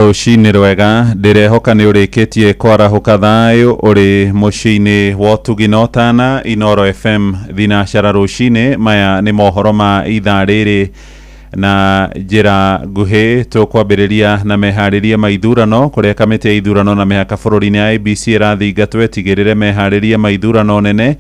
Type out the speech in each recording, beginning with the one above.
Rucini rwega ndirehoka ni urikitie kwarahuka thayu uri muciini wa Tuginotana Inoro FM thinacara rucini. Maya ni mohoro ma ithaa riri na njira nguhi tukwambiriria na mehariria ma ithurano kuria kamiti ya ithurano na mihaka bururi-ini ya IEBC irathingatwo itigirire mehariria ma ithurano nene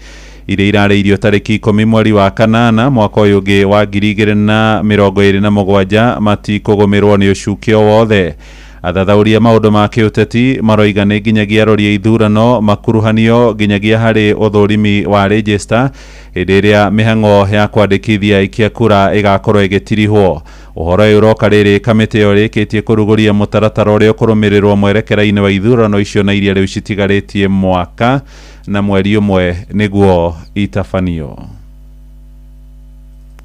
iria irarĩirio tarĩki 10 mweri wa kanana mwaka ũyũ ũngĩ wa 2027 matikũgũmĩrwo nĩ ũcukio wothe. Athathauria maũndũ ma kĩũteti maroiga nĩ nginyagia arori a ithurano makuruhanio nginyagia harĩ ũthũrimi wa register hĩndĩ ĩrĩa mĩhang'o ya kwandĩkithia aikia kura ĩgakorwo ĩgĩtirihwo. Ũhoro ũyũ ũroka rĩrĩ kamĩtĩ ĩyo ĩrĩkĩtie kũrugũria mũtaratara ũrĩa ũkũrũmĩrĩrwo mwerekera-inĩ wa ithurano icio na iria rĩu citigarĩtie mwaka na mweri ũmwe nĩguo itabanio.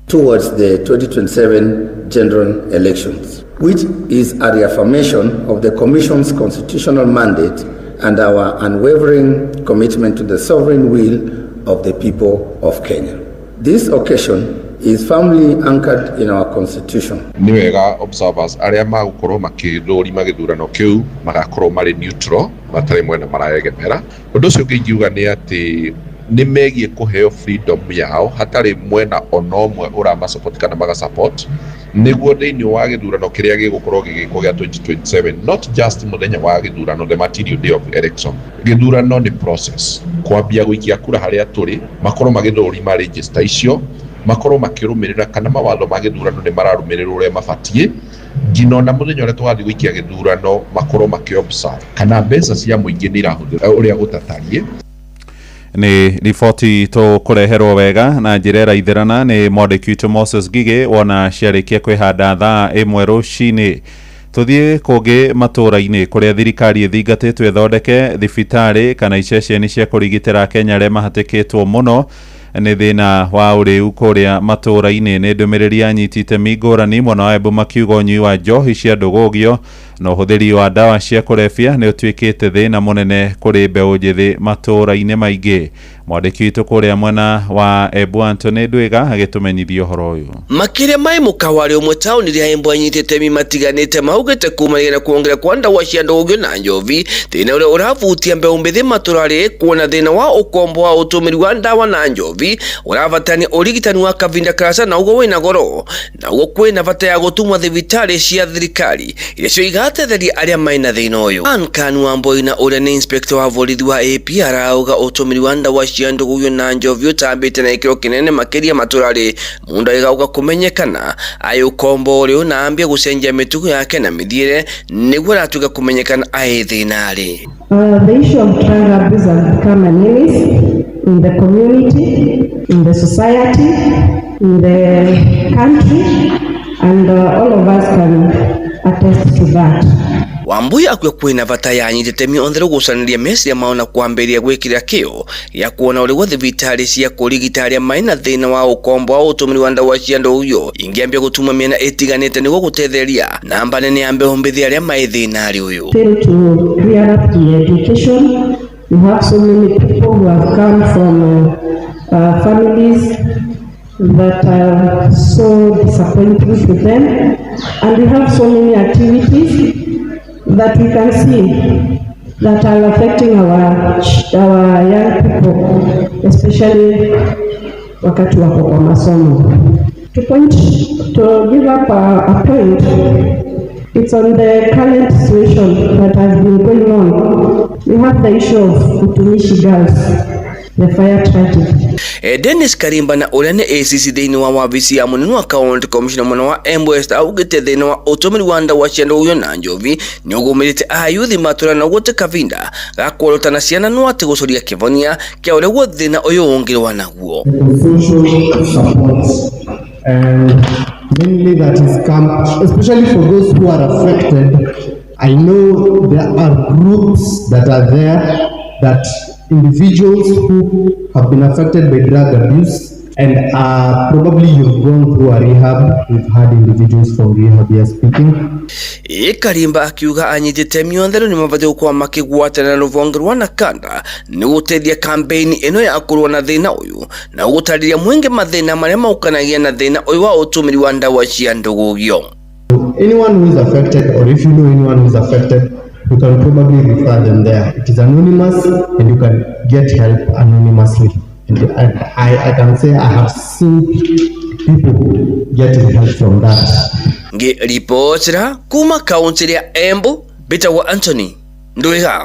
Towards the 2027 general elections, which is a reaffirmation of the Commission's constitutional mandate and our unwavering commitment to the sovereign will of the people of Kenya. This occasion is firmly anchored in our constitution. Ni wega observers aria magukorwo makithurima githurano kiu magakorwo mari neutral matari mwena maraegemera. Undu ucio ngiuga ni ati ni megie kuheo freedom yao hatari mwena onomwe urama support kana maga support niguo thiini wa githurano kiria gigukorwo gigikwo gia 2027, not just muthenya wa githurano, the material day of election. Githurano ni process kwambia guikia kura haria turi makorwo magithurima register icio makorwo makirumirira kana mawatho ma githurano ni mararumirirwo uria mabatie ngino na muthenya uria twathi guikia githurano makorwo makiobserve kana mbeca cia muingi ni irahuthira uria gutatarie. Ni riboti tukureherwo wega na njira raitherana ni mwandiki witu Moses Ngigi wona ciarikia kwihanda thaa 1 rucini. Tuthie kungi matura-ini kuria thirikari ithingatitwo ithondeke thibitari kana iceceni cia kurigitira Kenya aria mahatikitwo muno ni thina wa uriu kuria matura-ini. Ni ndumiriri anyitite mingurani mwena wa Embu makiuga unyui wa njohi cia ndugugio na uhuthiri wa dawa cia kurefia ni utwikite thina munene kuri mbeũ njithi matura-ini maingi. Mwandiki witu kuria mwena wa Embu Anthony Ndwiga agitumenyithia uhoro uyu. Makiria mai mukawari umwe tauni ria Embu anyitite mi matiganite maugite kumanira na kuongera kwa ndawa cia ndugugio na njovi thina uria uravutia mbeũ mbithi maturari kuona thina wa ukombo wa utumiri wa ndawa na njovi uravatania urigitani wa kavinda karasa na ugo wina goro na ugo kwina vata ya gutumwa thibitari cia thirikari iria cio igatetheria aria maina thina uyu. Ankanu Wambui na uria ni inspector wa borithi wa APR auga utumiri wa ndawa cia ndugugio na njovi utambite na ikiro kinene makiria maturari mundu igauga kumenyekana ayo kombo uria unaambia gucenjia mitugo yake na mithiire niguo ratuga kumenyekana ai thinari. The issue of drug abuse has become an illness in the community, in the society, in the country, and all of us can attest to that. Wambui akwe kwina vata yanyitite mionthero gucaniria meciria maona kwambiria gwikira kio ya kuona uri wa thibitari cia kurigitaria maina thina wa ukombo wa utumiri wa ndawa cia ndugugio ingiambia gutuma miena itiganite niguo gutetheria namba nene ya mbeũ mbithi aria mai thinari uyu. To clear up the education, we have so many people who have come from families that are so disappointing to them, and we have so many activities that we can see that are affecting our young people, especially wakati wako kwa masomo. To give up a point, it's on the current situation that has been going on. We have the issue of Utumishi girls, the fire tragedy. Dennis Karimba na uria ni ACC thiini wa wabici ya munene wa county commissioner mwana wa Embu West augite thina wa utumiri wa ndawa cia ndugugio na njovi ni ugumirite ayuthi matura na gute kavinda gakwolotana ciana no ati gucuria kivonia kia uria guo thina uyu ungirwa naguo. And mainly that is come, especially for those who are affected. I know there are groups that are there, that individuals who have been affected by drug abuse, and probably you've gone through a rehab. We've had individuals from rehab here speaking. Karimba akiuga anyitite mionthero ni mabati kwa makigwatana ruvonge rwa Nakanda ni gutethia campaign ino ya kurwa na thina uyu na gutariria mwenge mathina maria maukanagia na thina uyu wa utumiri wa ndawa cia ndugugio. anyone who is affected, or if you know anyone who is affected, you can probably refer them there. It is anonymous and you can get help anonymously. And I can say I have seen people getting help from that. Ripotera kuma kaunti ya Embu, Bitawa Anthony Ndwiga.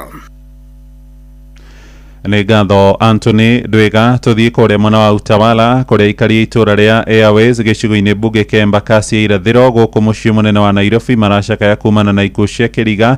Nĩ ngatho Anthony Ndwiga. Tũthiĩ kũrĩa mwena wa Utawala kũrĩa ikari itũra rĩa Airways gĩcigo-inĩ mbunge kĩa Embakasi ya irathĩro gũkũ mũciĩ mũnene wa Nairobi maracakaya kumana na ikuũ cia kĩriga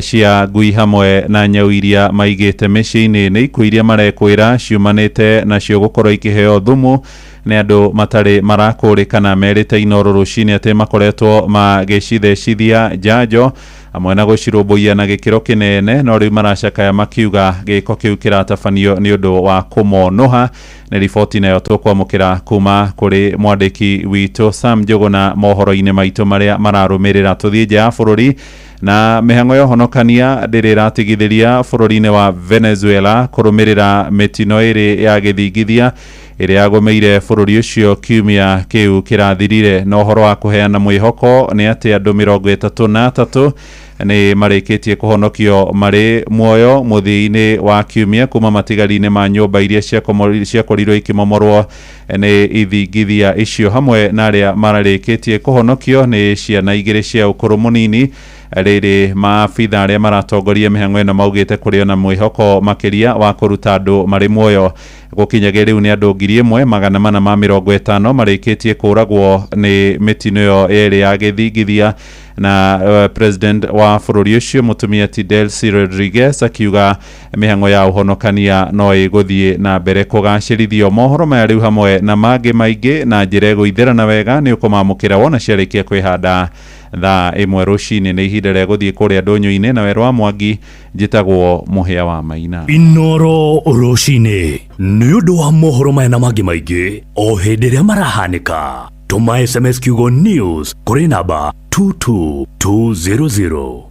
cia ngui hamwe na nyau iria maigĩte mĩciĩ-inĩ. Nĩ ikuũ iria marekwĩra ciumanĩte nacio gũkorwo ikĩheo thumu nĩ andũ matarĩ marakũrĩkana merĩte Inooro rũcinĩ atĩ makoretwo magĩcithecithia njanjo hamwe na gũcirũmbũiya na gĩkĩro kĩnene, no rĩu maracakaya makiuga gĩko kĩu kĩratabanio nĩ ũndũ wa kũmonoha. Nĩ riboti nayo tũkwamũkĩra kuma kũrĩ mwandĩki witũ Sam Njũgũna mohoro-inĩ maitũ marĩa mararũmĩrĩra. Tũthiĩ nja ya bũrũri na mĩhang'o ya ũhonokania ndĩrĩ ĩratigithĩria bũrũri-inĩ wa Venezuela kũrũmĩrĩra mĩtino ĩrĩ ya gĩthingithia ĩrĩa yagũmĩire bũrũri ũcio kiumia kĩu kĩrathirire. Na ũhoro wa kũheana mwĩhoko nĩ atĩ andũ 33 nĩ marĩkĩtie kũhonokio marĩ muoyo mũthia-inĩ wa kiumia kuma matigari-inĩ ma nyũmba iria ciakorirwo ikĩmomorwo nĩ ithingithia icio. Hamwe na arĩa mararĩkĩtie kũhonokio nĩ ciana 2 cia ũkũrũ mũnini. Rĩrĩ maabitha arĩa maratongoria mĩhang'o ĩno maugĩte kũrĩ na mwĩhoko makĩria wa kũruta andũ marĩ muoyo. Gũkinyagia rĩu nĩ andũ 1,450 marĩkĩtie kũragwo nĩ mĩtino ĩyo yerĩ ya gĩthingithia, na president wa bũrũri ũcio mũtumia ti Delcy Rodriguez akiuga mĩhang'o ya ũhonokania no ĩgũthiĩ na mbere kũgacĩrithio. Mohoro maya rĩu hamwe na mangĩ maingĩ na njĩra ĩgũitherana wega nĩ ũkũmamũkĩra wona ciarĩkia kwĩhanda thaa 1 rũcinĩ. Nĩ ihinda rĩa gũthiĩ kũrĩa ndũnyũ-inĩ na Werũ wa Mwangi. Njĩtagwo Mũhĩa wa Maina. Inooro rũcinĩ nĩ ũndũ wa mohoro maya na mangĩ maingĩ o hĩndĩ ĩrĩa marahanĩka. Tũma SMS kiugo news kũrĩ namba 22200.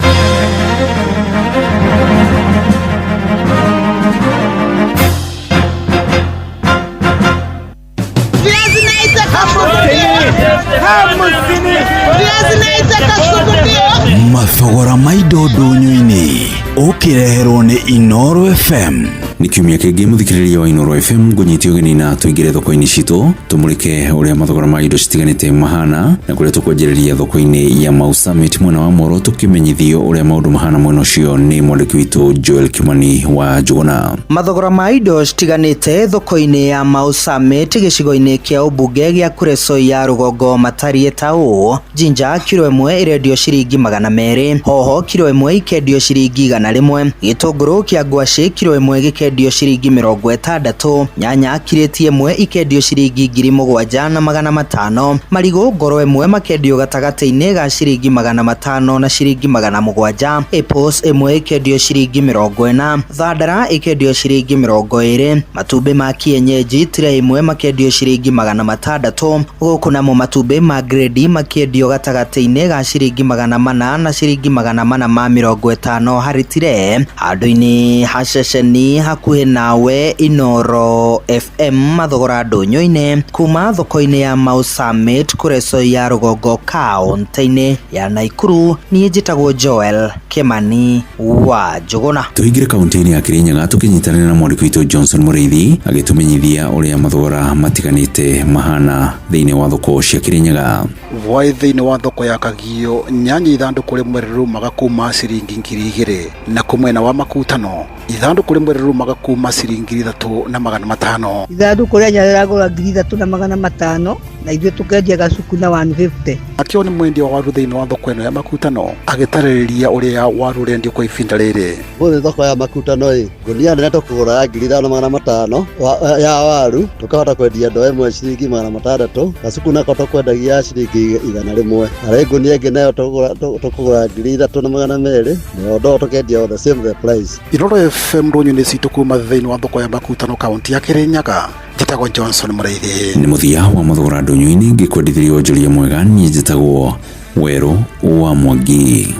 Mathogora ma indo ndũnyũ-inĩ ũkĩreherwo nĩ Inooro FM. Nĩ kiumia kĩngĩ mũthikĩrĩria wa Inooro FM ngũnyitio ũgeni na tũingĩre thoko-inĩ citũ tũmũrĩke ũrĩa mathogora ma indo citiganĩte mahana na kũrĩa tũkwanjĩrĩria thoko-inĩ ya Mau Summit mwena wa Moro tũkĩmenyithio ũrĩa maũndũ mahana mwena ũcio nĩ mwandĩki witũ Joel Kimani wa Njũgũna. Mathogora ma indo citiganĩte thoko-inĩ ya Mau Summit gĩcigo-inĩ kĩa ũmbunge gĩa Kuresoi ya rũgongo matariĩ ta ũũ: jinja kiro 1 irendio ciringi 200, hoho kiro 1 ikendio ciringi 100, gĩtũngũrũ kĩa ngwacĩ kiro 1 gĩkendio ciringi 60, nyanya kireti 1 ikendio ciringi 7,500, marigũ ngoro 1 makendio gatagata-inĩ ga ciringi 500 na ciringi 700, apples 1 ikendio ciringi 40, thandara ikendio ciringi 20, matumbĩ ma kienyeji tray 1 makendio ciringi 600, gũkũ namo matumbĩ ma grade makendio gatagata-inĩ ga ciringi 400 na ciringi 450 harĩ tire. Handũ-inĩ ha ceceni hakuhĩ nawe Inooro FM mathogora ndũnyũ-inĩ kuma thoko-inĩ ya Mau Summit Kuresoi ya rũgongo kaunti-inĩ ya Naikuru. Niĩ njĩtagwo Joel Kimani wa Njũgũna. Tũingĩre kaunti-inĩ ya Kirinyaga tũkĩnyitanĩra na mwandĩki witũ Johnson Mũrĩithi agĩtũmenyithia ũrĩa mathogora matiganĩte mahana thĩinĩ wa thoko cia Kirinyaga. Voi thĩinĩ wa thoko ya Kagio nyanya ithandũkũ rĩmwe rirumaga kuma ciringi 2,000 na kumwena wa Makutano ithandũkũ rĩmwe rirumaga kuma ciringi 3,500. Ithandũkũ rĩa nyanya rĩragũra 3,500 na ithuĩ tũkendia gacuku na 150. Akĩo nĩ mwendia wa waru thĩinĩ wa thoko ĩno ya Makutano agĩtarĩria ũrĩa waru ũrendio kwa ihinda rĩrĩ. Gũthĩ thoko ya Makutano ngũnia nene tũkũgũra 3,500 ya waru tũkahota kwendia ndoo ĩmwe ciringi 600, gacuku nako tũkwendagia ciringi 100, harĩ ngũnia ĩngĩ nayo tũkũgũra 3,200 na ndoo tũkendia the same the price. Inooro FM ndũnyũ-inĩ citũ kuma thĩinĩ wa thoko ya Makutano kaunti ya Kirinyaga. Njĩtagwo Johnson Mũrĩithi. Nĩ mũthia wa mathogora ndũnyũ-inĩ ngĩkwendithĩria wonjoria mwega. Niĩ njĩtagwo Werũ wa Mwangi.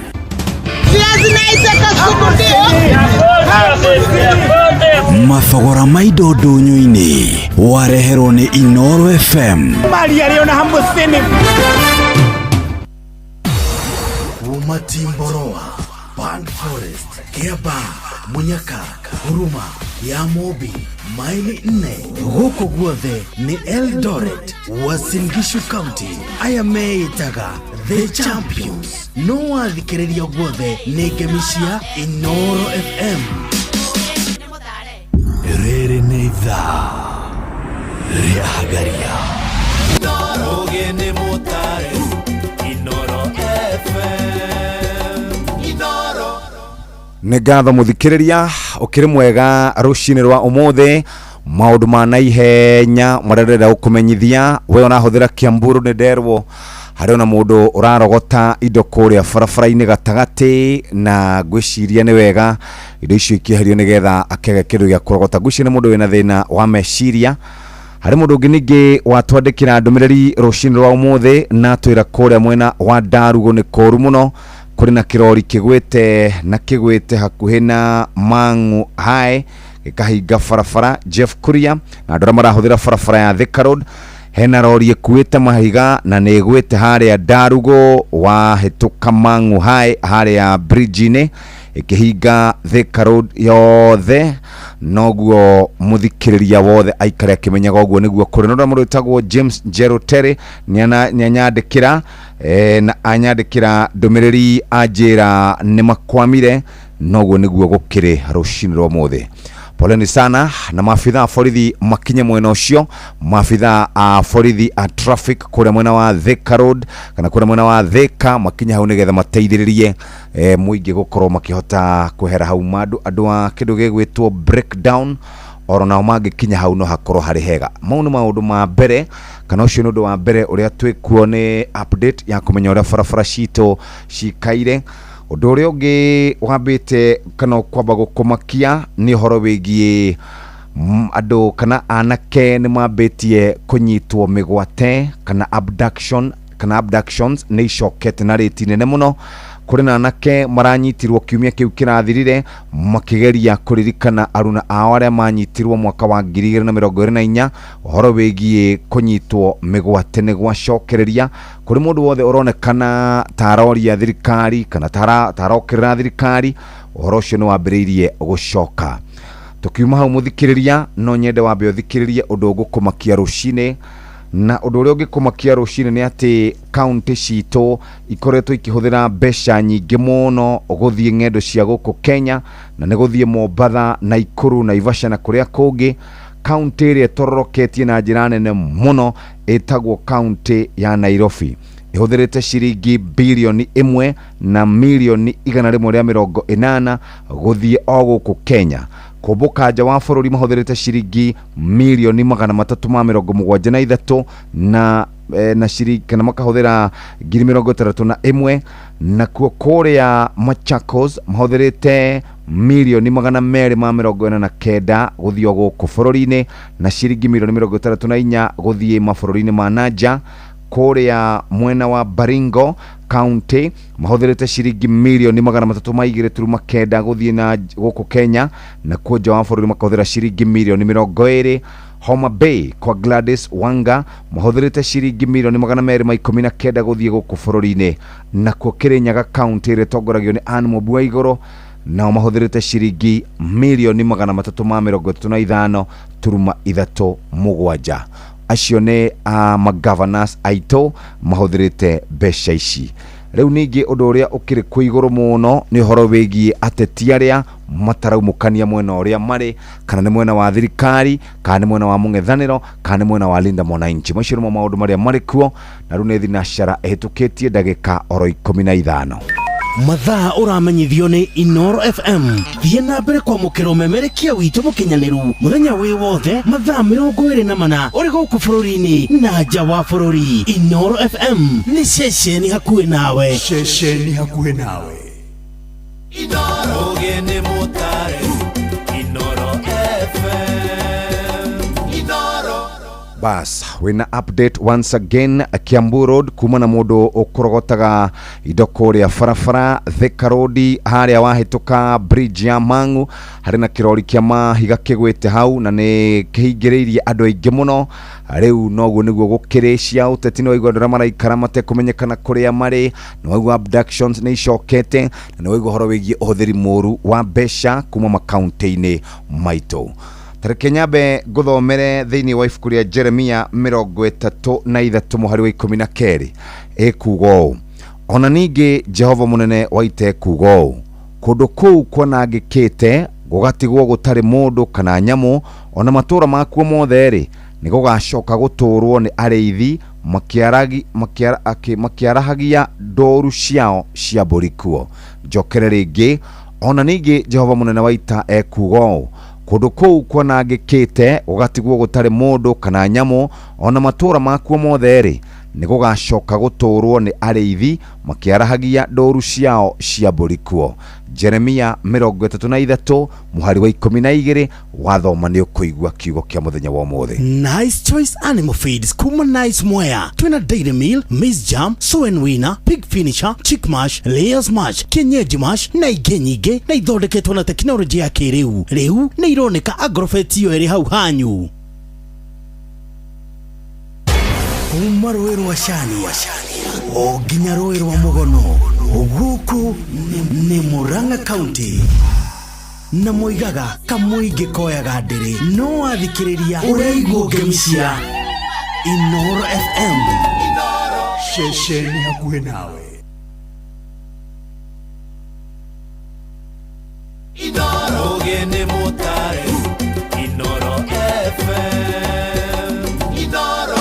Mathogora ma indo ndũnyũ-inĩ wareherwo nĩ Inooro FM. Matimboroa, Band Forest, Kiaba, Munyaka, Huruma, Yamobi, Maili Nne, huko guothe ni Eldoret, Uasin Gishu County, Ayameitaga, The Champions. No wathikiriria guothe ni Gemisia Inoro FM. Rere ni ithaa ria hagaria Inoro gene motare Inoro FM Inoro. Nĩ ngatho mũthikĩrĩria ũkĩrĩ mwega rũcinĩ rwa ũmũthĩ maũndũ ma naihenya mararenda gũkũmenyithia we ũrahũthĩra Kiamburu nĩ nderwo harĩ ona mũndũ ũrarogota indo kũrĩa barabara-inĩ gatagatĩ na ngwĩciria nĩ wega indo icio ikĩeherio nĩgetha akĩaga kĩndũ gĩa kũrogota. Ngwĩciria nĩ mũndũ wĩna thĩna wa meciria. Harĩ mũndũ ũngĩ ningĩ watwandĩkĩra ndũmĩrĩri rũcinĩ rwa ũmũthĩ na twĩra kũrĩa mwena wa Ndarugo nĩ kũũru mũno, kũrĩ na kĩrori kĩgwĩte hakuhĩ na Mang'u High gĩkahinga barabara. Jeff Kuria na andũ arĩa marahũthĩra barabara ya Thika Road, hena rori ĩkuĩte mahiga na nĩ ĩgwĩte harĩa Ndarugo wahĩtũka Mang'u High harĩa bridge-inĩ ĩkĩhinga Thika Road yothe. Noguo mũthikĩrĩria wothe aikare akĩmenyaga ũguo nĩguo kũrĩ. Nĩ ũndũ mũndũ wĩtagwo James Jerotere nĩanyandĩkĩra na anyandĩkĩra ndũmĩrĩri anjĩra nĩ makwamire. Noguo nĩguo gũkĩrĩ rũcinĩ rwa ũmũthĩ. Poleni sana na maafitha a borithi makinye mwena ũcio, maafitha a borithi a traffic kũrĩa mwena wa Thika Road kana kũrĩa mwena wa Thika makinye hau nĩgetha mateithĩrĩrie mũingĩ gũkorwo makĩhota kwehera hau andũ a kĩndũ gĩgwĩtwo breakdown oro nao mangĩkinya hau no hakorwo harĩ hega. Mau nĩ maũndũ ma mbere kana ũcio nĩ ũndũ wa mbere ũrĩa twĩkuo nĩ update ya kũmenya ũrĩa barabara citũ cikaire. Ũndũ ũrĩa ũngĩ wambĩte kana kwamba gũkũmakia nĩ ũhoro wĩgiĩ andũ kana anake nĩ mambĩtie kũnyitwo mĩgwate kana abductions nĩ icokete na rĩti nene mũno. Kũrĩ na anake maranyitirwo kiumia kĩu kĩrathirire makĩgeria kũririkana aruna ao arĩa manyitirwo mwaka wa 2024. Ũhoro wĩgiĩ kũnyitwo mĩgwate nĩ gwacokereria. Kũrĩ mũndũ wothe ũronekana taroria thirikari kana tarokĩrĩra thirikari, ũhoro ũcio nĩ wambĩrĩirie gũcoka. Tukiuma hau mũthikĩrĩria no nyende wambe ũthikĩrĩrie ũndũ ũgũkũmakia rũcinĩ. Na ũndũ ũrĩa ũngĩkũmakia rũcinĩ nĩ atĩ kaunti citũ ikoretwo ikĩhũthĩra mbeca nyingĩ mũno gũthiĩ ng'endo cia gũkũ Kenya, na nĩ gũthiĩ Mombatha, Naikuru, Naivasha na kũrĩa kũngĩ. Kaunti ĩrĩa ĩtororoketie na njĩra nene mũno ĩtagwo kaunti ya Nairobi, ĩhũthĩrĩte ciringi bilioni 1 na milioni 180 gũthiĩ o gũkũ Kenya. Kumbuka nja wa bũrũri mahũthĩrĩte ciringi milioni 373 na ciringi kana makahũthĩra 61,000. Na kuo kũrĩa Machakos mahũthĩrĩte milioni 249 gũthiĩ gũkũ bũrũri-inĩ na ciringi milioni 64 gũthiĩ mabũrũri-inĩ ma nanja. Kũrĩa mwena wa Baringo County mahũthĩrĩte ciringi milioni 329 gũthiĩ na gũkũ Kenya, na kuo nja wa bũrũri makahũthĩra ciringi milioni 20. Homa Bay kwa Gladys Wanga mahũthĩrĩte ciringi milioni 219 gũthiĩ gũkũ bũrũri-inĩ, na kuo Kirinyaga County ĩrĩa ĩtongoragio nĩ Anne Mũmbua Igũrũ nao mahũthĩrĩte ciringi milioni 335.37. Acio nĩ ma-governors aitũ mahũthĩrĩte mbeca ici. Rĩu ningĩ ũndũ ũrĩa ũkĩrĩ kwĩ igũrũ mũno nĩ ũhoro wĩgiĩ ateti arĩa mataraumũkania mwena ũrĩa marĩ, kana nĩ mwena wa thirikari, kana nĩ mwena wa mũng'ethanĩro, kana nĩ mwena wa Linda Mwananchi. Macio nĩmo maũndũ marĩa marĩ kuo, na rĩu nĩ thinacara ĩhĩtũkĩtie ndagĩka oro 15. mathaa ũramenyithio nĩ Inoro FM. Thiĩ na mbere kwamũkĩra ũmemerekia witũ mũkinyanĩru mũthenya wĩ wothe mathaa 24 ũrĩ gũkũ bũrũri-inĩ na nja wa bũrũri. Inoro FM nĩ ceceni hakuhĩ nawe. Ceceni hakuhĩ nawe. Inoro gene motare. Inoro FM. Inoro. Bas, wina update once again. Kiambu Road kuma na mundu ukorogotaga indo kuria farafara Thika Road haria wahituka bridge ya Mangu hari na kirori kia mahiga kigwite hau na ni kihingiriirie andu aingi muno. Riu noguo niguo gukiricia uteti no igwa ndora maraikara mate kumenyekana kuria mari no abductions ni icokete na no horo wigie uhuthiri muru wa besha kuma makaunti-ini maitu. Tareke nyabe guthomere thiini wa ibuku ria Jeremia 33 muhari wa 12 ekugo ona ningi Jehova munene waite kugo kundu kuu kwanangikite gugatigwo gutari mundu kana nyamu ona matura makuo mothe ri ni gugacoka guturwo ni ariithi makiarahagia ndoru ciao cia mburi kuo. Njokere ringi ona ningi Jehova munene waita ekugo kundu kuu kwanangikite gugatigwo gutari mundu kana nyamu ona matura makuo mothe ri ni gugacoka guturwo ni ariithi makiarahagia ndoru ciao cia mburi kuo. Jeremia 33 muhari wa 12 wathoma ni ukuigwa kiugo kia muthenya wa umuthi. Nice Choice Animal Feeds kuma Nice Mwea twina Dairy Meal, Maize Jam, Soen Winner, Pig Finisher, Chick Mash, Layers Mash, Kienyeji Mash na ingĩ nyingĩ na ithondeketwo na teknolojia ya kĩrĩu. Rĩu nĩ ironeka Agrovet iyo ĩrĩ hau hanyu. Kuma rũĩ rwa Chania o nginya rũĩ rwa Mugono gũkũ nĩ Murang'a County na moigaga kamũingĩ koyaga ndĩrĩ no athikĩrĩria ũraigua ngemi cia Inoro FM ceceni hakuhĩ nawe. Inoro gene motare Inoro FM Inoro.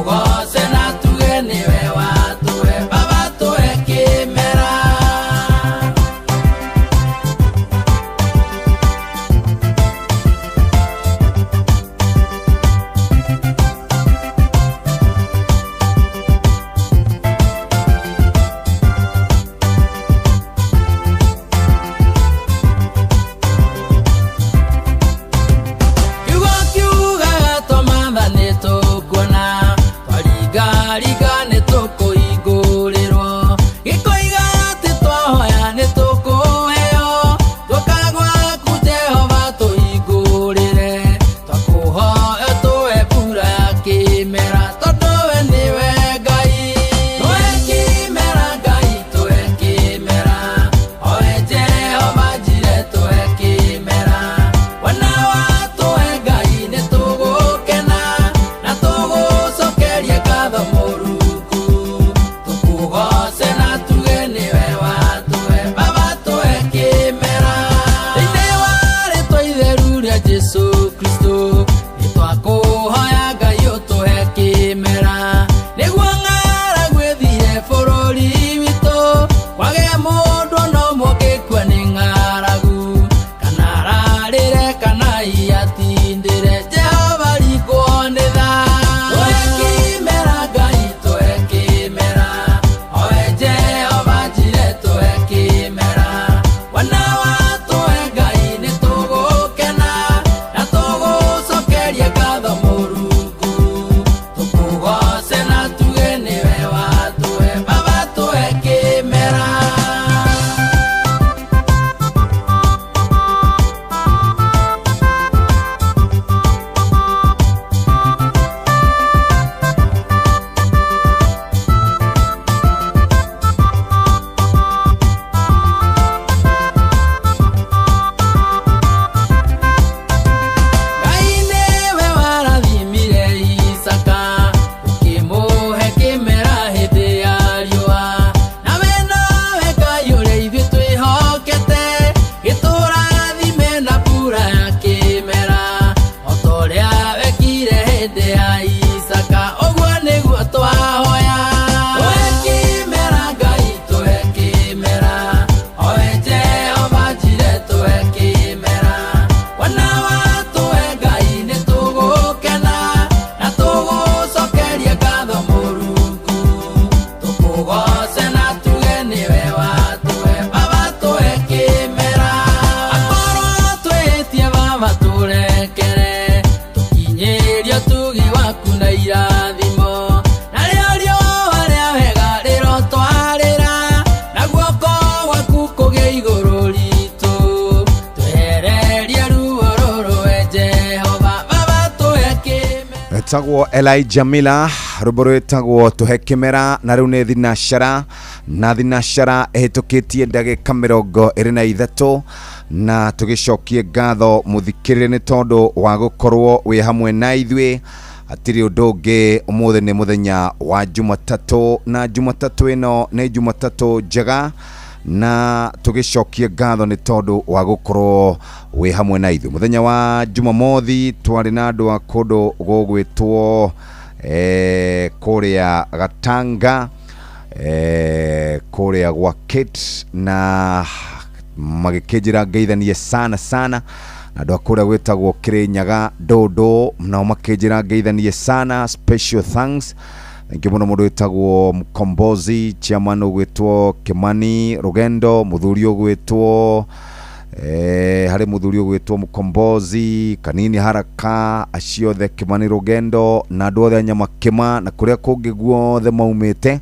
Was Twehererio tugi waku na irathimo na rĩario harĩa wega rĩrotwarĩra na guoko gwaku kũgĩa igũrũ ritũ twehererie ruo rũrũ we Jehova Baba tũhe kĩmera. Etagwo Elijah Miller rũmbo rwĩtagwo tũhe kĩmera na rĩu nĩ thinashara na thinashara ĩhĩtũkĩtie ndagĩka 23 na tũgĩcokie ngatho mũthikĩrĩre nĩ tondũ wa gũkorwo wĩ hamwe na ithuĩ. Hatirĩ ũndũ ũngĩ, ũmũthĩ nĩ mũthenya wa Jumatatũ na Jumatatũ ĩno nĩ Jumatatũ njega na tũgĩcokie ngatho nĩ tondũ wa gũkorwo wĩ hamwe na ithuĩ. Mũthenya wa Jumamothi twarĩ na andũ a kũndũ gũgwĩtwo kũrĩa Gatanga kũrĩa gwa Kate na magĩkĩnjĩra ngeithanie sana na andũ a kũrĩa gwĩtagwo Kĩrĩnyaga Ndũndũ nao makĩnjĩra ngeithanie sana. Special thanks thank you mũno mũndũ wĩtagwo Mkombozi, chairman ũgwĩtwo Kimani Rugendo, mũthuri ũgwĩtwo harĩ mũthuri ũgwĩtwo Mkombozi, Kanini Haraka, aciothe Kimani Rugendo na andũ othe Nyamakima na kũrĩa kũngĩ guothe maumĩte.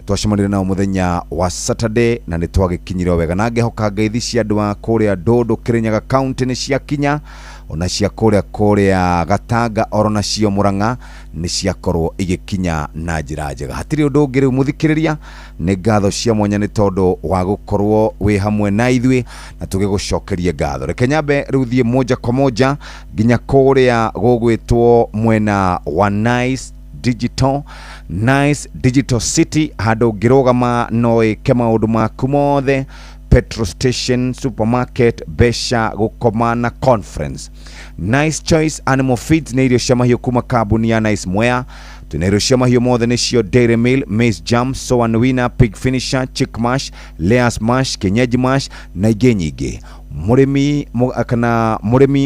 Twashimanire nao mũthenya wa Saturday na nĩ twagĩkinyire wega na ngĩhoka ngeithi cia andũ a kũrĩa Ndũndũ Kĩrĩnyaga county nĩ ciakinya, ona cia kũrĩa Gatanga oro na cio Murang'a nĩ ciakorwo igĩkinya na njĩra njega. Hatirĩ ũndũ ũngĩ rĩu mũthikĩrĩria, nĩ ngatho cia mwanya nĩ tondũ wa gũkorwo wĩ hamwe na ithuĩ na tũgĩgũcokeria ngatho. Reke nyambe rĩu thiĩ moja kwa moja nginya kũrĩa gũgwĩtwo mwena wa Nice Digital City, handũ ngĩrũgama no ĩke maũndũ maku mothe, petrol station, supermarket, besha, gũkoma na conference. Nice Choice Animal Feeds nĩ irio cia mahiũ kuma kambuni ya Nice Mwea. Tuna irio cia mahiũ mothe nĩcio Dairy Meal, Maize Jam, Soa Nwina, Pig Finisher, Chick Mash, Layers Mash, Kienyeji Mash na ingĩ nyingĩ. Mũrĩmi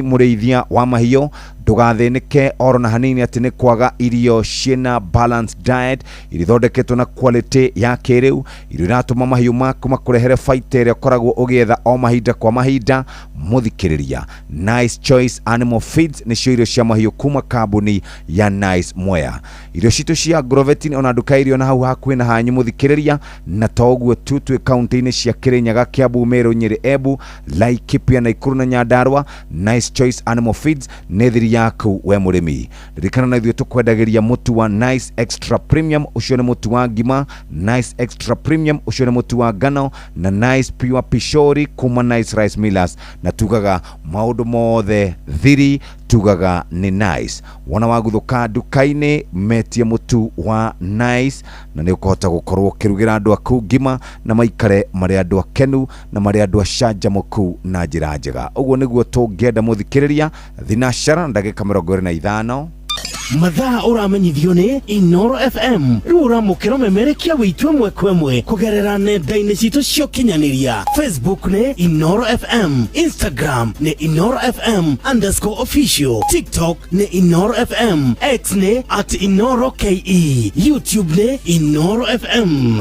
mũrĩithia wa mahiũ ndũgathĩnĩke oro na hanini atĩ nĩ kwaga irio ciena balanced diet, irio thondeketwo na quality ya kĩrĩu, irio iratũma mahiũ maku makũrehere faita ĩrĩa ũkoragwo ũgĩetha o mahinda kwa mahinda. Mũthikĩrĩria, Nice Choice Animal Feeds nĩcio irio cia mahiũ kuma kambuni ya Nice Mwea. Irio citũ cia Agrovet ona nduka irio na hau hakuhĩ na hanyu mũthikĩrĩria, na toguo tu twĩ kaunti-inĩ cia Kĩrĩnyaga, Kiambu, Meru, Nyeri, Embu, Laikipia, Naikuru na Nyandarua. Nice Choice Animal Feeds nĩ thiri yaku we mũrĩmi. Ririkana na ithuĩ tũkwendagĩria mũtu wa Nice Extra Premium, ũcio nĩ mũtu wa ngima, Nice Extra Premium ũcio nĩ mũtu wa ngano, na Nice Pure Pishori kuma Nice Rice Millers. Na tugaga maũndũ mothe thiri, tugaga ni Nice. Wana waguthũka nduka-inĩ metie mũtu wa Nice na nĩ ũkũhota gũkorwo ũkĩrugĩra andũ aku ngima na maikare marĩ andũ akenu na marĩ andũ acanjamũku na njĩra njega. Ũguo nĩguo tũngĩenda mũthikĩrĩria. Thinashara ndagĩka 25 mathaa ũramenyithio nĩ Inoro FM. Rĩu ũramũkĩra ũmemerekia wĩitũ ĩmwe kwa ĩmwe kũgerera nenda-inĩ citũ cia ũkinyanĩria. Facebook nĩ Inoro FM, Instagram nĩ Inoro FM_official, TikTok nĩ Inoro FM, X nĩ @InoroKE, YouTube nĩ Inoro FM.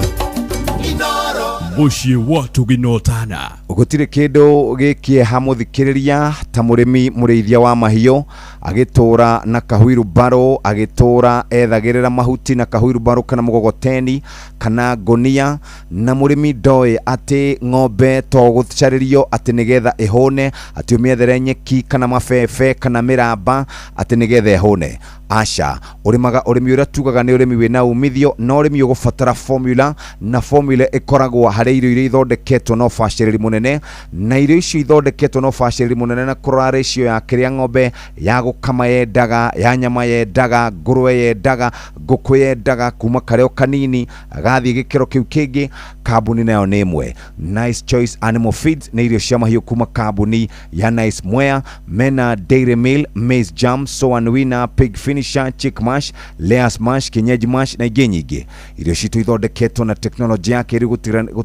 Muciĩ watu ginotana gũtirĩ kĩndũ gĩkĩeha mũthikĩrĩria ta mũrĩmi mũrĩithia wa mahiũ agĩtũra na kahuirubaro, agĩtũra ethagĩrĩra mahuti na kahuirubaro kana mũgogoteni kana ngonia, na mũrĩmi ndoĩ atĩ ng'ombe to gũcarĩrio atĩ nĩgetha ĩhũne, atĩ ũmĩethere nyeki kana mabebe kana mĩramba atĩ nĩgetha ĩhũne. Aca, ũrĩmaga ũrĩmi ũrĩa tugaga nĩ ũrĩmi wĩna umithio, na ũrĩmi ũgũbatara formula, na formula ĩkoragwo harĩ irio iria ithondeketwo na ũbacĩrĩri mũnene, na irio icio ithondeketwo na ũbacĩrĩri mũnene na kũrora ratio ya kĩrĩa ng'ombe ya gũkama yendaga, ya nyama yendaga, ngũrwe yendaga, ngũkũ yendaga, kuma karĩo kanini agathiĩ gĩkĩro kĩu kĩngĩ. Kambuni nayo nĩ ĩmwe, Nice Choice Animal Feeds nĩ irio cia mahiũ kuma kambuni ya Nice Mwea. Mena Dairy Meal, Maize Jam, Soa Nwina, Pig Finisher, Chick Mash, Layers Mash, Kienyeji Mash na ingĩ nyingĩ. Irio citũ ithondeketwo na teknolojia ya kĩrĩu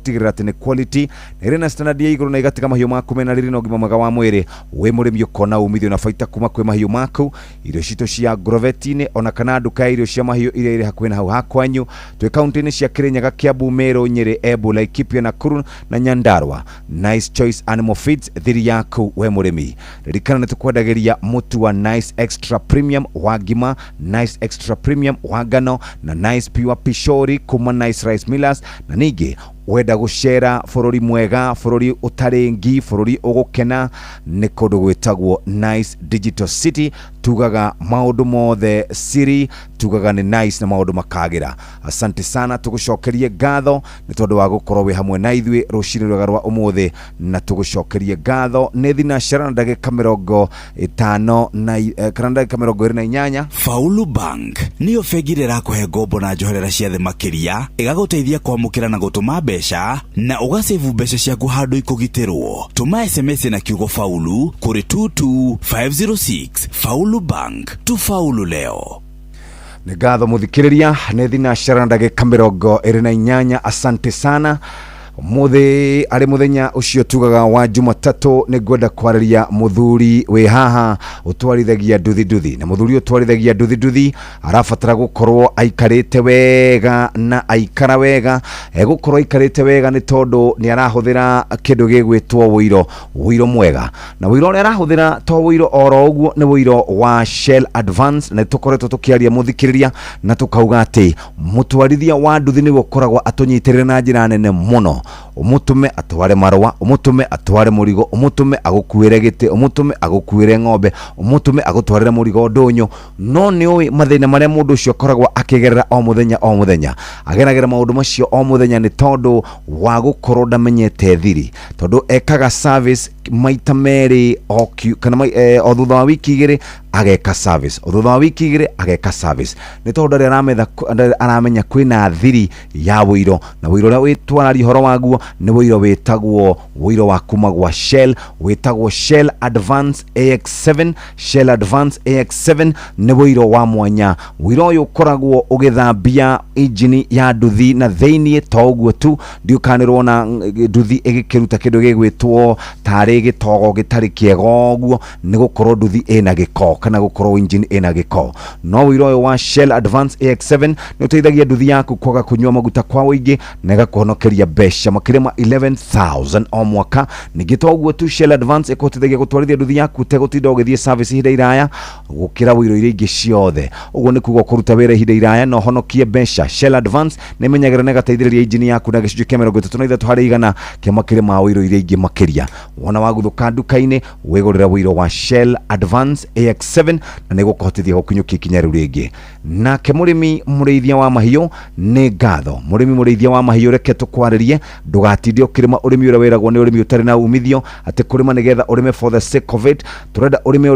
gutigirira ati ni quality na iri na standard ya iguru na igatika mahiu maku mena riri no gima mwega wa mwiri we murimi ukona umithio na baita kuma kwi mahiu maku irio cito cia Grovetine ona kana nduka irio cia mahiu ire ire hakuhi na hau hakwanyu twi kaunti-ini cia Kirinyaga, Kiambu, Meru, Nyeri, Embu, Laikipia, Nakuru na Nyandarua. Nice Choice Animal Feeds thiri yaku we murimi. Ririkana ni tukwendagiria mutu wa Nice Extra Premium wa ngima, Nice Extra Premium wa ngano na Nice Pure Pishori kuma Nice Rice Millers na ningi wenda gucera bururi mwega, bururi utarengi, bururi ugukena ni kundu gwitagwo Nice Digital City. Tugaga maundu mothe siri, tugaga ni nice na maundu makagira. Asante sana, tugucokerie ngatho ni tondu wa gukorwo wi hamwe na ithui rucini rwega rwa umuthi, na tugucokerie ngatho ni thinacara na ndagika 50 na kana ndagika 28. Faulu Bank niyo bengi rirakuhe ngombo na njoherera cia thĩ makiria igaguteithia kwamukira na gutuma mbeca na ugasevu mbeca ciaku handu ikugitirwo. Tuma SMS na kiugo Faulu kuri 22506. Faulu Bank, tufaulu leo. Ni ngatho muthikiriria ni thinacara na ndagika 28. Asante sana. Muthi ari muthenya ucio tugaga wa Jumatatu ni gwenda kwariria muthuri we haha utwarithagia nduthi na muthuri utwarithagia nduthi arafatara gukorwo aikarite wega na aikara wega gukorwo aikarite wega ni tondu ni arahuthira kindu gigwitwo wiro mwega na wiro uri arahuthira to wiro oro uguo ni wiro wa Shell Advance na tukoretwo tukiaria muthikiriria na tukauga ati mutwarithia wa nduthi ni gukoragwo atunyitirira na njira nene muno. Umutume atware marwa, umutume atware murigo, umutume agukuire gite, umutume agukuire ng'ombe, umutume agutwarire murigo ndonyo. No ni oi mathina maria mundu ucio akoragwo akigerera o muthenya ageragera maundu macio o muthenya ni tondu wa gukorwo ndamenyete thiri, tondu ekaga service maita meri o thutha wa wiki igiri ageka service, o thutha wa wiki igiri ageka service. Ni tondu aramenya kwina thiri ya wiro, na wiro uria witwararia horo waguo ni wiro witagwo wiro wa kuma gwa Shell, witagwo Shell Advance AX7. Shell Advance AX7 ni wiro wa mwanya. Wiro uyu ukoragwo ugithambia engine ya nduthi na theinie to uguo tu, ndiukanirwo na nduthi igikiruta kindu gigwitwo tari gitogo gitari kiega uguo, ni gukorwo nduthi ina giko kana gukorwo engine ina giko. No wiro uyu wa Shell Advance AX7 ni uteithagia nduthi yaku kwaga kunywa maguta kwa wingi na igakuhonokeria besha makirema 11,000 o mwaka. Ningito uguo tu Shell Advance ikoteithagia gutwarithia nduthi yaku tegutinda ugithie service ihinda iraya gukira wiro iria ingi ciothe. Uguo ni kuga kuruta wira ihinda iraya no honokie besha. Shell Advance ni menyagera na gateithĩrĩria engine yaku na gicunjĩ kĩa 33 harĩ igana kĩa makirema wiro iria ingi makiria. Wona waguthuka nduka-ini wigurira wiro wa Shell Advance AX7 na nigukuhotithia gukinyukia ikinya riu ringi. Nake murimi murithia wa mahiu ni ngatho. Murimi murithia wa mahiu reke tukwaririe ndugatinde ukirima urimi uria wiragwo ni urimi utari na umithio ati kurima nigetha urime for the sake of it. Turenda urimi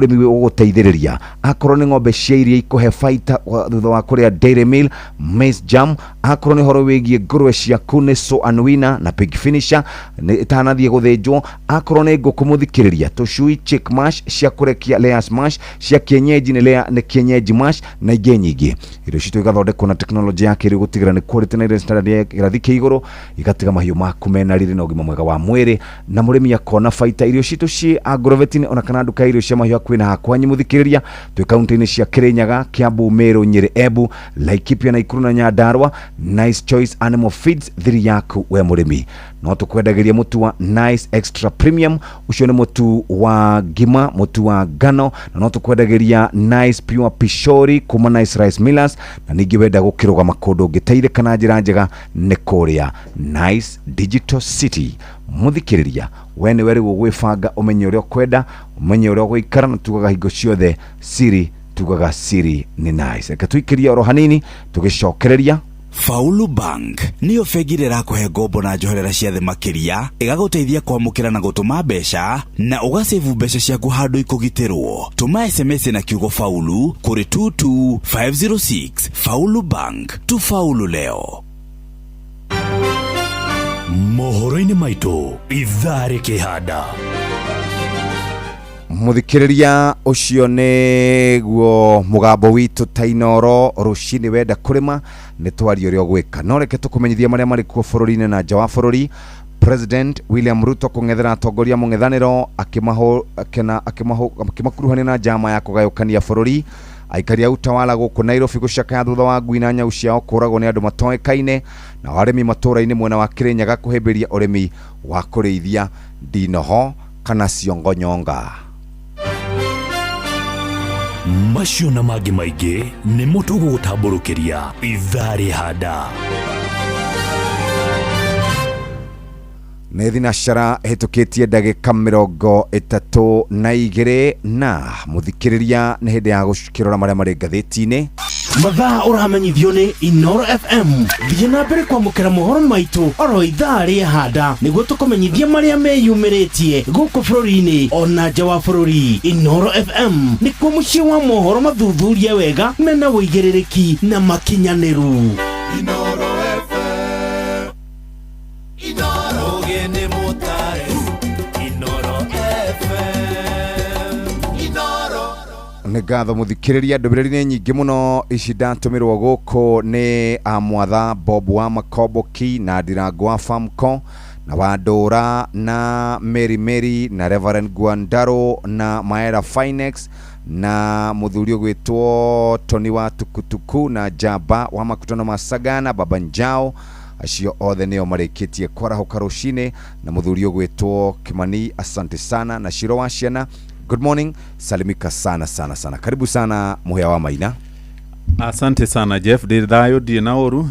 uguteithiriria akorwo ni ng'ombe cia iria ikuhe faita thutha wa kuria Dairy Meal, Maize Jam, akorwo ni horo wigie ngurwe ciaku ni So and Winner na Pig Finisher ni itanathie guthinjwo, akorwo ni nguku muthikiriria tucui chick mash cia kurekia layers mash cia kienyeji ni kienyeji mash na ingi nyingi. Irio citu igathondekwo na teknolojia ya kiriu gutigira ni quality na standard ya girathi kia iguru, igatiga mahiu maku mena riri na ugima mwega wa mwiri na murimi akona faita. Irio citu ci Grovetine ona kana nduka irio cia mahiu akwina hakwanyi muthikiriria twi kaunti-ini cia Kirinyaga, Kiambu, Meru, Nyeri, Embu, Laikipia, Nakuru na Nyandarua. Nice Choice Animal Feeds thiri yaku we murimi. No tukwendagiria mutu wa Nice Extra Premium, ucio ni mutu wa ngima, mutu wa ngano, na no tukwendagiria Nice Pure Pishori kuma Nice Rice Millers, na ningi wenda gukiruga makundu ngiteithika na njira njega ni kuria Nice Digital City. Muthikiriria wene weri gwibanga umenye uria kwenda, umenye uria gwikara, na tugaga hingo ciothe siri, tugaga siri ni nice. Reke tuikiria oro hanini tugicokereria. Faulu Bank niyo bengi rirakuhe ngombo na njoherera cia thĩ makiria igaguteithia kwamukira na gutuma mbeca na ugasevu mbeca ciaku handu ikugitirwo. Tuma SMS na kiugo Faulu kuri 22506. Faulu Bank, tufaulu leo. Mohoro-ini maitu ithaa rĩkĩhanda. muthikiriria ucio niguo mugambo witu tainoro rucini wenda kurima ni twario rio gwika no reke tukumenyithia maria mari kuo bururi-ini na nja wa bururi. President William Ruto kung'ethera atongoria mung'ethaniro akimakuruhania na njama ya kugayukania bururi. Aikari a utawala guku Nairobi gucakaya thutha wa ngui na nyau ciao kuragwo ni andu matoekaine na arimi matura-ini mwena wa Kirinyaga kuhimbiria urimi wa kurithia ndinoho kana ciongo nyonga. Macio na mangĩ maingĩ nĩ mũtugo gũtambũrũkĩria Ithari Hada. Nĩ thinashara hĩtũkĩtie ndagĩka 32 na mũthikĩrĩria nĩ hĩndĩ ya gũkĩrora marĩa marĩ ngathĩti-inĩ. Mathaa ũramenyithio nĩ Inoro FM. Thiĩ na mbere kwamũkĩra mohoro maitũ oro Ithari Hada nĩguo tũkũmenyithia marĩa meyumĩrĩtie gũkũ bũrũri-inĩ ona nja wa bũrũri. Inoro FM nĩkuo mũciĩ wa mohoro mathuthurie wega mena wũigĩrĩrĩki na makinyanĩru. Inoro FM. Inoro gene motare. Inoro FM. Inoro. Nĩ ngatho mũthikĩrĩria ndũmĩrĩri nyingĩ mũno ici ndatũmĩrwo gũkũ nĩ amwatha Bob wa Makomboki na Ndirango wa Famco na Wandũra na Mary na Reverend Gwandaro na Maera Finex na muthuri ũgwĩtwo Tony wa Tukutuku na Jamba wa Makutano ma Sagana Baba Njao. Acio othe nĩo marĩkĩtie kwarahuka rũcinĩ na muthuri ũgwĩtwo Kimani. Asante sana na Shiro wa Ciana. Good morning, salimika sana. Karibu sana Muhea wa Maina. Asante sana Jeff, ndĩthayo ndĩ na ũru.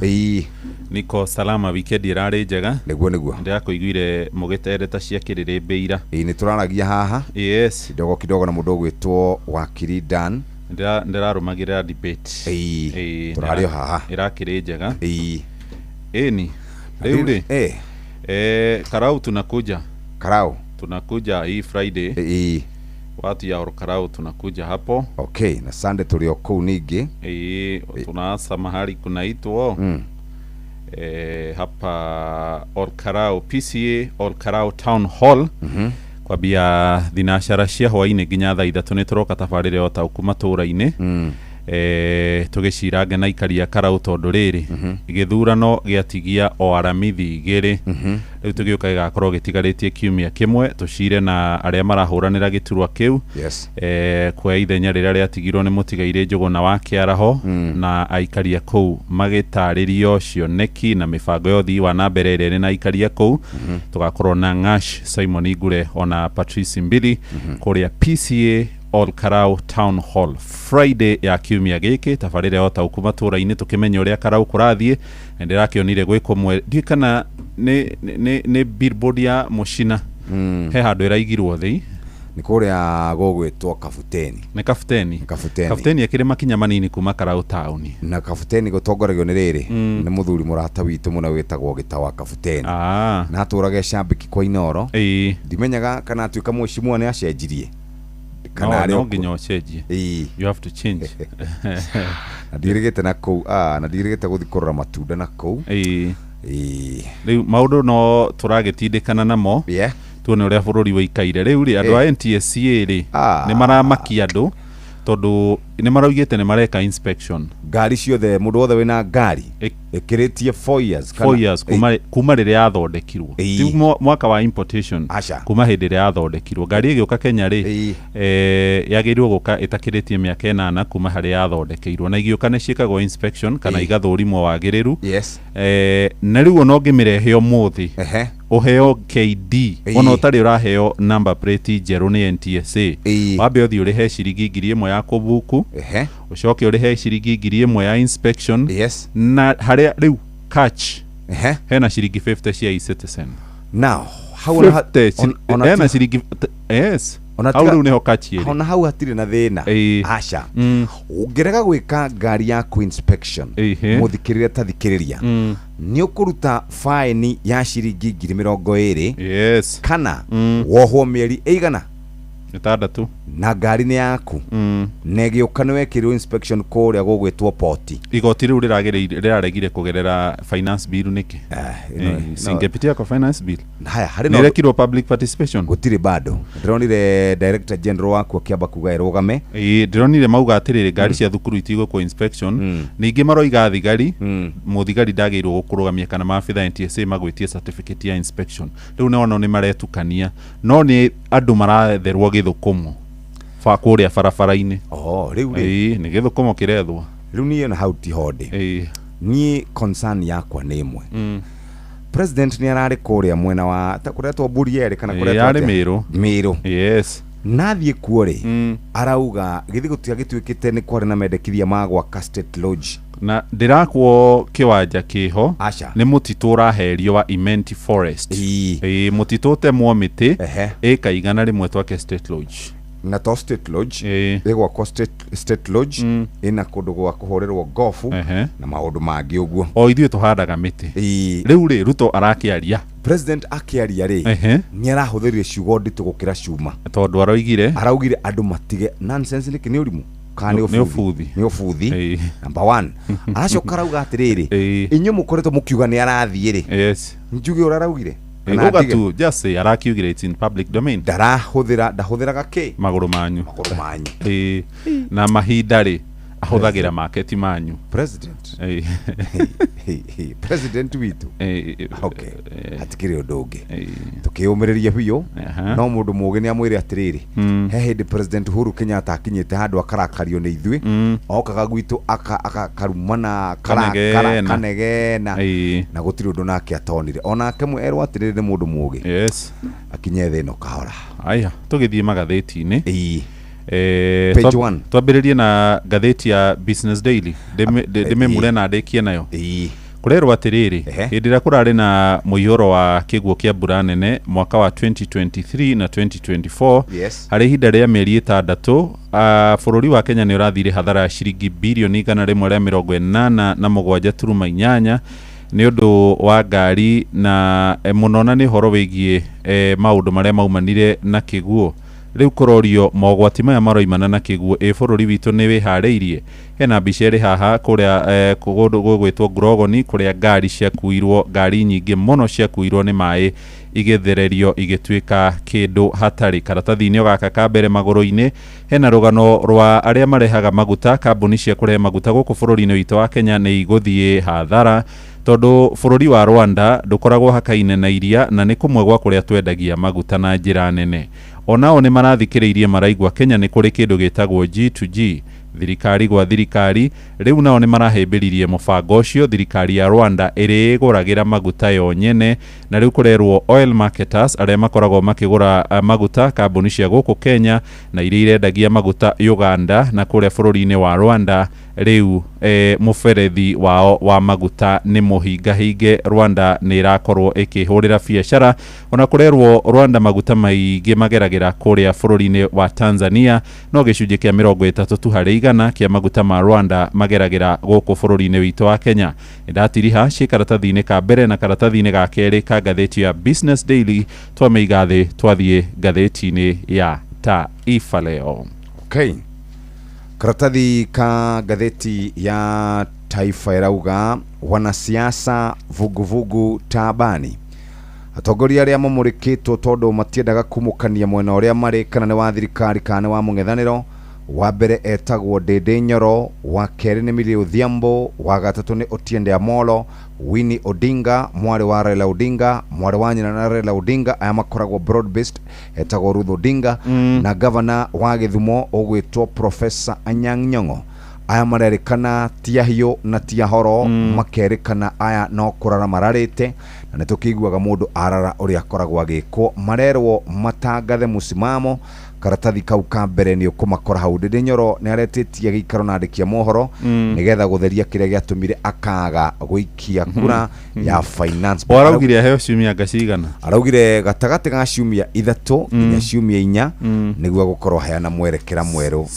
Niko salama, weekend irarĩ njega. Nĩguo ndĩrakũiguire mũgĩtereta cia kĩrĩrĩmbĩira. Nĩ tũraragia haha. Yes. Kidogo na mũndũ ũgwĩtwo Wakiri Dan. Ndĩrarũmagĩrĩra debate. Tũrario haha. Ĩrakĩrĩ njega. Eni. Rĩu Karau tunakuja. Tunakuja hii Friday. Watu ya Karau tunakuja hapo. Okay, na Sunday tulio kuu nigi. Tunaasa mahali kunaitwa hapa Karau PCA Karau Town Hall. Kwa bia thinashara cia hwaine nginya thaa 3 nĩ tũroka tabarĩre ota ukuma tũra-inĩ. Tugĩciranga na ikari ya Karau tondu rĩrĩ gĩthurano gĩatigia o aramithi igĩrĩ. Rĩu tũgĩũka gĩgakorwo gĩtigarĩtie kiumia kĩmwe tũcire na arĩa marahũranĩra gĩturwa kĩu. Kwa ithenya rĩrĩa rĩatigirwo nĩ mũtigaire Njũgũna wa Kĩaraho na aikaria kũu magĩtarĩrio cioneki na mĩbango ya ũthii wa na mbere ĩrĩa na aikaria kũu. Tũgakorwo na Ng'ash Simon Igure ona Patrice Mbili kũrĩa PCA Karau Town Hall Friday ya kiumia gĩkĩ tabarĩre ota ukuma tũra-inĩ tũkĩmenya ũrĩa Karau kũrathiĩ. Ndĩrakĩonire gwĩkomwe ndikana nĩ billboard ya Mũcina he handũ ĩraigirwo thĩ nĩ kũrĩa gũgwĩtwo Kabuteni. Nĩ Kabuteni. Kabuteni akĩrĩ makinya manini kuma Karau town. Na Kabuteni gũtongoragio nĩ rĩrĩ nĩ mũthuri mũrata witũ mũno wĩtagwo Gĩtawa Kabuteni. Na atũraga Cambĩki kwa Inoro. Ndimenyaga kana atuĩka mũcimwa nĩ acenjirie. No nginya ũcenjie. You have to change. Na ndirigĩte na kũu na ndirigĩte gũthi kũrora matunda na kũu. Rĩu maũndũ no tũragĩtindĩkana namo. Tuone ũrĩa bũrũri wĩikaire. Rĩu rĩ andũ a NTSA rĩ nĩ maramakia andũ tondu nĩ maraugĩte nĩ mareka inspection. Ngari ciothe mũndũ wothe wĩna ngari ĩkĩrĩtie 4 years kuma rĩrĩa yathondekirwo. Ti mwaka wa importation kuma hĩndĩ ĩrĩa yathondekirwo. Ngari ĩgĩũka Kenya rĩ yagĩrĩirwo gũka ĩtakĩrĩtie mĩaka 8 kuma harĩa yathondekeirwo na igĩũka nĩ ciĩkagwo inspection kana igathũrimwo wagĩrĩru. Na rĩu no ngĩmĩrehe ũmũthĩ ũheo KD ona ũtarĩ ũraheo number plate njerũ nĩ NTSA. Wambe ũthiĩ ũrĩhe ciringi 1,000 ya kũbuku, ũcoke ũrĩhe ciringi 1,000 ya inspection, na harĩa rĩu catch hena ciringi 50 cia eCitizen. Now hena ciringi hau rĩu nĩho catch ĩrĩ. Ona hau hatirĩ na thĩna. Aca ũngĩrega gwĩka ngari yaku inspection mũthikĩrĩria tathikĩrĩria nĩ ũkũruta fine ya ciringi 20,000 kana wohwo mĩeri ĩigana 6 na ngari nĩ yaku na ĩgĩũka nĩ wekĩrwo inspection kũrĩa gũgwĩtwo poti igoti rĩu rĩraregire kũgerera finance bill nĩkĩ singepitia kwa finance bill haya harĩ no nĩrekirwo public participation gũtirĩ bado ndĩronire director general waku akĩamba kuga ĩrũgame ndĩronire mauga atĩrĩrĩ ngari cia thukuru itigũkwo inspection ningĩ maroiga thigari mũthigari ndagĩrĩirwo gũkũrũgamia kana maabitha NTSA magwĩtie certificate ya inspection rĩu nĩwona nĩ maretukania no nĩ andũ maratherwo gĩthũkũmo kũrĩa barabara-inĩ rĩu nĩ gĩthũkũmo kĩrethwo rĩu niĩ na hau ti honde niĩ concern yakwa nĩ ĩmwe president nĩ ararĩ kũrĩa mwena wa ta kũretwo Burieri kana kũretwo Mĩrũ yes nathiĩ kuo rĩ arauga gĩthĩ gũtiagĩtuĩkĩte nĩ kwarĩ na mendekithia ma gwaka State Lodge na ndirakwo kiwanja kiho ni mutito uraherio wa Imenti Forest mutito temwo miti eka igana rimwe twake State Lodge na to State Lodge igwakwo State Lodge ina kundu gwa kuhorerwo gofu na maundu mangi uguo o ithuĩ tuhandaga miti riu ri Ruto arakiaria president akiaria ri ni arahũthĩrire ciugo nditũ gũkĩra ciuma tondu araugire andu matige nonsense niki ni urimu kana ni ubuthi number 1 aracoka arauga atiriri inyu mukoretwo mukiuga ni arathiĩ ri njuge uraraugire Ngoga tu just say arakiugire it's in public domain ndahũthĩraga kĩ magũrũ manyu na mahinda ri ahũthagĩra market manyu president president witu okay hatikĩrĩ ũndũ ũngĩ tukĩũmĩrĩria biũ no mũndũ mũgĩ nĩ amwĩre atĩrĩrĩ he hĩndĩ president Uhuru Kenyatta akinyĩte handũ akarakario nĩ ithuĩ okaga gwitũ akarumana kanegena na gũtirĩ ũndũ nake atonire onake erwo atĩrĩrĩ nĩ mũndũ mũgĩ akinye thĩ ĩno kahora aya tũgĩthiĩ magathĩti-inĩ page 1 twambĩrĩrie na gatheti ya Business Daily ndĩmemure na ndĩkie nayo kurerwo atiriri hĩndĩ ĩrĩa kũrarĩ na mũiyũro wa kĩguũ kĩa mbura nene mwaka wa 2023 na 2024 harĩ ihinda rĩa mĩeri 6 bũrũri wa Kenya nĩ ũrathire hathara ya ciringi birioni 187.8 nĩ ũndũ wa ngari na mũno na nĩ horo wĩgiĩ maũndũ marĩa maumanire na kĩguũ riu kũrorio mogwati maya maroimana na kĩguũ bũrũri witũ nĩ wĩharĩirie hena mbica ĩrĩ haha kũrĩa gũgwĩtwo Grogoni kũrĩa ngari nyingĩ mũno ciakuirwo nĩ maĩ igĩthererio igĩtuĩka kĩndũ hatarĩ karatathi-inĩ gaka ka mbere magũrũ-inĩ hena rũgano rwa arĩa marehaga maguta kambuni cia kũrehe maguta gũkũ bũrũri-inĩ witũ wa Kenya nĩ igũthiĩ hathara tondũ bũrũri wa Rwanda ndũkoragwo hakaine na iria na nĩ kũmwe gwa kũrĩa twendagia maguta na njĩra nene onao nĩ marathikĩrĩirie maraigua Kenya nĩ kũrĩ kĩndũ gĩtagwo G2G thirikari gwa thirikari riu nao nĩ marahĩmbĩririe mũbango ũcio thirikari ya Rwanda ĩrĩ ĩgũragĩra maguta yo nyene na riu kũrerwo oil marketers arĩa makoragwo makĩgũra maguta kambuni cia gũkũ Kenya na iria irendagia maguta Uganda na kũrĩa bũrũri-inĩ wa Rwanda riu mũberethi wao wa maguta nĩ mũhingahinge Rwanda nĩ irakorwo ĩkĩhũrĩra biacara ona kũrerwo Rwanda maguta maingĩ mageragĩra kũrĩa bũrũri-inĩ wa Tanzania no gĩcunjĩ kĩa 30 tu harĩ igana kĩa maguta ma Rwanda mageragĩra gũkũ bũrũri-inĩ witũ wa Kenya ndatiriha ciĩ karatathi-inĩ ka mbere na karatathi-inĩ ga kerĩ ka gatheti ya Business Daily twamĩiga thĩ twathiĩ gatheti-inĩ ya Taifa Leo. Okay, karatathi ka gatheti ya Taifa irauga wanasiasa vuguvugu taabani atongoria arĩa mamũrĩkĩtwo tondũ matiendaga kumũkania mwena ũrĩa marĩ kana nĩ wa thirikari kana nĩ wa mũng'ethanĩro wa mbere etagwo Ndĩndĩ Nyoro wa kerĩ nĩ Millie Odhiambo wa gatatũ nĩ Otiende Amolo Winnie Odinga mwarĩ wa Raila Odinga mwarĩ wa nyina na Raila Odinga aya makoragwo broad based etagwo Ruth Odinga na governor wa Gĩthumo ũgwĩtwo Professor Anyang' Nyong'o aya marerĩkana tia hiũ na tia horo makerĩkana aya no kũrara mararĩte na nĩtũkĩiguaga mũndũ arara ũrĩa akoragwo agĩkwo marerwo matangathe mũsimamo karatathi kau ka mbere nĩ ũkũmakora hau Ndĩndĩ Nyoro nĩ aretĩtie gĩikaro na andĩki a mohoro nĩgetha gũtheria kĩrĩa gĩatũmire akaga gũikia kura ya finance araugire aheo ciumia ngacigana araugire gatagatĩ ga ciumia 3 nginya ciumia 4 nĩguo gũkorwo heana mwerekera mwerũ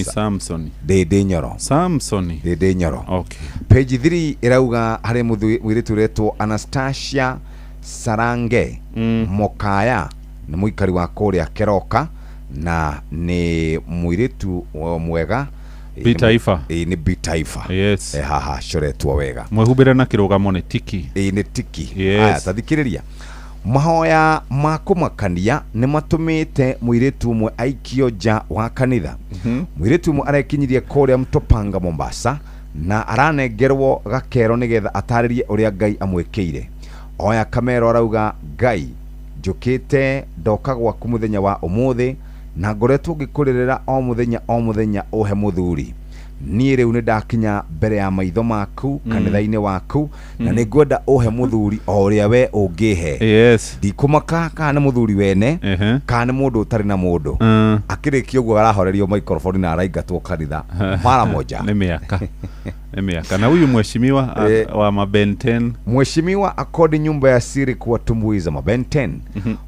Samson Ndĩndĩ Nyoro Ndĩndĩ Nyoro okay page 3 irauga harĩ mũirĩtu ũretwo Anastasia Sarange Mokaya nĩ mũikari wa kũrĩa Keroka na ni muiritu mwega Bitaifa ni Bitaifa yes haha coretwo wega mwehubira na kirugamo ni tiki ni tiki yes. Aya tathikiriria mahoya ma kumakania ni matumite muiritu mwe aikio ja wa kanitha muiritu mwe arekinyirie kuria Mtopanga Mombasa na aranengerwo gakero nigetha ataririe uria Ngai amwekeire oya kamero arauga Ngai njukite ndoka gwaku muthenya wa umuthi na ngoretwo ngikuririra o muthenya uhe muthuri niĩ rĩu nĩ ndakinya mbere ya maitho maku kanitha-inĩ waku na nĩ ngwenda uhe muthuri o ũrĩa we ũngĩhe yes ndikumaka kana nĩ muthuri wene kana nĩ mũndũ ũtarĩ na mũndũ akĩrĩkia ũguo arahorerio microphone na araingatwo kanitha mara moja nĩ miaka na huyu mheshimiwa wa Mabenten mheshimiwa akodi nyumba ya siri kwa tumbuiza Mabenten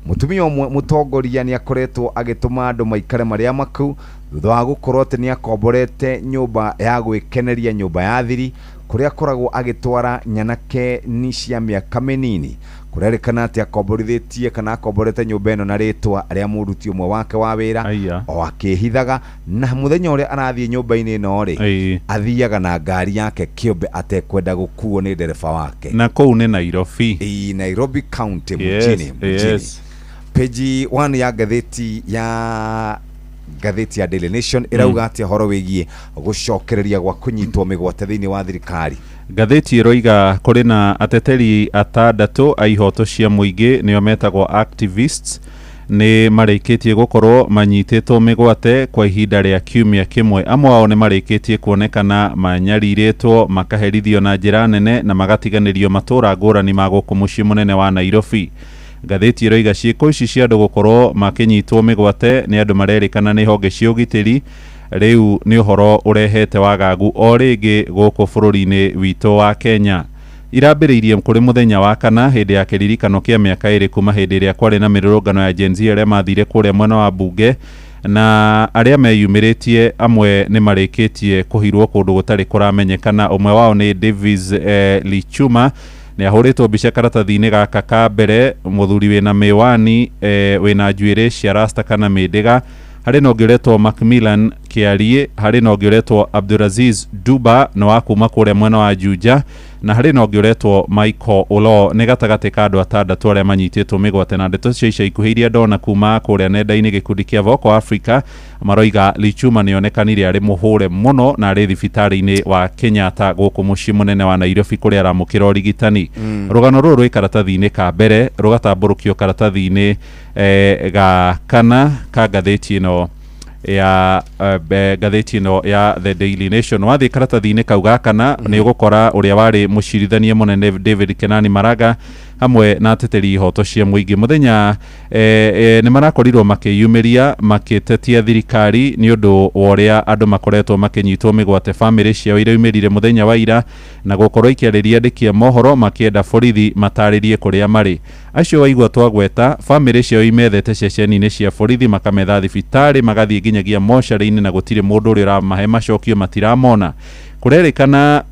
mutumia mutongoria ni akoretwo agituma andu maikare maria maku thutha wa gukorwo ati ni akomborete nyumba ya gwikeneria nyumba ya thiri kuria akoragwo agitwara nyanake ni cia miaka minini kurerikana ati akomborithitie kana akomborete nyumba ino na ritwa aria muruti umwe wake wa wira o akihithaga na muthenya uria arathie nyumba-ini ino ri athiaga na ngari yake kiumbe atekwenda gukuo ni ndereba wake na kou ni Nairobi Nairobi County mjini page 1 ya gatheti ya Daily Nation irauga ati horo wigie gucokereria gwa kunyitwo migwate thiini wa thirikari gatheti iroiga kuri na ateteri atandatu aihoto cia muingi nio metagwo activists ni marikitie gukorwo manyititwo migwate kwa ihinda ria kiumia kimwe amwe ao ni marikitie kuonekana manyariritwo makaherithio na njira nene na magatiganirio matura ngurani ma guku mucii munene wa Nairobi gatheti iroiga ciiko ici cia andu gukorwo makinyitwo migwate ni andu marerikana ni honge cia ugitiri riu ni uhoro urehete wagagu o ringi guku bururi-ini wito wa Kenya irambiriirie kuri muthenya wa kana hindi ya kiririkano kia miaka iri kuma hindi ria kwari na mirurungano ya Gen Z aria mathire kuria mwena wa bunge na aria meyumiritie amwe ni marikitie kuhirwo kundu gutari kuramenyekana umwe wao ni Davis Lichuma ni ahuritwo mbica karatathi-ini gaka ka mbere muthuri wina miwani wina njuiri cia rasta kana mindiga hari no ngiretwo Macmillan Kiarie hari no ngiretwo Abdulaziz Duba no akuma kuria mwena wa Juja na hari no ngiretwo Michael Olo ni gatagati ka andu atandatu aria manyititwo migwate na ndeto cia ikuhiria ndona kuma kuria nenda-ini gikundi kia Voco Africa maroiga Lichuma nionekanire ari muhure muno na ari thibitari-ini wa Kenyatta guku mucii munene wa Nairobi kuria aramukira urigitani rugano ruru rwi karatathi-ini ka mbere rugatamburukio karatathi-ini ga kana ka gatheti ino ya gatheti ino ya The Daily Nation wathi karatathi-ini kau gakana ni ugukora uria wari mucirithania munene David Kenani Maraga hamwe na ateteri ihoto cia muingi muthenya ni marakorirwo makiyumiria makitetia thirikari ni undu woria andu makoretwo makinyitwo migwate family ciao iraumirire muthenya wa ira na gukorwo ikiariria ndikia mohoro makienda borithi mataririe kuria mari acio waigwa twagweta family ciao imethete ceceni-ini cia borithi makametha thibitari magathie nginyagia moshari-ini na gutire mundu uria uramahe macokio matiramona kurerikana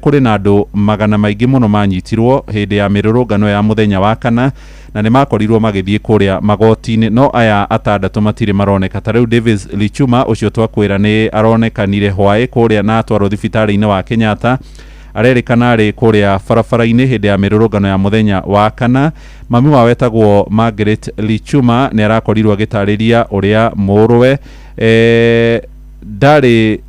kuri na andu magana maingi muno manyitirwo hindi ya mirurungano ya muthenya wa kana na ni makorirwo magithie kuria magoti-ini no aya atandatu matire maroneka tariu Davis Lichuma ucio twakwira ni aronekanire hwae kuria na atwaro thibitari-ini wa Kenyatta arerikana ari kuria barabara-ini hindi ya mirurungano ya muthenya wa kana mami wa wetagwo Margaret Lichuma ni arakorirwo agitariria uria muruwe ndari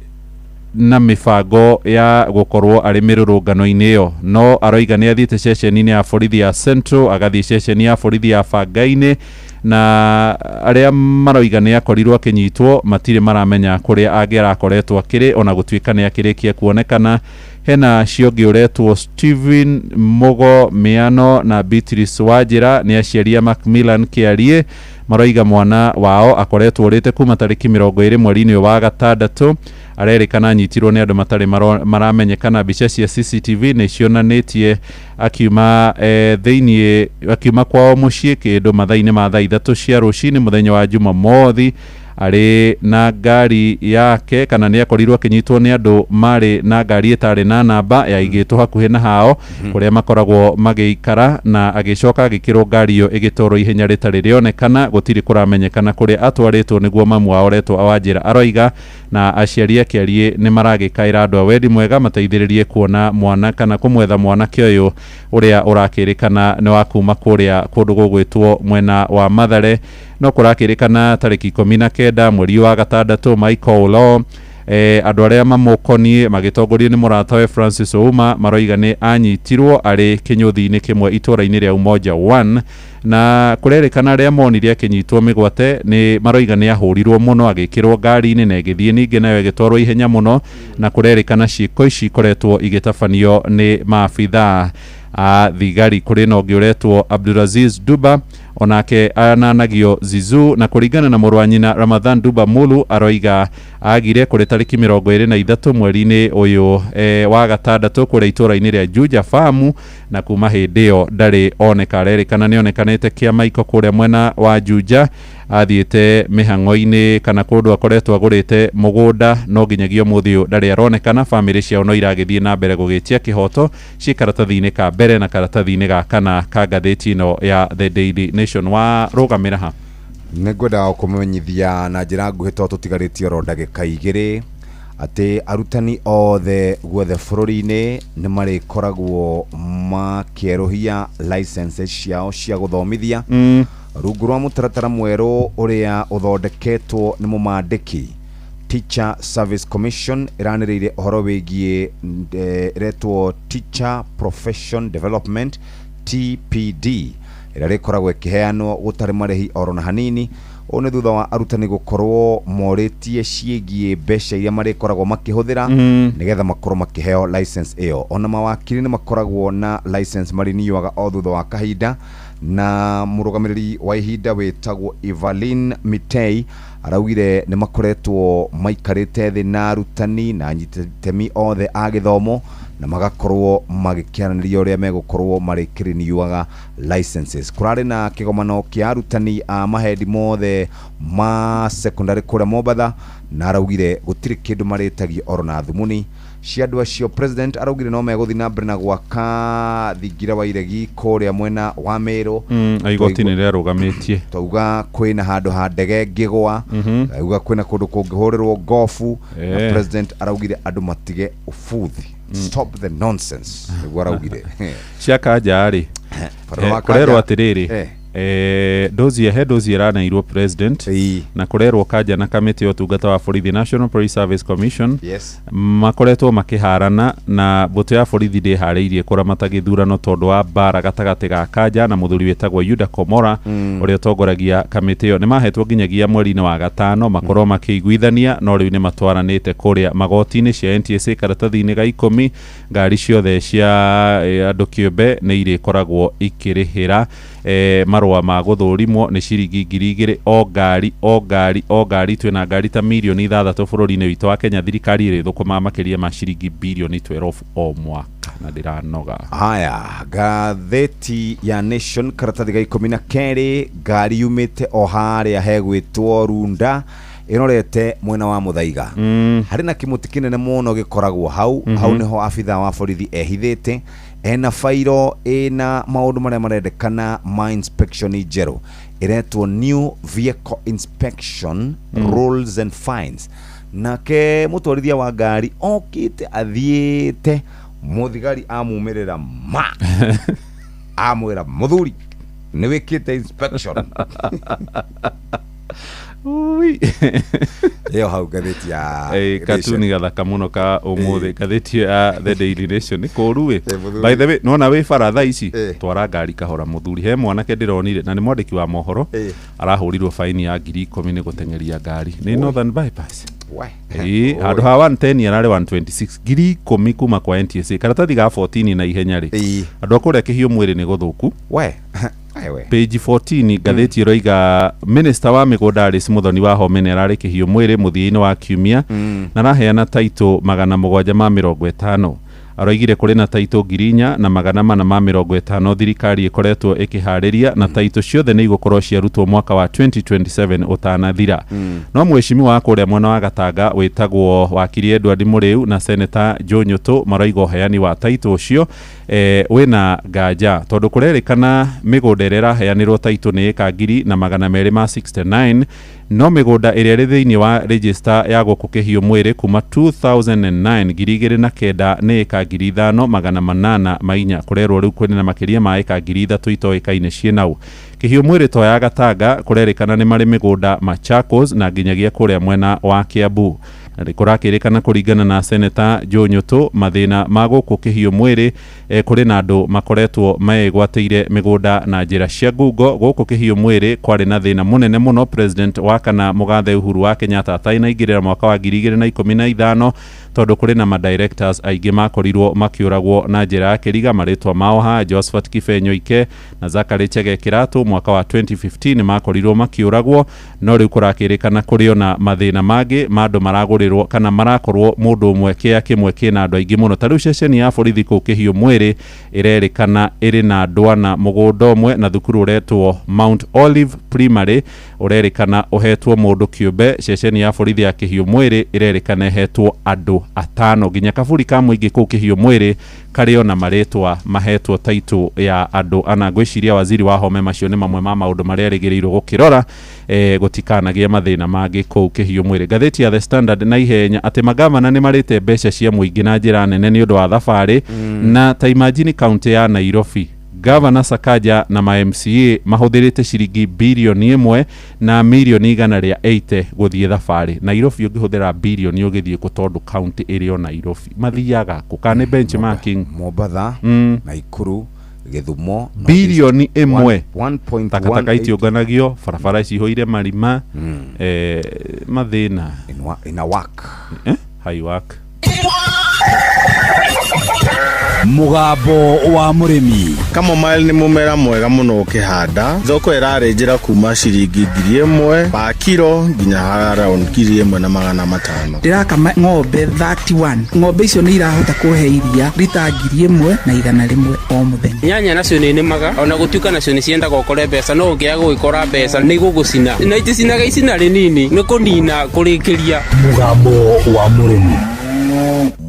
na mifango ya gukorwo ari mirurungano-ini iyo no aroiga ni athiite ceceni-ini ya borithi ya Central agathie ceceni ya borithi ya Fangai-ini na aria maroiga ni akorirwo akinyitwo matire maramenya kuria angerakoretwo akiri ona gutuika ni akirikia kuonekana hena ciongi uretwo Steven Mogo Miano na Beatrice Wajira ni aciaria Macmillan Kiarie maroiga mwana wao akoretwo urite kuma tariki 20 mweri-ini wa gatandatu arerikana nyitirwo ni andu matari maramenyekana mbica cia CCTV ni cionanitie akiuma thiini akiuma kwao mucii kindu mathaa-ini ma thaa 3 cia rucini muthenya wa Jumamothi arĩ na ngari yake kana nĩ akorirwo akinyitwo nĩ andũ marĩ na ngari ĩtarĩ na namba yaigĩtwo hakuhĩ na hao kũrĩa makoragwo magĩikara na agĩcoka agĩkĩrwo ngari ĩyo ĩgĩtwarwo ihenya rĩtarĩ rĩonekana gũtirĩ kũramenyekana kũrĩa atwarĩtwo nĩguo mamu wao Retwo Awanjĩra aroiga na aciari akĩarie nĩ maragĩkaĩra andũ a wendi mwega mateithĩrĩrie kuona mwana kana kũmwetha mwanake ũyũ ũrĩa ũrakĩrĩkana nĩ wa kuma kũrĩa kũndũ gũgwĩtwo mwena wa Mathare no kũrakĩrĩkana tarĩki 19 mweri wa gatandatũ Michael Law andũ arĩa mamũkoniĩ magĩtongorio nĩ mũratawe Francis Ouma maroiga nĩ anyitirwo arĩ kĩnyũthi-inĩ kĩmwe itũra-inĩ rĩa Umoja 1 na kũrerĩkana arĩa monire akĩnyitwo mĩgwate nĩ maroiga nĩ ahũrirwo mũno agĩkĩrwo ngari-inĩ na ĩgĩthiĩ ningĩ nayo ĩgĩtwarwo ihenya mũno na kũrerĩkana ciĩko ici ikoretwo igĩtabanio nĩ maabithaa a thigari kũrĩ na ũngĩ ũretwo Abdulaziz Duba onake ananagio Zizu na kũringana na mũrũ wa nyina Ramadhan Duba Mulu aroiga agire kũrĩ tarĩki 23 mweri-inĩ ũyũ wa gatandatũ kũrĩa itũra-inĩ rĩa Juja Farm na kuma hĩndĩ ĩyo ndarĩ oneka arerĩkana nĩ onekanĩte kĩama iko kũrĩa mwena wa Juja athiĩte mĩhang'o-inĩ kana kũndũ akoretwo agũrĩte mũgũnda no nginyagia ũmũthĩ ũyũ ndarĩ aronekana bamĩrĩ ciao no iragĩthiĩ na mbere gũgĩtia kĩhoto ciĩ karatathi-inĩ ka mbere na karatathi-inĩ ga kana ka ngathĩti ĩno ya The Daily Nation wa rũgamĩra ha nĩngwenda kũmenyithia na njĩra nguhĩ tondũ tũtigarĩtie oro ndagĩka igĩrĩ atĩ arutani othe guothe bũrũri-inĩ nĩ marĩkoragwo makĩerũhia licenses ciao cia gũthomithia rungu rwa mũtaratara mwerũ ũrĩa ũthondeketwo nĩ mũmandĩki Teacher Service Commission ĩranĩrĩire ũhoro wĩgiĩ retwo Teacher Profession Development TPD ĩrĩa rĩkoragwo ĩkĩheanwo gũtarĩ marĩhi oro na hanini ũũ nĩ thutha wa arutani gũkorwo morĩtie ciĩgiĩ mbeca iria marĩkoragwo makĩhũthĩra nĩgetha makorwo makĩheo license ĩyo ona mawakiri nĩ makoragwo na license marĩniuaga o thutha wa kahinda na mũrũgamĩrĩri wa ihinda wĩtagwo Evelyn Mitei araugire nĩ makoretwo maikarĩte thĩ na arutani na anyitĩtemi othe a gĩthomo na magakorwo magĩkĩaranĩria ũrĩa megũkorwo marĩkĩrĩniuaga licenses kũrarĩ na kĩgomano kĩa arutani a mahendi mothe ma secondary kũrĩa Mombatha na araugire gũtirĩ kĩndũ marĩtagio oro na thumuni cia andũ acio president araugire no megũthiĩ na mbere na gwaka thingira wa iregi kũrĩa mwena wa Meru igoti nĩ rĩarũgamĩtie twauga kwĩna handũ ha ndege ngĩgwa auga kwĩna kũndũ kũngĩhũrĩrwo gofu na president araugire andũ matige ũbuthi stop the nonsense nĩguo araugire ciakanja-rĩ kũrerwo atĩrĩrĩ dozie ranairwo president na kũrerwo kanja na kamĩtĩ ya ũtungata wa borithi National Police Service Commission makoretwo makĩharana na mbũtũ ya borithi ndĩharĩirie kũramata gĩthurano tondũ wa mbara gatagatĩ ga kanja na mũthuri wĩtagwo Yuda Komora ũrĩa ũtongoragia kamĩtĩ ĩyo nĩ mahetwo nginyagia mweri-inĩ wa gatano makorwo makĩiguithania no rĩu nĩ matwaranĩte kũrĩa magoti-inĩ cia NTSA karatathi-inĩ ga 10 ngari ciothe cia andũ kĩũmbe nĩ irĩkoragwo ikĩrĩhĩra marũa ma gũthũrimwo nĩ ciringi 2,000 o ngari twĩna ngari ta milioni 6 bũrũri-inĩ witũ wa Kenya thirikari ĩrĩthũkũma makĩria ma ciringi bilioni 12 o mwaka na ndĩranoga haya ngathĩti ya Nation karatathi ga 12 ngari yumĩte o harĩa hegwĩtwo Runda ĩrorete mwena wa Muthaiga harĩ na kĩmũtĩ kĩnene mũno gĩkoragwo hau nĩho abithaa wa borithi ehithĩte ena fairo ena maũndũ marĩa marendekana ma inspection njerũ iretwo New Vehicle Inspection Rules and Fines nake mũtwarithia wa ngari okĩte athiĩte mũthigari amumĩrĩra amwĩra mũthuri nĩ wĩkĩte inspection ui yo hau gathĩti ya katuni gathaka mũno ka ũmũthĩ gathĩti ya The Daily Nation nĩ kũru by the way nona wĩ baratha ici twara ngari kahora mũthuri he mwanake ndĩronire na nĩ mwandĩki wa mohoro arahũrirwo faini ya 10,000 nĩ gũtengeria ngari nĩ Northern Bypass handũ ha 110 ararĩ 126 10,000 kuma kwa NTSA karatathi ga 14 na ihenya rĩ andũ akũrĩa kĩhiũ mwĩrĩ nĩ gũthũku page 14 gathĩti ĩroiga minister wa mĩgũnda Alice Muthoni wa Homene ararĩ kĩhiũ mwĩrĩ mũthia-inĩ wa kiumia na araheana taito 750 Aroigire kuri na taito 4,450 thirikari ikoretwo ikihariria na taito ciothe ni igukorwo ciarutwo mwaka wa 2027 utanathira. No mweshimiwa wa kuria mwena wa Gatanga witagwo wakiri Edward Muriu na Senator Joe Nyoto maraigo heani wa taito ucio wina nganja tondu kurerikana migunda irera heanirwo taito ni eka 269 no migunda iria ri thiini wa register ya gukukihio mwiri kuma 2009 girigire na kenda ni eka 5,800 mainya kurerwo riu kwini na makiria ma eka 3,000 itoikaine cienau. Kihio mwiri to ya Gatanga kurerikana ni mari migunda Machakos na nginyagia kuria mwena wa Kiambu. Kurakirikana kuringana na Senator Joe Nyoto mathina maguku kihio mwiri kuri na andu makoretwo maegwateire migunda na njira cia ngungo guku kihio mwiri kwari na thina munene muno. President wa kana Mugathe Uhuru wa Kenyatta atainaigirira mwaka wa 2015 tondu kuri na directors aingi makorirwo makiuragwo na njira ya kiriga maritwa mao ha Josephat Kifenyoike na Zachary Chege Kiratu mwaka wa 2015 makorirwo makiuragwo no riu kurakirikana kuri na mathina mangi mandu maragurirwo kana marakorwo mundu umwe kia kimwe kina andu aingi muno. Tariu ceceni ya borithi ku kihio mwiri irerikana iri na ndwana mugunda umwe na thukuru uretwo Mount Olive Primary urerikana uhetwo mundu kiumbe. Ceceni ya borithi ya kihio mwiri irerikana hetwo andu 5 ginya kaburi ka muingi ku kihio mwiri kario na maretwa mahetwo taito ya andu ana. Gwiciria waziri wa home macio ni mamwe ma maundu maria rigirirwo gukirora gutikanagia mathina mangi ku kihio mwiri. Gatheti ya The Standard na ihenya ati magavana ni marite mbeca cia muingi na njira nene ni undu wa thabari na ta imagine county ya Nairobi Governor Sakaja na ma-MCA mahuthirite ciringi bilioni 1 na milioni 180 guthie thabari. Nairobi ungihuthira bilioni ugithie ku tondu county irio Nairobi mathiaga kukane benchmarking Mombasa Naikuru Githumo bilioni 1 takataka itiunganagio barabara icihoire marima mathina ina work high work. Mugambo wa murimi Kamomile ni mumera mwega muno ukihanda thoko irarenjera kuma ciringi 1,000 pa kilo nginya around 1,500. Ndirakama ng'ombe 31 ng'ombe icio ni irahota kuhe iria lita 1,100 o muthenya. Nyanya nacio ni nemaga ona gutuika nacio ni cienda gukore mbeca no ungia gwikora mbeca ni gugucina na iticinaga icina rinini ni kunina kurikiria. Mugambo wa murimi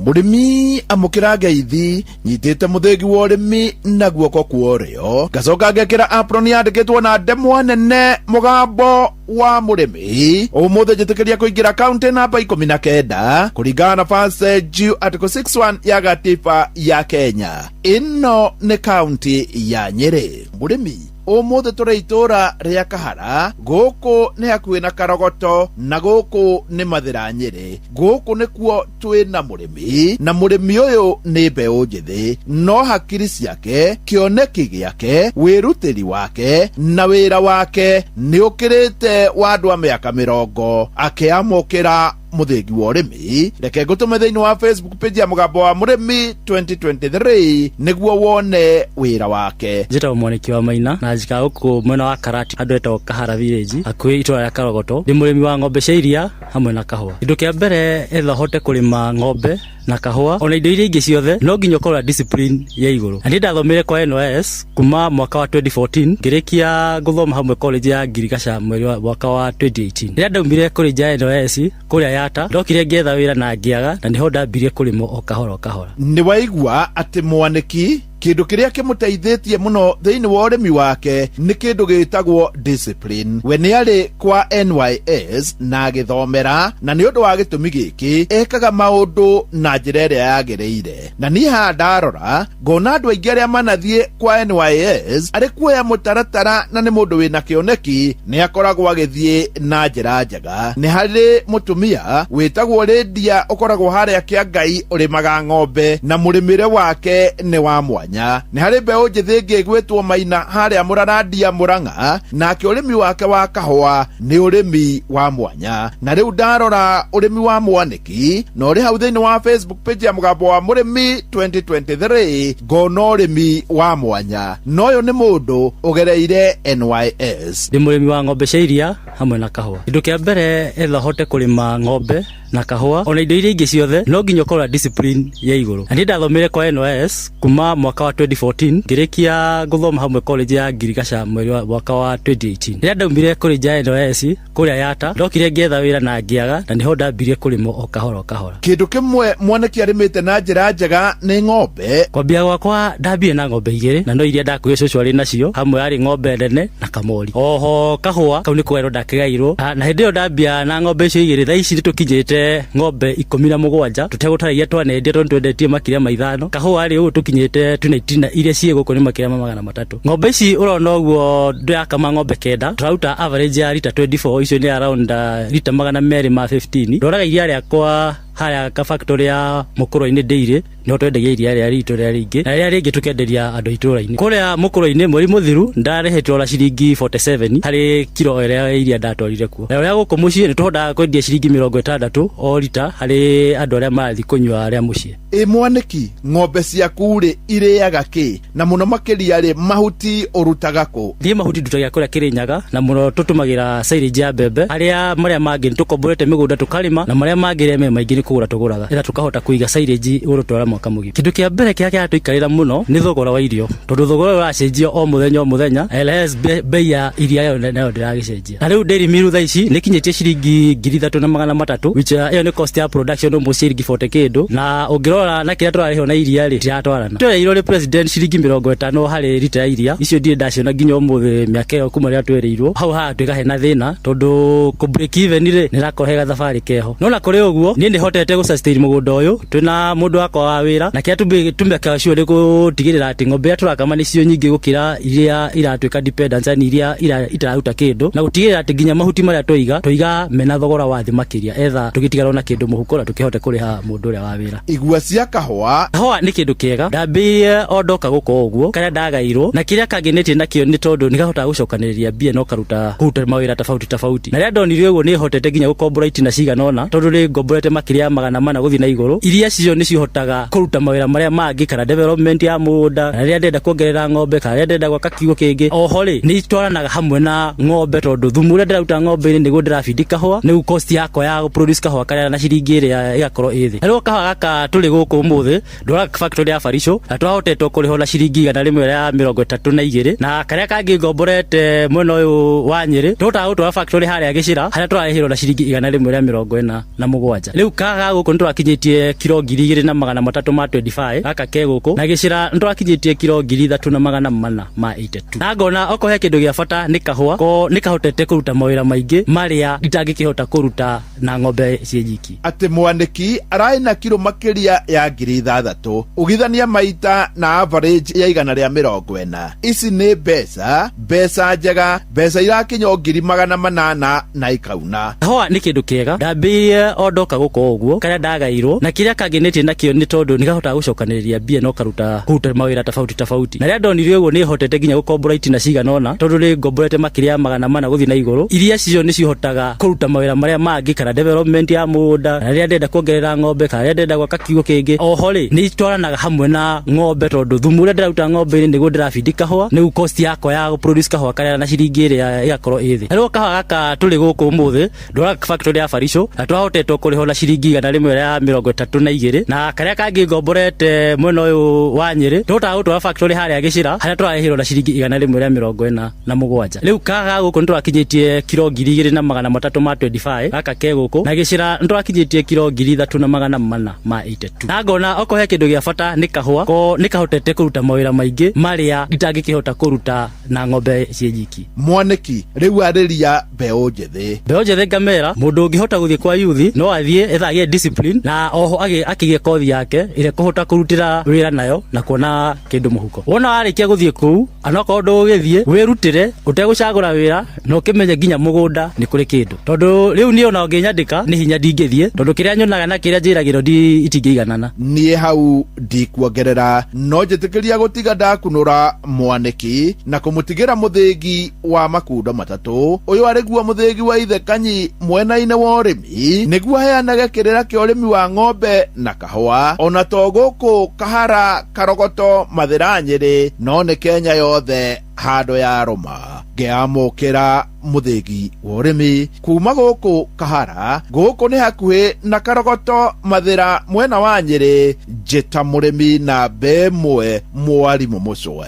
Murimi amukira ngeithi nyitite muthengi wa urimi na guoko kuorio gacoka ngekira apron yandikitwo na ndemwa nene Mugambo wa murimi umuthe njitikiria kuingira county namba 19 kuringana na passage article 61 ya gatiba ya Kenya. Ino ni county ya Nyeri. Murimi umuthe turi itura ria Kahara guku ni hakuhi na Karogoto na guku ni Mathira Nyeri. Guku nikuo twina murimi na murimi uyu ni mbeu njithi no hakiri ciake kioneki giake wirutiri wake na wira wake ni ukirite wa andu a miaka 20 akiamukira muthengi wa urimi. Reke ngutume thiini wa Facebook page ya Mugambo wa murimi 2023 niguo wone wira wake. Njita mwaniki wa Maina na njika guku mwena wa Karati andu etwo Kahara village akuhi itura ya Karogoto. Ndi murimi wa ng'ombe cia iria hamwe na kahua. Indu kia mbere etha hote kulima ng'ombe na kahua ona indo iria ingi ciothe no nginya ukorwo discipline ya iguru. Ani ndathomire kwa NYS kuma mwaka wa 2014 ngirikia guthoma hamwe college ya Girigasha mweri wa mwaka wa 2018. Ndia ndaumire college ya NYS kuria yata ndokire ngetha wira na ngiaga na niho ndambirie kulimo o kahora kahora. Ni waigua ati mwaniki kindu kiria kimuteithitie muno thiini wa urimi wake ni kindu gitagwo discipline. We ni ari kwa NYS na githomera na ni undu wa gitumi giki ekaga maundu na njira iria yagereire. Na ni ndarora ngona andu aingi aria manathie kwa NYS ari kuoya mutaratara na ni mundu wina kioneki ni akoragwo agithie na njira njega. Ni hari mutumia witagwo Lydia ukoragwo haria Kiangai urimaga ng'ombe na murimire wake ni wa mwanya. Ni hari mbeu njithi ingi gwitwo Maina haria Muraradia Murang'a nake urimi wake wa kahua ni urimi wa mwanya. Na riu ndarora urimi wa mwaniki no ri hau thiini wa Facebook page ya Mugambo wa murimi 2023 ngona urimi wa mwanya no uyu ni mundu ugereire NYS. Ndi murimi wa ng'ombe cia iria hamwe na kahua. Indu kia mbere etha hote kulima ng'ombe na kahua ona indo iria ingĩ ciothe no nginya ũkorwo discipline ya igũrũ. Na niĩ ndathomire kwa NYS kuma mwaka wa 2014 ngĩrĩkia gũthoma hamwe college ya Ngirigaca mwaka wa 2018. Rĩrĩa ndaumire college ya NYS kũrĩa Yata ndokire ngĩetha wĩra na ngĩaga, na niho ndambirie kũrĩma o kahora kahora. Kĩndũ kĩmwe Mwaniki arĩmĩte na njĩra njega nĩ ng'ombe. Kwambia gwakwa ndambire na ng'ombe igĩrĩ, na no iria ndakuire cũcũ arĩ nacio, hamwe yarĩ ng'ombe nene na kamori. Oho kahũa kau nĩ kwerwo ndakĩgairwo, na hĩndĩ ĩyo ndambia na ng'ombe icio igĩrĩ, thaa ici nĩtũkinyĩte ng'ombe 17 tũtegũtaragia twanendia tondũ twendetie makĩria ma 5. Kahũa rĩ ũguo tũkinyĩte tũnaitina iria ciĩ gũkũ nĩ makĩria ma 300. Ng'ombe ici ũrona ũguo ndĩrakama ng'ombe 9, tũraruta average ya lita 24, icio nĩ around lita 215. Ndoraga iria rĩakwa harĩa ka factory ya Mũkũrũ-inĩ Dairy no twendagia iria rĩa ritũ rĩa rĩingĩ, na rĩa rĩngĩ tũkenderia andũ itũũra-inĩ. Kũrĩa Mũkũrũ-inĩ mweri mũthiru ndarehetwo la ciringi 47 harĩ kilo ĩrĩa iria ndatwarire kuo. Na ũrĩa gũkũ mũciĩ nĩ tũhotaga kwendia ciringi 60 o lita harĩ andũ arĩa marathiĩ kũnyua arĩa mũciĩ. Mwaniki, ng'ombe ciaku rĩ irĩaga kĩ, na mũno makĩria rĩ mahuti ũrutaga kũ? Thiĩ mahuti ndutagia kũrĩa Kĩrĩnyaga, na mũno tũtũmagĩra silage ya mbembe, harĩa marĩa mangĩ tũkomborete mĩgũnda tũkarĩma, na marĩa mangĩ rĩmwe maingĩ kũgũra tũgũraga, ĩra tukahota kũiga silage ũrũtwara mwaka mũgima. Kĩndũ kĩa mbere kĩrĩa kĩratũikarĩra mũno nĩ thogora wa irio, tondũ thogora ũracenjia o mũthenya, LS bei ya iria yo nayo ndĩragĩcenjia. Na rĩu Dairy Mill thaa ici nĩ kinyĩtie ciringi 3,300, which ĩyo nĩ cost ya production ũmwe ciringi 40 kĩndũ, na ũngĩrora na kĩrĩa tũrarĩhwo na iria rĩ tiratwarana. Twereirwo nĩ president ciringi 50 harĩ lita ya iria, icio ndirĩ ndaciona nginya ũmũthĩ mĩaka ĩyo kuma rĩrĩa twereirwo. Hau hatuĩka hena thĩna, tondũ kũ break even rĩ nĩrakorwo he gathabarĩ keho. No na kũrĩ ũguo niĩ nĩhotete sustain mũgũnda ũyũ, twĩna mũndũ wakwa wa wĩra, na kĩrĩa tũmĩakaga cio nĩ gũtigĩrĩra atĩ ng'ombe iria tũrakama nĩcio nyingĩ gũkĩra iria iratuĩka dependence, yani iria itararuta kĩndũ, na gũtigĩrĩra atĩ nginya mahuti marĩa tũiga mena thogora wa thĩ makĩria, etha tũgĩtigara na kĩndũ mũhuko na tũkĩhote kũrĩha mũndũ ũrĩa wa wĩra. Igua cia kahũa nĩ kĩndũ kĩega, ndambĩrĩirie o ndoka gũkũ ũguo karĩa ndagairwo, na kĩrĩa kangĩnetie nakĩo nĩ tondũ nĩgahotaga gũcokanĩrĩria mbia no kũruta mawĩra tofauti. Na rĩrĩa ndonire ũguo nĩ hotete nginya gũkombora itina cigana ũna, tondũ nĩ ngomborete makĩria 400 gũthiĩ na igũrũ. Iria cio nĩ cihotaga kũruta mawĩra marĩa mangĩ, kana development ya mũgũnda, na rĩrĩa ndenda kuongerera ng'ombe, kana rĩrĩa ndenda gwaka kiugũ kĩngĩ. Oho rĩ nĩ itwaranaga hamwe na ng'ombe, tondũ thumu ũrĩa ndĩraruta ng'ombe-inĩ nĩguo ndĩrabindi kahũa, nĩguo cost yakwa ya produce kahũa karĩa na ciringi ĩrĩa ĩgakorwo ĩthĩ. Na rĩu kahũa gaka tũrĩ gũkũ ũmũthĩ ndoraga factory ya Barisho, na twahotetwo kũrĩhwo na ciringi 132, na karĩa kangĩ ngomborete mwena ũyũ wa Nyĩrĩ tũhotaga gũtwara factory harĩa Gĩcĩra, harĩa tũrarĩhĩrwo na ciringi 147. Rĩu kaga gũkũ nĩ tũrakinyĩtie kilo 2,325 gaka ke gũkũ, na Gĩcĩra nĩ tũrakinyĩtie kilo 3,482. Na ngona oko he kĩndũ gĩa bata nĩ kahũa, ko nĩ kahotete kũruta mawĩra maingĩ marĩa itangĩkĩhota kũruta na ng'ombe ciĩ nyiki. Atĩ Mwaniki ararĩ na kilo makĩria ya 6,000 ugithania maita na average ya 140. Ici nĩ mbeca njega, mbeca irakinya 800 na ikauna. Kahũa nĩ kĩndũ kĩega, ndambĩrĩirie o ndoka gũkũ ũguo karĩa ndagairwo, na kĩrĩa kangĩnetie nakĩo nĩ tondũ nĩgahotaga gũcokanĩrĩria mbia no kũruta mawĩra tofauti. Na rĩrĩa ndonire ũguo nĩ hotete nginya gũkombora itina cigana ũna, tondũ nĩ ngomborete makĩria 400 gũthiĩ na igũrũ. Iria cio nĩ cihotaga kũruta mawĩra marĩa mangĩ, kana development ya mũgũnda, na rĩrĩa ndenda kuongerera ng'ombe, kana rĩrĩa ndenda gwaka kiugũ kĩngĩ. Oho rĩ nĩ itwaranaga hamwe na ng'ombe, tondũ thumu ũrĩa ndĩraruta ng'ombe-inĩ nĩguo ndĩrabindi kahũa, nĩguo cost yakwa ya produce kahũa karĩa na ciringi ĩrĩa ĩgakorwo ĩthĩ. Na rĩu kahũa gaka tũrĩ gũkũ ũmũthĩ ndoraga factory ya Barisho, na twahotetwo kũrĩhwo na ciringi 132, na karĩa kangĩ ngomborete mwena ũyũ wa Nyĩrĩ tũhotaga gũtwara factory harĩa Gĩcĩra, harĩa tũrarĩhĩrwo na ciringi 147. Rĩu kaga gũkũ nĩ tũrakinyĩtie kilo 2,325 gaka ke gũkũ, na Gĩcĩra nĩ tũrakinyĩtie kilo 3,482. Na ngona oko he kĩndũ gĩa bata nĩ kahũa, ko nĩ kahotete kũruta mawĩra maingĩ marĩa itangĩkĩhota kũruta na ng'ombe ciĩ nyiki. Mwaniki rĩu arĩria mbeũ njĩthĩ ngamera mũndũ ũngĩhota gũthiĩ kwa yuthi no athiĩ etha agĩe discipline, na oho akĩgĩa kothi yake ĩrĩa kũhota kũrutĩra wĩra nayo na kuona kĩndũ mũhuko. Wona warĩkia gũthiĩ kũu, anokorwo ndũgĩthiĩ wĩrutĩre ũtegũcagũra wĩra, na ũkĩmenye nginya mũgũnda nĩ kũrĩ kĩndũ, tondũ rĩu niĩ ona ũngĩnyandĩka nĩ hinya ndingĩthiĩ, tondũ kĩrĩa nyonaga na kĩrĩa njĩragĩrwo itingĩiganana. Niĩ hau ndikuongerera, no njĩtĩkĩria gũtiga ndakunũra Mwaniki na kũmũtigĩra mũthĩgi wa makundo matatũ. Ũyũ arĩ guo mũthĩgi wa Ithe Kanyi mwena-inĩ wa ũrĩmi, nĩguo aheanage kĩrĩa gĩkĩrĩra kĩa ũrĩmi wa ng'ombe na kahũa, ona to gũkũ Kahara, Karogoto, Mathĩra, Nyĩrĩ, no nĩ Kenya yothe handũ ya rũma. Ngĩamũkĩra mũthĩgi wa ũrĩmi kuma gũkũ Kahara, gũkũ nĩ hakuhĩ na Karogoto, Mathĩra, mwena wa Nyĩrĩ, njĩta mũrĩmi na mbemwe Mwarimũ Mũcwe.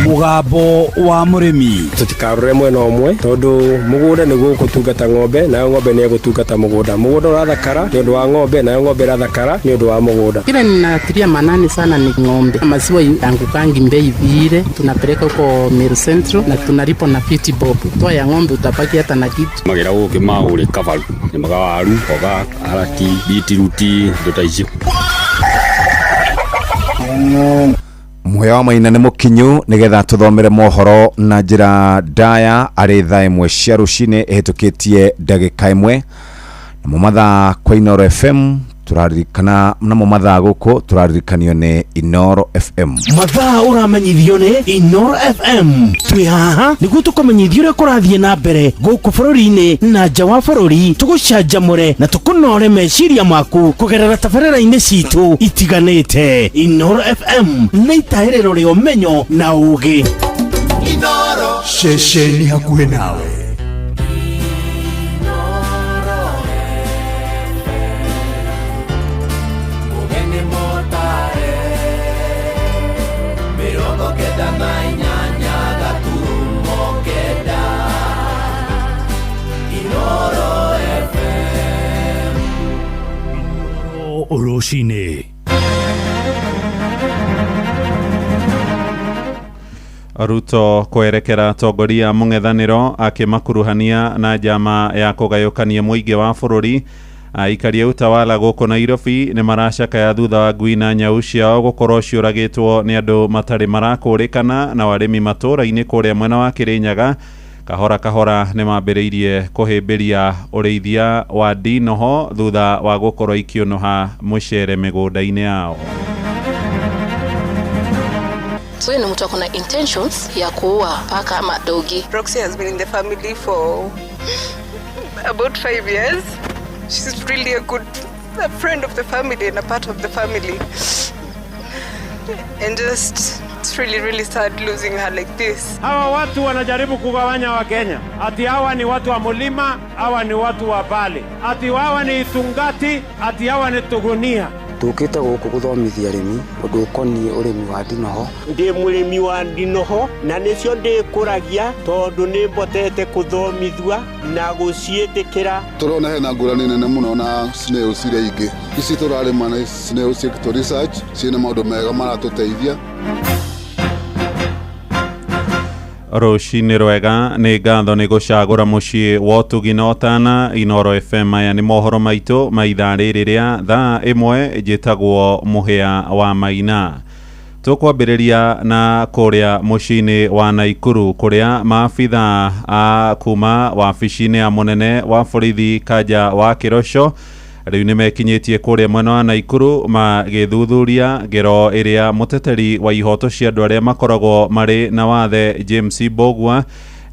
Mugambo wa mũrĩmi. Tutikarore mwena ũmwe tondu mugunda niguo gũtungata ng'ombe nayo ng'ombe nĩ gũtungata mugunda. Mugunda ũrathakara nĩ ũndũ wa ng'ombe nayo ng'ombe ĩrathakara nĩ ũndũ wa mugunda. Kile ninatilia manani sana ni ng'ombe. Maziwa yangu kangi mbei vile tunapeleka huko Meru Central na tunalipo na 50 bob. Toa ya ng'ombe utapaki hata na kitu. Magira gũkĩ maũrĩ kavaru nĩ magawaru oga arati bitiruti ndotaicio. Muheo wa Maina nĩ mũkinyu nĩgetha tũthomere mohoro na njĩra ndaya arĩ thaa ĩmwe cia rũcinĩ ĩhĩtũkĩtie ndagĩka ĩmwe na mũmathaa kwa Inoro FM turaririkana na mũmathaa gũkũ turaririkanio nĩ Inoro FM. Mathaa ũramenyithio nĩ Inoro FM. Twĩ haha nĩguo tũkũmenyithia ũrĩa kũrathiĩ na mbere gũkũ bũrũri-inĩ na nja wa bũrũri, tũgũcanjamũre na tũkũnore meciria maku kũgerera tabarĩra-inĩ citũ itiganĩte. Inoro FM nĩ itaĩrĩro rĩa ũmenyo na ũũgĩ. Inoro ceceni hakuhĩ nawe. Oroshine Ruto kwerekera tongoria mũng'ethanĩro akĩmakuruhania na njama ya kũgayũkania mũingĩ wa bũrũri. Aikari utawala gũkũ Nairobi nĩ maracakaya thutha wa ngui na nyau ciao gũkorwo ciũragĩtwo nĩ andũ matarĩ marakũrĩkana na arĩmi matũũra-inĩ kũrĩa mwena wa Kĩrĩnyaga. Kahora kahora nĩ mambĩrĩirie kũhĩmbĩria ũrĩithia wa ndinoho thutha wa gũkorwo ikĩũnũha mũcere mĩgũnda-inĩ yao. So ni mtu akona intentions ya kuua paka ama dogi. Roxy has been in the family for about 5 years. She's really a friend of the family and a part of the family. And just it's really sad losing her like this. Hawa watu wanajaribu kugawanya wa Kenya. Ati hawa ni watu wa Mulima, hawa ni watu wa Bale. Ati hawa ni Itungati, ati hawa ni Tugunia. Tukite gũkũ gũthomithia arĩmi ũndũ ũkoniĩ ũrĩmi wa ndinoho. Ndĩ mũrĩmi wa ndinoho na nĩcio ndĩkũragia tondũ nĩ mbotete kũthomithua na gũciĩtĩkĩra. Tũrona hena ngũrani nene mũno na snails iria ingĩ. Ici tũrarĩma na snails sector research ciĩna maũndũ mega maratũteithia. Rũcinĩ rwega nĩ ngatho nĩ gũcagũra mũciĩ wa Ũtugi na Otana. Inoro FM aya nĩ mohoro maitũ ma ithaa rĩrĩ rĩa thaa ĩmwe njĩtagwo Mũhĩa wa Maina. Tũkwambĩrĩria na kũrĩa mũciĩ-inĩ wa Naikuru kũrĩa maabitha a kuma wabici-inĩ ya mũnene wa borithi Kaja wa Kĩrosho rĩu nĩ mekinyĩtie kũrĩa mwena wa Naikuru magĩthuthuria ngero ĩrĩa mũteteri wa ihoto cia andũ arĩa makoragwo marĩ na wathe James Mbogwa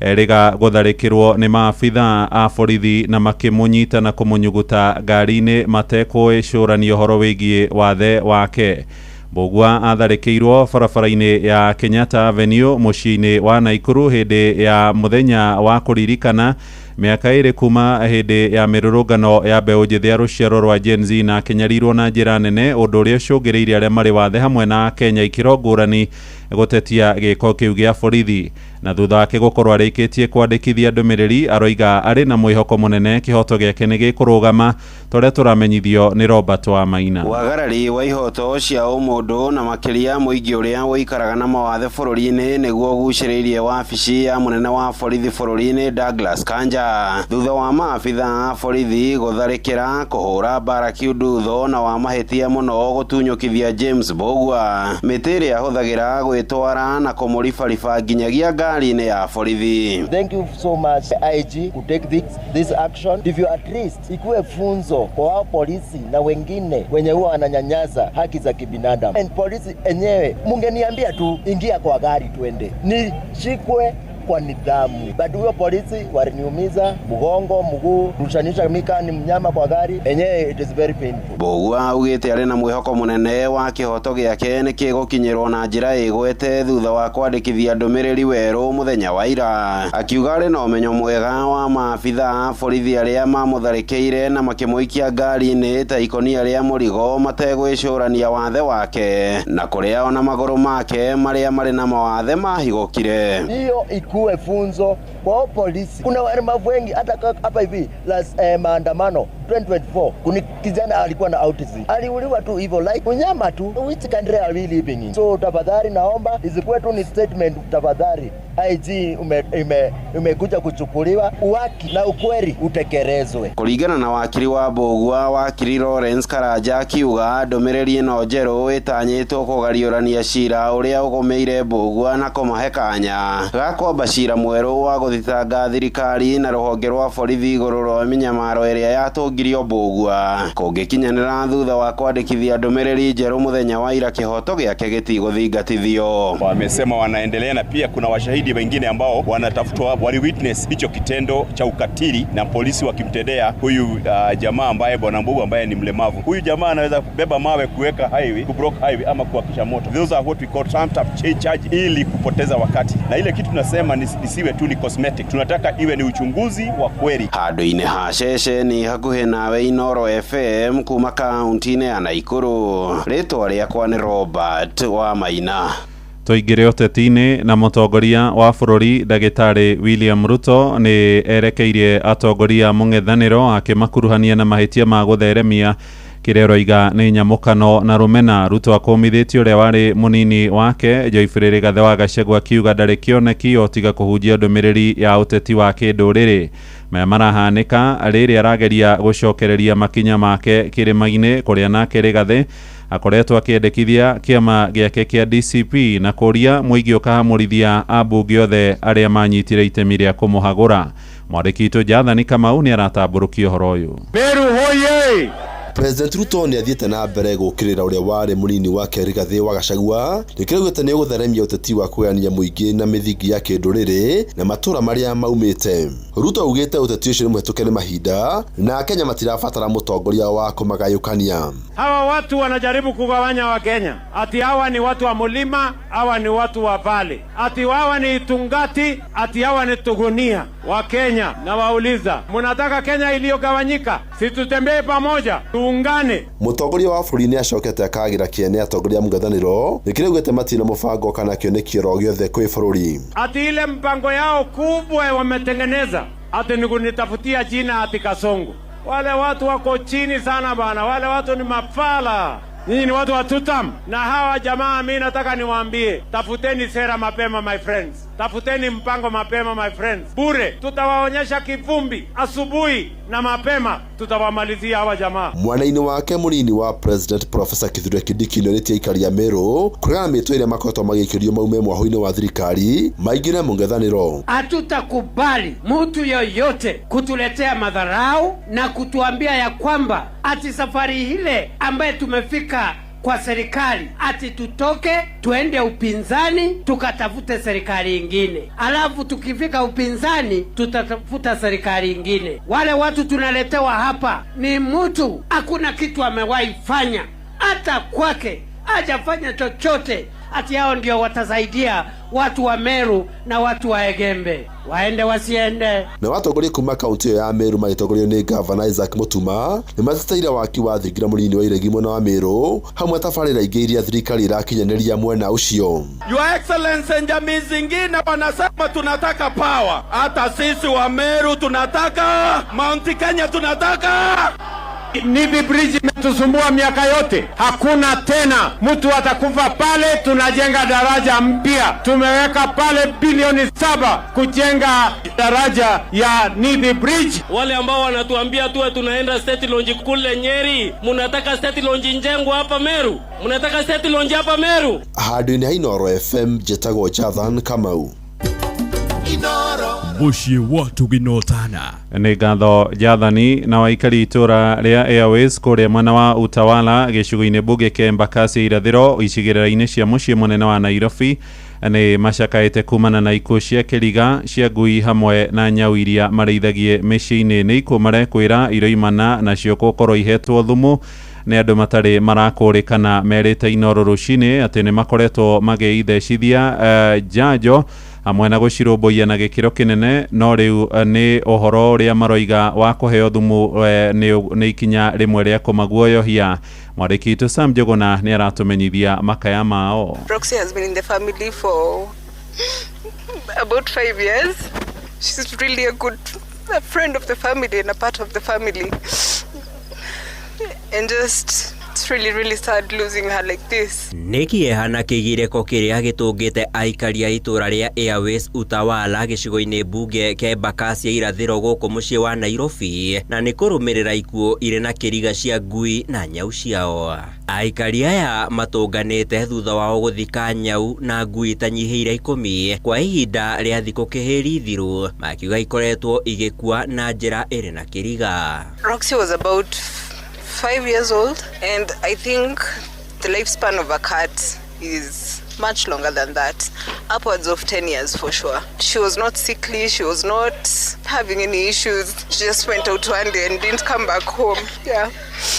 erĩga gũtharĩkĩrwo nĩ maabitha a borithi na makĩmũnyita na kũmũnyuguta ngari-inĩ matekũĩcũrania ũhoro wĩgiĩ wathe wake. Mbogwa atharĩkĩirwo barabara-inĩ ya Kenyatta Avenue mũciĩ-inĩ wa Naikuru hĩndĩ ya mũthenya wa kũririkana miaka ĩrĩ kuma hĩndĩ ya mĩrũrũngano ya mbeũ njĩthĩ ya rũciaro rwa Gen Z na akĩnyarirwo na njĩra nene, ũndũ ũrĩa ũcũngĩrĩirie arĩa marĩ wathe hamwe na Kenya ikĩro ngũrani gũtetia gĩko kĩu gĩa borithi. Na thutha wake gũkorwo arĩkĩtie kwandĩkithia ndũmĩrĩri aroiga arĩ na mwĩhoko mũnene kĩhoto gĩake nĩ gĩkũrũgama, tũrĩa tũramenyithio nĩ Robert wa Maina. Wagarari wa ihoto cia ũmũndũ na makĩria mũingĩ ũrĩa ũikaraga na mawathe bũrũri-inĩ nĩguo gucĩrĩirie wabici ya mũnene wa borithi bũrũri-inĩ Douglas Kanja thutha wa maabitha a borithi gũtharĩkĩra kũhũra mbara kiundutho na wa mahĩtia mũno gũtunyũkithia James Mbogwa, mĩtĩ ĩrĩa ahũthagĩra gwĩtwara na kũmũribariba nginyagia ngari-inĩ ya borithi. Thank you so much IG to take this action. If you at least ikuwe funzo kwa wao polisi na wengine wenye huwa wananyanyasa haki za kibinadamu. And polisi enyewe mungeniambia tu ingia kwa gari tuende, nishikwe kwa nidhamu. But huyo polisi waliniumiza mgongo, mguu, rushanisha mika ni mnyama kwa gari. Enyewe it is very painful. Mbugua augite ari na mwihoko munene wa kihoto giake ni kigukinyirwo na njira igwete thutha wa kwandikithia ndumiriri weru muthenya wa ira. Akiuga ari na umenyo mwega wa maabitha borithi aria mamutharikire na makimuikia ngari-ini ta ikonia ria murigo mategwicurania wathe wake na kuria ona maguru make maria mari na mawathe mahigukire. Hiyo ikuwe funzo kwa polisi. Kuna walemavu wengi hata hapa hivi maandamano 2024 kuna kijana alikuwa na autism, aliuliwa tu hivyo like unyama tu. Which country are we living in? So tafadhali naomba isikuwe tu ni statement. Tafadhali IG umekuja kuchukuliwa, uwaki na ukweli utekelezwe. Kuringana na wakiri wa Mbugua wakiri Lawrence Karanja akiuga ndumiriri ino njeru itanyitwo kugariurania cira uria ugomeire Mbugua na kumahe kanya gakwamba cira mweru wa guthitanga thirikari na ruhonge rwa borithi iguru rwa minyamaro iria yatungirio Mbugua kungikinyanira thutha wa kwandikithia ndumiriri njeru muthenya wa ira kihoto giake gitiguthingatithio. Wamesema wanaendelea na pia kuna washahidi wengine ambao wanatafutwa wali witness hicho kitendo cha ukatili na polisi wakimtendea huyu jamaa ambaye bwana Mbugua ambaye ni mlemavu. Huyu jamaa anaweza kubeba mawe kuweka highway, kublock highway ama kuwakisha moto. Those are what we call trumped up charge ili kupoteza wakati. Na ile kitu tunasema nisiwe tu ni cosmetic. Tunataka iwe ni uchunguzi wa kweli. Handu-ini ha ceceni hakuhi nawe Inoro FM kuma kaunti-ini ya Naikuru. Ritwa riakwa ni Robert wa Maina. Tuingire uteti-ini na mutongoria wa bururi Ndagitari William Ruto ni erekeirie atongoria mung'ethaniro akimakuruhania na mahitia ma gutheremia kirero iga ni nyamukano na rumena. Ruto akumithĩtie uria wari munini wake Joyfrey Gathe wa Gachagua kiuga ndari kioneki otiga kuhunjia ndumiriri ya uteti wa kinduriri maya marahanika rĩrĩa arageria gucokereria makinya make kirima-ini kuria nake Rigathi akoretwo akiendekithia kiama giake kia DCP na kuria muigi ukahamurithia ambunge othe aria manyitire itemi ria kumuhagura. Mwandiki witũ Jathani Kamau ni aratamburukia uhoro uyu. Meru hoye! President Ruto ni athiete na mbere gukirira uria wari munini wake Rigathi wa Gachagua nikiragwete ni gutheremia uteti wa kugania muingi na mithingi ya kinduriri na matura maria maumite. Ruto augite uteti ucio ni muhetuke ni mahinda na Kenya matirabatara mutongoria wa kumagayukania. Hawa watu wanajaribu kugawanya wa Kenya. Ati hawa ni watu wa mulima, hawa ni watu wa pale. Ati hawa ni Tungati, ati hawa ni Tugunia. Wa Kenya na wauliza, mnataka Kenya iliyogawanyika? Si tutembee pamoja, tuungane. Mutongoria wa bururi ni acokete akagira kiene atongoria mung'ethaniro nikiragwete matina mubango kana kionekio ro giothe kwi bururi. Ati ile mpango yao kubwa wametengeneza ati ni kunitafutia jina ati Kasongo. Wale watu wako chini sana bana, wale watu ni mafala. Nyinyi ni watu wa tutam. Na hawa jamaa mimi nataka niwaambie, tafuteni sera mapema my friends. Tafuteni mpango mapema my friends. Bure tutawaonyesha kivumbi asubuhi na mapema tutawamalizia hawa jamaa. Mwanaini wake munini wa President Professor Kithure Kindiki nionetie ikari ya Meru kurana mitu iria makoretwo magikirio maume mwaho-ini wa thirikari maingire mung'ethaniro. Hatutakubali mtu yoyote kutuletea madharau na kutuambia ya kwamba ati safari ile ambaye tumefika kwa serikali ati tutoke tuende upinzani tukatafute serikali ingine, alafu tukifika upinzani tutatafuta serikali ingine. Wale watu tunaletewa hapa ni mtu hakuna kitu amewahi fanya, hata kwake hajafanya chochote, ati hao ndio watasaidia watu wa Meru na watu wa Egembe. Waende wasiende. Na watongoria kuma kaunti ya Meru magitongorio ni Governor Isaac Mutuma ni matetaire waki wa thingira munini wa Iregi mwena wa Meru hamwe tabarira ingi iria thirikari irakinyanĩria mwena ucio. Your Excellency, jamii zingine wanasema tunataka power, hata sisi wa Meru tunataka, Mount Kenya tunataka. Nithi Bridge imetusumbua miaka yote, hakuna tena. Mtu atakufa pale, tunajenga daraja mpya. Tumeweka pale bilioni 7 kujenga daraja ya Nithi Bridge. Wale ambao wanatuambia tuwe tunaenda State Lodge kule Nyeri, mnataka State Lodge njengwa hapa Meru? Mnataka State Lodge hapa Meru? Handu-ini ha Inoro FM njĩtagwo Jathan Kamau. Muciĩ wa tuginotana nĩ ngatho Jathani na waikari itura ria Airways kuria mwena wa Utawala gĩcigo-inĩ mbunge kĩa Embakasi irathĩro icigĩrĩra-inĩ cia muciĩ munene wa Nairobi nĩ macakaĩte kumana na ikuũ cia kĩriga cia ngui hamwe na nyau iria marĩithagie mĩciĩ-inĩ. Nĩ ikuũ marekwĩra iroimana nacio gũkorwo ihetwo thumu nĩ andũ matarĩ marakũrĩkana. Merĩte Inooro rũcinĩ atĩ nĩ makoretwo magĩithecithia njanjo hamwe na gũcirũmbũiya na gĩkĩro kĩnene, no rĩu nĩ ũhoro ũrĩa maroiga wa kũheo thumu nĩ ikinya rĩmwe rĩa kũmaguoyohia. Mwandĩki witũ Sam Njuguna nĩ aratũmenyithia makaya mao. Roxy has been in the family for about 5 years. She's really a friend of the family and a part of the family. And just it's really sad losing her like this. Nikĩehana kĩgirĩko kĩrĩa gĩtũngĩte aikari a itũra rĩa Airways Utawala gĩcigo-inĩ mbunge kĩa Embakasi ya irathĩro gũkũ mũciĩ wa Nairobi, na nĩ kũrũmĩrĩra ikuũ irĩ na kĩriga cia ngui na nyau ciao. Aikari aya matũnganĩte thutha wao gũthika nyau na ngui tanyihĩire 10 kwa ihinda rĩa thikũ kĩhĩri thiru, makiuga ikoretwo igĩkua na njĩra ĩrĩ na kĩriga. Roxy was about 5 years old, and I think the lifespan of a cat is much longer than that, upwards of 10 years for sure. She was not sickly, she was not having any issues. She just went out one day and didn't come back home. Yeah.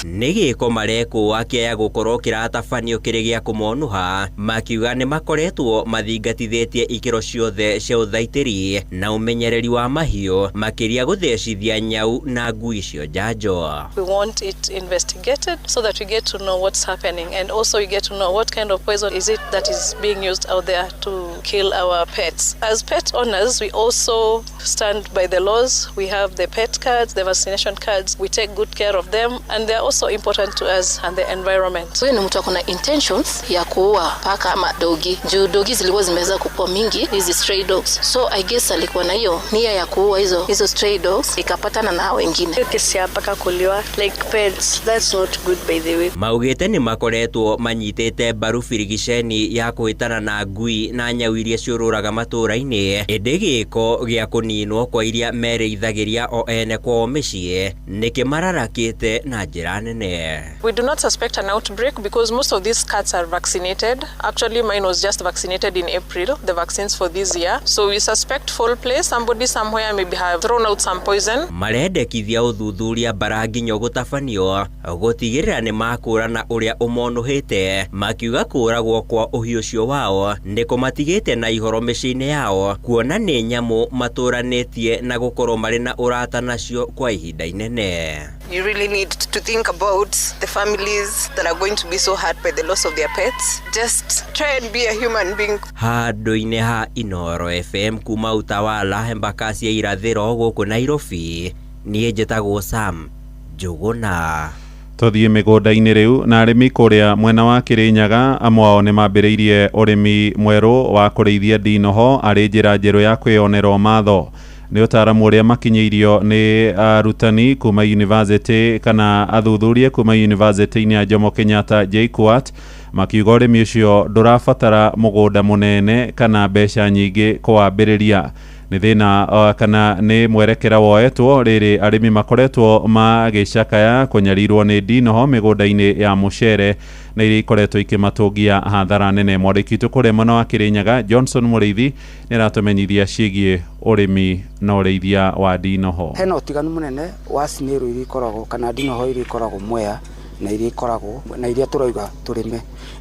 Nĩgĩko mareko akĩaya gũkorwo kĩratabanio kĩrĩ gĩa kũmonuha, makiuga nĩ makoretwo mathingatithĩtie ikĩro ciothe cia ũthaitĩri na ũmenyereri wa mahiũ, makĩria gũthecithia nyau na ngui cio njanjo. We want it investigated so that we get to know what's happening, and also we get to know what kind of poison is it that is being used out there to kill our pets. As pet owners, we also stand by the laws. We have the pet cards, the vaccination cards. We take good care of them, and they're also important to us and the environment. Wewe ni mtu akona intentions ya kuua paka ama dogi. Juu dogi zilikuwa zimeweza kukua mingi, hizi stray dogs. So I guess alikuwa na hiyo nia ya kuua hizo stray dogs, ikapatana na wengine. Kesi ya paka kuliwa like pets, that's not good by the way. Maugĩte nĩ makoretwo manyitĩte mbaru birigiceni ya kũhĩtana na ngui na nyau iria ciũrũraga matũra-inĩ. Ĩndĩ gĩko gĩa kũninwo kwa iria merĩithagĩria o ene kwao mĩciĩ nĩkĩmararakĩte na njĩra nene. We do not suspect an outbreak because most of these cats are vaccinated. Actually, mine was just vaccinated in April, the vaccines for this year. So we suspect foul play. Somebody somewhere maybe have thrown out some poison. Marendekithia ũthuthuria bara nginya gũtabanio gũtigĩrĩra nĩ makũrana ũrĩa ũmonuhĩte, makiuga kũragwo kwa ũhiũ ũcio wao nĩ kũmatigĩte na ihoro mĩciĩ-inĩ yao, kuona nĩ nyamũ matũranĩtie na gũkorwo marĩ na ũrata nacio kwa ihinda inene. You really need to think about the families that are going to be so hurt by the loss of their pets. Just try and be a human being. Handũ-inĩ ha Inooro FM kuma Utawala, Embakasi ya irathĩro gũkũ Nairobi, niĩ njĩtagwo Sam Njuguna. Tũthiĩ mĩgũnda-inĩ rĩu, na arĩmi kũrĩa mwena wa Kĩrĩnyaga amwe ao nĩ mambĩrĩirie ũrĩmi mwerũ wa kũrĩithia ndinoho arĩ njĩra njerũ ya kwĩyonera matho. Nĩ ũtaaramu ũrĩa makinyĩirio nĩ arutani kuma university kana athuthuria kuma university-inĩ ya Jomo Kenyatta JKUAT, makiuga ũrĩmi ũcio ndũrabatara mũgũnda mũnene kana mbeca nyingĩ kwambĩrĩria. Nĩ thĩna kana nĩ mwerekera woetwo rĩrĩ arĩmi makoretwo magĩcakaya kũnyarirwo nĩ ndinoho mĩgũnda-inĩ ya mũcere na iria ikoretwo ikĩmatũngia hathara nene. Mwandĩki witũ kũrĩa mwena wa Kĩrĩnyaga Johnson Mũrĩithi nĩ aratũmenyithia ciĩgiĩ ũrĩmi na ũrĩithia wa ndinoho. Hena ũtiganu mũnene wa cinĩrũ iria ikoragwo kana ndinoho iria ikoragwo Mwea na iria ikoragwo na iria tũrauga tũrĩme.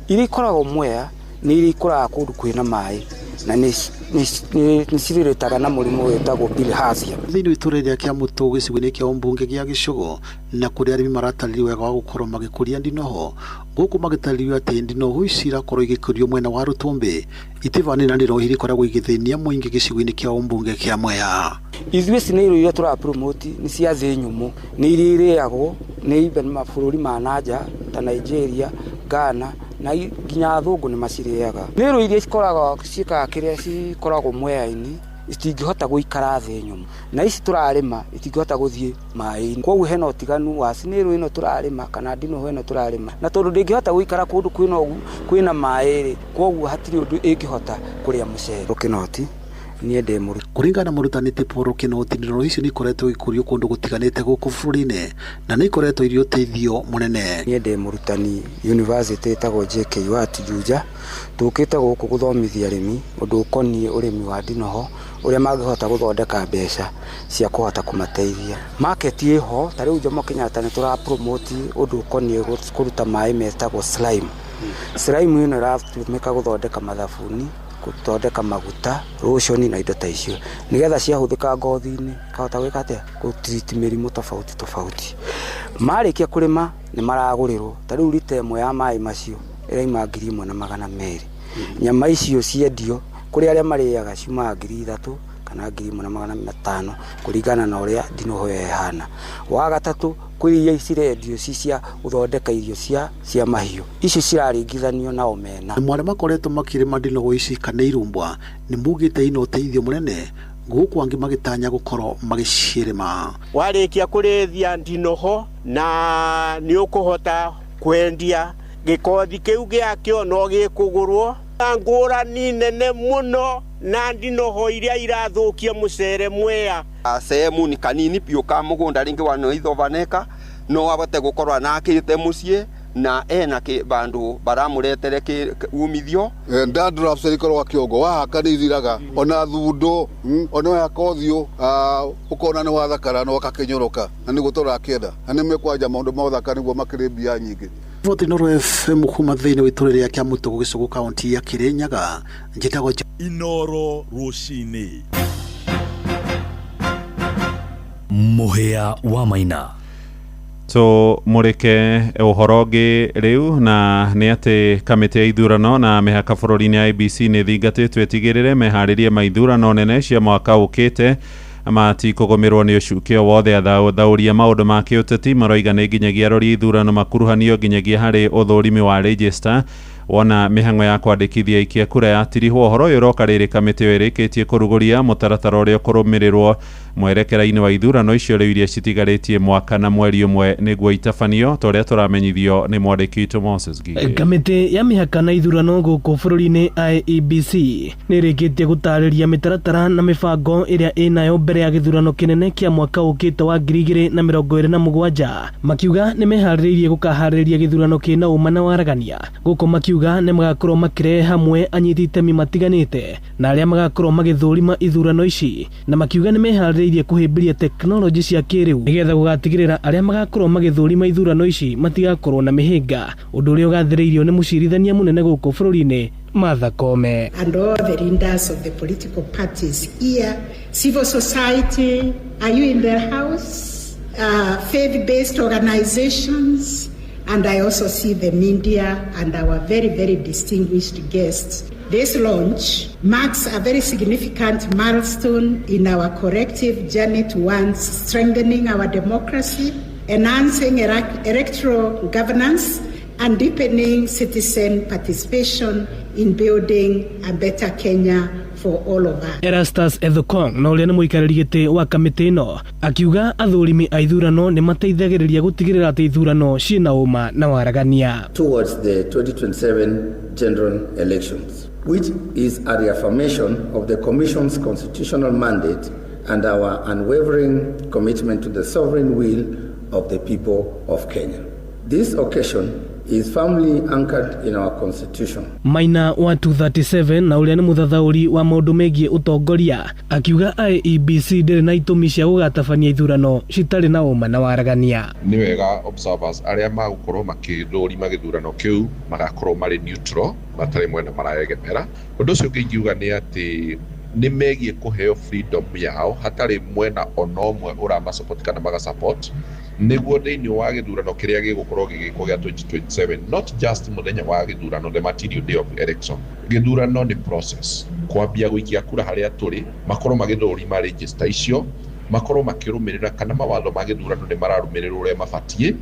Iria ikoragwo Mwea nĩ iria ikũraga kũndũ kwĩna maĩ na nĩ cirirĩtaga na mũrimũ wĩtagwo bilharzia. Thĩinĩ wa itũra rĩa Kĩamũtũ gĩcigo-inĩ kĩa Umbunge gĩa Gĩcũgũ, na kũrĩa arĩmi maratarĩrio wega wa gũkorwo magĩkũria ndinoho, gũkũ magĩtarĩrio atĩ ndinoho ici irakorwo igĩkũrio mwena wa Rũtũmbĩ itivanĩ na ndinoho iria ikoragwo igĩthĩnia mũingĩ gĩcigo-inĩ kĩa Umbunge kĩa Mwea. Ithuĩ cinĩrũ iria tũrapromote nĩ cia thĩ nyũmũ, nĩ iria irĩagwo nĩ mabũrũri ma nanja ta Nigeria, Ghana na nginya athũngũ nĩ macirĩaga. Nĩrũ iria cikoragwo ciĩkaga kĩrĩa cikoragwo Mwea-inĩ itingĩhota gũikara thĩ nyũmũ, na ici tũrarĩma itingĩhota gũthiĩ maĩ-inĩ. Koguo hena ũtiganu wa cinĩrũ ĩno tũrarĩma kana ndinoho ĩno tũrarĩma, na tondũ ndĩngĩhota gũikara kũndũ kwĩna maĩ-rĩ, koguo hatirĩ ũndũ ĩngĩhota kũrĩa mũcere. Rũkĩnoti niĩ ndĩ mũrutani. Kũringana na mũrutani Tiporo Kinoti, ndino icio nĩ ikoretwo igĩkũrio kũndũ gũtiganĩte gũkũ bũrũri-inĩ na nĩ ikoretwo irĩ ũteithio mũnene. Niĩ ndĩ mũrutani university ĩtagwo JKUAT Juja, tũkĩte gũkũ gũthomithia arĩmi ũndũ ũkoniĩ ũrĩmi wa ndinoho ũrĩa mangĩhota gũthondeka mbeca cia kũhota kũmateithia. Market ĩho ta rĩu Jomo Kenyatta nĩ tũrapromote ũndũ ũkoniĩ kũruta maĩ metagwo slime. Slime ĩno ĩratũmĩka gũthondeka mathabuni, gũthondeka maguta, lotion na indo ta icio, nĩgetha ciahũthĩka ngothi-inĩ kahota gwĩka atĩa gũtreat mĩrimũ tofauti. Marĩkia kũrĩma nĩ maragũrĩrwo, ta rĩu lita ĩmwe ya maĩ macio ĩraima 1,200. Nyama icio ciendio kũrĩ arĩa marĩaga ciumaga 3,000 kana 1,500 kũringana na ũrĩa ndinoho ĩhana. Wa gatatũ kũrĩ iria cirendio cia gũthondeka irio cia mahiũ, icio ciraringithanio na omena. Mwarĩ makoretwo makĩrĩma ndinoho ici kana irumbwa nĩ mugĩte ino ũteithio mũnene gũkũ angĩ magĩtanya gũkorwo magĩcirĩma. Warĩkia kũrĩithia ndinoho na nĩ ũkũhota kwendia gĩkothi kĩu gĩakĩo no gĩkũgũrwo ngũrani nene mũno na ndinoho iria irathũkia mũcere mwea. Sehemu ni kanini piũ ka mũgũnda rĩngĩ wa ithovaneka no abote gũkorwo nakĩte mũciĩ na ena bandu baramũretere umithio. Dandruff ikorwo kĩongo wahaka nĩ ithiraga, ona thundo ona yakothiũ ũkona nĩ wathakara no kakĩnyoroka na nĩguo tũrakĩenda na nĩ mekwanja maũndũ ma ũthaka nĩguo makĩrĩ mbia nyingĩ. Voti Inoro FM kuma thĩinĩ wa itũũra rĩa Kĩamũtũ gĩcigo kaunti ya Kĩrĩnyaga, njĩtagwo Inoro rũcinĩ. Mũhĩa wa Maina. Mũrĩke ũhoro ũngĩ rĩu na nĩ atĩ kamĩtĩ ya ithurano na mĩhaka bũrũri-inĩ ya IEBC nĩ thingatĩtwo ĩtigĩrĩre meharĩrie ma ithurano nene cia mwaka ũkĩte matikũgũmĩrwo nĩ ũcukio wothe athaũria maũndũ ma kĩũteti maroiga nĩ nginyagia arori ithurano makuruhanio nginyagia harĩ ũthũrimi wa register wona mĩhang'o ya kwandĩkithia ikia kura yatirihwo. Ũhoro ũyũ ũroka rĩrĩ kamĩtĩ ĩyo ĩrĩkĩtie kũrugũria mũtaratara ũrĩa ũkũrũmĩrĩrwo mwerekera-inĩ wa ithurano icio rĩu iria citigarĩtie mwaka na mweri ũmwe nĩguo itabanio ta ũrĩa tũramenyithio nĩ mwandĩki witũ Moses Gige. Kamĩtĩ ya mĩhaka na ithurano gũkũ bũrũri-inĩ IEBC nĩ ĩrĩkĩtie gũtarĩria mĩtaratara na mĩbango ĩrĩa ĩnayo mbere ya gĩthurano kĩnene kĩa mwaka ũkĩte wa 2027, makiuga nĩ meharĩrĩirie gũkaharĩrĩria gĩthurano kĩna ũma na waragania. Gũkũ makiuga nĩ magakorwo makĩrehe hamwe anyiti itemi matiganĩte na arĩa magakorwo magĩthũrima ithurano ici, na makiuga nĩ meharĩrĩirie kũhĩmbĩria teknolojĩ cia kĩrĩu nĩgetha gũgatigĩrĩra arĩa magakorwo magĩthũrima ithurano ici matigakorwo na mĩhĩnga, ũndũ ũrĩa ũgathĩrĩirio nĩ mũcirithania mũnene gũkũ bũrũri-inĩ Martha Koome. And all the leaders of the political parties here, civil society, are you in the house? Faith-based organizations, and I also see the media and our very, very distinguished guests. This launch marks a very significant milestone in our collective journey towards strengthening our democracy, enhancing electoral governance, and deepening citizen participation in building a better Kenya for all of us. Erastus Ethekong na ũrĩa nĩ mũikarĩri gĩtĩ wa kamĩtĩ ĩno akiuga athũrimi a ithurano nĩ mateithagĩrĩria gũtigĩrĩra atĩ ithurano ciĩna ũma na waragania. Towards the 2027 general elections, which is a reaffirmation of the Commission's constitutional mandate and our unwavering commitment to the sovereign will of the people of Kenya. This occasion is firmly anchored in our constitution. Maina wa 237 na ũrĩa nĩ mũthathaũri wa maũndũ megiĩ ũtongoria akiuga IEBC ndĩrĩ na itũmi cia gũgatabania ithurano citarĩ na ũma na waragania. Nĩ wega observers arĩa magũkorwo makĩthũrima gĩthurano kĩu magakorwo marĩ neutral, matarĩ mwena marayegemera. Ũndũ ũcio ũngĩ ingiuga nĩ atĩ nĩ megiĩ kũheo freedom yao hatarĩ mwena ona ũmwe ũramasupport kana magasupport nĩguo thĩinĩ wa gĩthurano kĩrĩa gĩgũkorwo gĩgĩkwo gĩa 2027, not just mũthenya wa gĩthurano, the material day of election. Gĩthurano nĩ process, kwambia gũikia kura harĩa tũrĩ, makorwo magĩthũrima register icio, makorwo makĩrũmĩrĩra kana mawatho ma gĩthurano nĩ mararũmĩrĩrwo ũrĩa mabatiĩ,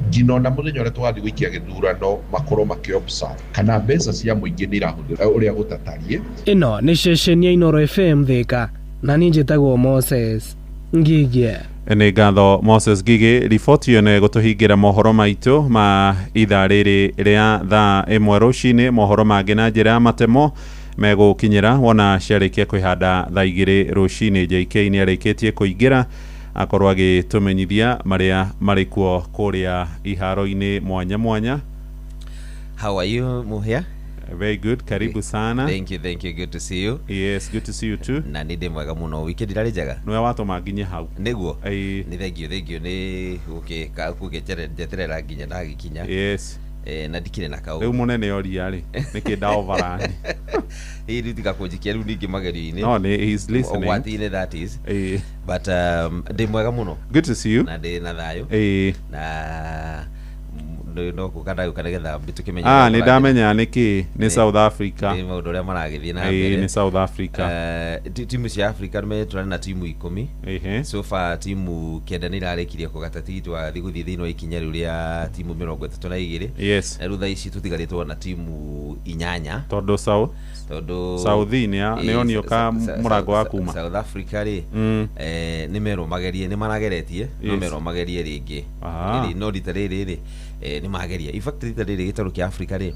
nginya ona mũthenya ũrĩa tũgathiĩ gũikia gĩthurano makorwo makĩ-observe kana mbeca cia mũingĩ nĩ irahũthĩra ũrĩa gũtatariĩ. Ĩno nĩ ceceni ya Inoro FM Thika na niĩ njĩtagwo Moses Ngige. Nĩ ngatho Moses Ngige. Riboti ĩyo nĩ gũtũhingĩra mohoro maitũ ma ithaa rĩrĩ rĩa thaa ĩmwe rũcinĩ, mohoro mangĩ na njĩra ya matemo megukinyira wona ciarikia kwihanda thaa 2 rucini. JK ni arikitie kuingira akorwo agitumenyithia maria marikuo kuria iharo-ini mwanya mwanya. How are you, Muhia? Very good, karibu sana. Thank you, good to see you. Yes, good to see you too. Na ninde mwega muno weekend irari njega. Nwe watu maginye hau. Niguo. Ni thank you ni gukijeterera nginya ndagikinya. Yes. Na ndikire na kau. Riu munene yori yari niki daovarani. Hii ndiga kunjikia riu ningi magerio-ini. No, he's listening. What in that is. But ndi mwega muno. Good to see you. Na ndi na thayo. Na no kukanda ukagetha bitukimenya ni ndamenya niki ni South Africa ni maundu ria maragithie na mbere ni South Africa timu cia Africa ni turana na timu 10 so far timu kenda ni irarikirie kugata twa thiguthi thini wa ikinya riu ria timu 32 yes na rutha ici tutigaritwo na timu 8 tondu South ni onioka murango wa kuma South Africa ri ni meromagerie ni marageretie no meromagerie ringi no ritariri ni mageria in fact ritariri gitaru kia Africa ri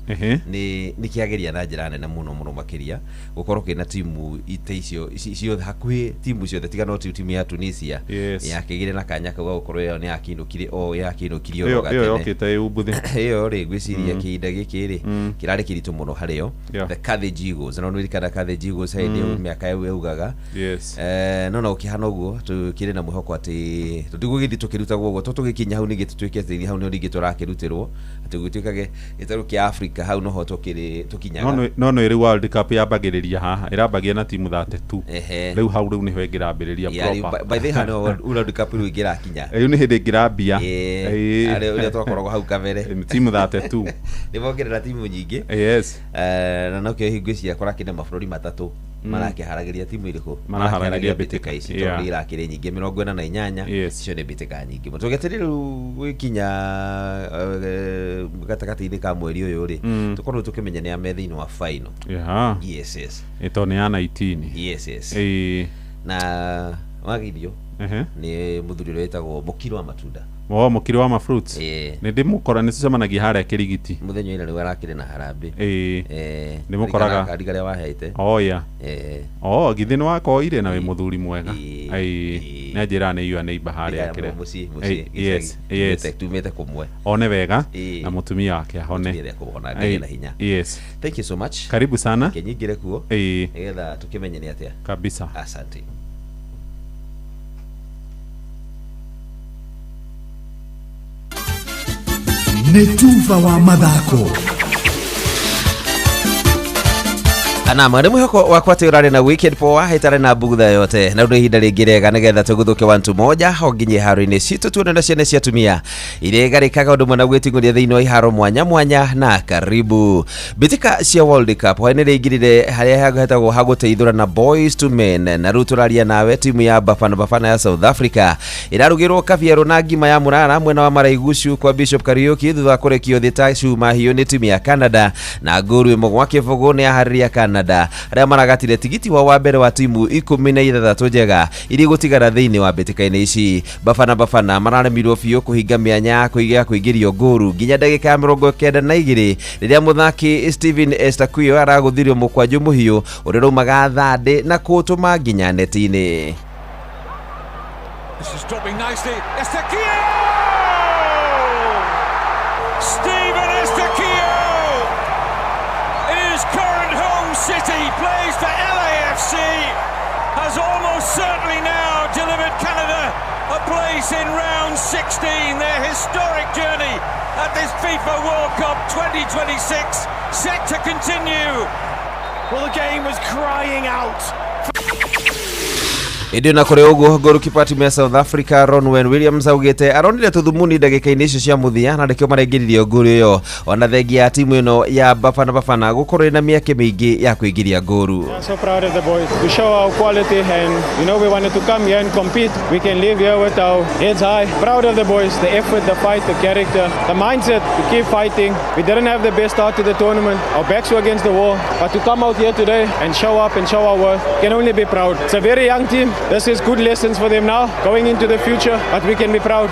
ni kiageria na njira nene muno makiria gukorwo kina timu ite icio hakuhi timu cio tigano timu ya Tunisia ya kigire na kanya kau gukorwo yo ni yakinukirio roga tene yo okite ubuthi iyo ri gwiciria kiinda giki ri kirari kiritu muno hario the Carthage Eagles no nuri kada Carthage Eagles haidi miaka yau yaugaga no ukihana uguo tukire na muhoko ati tutigugithi tukiruta guo tutugikinya hau ningi tutuike hau no ningi turakirutirwo ati gutwikage gitaru kia Africa hau no ho tukinyaga no iri World Cup yambagiriria haha irambagia na timu 32 riu hau riu niho ingirambiriria proper by the hand World Cup riu ingirakinya riu ni hindi ngirambia ari twakoragwo hau kabere timu 32 nimongerera timu nyingi na no kio hingwiciria korakine mabũrũri matatu marakiharagiria timu iriku maraharagiria bitika ici to irakire nyingi 48 icio ni bitika nyingi mutugeterere wikinya gatakati-ini ka mweri uyu ri tukorwo tukimenya ni amethiini wa final yes ito ni ya 19 yes na wagirio ni muthuri wetagwo Mukiri wa matunda Mukiri wa mafruits ni ndimukora ni tucemanagia haria Kirigiti muthenya ira ni warakire na harambe ndimukoraga kadigare wahete githi ni wakoire na we muthuri mwega na njira ni yu neighbor haria kire yes tumete kumwe one wega na mutumia wake ahone yes thank you so much karibu sana kenyingire kuo nigetha tukimenye ni atia kabisa asante Netuva wa mathako na mwari mwihoko wakwa ati urari na weekend poa hitare na bugutha yote na ndu ihinda ringi rega nigetha tuguthuke wantu moja honginye haro-ini citu tuone na ciana cia tumia iregarikaga undu mwana gwitinguria thiini wa iharo mwanya mwanya na karibu bitika cia World Cup hwaini ringirire haria hagetagwo haguteithura na boys to men na riu turaria nawe timu ya Bafana ya South Africa irarugirwo kabiero na ngima ya murara mwena wa Maraigucu kwa Bishop Kariuki thutha kurekio thita cuma hiyo ni timu ya Canada na ngoru imwe gwa kibugu ni ahariria Canada aria maragatire tigiti wa mbere wa timu 16 njega iri gutigara thiini wa bitika-ini ici Bafana mararemirwo biu kuhinga mianya kuingirio ngoru nginya ndagika 92 riria muthaki Steven Estaquio araguthirio mukwanju muhiu uria rumaga thande na kutuma nginya neti-ini. Steven Estaquio is current home city, plays for LAFC, has almost certainly now delivered Canada a place in round 16. Their historic journey at this FIFA World Cup 2026 set to continue. Well, the game was crying out. Idio na kore uguo goalkeeper timu ya South Africa Ronwen Williams augite aronire tuthumuni ndagika-ini icio cia muthia na ndikio marengiririo nguru iyo ona thengia ya timu ino ya Bafana gukorwo na miaka mingi ya kuingiria nguru. So proud of the boys to show our quality and we wanted to come here and compete. We can live here with our heads high. Proud of the boys, the effort, the fight, the character, the mindset to keep fighting. We didn't have the best start to the tournament. Our backs were against the wall, but to come out here today and show up and show our worth, can only be proud. It's a very young team. This is good lessons for them now going into the future, but we can be proud.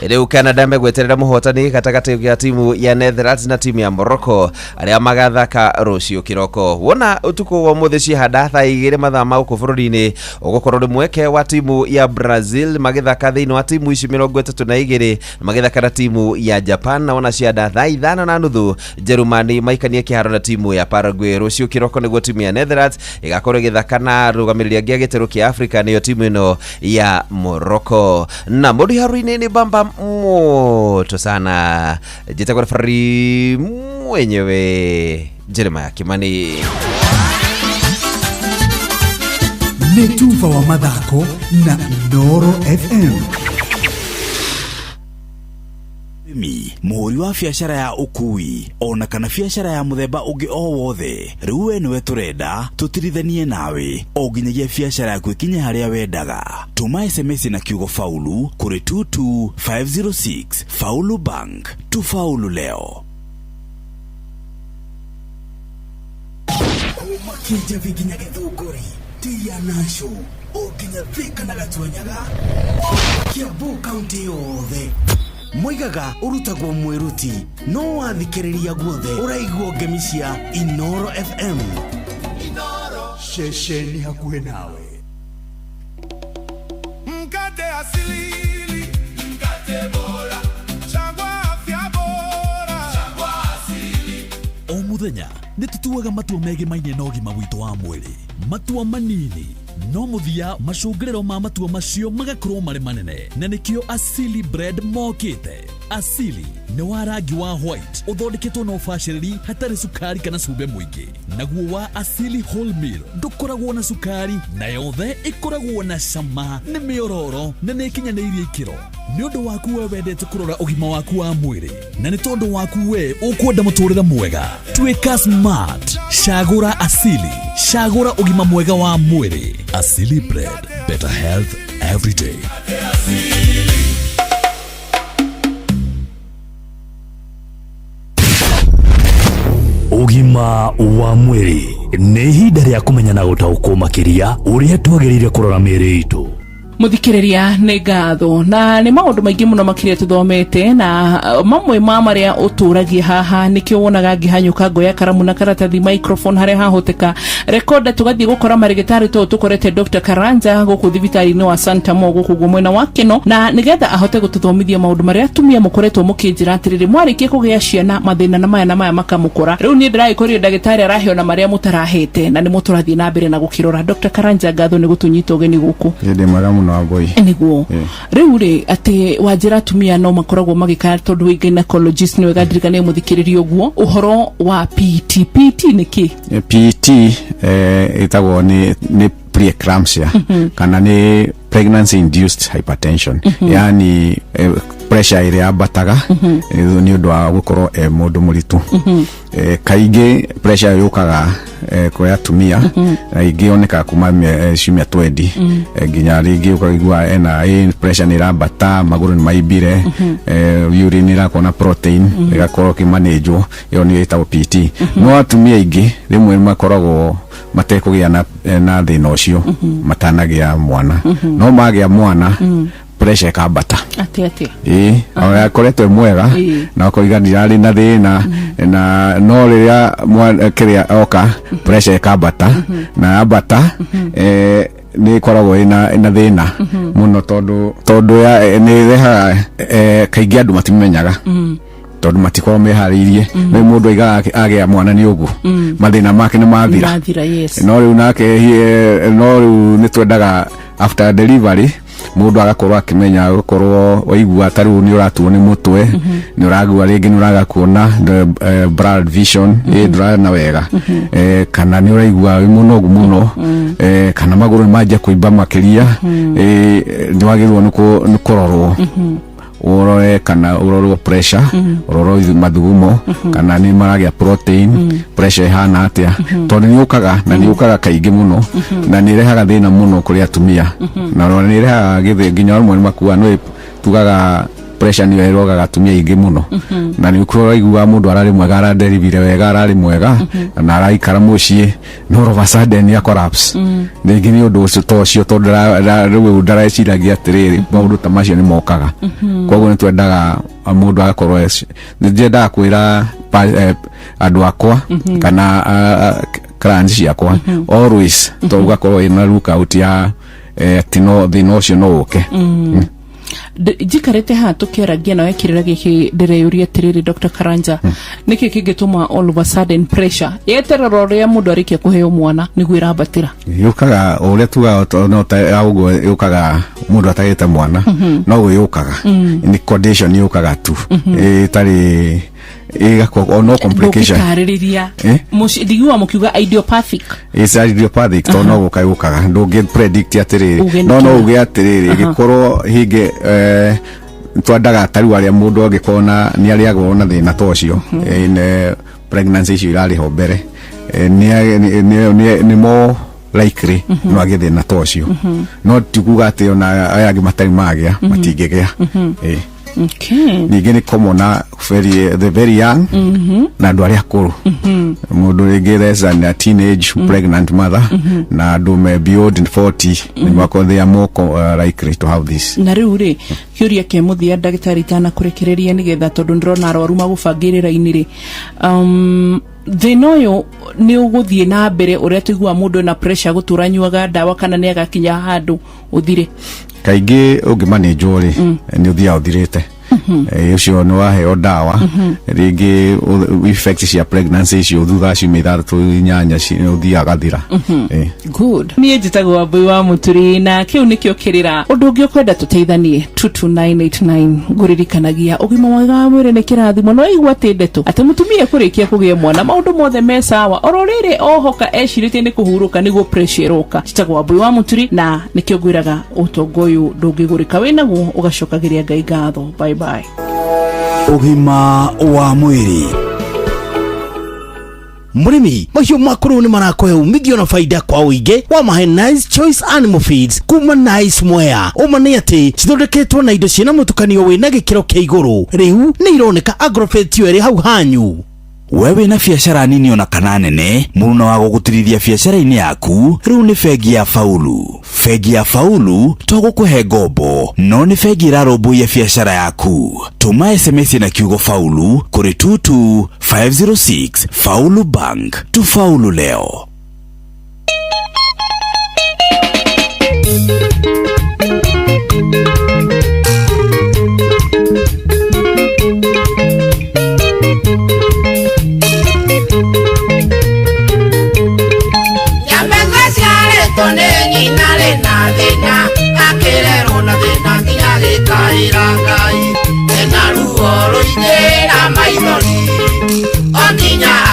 Riu Canada megweterera muhotani gatagati ga timu ya Netherlands na timu ya Morocco aria magathaka rucio kiroko. Wona utuko wa mutheci hada thaa 2 mathaa ma uko bururi-ini ugukorwo ri mweke wa timu ya Brazil magithaka thiini wa timu ici 32 magithaka na timu ya Japan na wona ciada thaa 5:30 Germany maikanie kiharo na timu ya Paraguay. Rucio kiroko niguo timu ya Netherlands igakorwo igithaka na rugamiriria gia gitero kia Africa niyo timu ino ya Morocco. Na modi haruini ni bamba moto sana. Jita kwa referee mwenyewe Jeremiah Kimani. Netufa wa mathako na Inooro FM. Muhuri wa biacara ya ukui ona kana biacara ya muthemba ungi o wothe riu we niwe turenda tutirithanie nawe o nginyagia biacara yaku ikinye haria wendaga. Tuma SMS na kiugo faulu kuri 22506. Faulu Bank, tufaulu leo. Makija vikinya githunguri tia nasho o nginya thika na gatwanyaga Kiambu County yothe. Moigaga urutagwo mwiruti no wathikiriria guothe uraigwo ngemi cia Inooro FM. Inooro shesheni hakuhe nawe. Mkate asili, mkate bora, chagua afya bora, chagua asili. O muthenya nitutuaga matua megi maine na ũgima witũ wa mwĩrĩ. Matua manini no muthia macungiriro ma matua macio magakorwo mari manene na nikio Asili Bread mokite. Asili ni wa rangi wa white uthondeketwo na ubaciriri hatari sukari kana cumbe mwingi. Naguo wa Asili Whole Meal ndukoragwo na sukari na yothe ikoragwo na cama ni miororo na nikinyanirie ikiro. Ni undu waku we wendete kurora ugima waku wa mwiri na ni tondu waku we ukwenda muturira mwega. Twika smart, shagura Asili, shagura ugima mwega wa mwiri. Asili Bread, better health every day. Ugima wa mwiri ni ihinda ria kumenya na gutaũkwo makiria uria twagĩrĩire kurora mĩĩrĩ itũ. Muthikiriria nĩ ngatho na nĩ maũndũ maingĩ mũno makiria tuthomete na mamwe ma maria uturagia haha nikio wonaga ngihanyuka ngoya karamu na karatathi microphone haria hahoteka recorder tugathie gukora marigitari to tukorete Dr. Karanja guku thibitari-ini wa Santa Mo guku mwena wa Kino na nigetha ahote gututhomithia maũndũ maria atumia mukoretwo mukinjira atiriri mwarikie kugia ciana mathina na maya makamukora. Riu ni ndiraikorio ndagitari arahiona maria mutarahete na ni muturathie na mbere na gukirora. Dr. Karanja ngatho ni gutunyita ugeni guku. Ndi mwega muno aboi. Niguo riu ri ati wajira atumia no makoragwo magikara tondu wi gynecologist ni wega ndirikane muthikiririo guo uhoro wa PT niki PT itagwo ni preeclampsia kana ni pregnancy induced hypertension yani pressure ile abataga ni undu wa gukorwo mundu muritu kaingi pressure yukaga kwa atumia na igioneka kuma ciumia 20 nginya ringi ukagwa ena pressure ni rabata maguru ni maibire urine ira kona protein igakorwo kimanage yo ni itagwo PT no atumia ingi rimwe makoragwo matekugia na thina ucio matanagia mwana no magia mwana pressure kabata ati oya koretwe mwega na koiganira ri na thina na no riria kiria oka pressure kabata na abata ni koragwo ina thina muno tondu ya ni reha kaingi andu matimenyaga tondu matiko meharirie no mundu aiga agia mwana ni ugu mathina make ni mathira no riu nake no riu ni twendaga after delivery mundu agakorwo akimenya gukorwo waigua taru ni uratuo ni mutwe ni uragua ringi ni uraga kuona blood vision dry na wega kana ni uraigua muno kana maguru ni maje kuiba makiria ni wagirwo ni kurorwo urore kana urorwo pressure urorwo mathugumo kana ni maragia protein pressure hana atia tondu ni ukaga na ni ukaga kaingi muno na ni rehaga thina muno kuri atumia na ni rehaga githe nginya rumwe ni makua no tugaga pressure ni weroga gatumia ingi muno na ni ukoro igua mundu arari mwega araderibire wega arari mwega na araikara mucie no all of a sudden ya collapse ningi ni undu ucio tondu riu ndareciiragia atiriri maundu ta macio ni mokaga koguo ni twendaga mundu agakorwo njendaga kwira andu akwa kana clients ciakwa always toga korwo ina lookout ya tino thino cio no uke jikarete ha tukeragia na wekirira giki ndireyuria tiriri Dr. Karanja niki kingituma all of a sudden pressure yeterero ria mundu arikia kuheo mwana niguo irabatira yukaga uria tuga no ta ugo yukaga mundu atagite mwana no go yukaga ni condition yukaga tu tari no complication digua mukiuga idiopathic is idiopathic to no gukayukaga ndo get predict atiriri no uge atiriri gikorwo hige twandaga tari waria mundu agikona ni ari agona thina tocio in pregnancy issue irari ho mbere ni mo likely no agithe na tocio no tikuga ati ona aya matari magia matingegea okay ningĩ nĩ common na the very young na andũ arĩa akũrũ mũndũ rĩngĩ less than a teenage pregnant mother na andũ me beyond 40 nĩ mako they are more likely to have this na rĩu rĩ kĩũria kĩa mũthia ndagĩtarĩ tana kũrekereria nĩgetha tondũ ndĩrona arwaru magũbangĩrĩra-inĩ rĩ thĩna ũyũ nĩ ũgũthiĩ na mbere ũrĩa tũigua mũndũ na pressure gũtũra nyuaga ndawa kana nĩ agakinya handũ ũthire kaingĩ ũngĩmanage rĩ nĩ ũthiaga ũthirĩte ucio no waheo ndawa ringi effects cia pregnancy icio thutha ciumia ithatũ inyanya uthiaga thira good niĩ njĩtagwo Wambui wa Mũturi na kĩu nĩkĩo kĩrĩra ũndũ ũngĩ ũkwenda tũteithanie 22989 ngũririkanagia ũgima mwega wa mwĩrĩ nĩ kĩrathimo no igua atĩ ndeto atĩ mũtumia kũrĩkia kũgĩa mwana maũndũ mothe me sawa oro rĩrĩ ohoka ecirĩtie nĩ kũhurũka nĩguo pressure ĩroka njĩtagwo Wambui wa Mũturi na nĩkĩo ngwĩraga ũtongo ũyũ ndũngĩgũrĩka wĩnaguo ũgacokagĩria Ngai ngatho bye bye Ugima wa mwiri Murimi mahiũ makũrũ nĩ marakohe umithio na faida kwa ũingĩ wa mahe Nice Choice Animal Feeds kuma Nice Mwea ũma nĩ atĩ cithondeketwo na indo ciĩna mũtukanio wĩna gĩkĩro kĩa igũrũ rĩu nĩ ironeka Agrovet ĩrĩ hau hanyu wewe na biashara nini ona kana nene mũno wa gũgũtirithia biashara-inĩ yaku rĩu nĩ bengi ya Faulu tũgũkũhe ngombo no nĩ bengi ĩrarũmbũiya biashara yaku tũma SMS na kiugo Faulu kũrĩ 22506 Faulu Bank tufaulu leo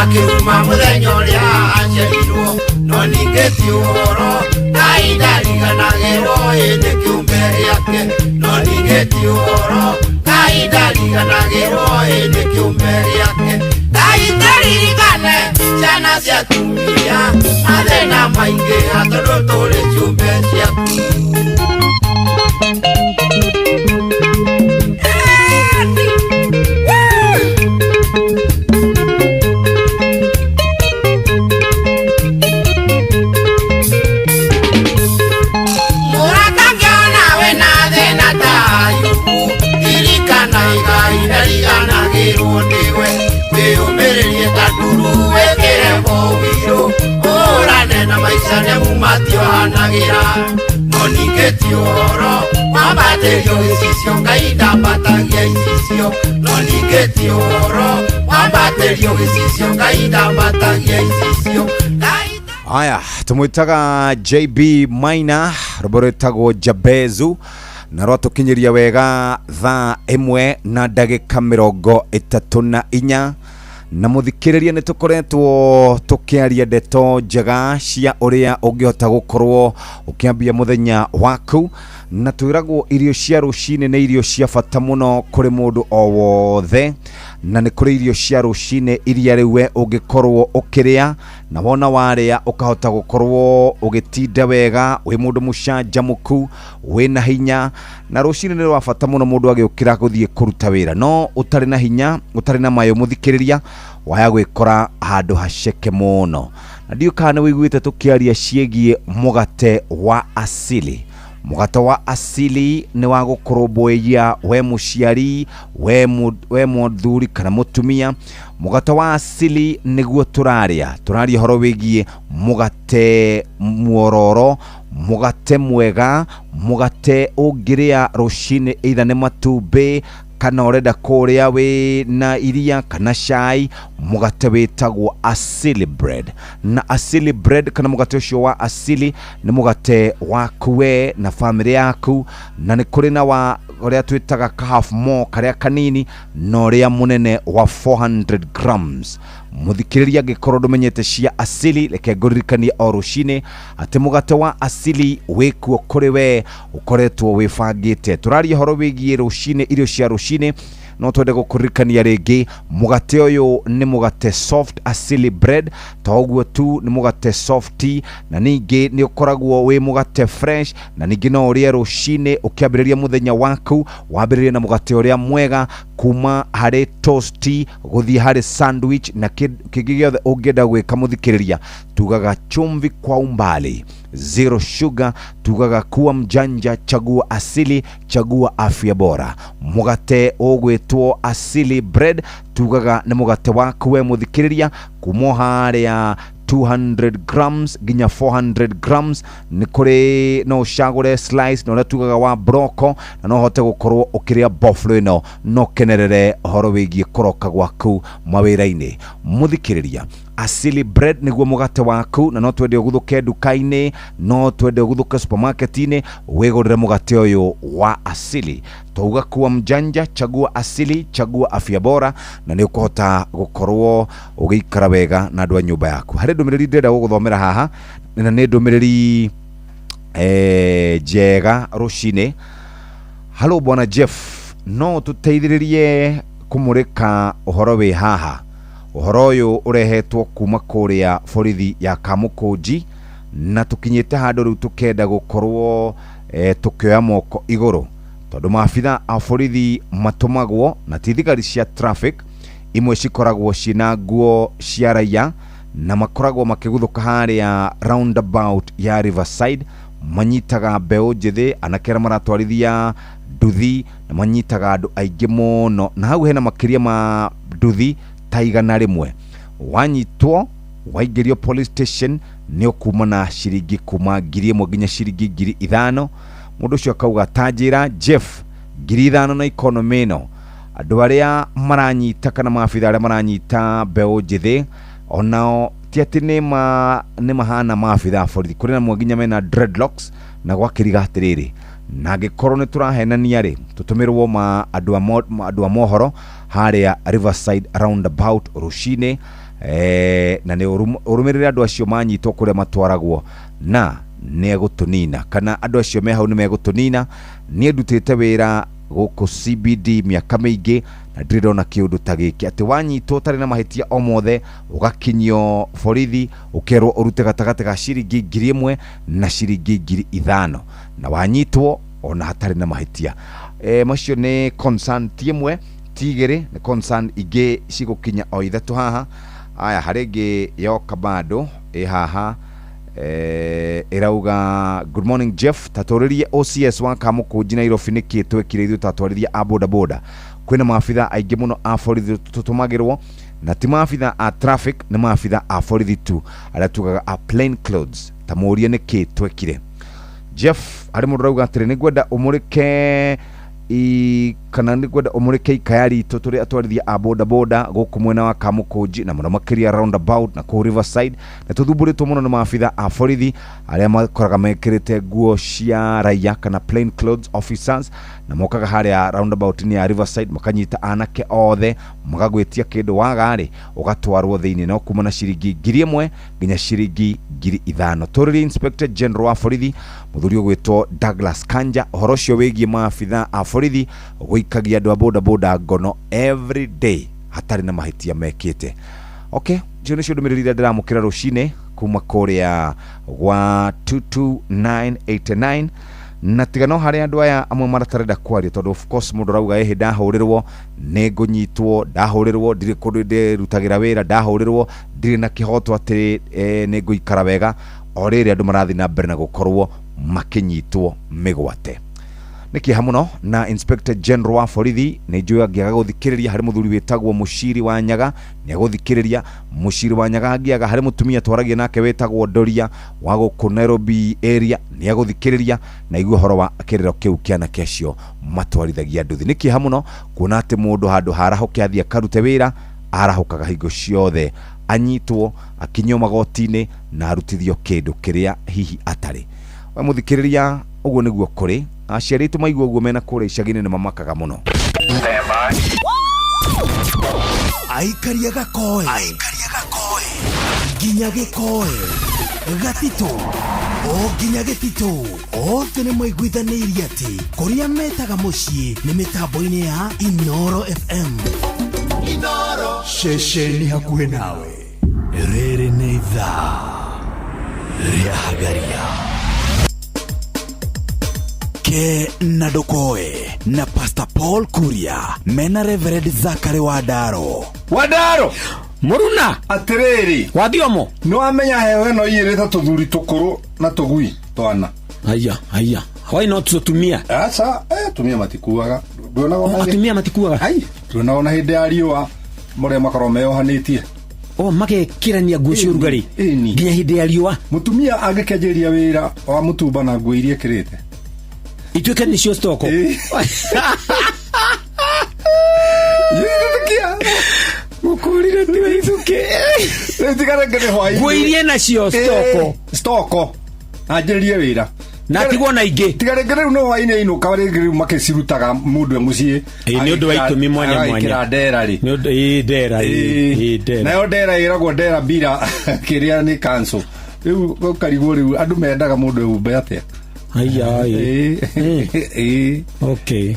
Akiruma muthenya uria aciarirwo no ningĩti ũhoro kaindariganagĩrwo ĩndĩ kĩumbe gĩake no ningĩti ũhoro kaindariganagĩrwo ĩndĩ kĩumbe gĩake kaindaririkane ciana cia tumia mathĩna maingĩ tondũ tũrĩ ciumbe ciaku no ningĩti ũhoro wambatĩrio gĩcicio Ngai ndambatagia icicio no ningĩti ũhoro wambatĩrio gĩcicio Ngai ndambatagia icicio aya tumwitaga JB Maina roboretagwo Jabezu na rwatukinyiria wega thaa 1:34 na muthikiriria ni tukoretwo tukiaria ndeto njega cia uria ungihota gukorwo ukiambia muthenya waku na twiragwo irio cia rucini ni irio cia bata muno kuri mundu o wothe na nĩ kũrĩ irio cia rũcinĩ iria rĩu we ũngĩkorwo ũkĩrĩa na wona warĩa ũkahota gũkorwo ũgĩtinda wega wĩ mũndũ mũcanjamũku wĩna hinya. Na rũcinĩ nĩ rwa bata mũno mũndũ agĩũkĩra gũthiĩ kũruta wĩra, no ũtarĩ na hinya ũtarĩ na mayo mũthikĩrĩria waya gwĩkora handũ haceke mũno. Na ndiũ kana wĩiguĩte tũkĩaria ciĩgiĩ mũgate wa asili. Mũgate wa asili nĩ wa gũkũrũmbũiya we mũciari, we mũthuri kana mũtumia. Mũgate wa asili nĩguo tũraria horo wĩgiĩ mũgate muororo, mũgate mwega, mũgate ũngĩrĩa rũcinĩ either nĩ matumbĩ kana ũrenda kũrĩa wĩ na iria kana cai. Mũgate wĩtagwo asili bread, na asili bread kana mũgate ũcio wa asili nĩ mũgate waku we na family yaku, na nĩ kũrĩ na wa ũrĩa twĩtaga half more karĩa kanini na ũrĩa mũnene wa 400 grams. Mũthikĩrĩria angĩkorwo ndũmenyete cia asili, reke ngũririkanie o rũcinĩ atĩ mũgate wa asili wĩkuo kũrĩ we ũkoretwo wĩbangĩte. Tũraria horo wĩgiĩ rũcinĩ, irio cia rũcinĩ, no twende gũkũririkania rĩngĩ mũgate ũyũ nĩ mũgate soft asili bread, toguo tu nĩ mũgate softy, na ningĩ nĩ ũkoragwo wĩ mũgate fresh, na ningĩ no ũrĩa rũcinĩ ũkĩambĩrĩria mũthenya waku wambĩrĩria na mũgate ũrĩa mwega kuma harĩ toasty gũthiĩ harĩ sandwich na kĩngĩ gĩothe ũngĩenda gwĩka mũthikĩrĩria. Tugaga chumvi kwa umbali, zero sugar, tugaga kuwa mjanja, chagua asili, chagua afya bora. Mũgate ũgwĩtwo asili bread tugaga nĩ mũgate waku we mũthikĩrĩria kuma harĩa 200 grams ginya 400 grams. Nĩ kũrĩ no ũcagũre slice na ũrĩa tugaga wa broko, na no hote gũkorwo ũkĩrĩa buffalo ĩno no kenerere horo wĩgiĩ kũroka gwaku mawĩra-inĩ. Mũthikĩrĩria, asili bread nĩguo mũgate waku, na no twende ũguthũke nduka-inĩ, no twende ũguthũke supermarket-inĩ wĩgũrĩre mũgate ũyũ wa asili. Tuga kuwa mjanja, chagua asili, chagua afya bora, na nĩ ũkũhota gũkorwo ũgĩikara wega na andũ a nyũmba yaku. Harĩ ndũmĩrĩri ndĩrenda gũgũthomera haha, na nĩ ndũmĩrĩri njega rũcinĩ. Halo bwana Jeff, no tũteithĩrĩrie kũmũrĩka ũhoro wĩ haha. Ũhoro ũyũ ũrehetwo kuma kũrĩa borithi ya Kamũkũnji, na tũkinyĩte handũ rĩu tũkenda gũkorwo tũkĩoya moko igũrũ, tondũ maabitha a borithi matũmagwo na ti thigari cia traffic. Imwe cikoragwo ciĩna nguo cia raia na makoragwo makĩguthũka harĩa roundabout ya Riverside, manyitaga mbeũ njĩthĩ, anake arĩa maratwarithia nduthi, na manyitaga andũ aingĩ mũno, na hau hena makĩria ma nduthi ta 100. Wanyitwo waingĩrio police station nĩ ũkuma na ciringi kuma 1,000 nginya ciringi 5,000. Mũndũ ũcio akauga tanjĩra Jeff 5,000 na economy ĩno. Andũ arĩa maranyita kana maabitha arĩa maranyita mbeũ njĩthĩ onao ti atĩ nĩ mahana maabitha borithi, kũrĩ na mwanginya mena dreadlocks na gwakĩriga atĩrĩrĩ, na angĩkorwo nĩ tũrahenania rĩ tũtũmĩrwo andũ a mohoro harĩa Riverside roundabout rũcinĩ, na nĩ ũrũmĩrĩre andũ acio manyitwo kũrĩa matwaragwo na nĩ egũtũnina, kana andũ acio me hau nĩ megũtũnina. Niĩ ndutĩte wĩra gũkũ CBD mĩaka mĩingĩ na ndĩrona kĩũndũ ta gĩkĩ, atĩ wanyitwo ũtarĩ na mahĩtia o mothe ũgakinyio borithi ũkerwo ũrute gatagatĩ ga ciringi 1,000 na ciringi 5,000, na wanyitwo ona hatarĩ na mahĩtia. Macio nĩ concern ti ĩmwe ti igĩrĩ, nĩ concern ingĩ cigũkinya o ithatũ haha. Aya harĩ ĩngĩ yoka bado haha irauga good morning Jeff, tatũrĩrie OCS wa Kamũkũnji Nairobi nĩkĩ twekire ithuĩ tatwarithia a boda boda. Kwĩna maabitha aingĩ mũno a borithi tũtũmagĩrwo, na ti maabitha a traffic, nĩ maabitha a borithi tu arĩa tugaga a plain clothes. Tamũrie nĩkĩ twekire. Jeff arĩ mũndũ rauga atĩrĩ nĩngwenda ũmũrĩke kana nĩngwenda ũmũrĩke ikaya ritũ tũrĩ atwarithia a boda boda gũkũ mwena wa Kamũkũnji na mũno makĩria roundabout na kũu Riverside, na tũthumbũrĩtwo mũno nĩ maabitha a borithi arĩa makoraga mekĩrĩte nguo cia raia kana plain clothes officers, na mokaga harĩa roundabout-inĩ ya Riverside makanyita anake othe magagwĩtia kĩndũ wagarĩ ũgatwarwo thĩinĩ na kuma na ciringi 1,000 nginya ciringi 5,000. Tũrĩrie Inspector General wa borithi mũthuri ũgwĩtwo Douglas Kanja ũhoro ũcio wĩgiĩ maabitha a borithi gũikagia andũ a boda boda ngono every day hatari na mahitia mekite. Okay, jio nicio ndumiriri iria ndiramukira rucine kuma kuria wa 22989 na tigano hari andu aya amwe maratarenda kwaria tondu of course mundu rauga ehe ndahurirwo ningunyitwo ndahurirwo ndiri kundu ndirutagira wira ndahurirwo ndiri na kihoto ati ninguikara wega oriri andu marathi na mbere na gukorwo makinyitwo migwate. Niki hamuno na Inspector General wa borithi ni njui angiaga guthikiriria hari muthuri wetagwo Mushiri wa Nyaga ni aguthikiriria Mushiri wa Nyaga angiaga hari mutumia twaragia nake wetagwo Doria wa guku Nairobi area ni aguthikiriria na igwe horo wa kiriro kiu kiana kecio matwarithagia nduthi. Niki hamuno kuona ati mundu handu harahoke athia karute wira arahokaga hingo ciothe anyitwo akinyo magotini na arutithio kindu kiria hihi atari. Wa muthikiriria uguo niguo kuri aciaritu maigua uguo mena kure icagini ni mamakaga muno. Aikaria gakoe nginya gikoe gatito o nginya gitito othe ni maiguithanirie ati kuria metaga mucii ni mitambo-ini ya Inoro FM. Inoro shesheni hakuhe nawe riri ni ithaa ria hagaria ke nadokoe na Pastor Paul Kuria mena Reverend Zakari Wadaro Muruna atiriri wathiomo no amenya hewe no yireta tuthuri tukuru na tugui twana aya why not tutumia asa tumia matikuaga ndona atumia matikuaga ai ndona hindi ya riwa muria makaro meyohanitie magekirania nguo cia rugari nginya hindi ya riwa mutumia angekenjeria wira wa mutumba na nguo iria kirite ituike nicio stoko mukurire tiwa ituke ndigare hwai nguirie nacio stoko anjerie wira na tigwo na ingi tigare ngere no hwai-ini inuka rĩngĩ makicirutaga mundu muciĩ ni undu wa itumi mwanya kira ndera ri ni undu ndera nayo ndera iragwo ndera bira kiria ni cancel riu karigwo riu andu mendaga mundu eumbe atia aya okay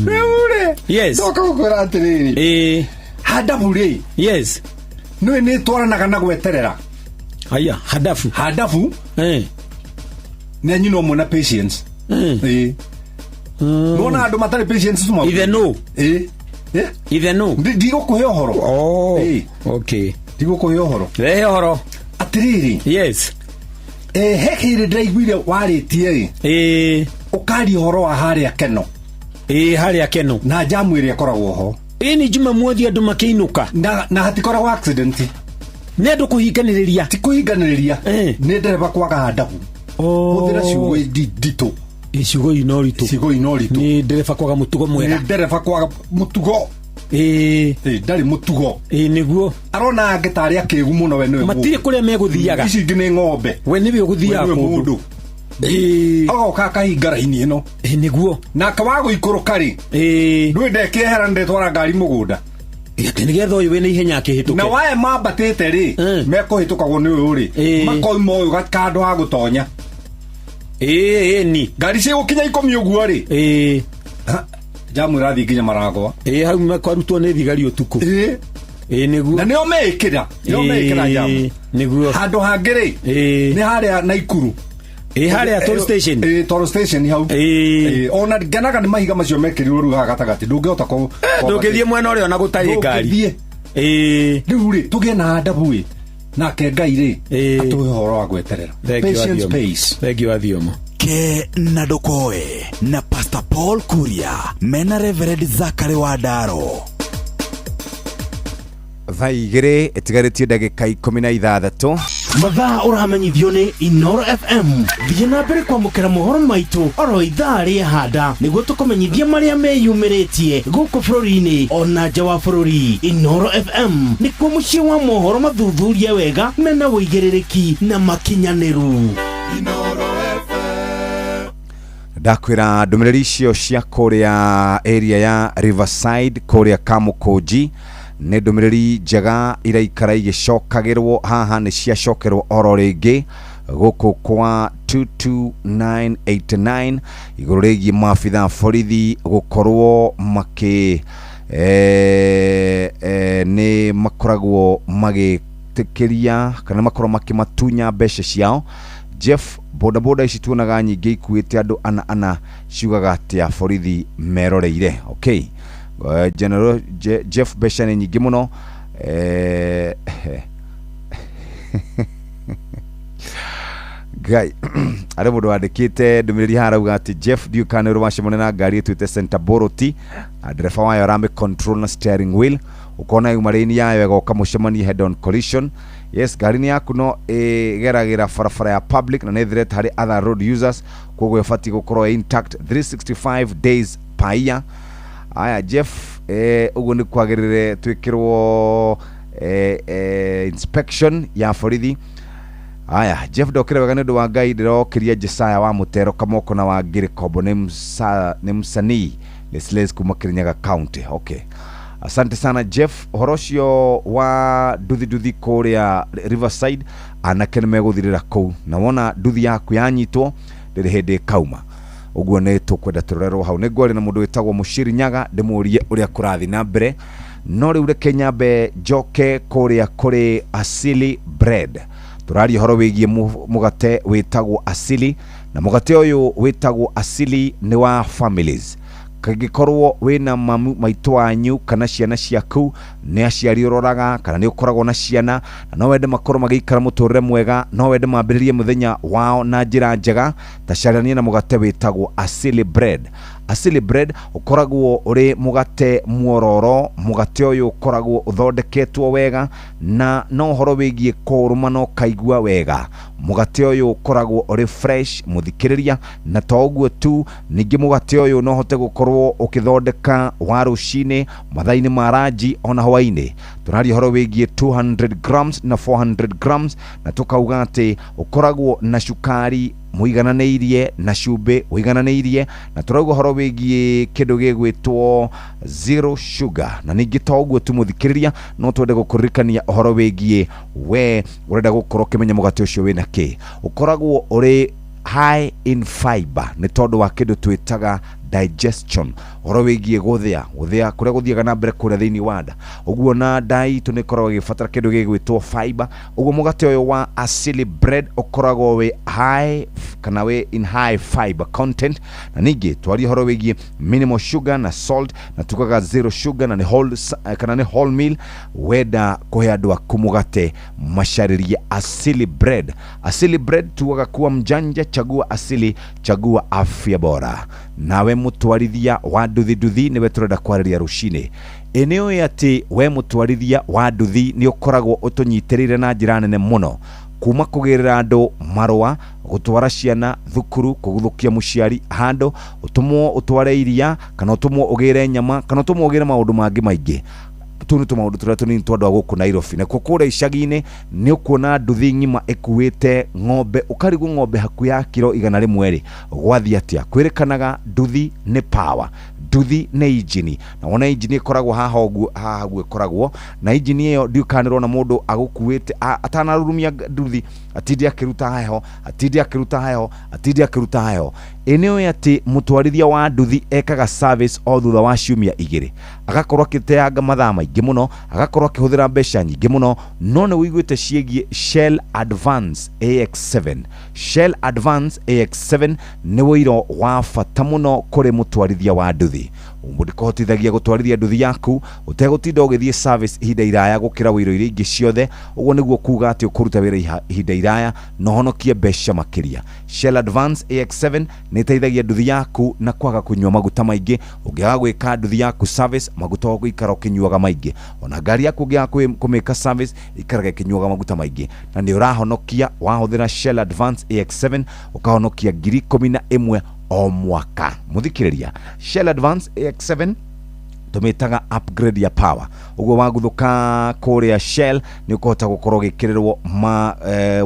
Meure yes doka gukora atiriri hadafu yes no ni twaranaga na gweterera aya hadafu ne nyino mona patience no na andu matari patience tuma even no ndigo kuhe ohoro okay ndigo kuhe ohoro rehe ohoro atiriri yes hekire ndaiguire waritie ukari horo wa haria keno haria keno na jamu iria koragwo ho ni juma mwothi andu makiinuka na hatikoragwo accident ne andu kuhinganiriria ti kuhinganiriria ni ndereba kwaga hadabu uthira ciugo ndito ciugo inoritu ni ndereba kwaga mutugo mwega ni ndereba kwaga mutugo ndari mutugo niguo arona angetari akigu muno we niwe matire kuria meguthiaga ici ngi ni ng'ombe we niwe uguthiaga kundu agoka kahingara-ini ino niguo na kawago ikuruka ri ndwi ndekehera ndetwara ngari mugunda nigetha uyu wina ihenya akihituke na wae mambatite ri mekuhitukagwo ni uyu ri makoima uyu gakandu ha gutonya ni ngari cia gukinya 10 uguo ri jamu irathi nginya maragwa hau makwarutwo ni thigari utuku niguo na nio mekira jamu niguo handu hangiri ni haria Naikuru haria toll station hau ona nganaga ni mahiga macio mekirirwo ru hagatagati ndungihota ko ndungithie mwena uria na gutari ngari riu ri tugie na adabu ri nake Ngai ri atuhe horo wa gweterera patience pace thank you athiomo ke nadokoe na Pastor Paul Kuria mena Reverend Zakari Wadaro. Thaa igĩrĩ ĩtigarĩtie ndagĩka 16 mathaa ũramenyithio nĩ Inoro FM. Thiĩ na mbere kwamũkĩra mohoro maitũ oro ithaa rĩa handa nĩguo tũkũmenyithia marĩa meyumĩrĩtie gũkũ bũrũri-inĩ ona nja wa bũrũri. Inoro FM nĩkuo mũciĩ wa mohoro mathuthurie wega mena wũigĩrĩrĩki na makinyanĩru. Inoro ndakwĩra ndũmĩrĩri icio cia kũrĩa area ya Riverside kũrĩa Kamukunji nĩ ndũmĩrĩri njega iraikara igĩcokagĩrwo haha nĩ ciacokerwo oro rĩngĩ gũkũ kwa 22989 iguru rigi mafitha borithi gukorwo maki ni makoragwo magitikiria kana makorwo makimatunya mbeca ciao. Jeff bodaboda ici tuonaga nyingĩ ikuĩte andũ ana ciugaga atĩa borithi meroreire. Okay, General Jeff mbeca nĩ nyingĩ mũno. Guy ari mundu wandikite ndumiriri harauga ati Jeff Dukan rwacemone na ngari etwite Center Boroti, ndereba wayo arame control na steering wheel, ukona yumarini yayo egoka mucemani head on collision. Yes, gari ni yaku no geragira farafara ya public na ne threat hari other road users, koguo yafati gukorwo intact 365 days per year. Aya Jeff uguo ni kwagirire twikirwo inspection ya borithi. Aya Jeff dokire wega ndu wa Ngai ndirokiria Jesaya wa Mutero Kamoko na wa Ngirikombo ni msanii Lesles kuma Kirinyaga County. Okay, asante sana Jeff. Horocio wa duthi kuria Riverside anake nimeguthirira kuu na wona duthi yaku yanyitwo ndiri hindi kauma uguo ni tukwenda turerwo hau. Nigwari na mundu witagwo Mushiri Nyaga ndimurie uria kurathi na mbere no riu reke nyambe njoke kuria kuri Asili Bread. Turari horo wigie mugate witagwo Asili, na mugate uyu witagwo Asili ni wa families. Kagikorwo wina maitu wanyu kana ciana ciaku ni aciari uroraga kana ni ukoragwo na ciana na no wende makorwo magikara muturire mwega, no wende mambiririe muthenya wao na njira njega, tacarania na mugate witagwo Asili Bread. Asili Bread ukoragwo uri mugate muororo. Mugate uyu ukoragwo uthondeketwo wega na no horo wigie kuruma no kaigua wega. Mugate uyu ukoragwo uri fresh muthikiriria, na to uguo tu ningi mugate uyu no hote gukorwo ukithondeka wa rucini, mathaini ma ranji ona hwaini. Turari horo wigie 200 grams na 400 grams, na tukauga ati ukoragwo na shukari muigananeirie na cumbi uigananeirie, na turauga horo wigie kindu gigwitwo zero sugar. Na ningi to uguo tu muthikiriria no twende gukuririkania horo wigie we urenda gukorwo kimenya mugate ucio wina ki. Ukoragwo uri high in fiber ni tondu wa kindu twitaga digestion. Horo wigie guthia kuria guthiaga na mbere kuria thiini wa nda, uguo na ndai tu ni koragwo gifatara kindu gigwitwo fiber. Uguo mugate uyu wa Asili Bread ukoragwo we high kana we in high fiber content, na ningi twari horo wigie minimal sugar na salt, na tukaga zero sugar na ni whole meal. Weda kuhe andu aku mugate masharirie Asili Bread. Asili Bread tuwaga kuwa mjanja, chagua Asili, chagua afya bora. Nawe mutwarithia wa nduthi niwe turenda kwariria rucini. Eneo yati we mutwarithia wa nduthi ni ukoragwo utunyitirire na njira nene muno, kuma kugirira andu marwa, gutwara ciana thukuru, kuguthukia muciari hando, utumwo utware iria kana utumwo ugire nyama kana utumwo ugire maundu mangi maingi. Tunu tumaundu turia tunini twa andu guku Nairobi. Na kukura icagi-ini ni ukuona nduthi ngima ikuite ng'ombe, ukarigu ng'ombe haku ya kilo 100 gwathi atia. Kwirikanaga nduthi ni power, nduthi ni injini, na wona injini ikoragwo haha guo ikoragwo na injini iyo ndiukanirwo na mundu agukuite atanarurumia nduthi atindi akiruta haho atindi akiruta haho. Eneo yati mutwarithia wa nduthi ekaga service o thutha wa ciumia 2, agakorwo akiteanga mathaa maingi muno, agakorwo akihuthira mbeca nyingi muno. No ne wiguite ciegie Shell Advance AX7. Shell Advance AX7 ni wiro wa bata muno kuri mutwarithia wa nduthi. Umudikohotithagia gutwarithia nduthi yaku utegutinda ugithie service ihinda iraya gukira wiro iria ingi ciothe. Uguo niguo kuga ati ukuruta wira ihinda iraya no honokie mbeca makiria. Shell Advance AX7 ni teithagia nduthi yaku na kwaga kunywa maguta maingi. Ungiaga gwika nduthi yaku service, maguta go ikara ukinyuaga maingi. Ona ngari yaku ungiaga kumeka service ikaraga ikinyuaga maguta maingi. Na ni urahonokia wahuthira Shell Advance AX7 ukahonokia 11,000 o mwaka. Muthikiriria, Shell Advance AX7 tumitaga upgrade ya power. Uguo waguthuka kuria Shell ni ukuhota gukorwo gikirirwo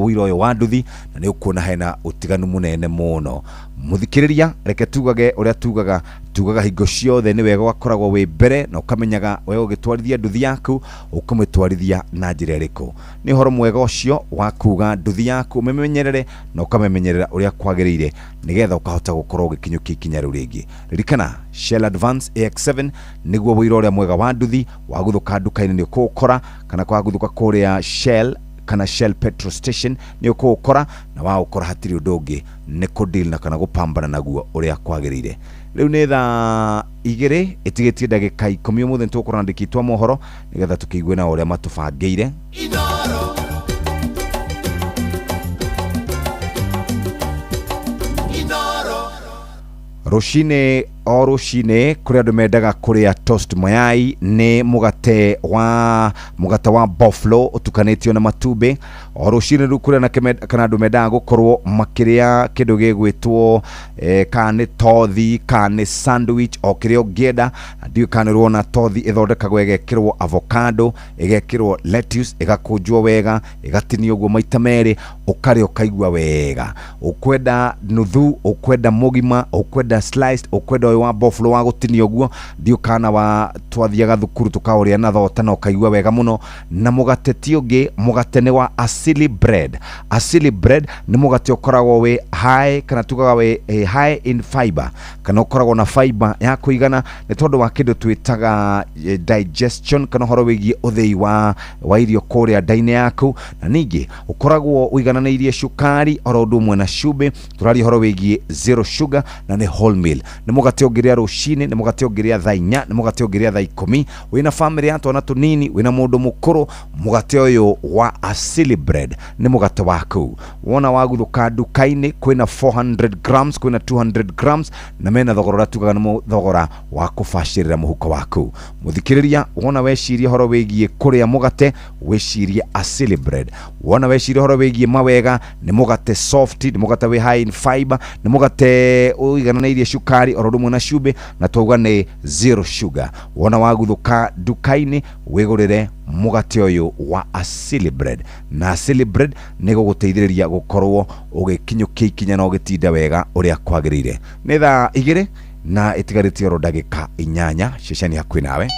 wira uyu wa nduthi na ni ukuona hena utiganu munene muno. Muthikiriria reke tugage uria tugaga hingo ciothe ni wega wakoragwo wi mbere na ukamenyaga wewe ugitwarithia nduthi yaku ukamitwarithia na njira iriku. Ni horo mwega ucio wa kuga nduthi yaku umemenyerere na ukamemenyerera uria kwagirire nigetha ukahota gukorwo gikinyukia ikinya riu ringi. Ririkana Shell Advance AX7 niguo wira uria mwega wa nduthi waguthuka nduka-ini ni ukukora kana kwaguthuka kuria Shell kana Shell petrol station ni ukukora na wa ukora hatiri undu ungi ni kudeal na kana gupambana naguo uria kwagirire. Riu ni thaa 2 itigitie ndagika 10 muthe ntukorwo ndikitwa mohoro nigetha tukiigwe na uria matubangeire. Rushine o rushine kuria andu mendaga kuria toast mayai ni mugate wa buffalo utukanitio na matumbi. O rushine ru kuria kana andu mendaga gukorwo makiria kindu gigwitwo kana tothi kana sandwich o kiria ungienda. Ndio kana ruona tothi ithondekagwo igekirwo avocado igekirwo lettuce igakunjwo wega igatinio guo maita meri ukaria ukaigua wega. Ukwenda nuthu ukwenda mugima ukwenda sliced ukwenda wa buffalo wa gutinio guo ndio kana wa twathiaga thukuru tukauria na thota no kaigua wega muno. Na mugate ti ungi mugate ni wa Asili bread. Asili bread ni mugate ukoragwo we high kana tugaga we high in fiber kana ukoragwo na fiber ya kuigana ni tondu wa kindu twitaga digestion kana horo wigie uthei wa irio kuria ndaine yaku. Na ningi ukoragwo uigananairie shukari oro undu mwe na cumbi turari horo wigie zero sugar na ni whole meal. Ni mugate ungiria rushini ni mugate ungiria thaa 4 ni mugate ungiria thaa 10 wina family ya twana tunini wina mundu mukuru mugate uyu wa Asili bread ni mugate waku. Wona waguthuka nduka-ini kwina 400 grams kwina 200 grams na mena thogora tugaga ni thogora wa kubashirira muhuko waku. Muthikiriria wona weciria horo wigie kuria mugate weciria Asili bread. Wona weciria horo wigie mawega ni mugate soft ni mugate we high in fiber ni mugate uigananairie shukari oro rumwe na cumbi na tuga ni zero sugar. Wona waguthuka nduka-ini wigurire mugate uyu wa Asili bread. Na Asili bread ni guguteithiriria gukorwo ugikinyukia ikinya na ugitinda wega uria kwagirire. Ni thaa 2 na itigarite oro ndagika 8 ceceni hakwi nawe.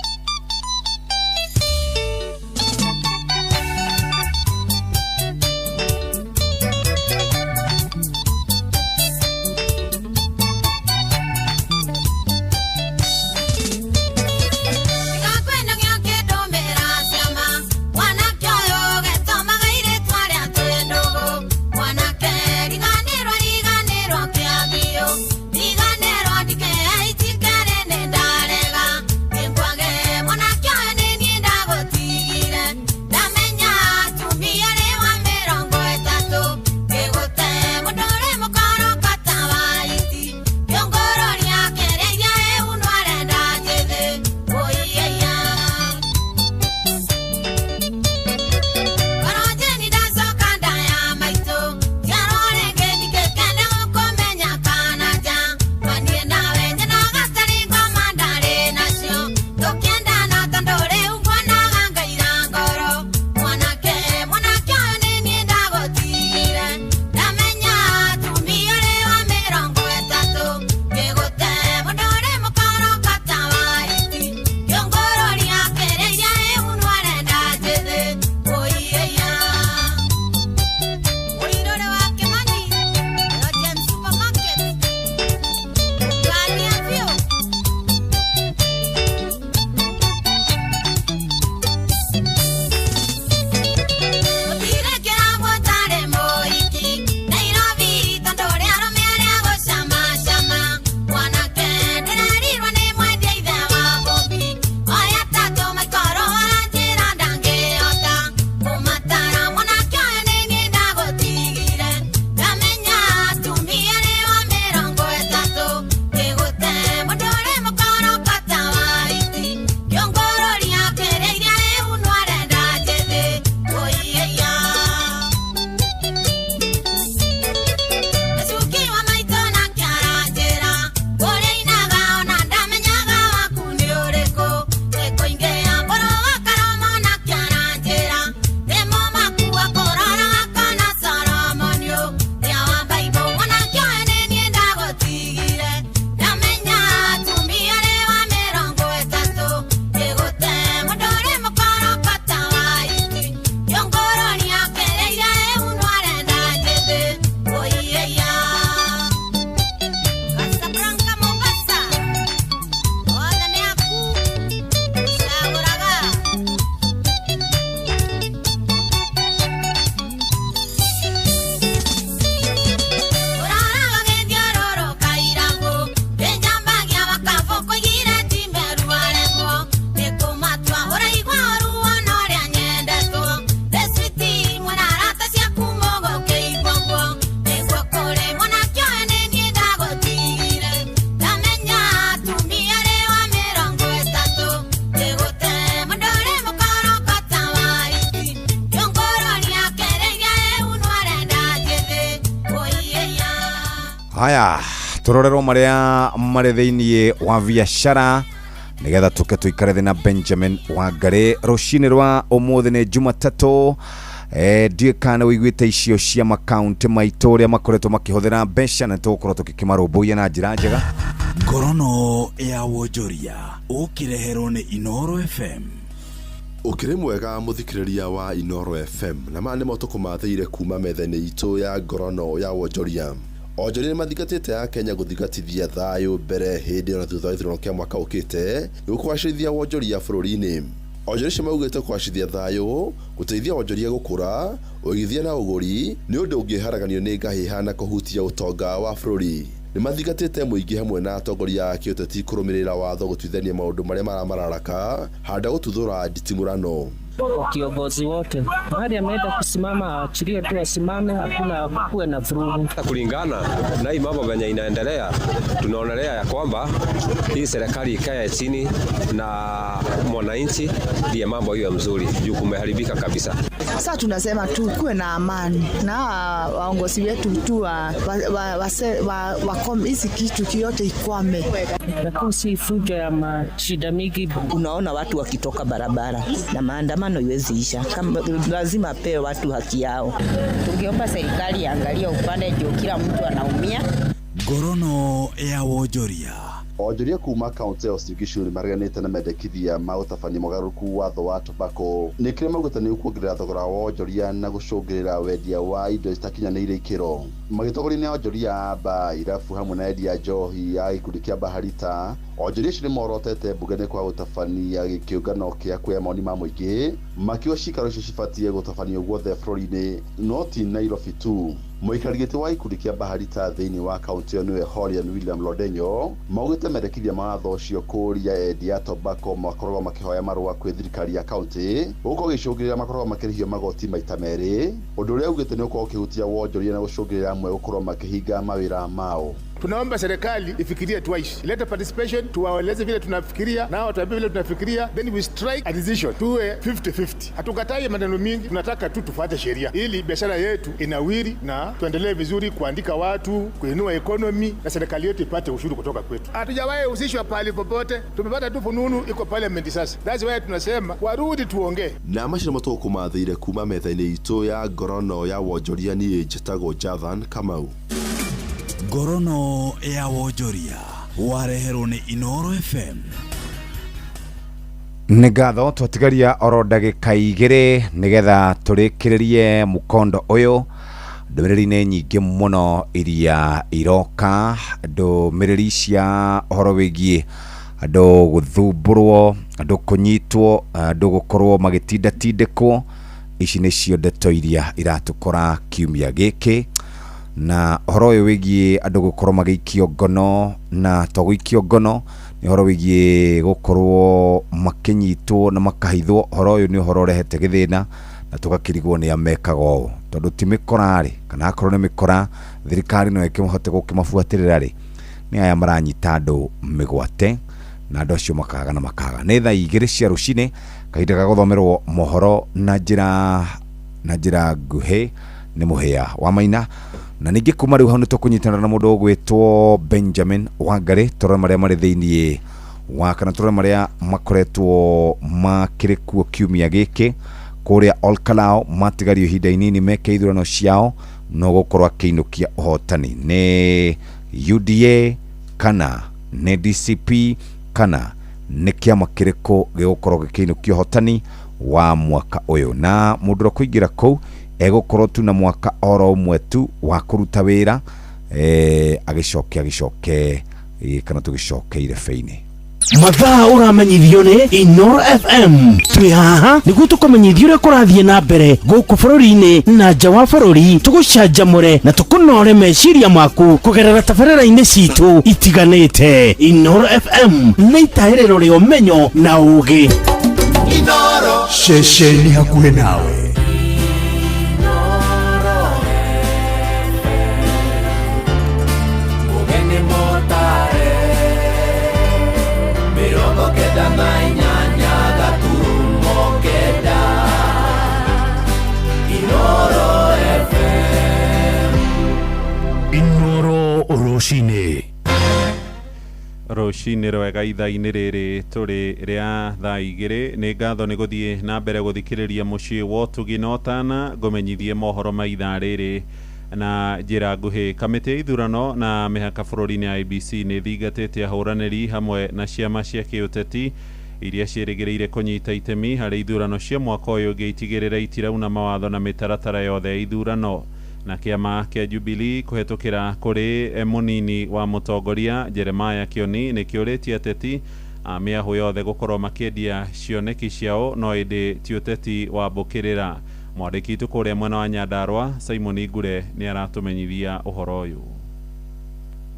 haya turorero maria mari thiini wa biashara nigetha tuke tuikare thina Benjamin Wangari rucini rwa umuthi ni Jumatatu ndiekana wiguite icio cia makaunti maitu ria makoretwo makihuthira mbeca na tukorwo tukikimarumbuia na njira njega. Ngorono ya wonjoria ukireherwo ni Inoro FM. Ukire mwega muthikiriria wa Inoro FM na mane motukumatheire kuma methene itu ya ngorono ya wonjoria. Onjoria mathigatite ya Kenya guthigatithia thayo mbere hindi ona thutha wa ithurano kia mwaka ukite gukwacithia wonjoria bururi-ini. Onjoria cia maugite kwacithia thayo guteithia wonjoria gukura uigithia na uguri ni undu ungiharaganio ni ngahiha na kuhutia utonga wa bururi. Ni mathigatite muingi hamwe na atongoria a kiuteti kurumirira watho gutwithania maundu maria maramararaka handa gututhura nditimurano. Kiongozi wote mahali ameenda kusimama achilie tu asimame, hakuna kuwe na vurugu. Kulingana na hii mambo venye inaendelea, tunaonelea ya kwamba hii serikali ikae chini na mwananchi ndiye mambo hiyo mzuri, juu kumeharibika kabisa. Sasa tunasema tu kuwe na amani na waongozi wetu tu hizi kitu kiote ikwame. Nakusi fujo ya mashida mingi. Unaona watu wakitoka barabara na maandamano iwezi isha. Kama lazima pewe watu haki yao. Tungeomba serikali angalia upande juu kila mtu anaumia. Ngorono ya wonjoria. Onjoria kuma kaunti ya Uasin Gishu ni mareganite na mendekithia mautafania mugaruku watho wa tobacco ni kire maugite ni kuongerera thogora wa onjoria na gucungirira wendia wa indo itakinyanire ikiro. Magitogori ni onjoria ba irafu hamwe na endia njohi ya ikundi kia Baharita. Onjoria cio ni morotete mbugene kwa gutafania gikiungano kia kuya maoni ma muingi makiwa cikaro icio cibatie gutafanio guothe bururi-ini no ti Nairobi tu. Muikarigiti wa ikundi kia Baharita thiini wa kaunti niwe Horian William Lodenyo maugite mendekithia mawatho ucio kuria endia tobacco makoragwo makihoya marua kwi thirikari ya kaunti uko gicungirira makoragwo makirihio magoti maita meri undu uria ugite ni uko ukihutia wonjoria na gucungirira amwe ukorwo makihinga mawira mao. Tunaomba serikali ifikirie twice. Ilete participation, tuwaeleze vile tunafikiria, nao tuambie vile tunafikiria, then we strike a decision. Tuwe 50-50. Hatukatai maneno mingi, tunataka tu tufuate sheria ili biashara yetu inawiri na tuendelee vizuri kuandika watu, kuinua economy na serikali yetu ipate ushuru kutoka kwetu. Hatujawahi husishwa pale popote. Tumepata tu fununu iko parliament sasa. That's why tunasema warudi tuongee. Na mashina matoko kumathire kuma metha-ini itu ya ngorono ya wonjoria ni njetago Jathan Kamau. Ngorono ya wonjoria wareherwo ni Inoro FM. Nigatho twatigaria oro ndagika igiri nigetha turikiririe mukondo uyu. Ndumiriri-ini nyingi muno iria iroka, ndumiriri cia uhoro wigie andu guthumburwo, andu kunyitwo, andu gukorwo magitindatindikwo. Ici nicio ndeto iria iratukora kiumia giki na horo uyu wigie andu gukorwo magikio ngono na to gwikio ngono ni horo wigie gukorwo makinyitwo na makahithwo. Horo uyu ni horo rehete githina na tugakirigwo ni amekago tondu ti mikora ri kana akorwo ni mikora thirikari no ikimuhote gukimabuatirira ri ni aya maranyita andu migwate na andu acio makaga na makaga. Ni thaa igiri cia rucini kahinda ga guthomerwo mohoro na njira nguhi ni muhia wa Maina na ningi kuma riu hau ni tukunyitana na mundu ugwitwo Benjamin Wangari. Turore maria mari thiini wa kana turore maria makoretwo makirikuo kiumia giki kuria Olkalao matigario ihinda inini meke ithurano ciao no gukorwo akiinukia uhotani ni UDA kana ni DCP kana ni kiama kiriku gigukorwo gikiinukia uhotani wa mwaka uyu. Na mundu kuingira kou egukorwo tu na mwaka oro umwe tu wa kuruta wira agicoke kana tugicokeire feini. Mathaa uramenyithio ni Inoro FM. Twi haha niguo tukumenyithia uria kurathie na mbere guku bururi-ini na nja wa bururi, tugucanjamure na tukunore meciria maku kugerera tabarĩra-inĩ citu itiganĩte. Inoro FM nĩ itaĩrĩro rĩa ũmenyo na ũũgĩ. Inoro ceceni hakuhĩ nawe. rucini rwega ithaa-inĩ rĩrĩ tũrĩ rĩa thaa igĩrĩ. Nĩ ngatho nĩ gũthiĩ na mbere gũthikĩrĩria mũciĩ wa ũtugi na ũtana ngũmenyithie mohoro ma ithaa rĩrĩ na njĩra nguhĩ. Kamĩtĩ ya ithurano na mĩhaka bũrũri-inĩ ya IEBC nĩ thingatĩte ahũranĩri hamwe na ciama cia kĩũteti iria ciĩrĩgĩrĩire kũnyita itemi harĩ ithurano cia mwaka ũyũ ngĩitigĩrĩra itirauna mawatho na mĩtaratara yothe ya ithurano. Na kĩama kĩa Jubilee kũhetũkĩra kũrĩ mũnini wa mũtongoria Jeremiah Kioni nĩ kĩũrĩtie ateti a mĩahũ yothe gũkorwo makĩendia cioneki ciao no ĩndĩ ti ũteti wa mbũkĩrĩra. Mwandĩki witũ kũrĩa mwena wa Nyandarua Simon Ingure nĩ aratũmenyithia ũhoro ũyũ.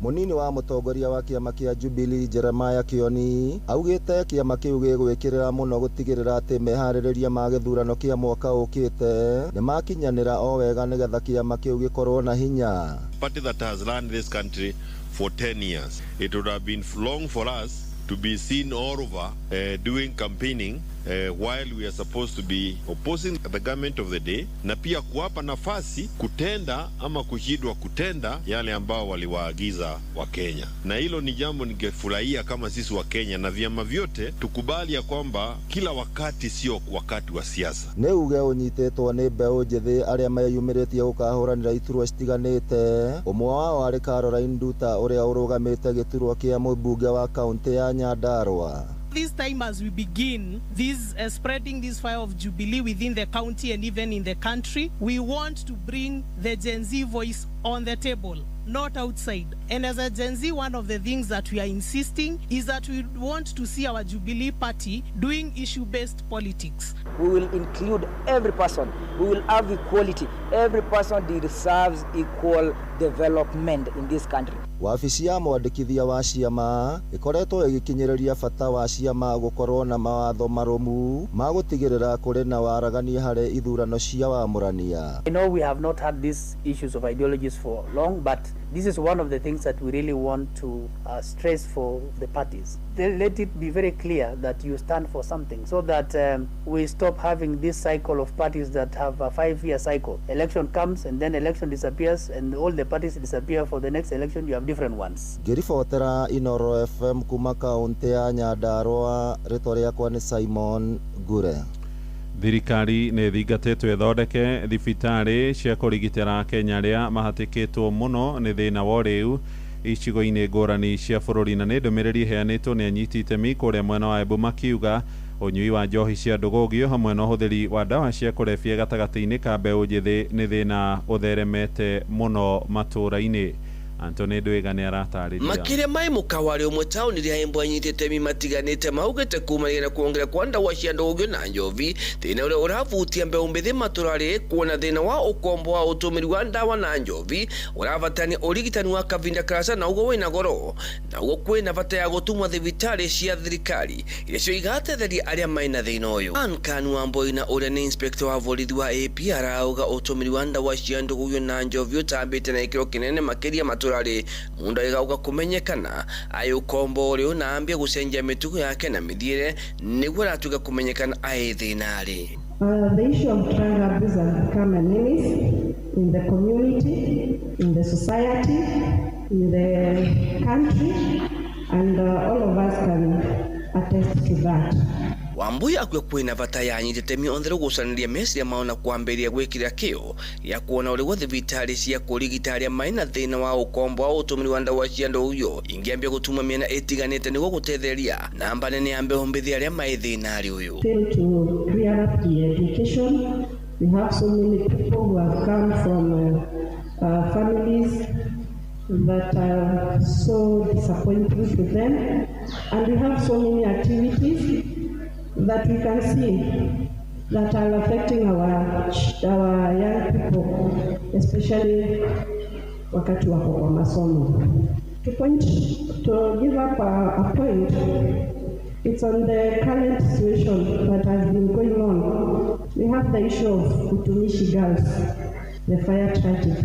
Munini wa mũtongoria wa kĩama kĩa Jubilee Jeremiah Kioni augĩte kĩama kĩu gĩgwĩkĩrĩra mũno gũtigĩrĩra atĩ meharĩrĩria ma gĩthurano kĩa mwaka ũkĩte nĩ makinyanĩra o wega nĩgetha kĩama kĩu gĩkorwo na hinya. Party that has run this country for 10 years. It would have been long for us to be seen all over doing campaigning while we are supposed to be opposing the government of the day, na pia kuwapa nafasi kutenda ama kushindwa kutenda yale ambao waliwaagiza wa Kenya. Na hilo ni jambo ningefurahia kama sisi wa Kenya na vyama vyote tukubali ya kwamba kila wakati sio wakati wa siasa. Nĩ uge ũnyitĩtwo nĩ mbeũ njĩthĩ arĩa meyumĩrĩtie gũkahũranĩra iturwa citiganĩte. Ũmwe wao arĩ Caroline Nduta ũrĩa ũrũgamĩte gĩturwa kĩa mũmbunge wa kaunti ya Nyandarua. This time as we begin this spreading this fire of Jubilee within the county and even in the country, we want to bring the Gen Z voice on the table, not outside. And as a Gen Z, one of the things that we are insisting is that we want to see our Jubilee party doing issue-based politics. We will include every person. We will have equality. Every person deserves equal development in this country. Wabici ya mwandĩkithia wa ciama ĩkoretwo ĩgĩkinyĩrĩria bata wa ciama gũkorwo na mawatho marũmu ma gũtigĩrĩra kũrĩ na waragania harĩ ithurano cia wamũrania. I know we have not had these issues of ideologies for long, but this is one of the things that we really want to stress for the parties. Let it be very clear that you stand for something so that we stop having this cycle of parties that have a 5-year cycle. Election comes and then election disappears and all the parties disappear. For the next election you have different ones. Ngĩribotera Inoro FM kuma kaunti ya Nyandarua, rĩtwa rĩakwa nĩ Simon Ngure. Thirikari nĩ thingatĩtwo ĩthondeke thibitarĩ cia kũrigitĩra Kenya arĩa mahatĩkĩtwo mũno nĩ thĩna wa rĩu icigo-inĩ ngũrani cia bũrũri, na nĩ ndũmĩrĩri ĩheanĩtwo nĩ anyiti itemi kũrĩa mwena wa Embu makiuga ũnyui wa njohi cia ndũgũgio hamwe na ũhũthĩri wa ndawa cia kũrebia gatagatĩ-inĩ ka mbeũ njĩthĩ nĩ thĩna ũtheremete mũno matũũra-inĩ. Anthony Ndwiga nĩ aratarĩria makĩria mai mũkawarĩ ũmwe taũni rĩa Embu anyitĩte itemi matiganĩte maugĩte kumanĩrĩra na kuongerera kwa ndawa cia ndũgũgio na njovi, thĩna ũrĩa ũrahutia mbeũ mbĩthĩ matũũra-rĩ, kuona thĩna wa ũkombo wa ũtũmĩri wa ndawa na njovi ũrabatania ũrigitani wa kavinda karasa na ũguo wĩna goro, na ũguo kwĩna bata ya gũtumwa thibitarĩ cia thirikari iria cio igatetheria arĩa maina thĩna ũyũ. Ankan Wamboi na ũrĩa nĩ inspector wa borithi wa AP arauga ũtũmĩri wa ndawa cia ndũgũgio na njovi ũtambĩte na gĩkĩro kĩnene makĩria matũũra mundu agauga kumenyekana ayo kombo rĩu na ambia gũcenjia mĩtugo yake na mĩthiĩre nĩguo aratuga kumenyekana aĩ thĩna-rĩ. The issue of drug abuse has become a menace in the community, in the society, in the country, and all of us can attest to that. Wambui akuwa kwĩna bata ya anyitĩtemi onthe gũgucanĩria meciria mao na kwambĩrĩria gwĩkĩra kĩo ya kuona ũrĩa thibitarĩ cia kũrigita arĩa maina thĩna wa ũkombo wa ũtũmĩri wa ndawa cia ndũgũgio ingĩambia gũtuma mĩena ĩtiganĩte nĩguo gũtetheria namba nene ya mbeũ mbĩthĩ arĩa maĩ thĩna-rĩ ũyũ. To clear up the education, we have so many people who have come from families that are so disappointing to them, and we have so many activities that we can see that are affecting our young people, especially wakati wako kwa masomo. To give up a point, it's on the current situation that has been going on. We have the issue of Utumishi girls, the fire tragedy.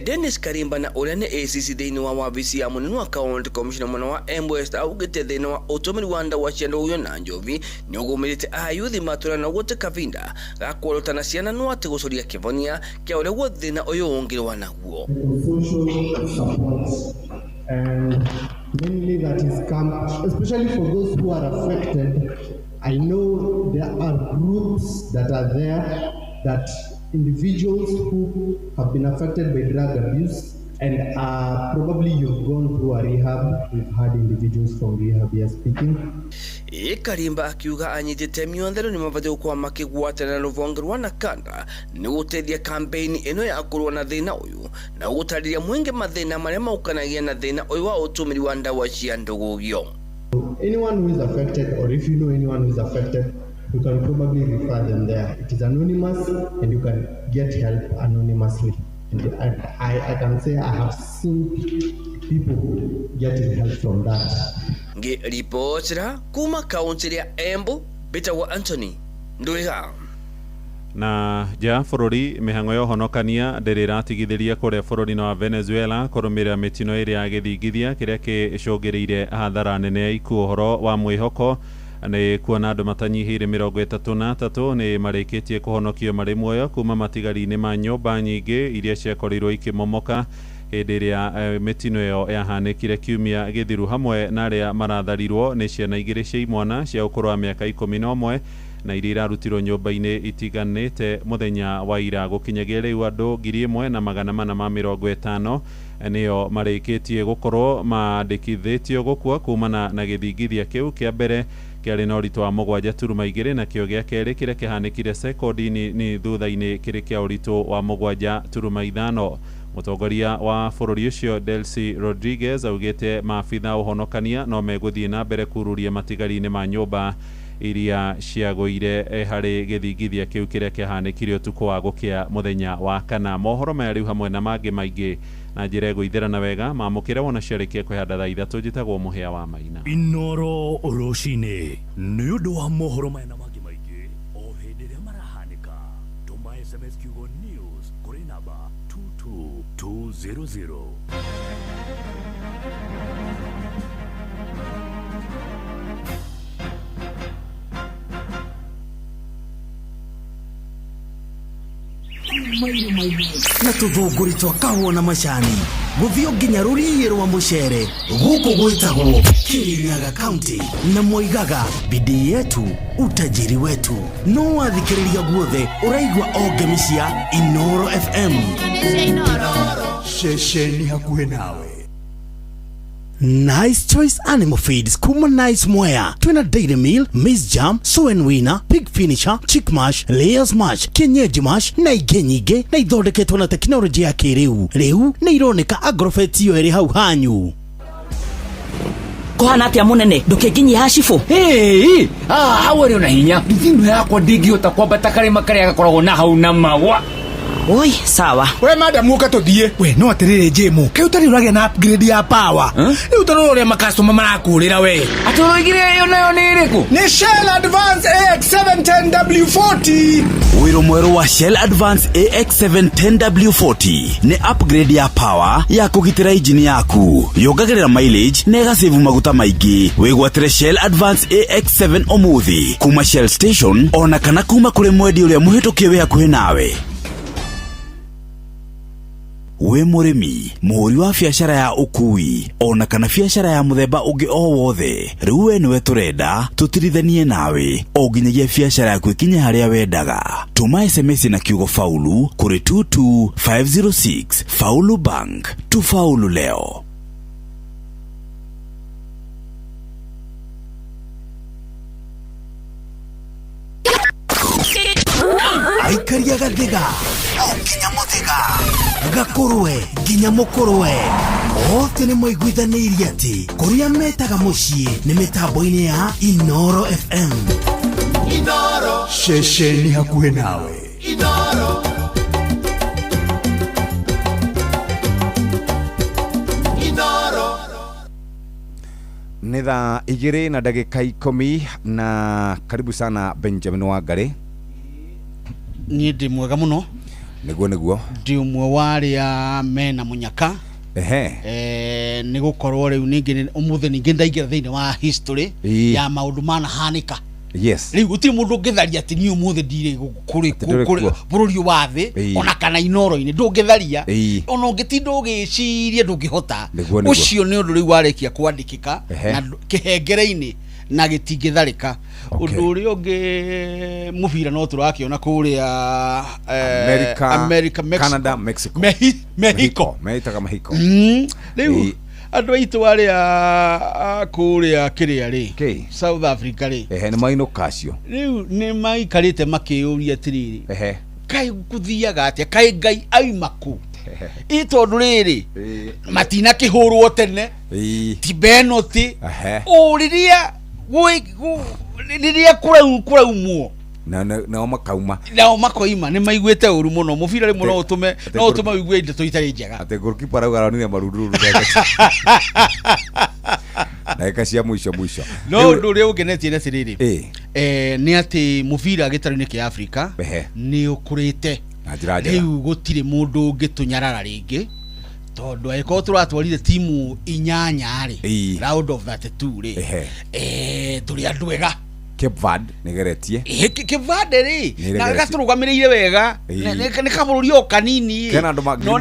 Dennis Karimba na ũrĩa nĩ ACC thĩinĩ wa wabici ya mũnene wa county commissioner mwena wa Embu West augĩte thĩna wa ũtũmĩri wa ndawa cia ndũgũgio na njovi nĩ ũgũmĩrĩte ayuthi matũũra na gũte kavinda ga kuorotana ciana no atĩ gũcoria kĩvonia kĩa ũrĩa guo thĩna ũyũ ũngĩrũa naguo. And mainly that is come, especially for those who are affected. I know there are groups that are there, that individuals who have been affected by drug abuse, and probably you've gone through a rehab. We've had individuals from rehab here speaking. Karimba akiuga anyitite mionthero ni mabati kwa makigwatana na ruvonge rwa Nakanda ni gutethia campaign ino ya kurwa na thina uyu na gutariria mwingi mathina maria maukanagia na thina uyu wa utumiri wa ndawa cia ndugugio. Anyone who is affected, or if you know anyone who is affected, you can probably refer them there. It is anonymous and you can get help anonymously. And I can say I have seen people getting help from that. Nge reportera kuma kaunti ya Embu, Bitawa Anthony Ndwiga. Na ja bururi mihango yo honokania ndiriratigithiria kuria bururi wa Venezuela kurumira mitino iri ya githingithia kiria kicungiriire hathara nene ya ikuo horo wa mwihoko ni kuona andu matanyihire 33 ni marikitie kuhonokio mari muoyo kuma matigari-ini ma nyumba nyingi iria ciakorirwo ikimomoka hindi iria mitino yo yahanikire kiumia githiru hamwe na aria maratharirwo ni ciana igiri cia imwana cia ukuru wa miaka 11 na iria irarutirwo nyumba-ini itiganite muthenya wa ira gukinyagia riu andu 1,450 niyo marikitie gukorwo mandikithitio gukua kumana na githingithia kiu kia mbere kiari na uritu wa 7.2 na kio gia keri kiria kihanikire sekondini ni thutha-ini kiri kia uritu wa 7.5. Mutongoria wa bururi ucio Delcy Rodriguez augite maabitha uhonokania no meguthie na mbere kururia matigari-ini ma nyumba iria ciagoire hari githingithia kiu kiria kihanikire utuku wa gukia muthenya wa kana. Mohoro maya riu hamwe na mangi maingi na njira iguitherana wega mamukire wona ciarekia kwihanda thaa 3 njitagwo Muhia wa Maina. Inoro Oroshine ni undu wa mohoro maya na mangi maingi o hindi ria marahanika. Tuma SMS kiugo news kuri namba 22200. na tuthunguri twa kahũa na macani guthio nginya rũriĩ rwa mũcere gũkũ gwĩtagwo Kirinyaga County na moigaga bidii yetu utajiri wetu. No wathikĩrĩria guothe ũraigua o ngemi cia Inoro FM Shesheni hakuhĩ nawe. Nice Choice Animal Feeds kuma Nice Mwea. Twina Dairy Meal, Maize Jam, Soen Winner, Pig Finisher, Chick Mash, Layers Mash, Kienyeji Mash na ingĩ nyingĩ na ithondeketwo na tekinoronjĩ ya kĩrĩu. Rĩu nĩ ironeka Agrovet iyo ĩrĩ hau hanyu. Kohana atia munene ndukinginyi hashifu hau ari ona hinya thimũ yakwa ndingĩhota kwambata karima karĩa gakoragwo na hau na mawa. Oi, sawa. We madam muka tuthie. We no atirire jemu. Ke utari uragia na upgrade ya power. Ni utarore makastoma marakurira we. Atoroigire yo nayo ni iriku? Ni Shell Advance AX710W40. Wiro mweru wa Shell Advance AX710W40 ni upgrade ya power ya kugitira engine yaku. Yongagirira mileage na igasave maguta maingi. Wigwatire Shell Advance AX7 omuthi kuma Shell Station ona kana kuma kuri mwendi uria muhitukie we hakuhi nawe. We murimi muhuri wa biashara ya ukui ona kana biashara ya muthemba ungi o wothe riu we niwe turenda tutirithanie nawe o nginyagia biashara yaku ikinye haria wendaga. Tuma SMS na kiugo faulu kuri 22506. Faulu Bank, tufaulu leo. Aikaria gathiga nginya muthiga gakurwe nginya mukurwe ote ni moiguithanirie ati kuria metaga mucii ni mitambo-ini ya Inoro FM. Inoro shesheni hakuhĩ nawe. Inoro Ni thaa 2 na dakika 10 na karibu sana Benjamin Wangari. Ni ndi mwega muno. Niguo ndi umwe waria mena munyaka. Ni gukorwo riu ningi umuthe ningi ndaingira thiini wa history ya maundu mana hanika Yes. Riu gutiri mundu ngitharia ati ni umuthe ndire kuri bururi wa thi ona kana inoro-ini ndungitharia ona ungitinda ugiciria ndungihota ucio ni undu riu warekia kwandikika na kihengere-ini na gitingitharika undu uri ungi mubira no turakiona kuria America Canada Mexico Mexico riu andu aitu aria kuria kiria ri South Africa ri ni maino kacio riu ni maikarite makiuria tiriri kai kuthiaga atia kai ngai aimaku itondu riri matina kihurwo tene ti penalty uriria riria kuraumwo nao makauma nao makoima ni maiguite uru muno mubira rimwe no utume wigue indo toitari njega ate goalkeeper augaranire marururu ndagika cia mwisho no nduria ugenetie na tiriri ni ati mubira gitaro-ini kia Africa ni ukurite riu gutire mundu ungitunyarara ringi tondu eko turatwarire timu 8 ri round of 32 ri turi andwega Cape Verde nigeretie Cape Verde ri na gaturugamiriire wega ni kabururi o kanini kena andu magima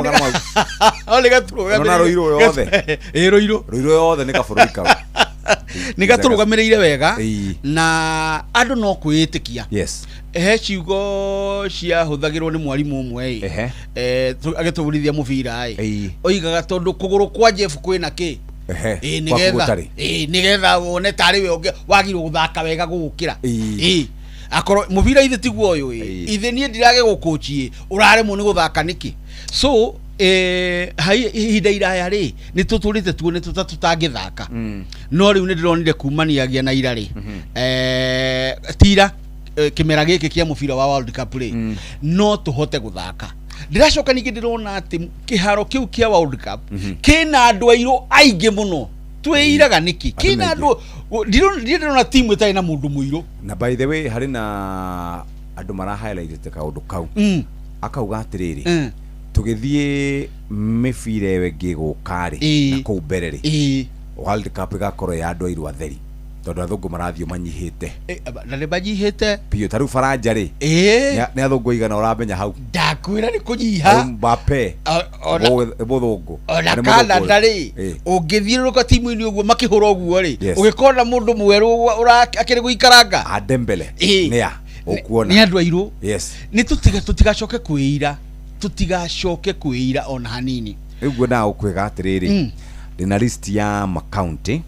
ole gaturugamiriire no roiro yothe roiro yothe ni kabururi kau ni gaturugamiriire wega na andu no kwitikia ciugo cia huthagirwo ni mwarimu umwe agituburithia mubira oigaga tondu kuguru kwa Jeff kwina ki nigetha wone tari we wagirwo guthaka wega gukira akoro mubira ithe tiguo uyu ithe nie ndirage gukuchie uraremwo ni guthaka niki so hai ihinda iraya ri ni tuturite tuone tutangithaka no riu ni ndironire kumaniagia na irari tira kimera giki kia mubira wa World Cup ri no tuhote guthaka ndiracoka ningi ndirona ati kiharo kiu kia World Cup kina andu airo aingi muno twiraga niki kina andu ndirona timu itari na mundu muiro na by the way hari na andu mara highlight kaundu kau akauga atiriri tugithie mibira wengi gukari na kuu mbere ri World Cup igakorwo ya andu airu atheri tondu athungu marathio manyihite na ni manyihite pio taru Faranja ri ni athungu igana uramenya hau ndakwira ni kunyiha Mbappe muthungu na Canada ri ungithiuruka timu-ini uguo makihura uguo ri ugikona mundu mweru akiri guikaranga Dembele nia ukuona ni andu airu ni tutigacoke kwira ona hanini iguo na ukwiga atiriri ndina list ya makaunti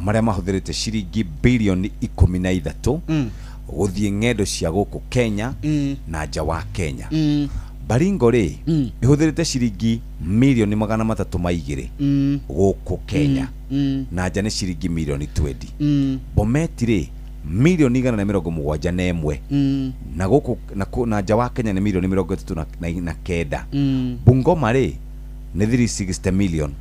maria mahuthirite ciringi bilioni 13 guthie ng'endo cia guku Kenya na nja wa Kenya Baringo ri ihuthirite ciringi milioni 302 guku Kenya na nja ni ciringi milioni 20 Bomet ri milioni 171 na guku na nja wa Kenya ni milioni 39 Bungoma ri ni 360 million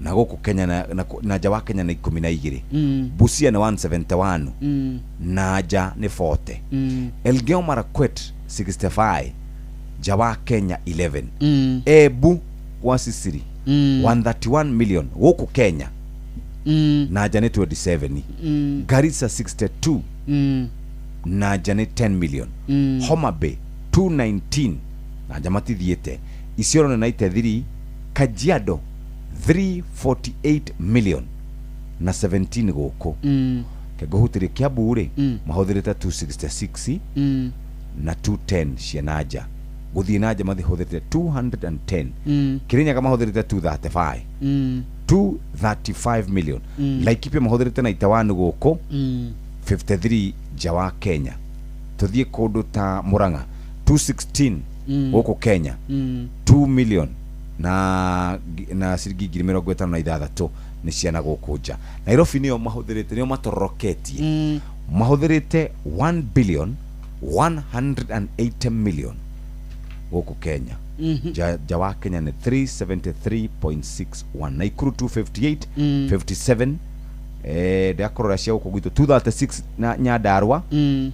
na guku Kenya na nja wa Kenya ni 12 Busia ni 171 na nja ni 40 Elgeyo Marakwet 65 nja wa Kenya 11 Ebu wa Sisiri 131 million guku Kenya na nja ni 27 Garissa 62 na nja ni 10 million Homa Bay 219 na nja matithiete Isiolo ni 93 Kajiado 348 million na 17 guku kegohutire Kiambu ri mahuthirite 266 na 210 cia naja guthie naja mahuthirite 210 Kirinyaga mahuthirite 235 million Laikipia mahuthirite 91 guku 53 nja wa Kenya tuthie kundu ta Murang'a 216 guku Kenya 2 million na ciringi 56 ni ciana guku nja Nairobi niyo mahuthirite niyo matororoketie mahuthirite 1 billion 180 million guku Kenya nja wa Kenya ni 373.61 Naikuru 258 57 ndakorora cia guku gwitu 236 na Nyandarua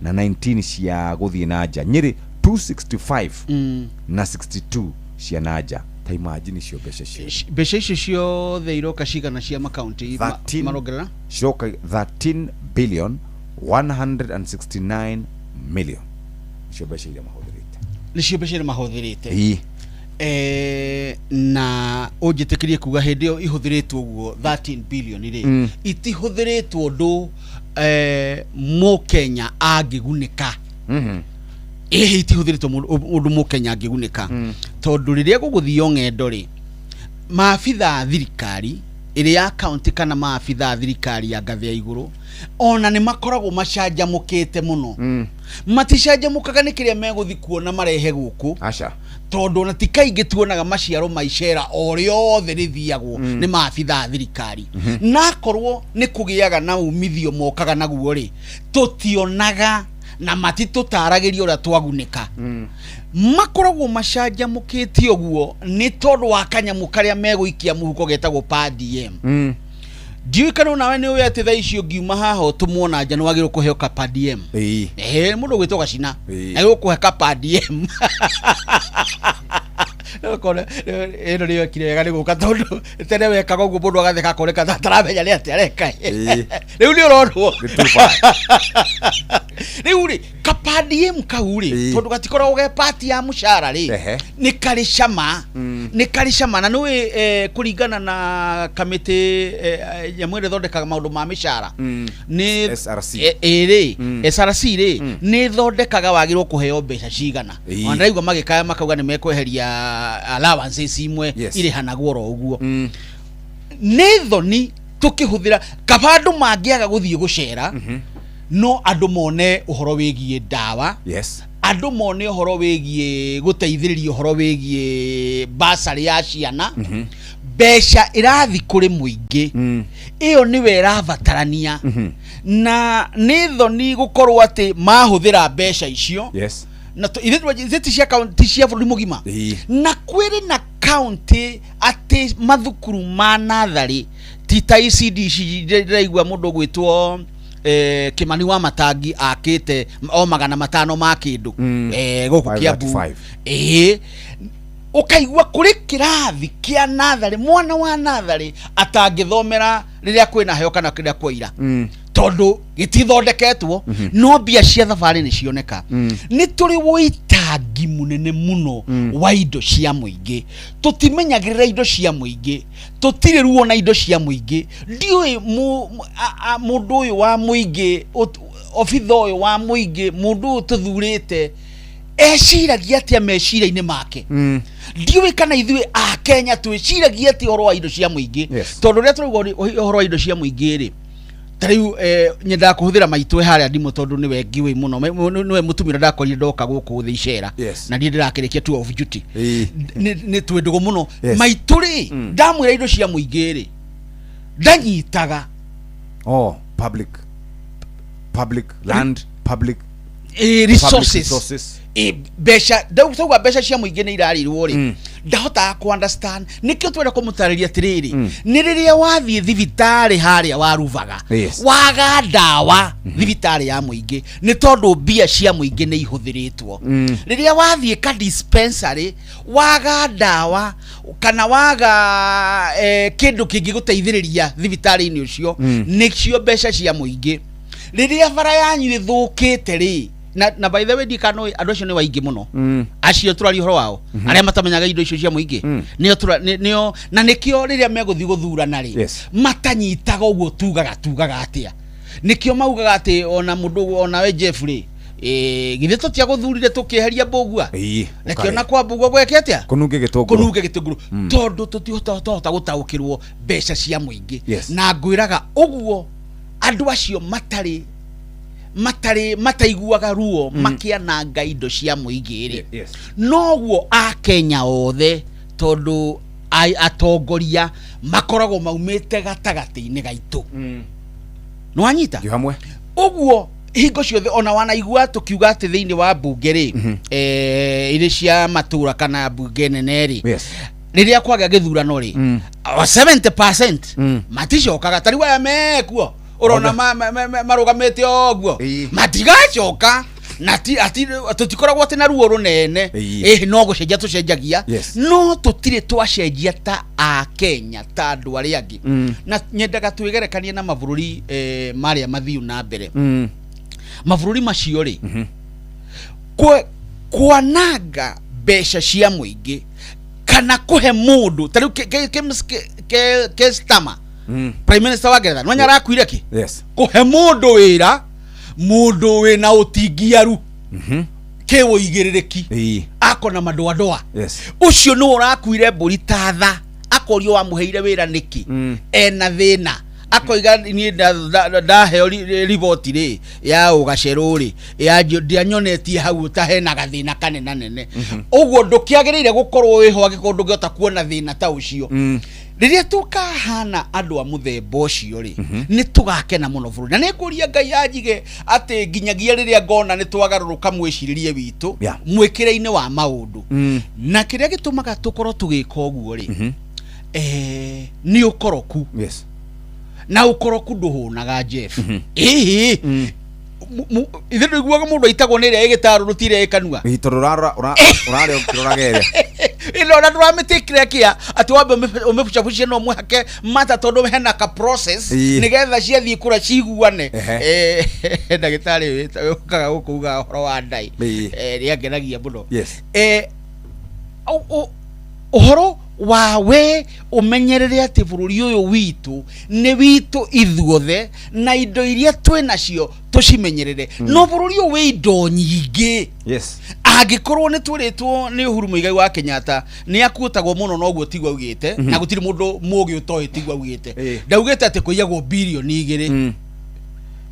na 19 cia guthie na nja Nyeri 265 na 62 cia naja imagine cio besha cio the iroka cigana cia makaunti marongerera ciroka 13 billion 169 million nicio mbeca iria mahũthĩrĩte. Nicio mbeca iria mahũthĩrĩte. Na ũnjĩtĩkĩrie kuga hĩndĩ ĩyo ihũthĩrĩtwo ũguo 13 billion rĩ itihũthĩrĩtwo ũndũ Mũkenya angĩgunĩka. Itihũthĩrĩtwo ũndũ Mũkenya angĩgunĩka tondũ rĩrĩa gũgũthio ng'endo rĩ maabitha thirikari ĩrĩa ya county kana maabitha thirikari ya ngathĩ ya igũrũ ona nĩ makoragwo macanjamũkĩte mũno. Maticanjamũkaga nĩ kĩrĩa megũthi kuona marehe gũkũ. Aca. Tondũ na ti kaingĩ tuonaga maciaro ma icera o rĩothe rĩthiagwo nĩ maabitha thirikari. Na korwo nĩ kũgĩaga na umithio mokaga naguo rĩ tũtionaga na matitũtaragĩria ũrĩa twagunĩka. Makoragwo macanjamũkĩte ũguo nĩ tondũ wa kanyamũ karĩa megũikia mũhuko getagwo per diem. Ndiũĩ kana nawe nĩ ũĩ atĩ thaa icio ngiuma haha ũtũmwo na nja nĩ wagĩrĩirwo kũheo ka per diem. Mũndũ ũgwĩtwo Gacina agĩrĩirwo kũhe ka per diem. Ĩno nĩyo ĩkire wega nĩ gũka tondũ tene wekaga ũguo mũndũ agatheka akoneka ataramenya nĩ atĩa areka. Rĩu nĩ ũronwo rĩu rĩ ka per diem kau rĩ tondũ gatikoragwo ge part ya mũcara rĩ nĩ karĩ cama na nĩũĩ kũringana na kamĩtĩ nyamũ ĩrĩa ĩthondekaga maũndũ ma mĩcara nĩ SRC rĩ nĩ ĩthondekaga wagĩrĩirwo kũheo mbeca cigana. Wanaigua magĩkaya makauga nĩ mekweheria allowances imwe irĩhanagwo oro ũguo. Nĩ thoni tũkĩhũthĩra kaba andũ mangĩaga gũthiĩ gũcera no andũ mone ũhoro wĩgiĩ ndawa. Andũ mone ũhoro wĩgiĩ gũteithĩrĩria ũhoro wĩgiĩ basarĩ ya ciana. Mbeca ĩrathi kũrĩ mũingĩ ĩyo nĩwe ĩrabatarania na nĩ thoni gũkorwo atĩ mahũthĩra mbeca icio na ithe ti cia bũrũri mũgima na kwĩrĩ na county atĩ mathukuru ma natharĩ ti ta ECD ndĩraigua mũndũ gwĩtwo Kimani wa Matangi akĩte o 500 ma kĩndũ gũkũ Kiambu. Ũkaigua kũrĩ kĩrathi kĩa natharĩ mwana wa natharĩ atangĩthomera rĩrĩa kwĩna heho kana kĩrĩa kwaira tondũ gĩtithondeketwo no mbia cia thabarĩ nĩ cioneka. Nĩ tũrĩ wĩitangi mũnene mũno wa indo cia mũingĩ tũtimenyagĩrĩra indo cia mũingĩ tũtirĩ ruo na indo cia mũingĩ. Ndiũĩ mũndũ ũyũ wa mũingĩ obitha ũyũ wa mũingĩ mũndũ ũyũ tũthurĩte eciragia atĩa meciria-inĩ make. Ndiũĩ kana ithuĩ a Kenya twĩciragia atĩa ũhoro wa indo cia mũingĩ tondũ rĩrĩa tũrauga ũhoro wa indo cia mũingĩ rĩ tarĩu nyendaga kũhũthĩra maitũ harĩa ndimũ tondũ nĩwe ngiũĩ mũno nĩwe mũtumia ndakorire ndoka gũkũ thĩ icera na ndiĩ ndĩrakĩrĩkia tour of duty nĩ twendũgo mũno maitũ rĩ ndamwĩra indo cia mũingĩ rĩ ndanyitaga public land public resources mbeca ndauga mbeca cia mũingĩ nĩ irarirwo rĩ ndahotaga ku understand nikio twenda kũmũtarĩria atĩrĩrĩ nĩ rĩrĩa wathiĩ thibitarĩ harĩa waruvaga waga ndawa thibitarĩ ya mũingĩ nĩ tondũ mbia cia mũingĩ nĩ ihũthĩrĩtwo. Rĩrĩa wathiĩ ka dispensary waga ndawa kana waga kĩndũ kĩngĩ gũteithĩrĩria thibitarĩ-inĩ ũcio nĩcio mbeca cia mũingĩ. Rĩrĩa bara yanyu ĩthũkĩte rĩ na by the way ndikano andũ acio nĩ waingĩ mũno acio tũrari ũhoro wao arĩa matamenyaga indo icio cia mũingĩ nĩo na nĩkĩo rĩrĩa megũthiĩ gũthurana rĩ matanyitaga ũguo tugaga atĩa nĩkĩo maugaga atĩ ona mũndũ ona we Jeff rĩ githĩ tũtia gũthurire tũkĩeheria mbũgua nĩkĩo na kwa mbũgua gweke atĩa kũnunge gĩtũngũrũ tondũ tũtihota gũtaũkĩrwo mbeca cia mũingĩ na ngwĩraga ũguo andũ acio mataiguaga ruo makĩananga indo cia mũingĩ rĩ noguo a Kenya othe tondũ atongoria makoragwo maumĩte gatagatĩ-inĩ gaitũ nĩ wanyita ũguo hingo ciothe ona wanaigua tũkiuga atĩ thĩinĩ wa mbunge rĩ irĩ cia matũra kana mbunge nene rĩ rĩrĩa kwagĩa gĩthurano rĩ 70% maticokaga tarĩu aya mekuo urona marugamete oguo matigacoka na tutikoragwo atĩ na ruo runene no gũcenjia tũcenjagia no tũtirĩ twacenjia ta a Kenya ta andũ arĩa angĩ na nyendaga twĩgerekanie na mabũrũri marĩa mathiu na mbere mabũrũri macio rĩ kwananga mbeca cia mũingĩ kana kuhe mũndũ ta rĩu ke Stama Prime Minister wa Ngeretha nwanya arakuire ki kuhe mũndũ wĩra mũndũ wĩna ũtingiaru ke ũigĩrĩrĩki akona madoadoa ucio no ũrakuire mbũri tatha akorio wamuheire wĩra nĩki ena thĩna akoiga ni ndaheo riboti rĩ ya ũgacerũ rĩ ya ndianyonetie hau ta hena gathĩna kanene nene ũguo ndũkĩagĩrĩire gũkorwo wĩho angĩkorwo ndũngĩhota kuona thĩna ta ũcio rĩrĩa tukahana andũ a mũthemba ũcio rĩ nĩ tũgakena mũno bũrũri na nĩngũria Ngai anjige atĩ nginyagia rĩrĩa ngona nĩ twagarũrũka mwĩcirĩrie witũ mwĩkĩre-inĩ wa maũndũ na kĩrĩa gĩtũmaga tũkorwo tũgĩka ũguo rĩ nĩ ũkoroku na ũkoroku ndũhũnaga Jeff ithe ndũiguaga mũndũ aitagwo nĩ ĩrĩa ĩgĩtarũrũtire ĩkanua ũrarĩa ũkĩrorageria ilo na ndũramĩtĩkĩra kĩa atĩ wambe ũmĩbucabucie no mũhake mata tondũ hena ka process nĩgetha ciathiĩ kũra ciguane ndagĩtarĩ ũkaga gũkũga ũhoro wa ndai rĩangenagia mũno ũhoro wawe umenyerere ati bũrũri ũyũ witũ nĩ witũ ithuothe na indo iria twĩnacio tucimenyerere no bũrũri ũyũ wĩ indo nyingĩ angĩkorwo nĩ twĩrĩtwo nĩ Uhuru Muigai wa Kenyatta nĩ akuotagwo mũno noguo tigwa ugĩte na gũtirĩ mũndũ mũgĩ ũtoĩ tigwa ugĩte ndaugĩte atĩ kũiyagwo bilioni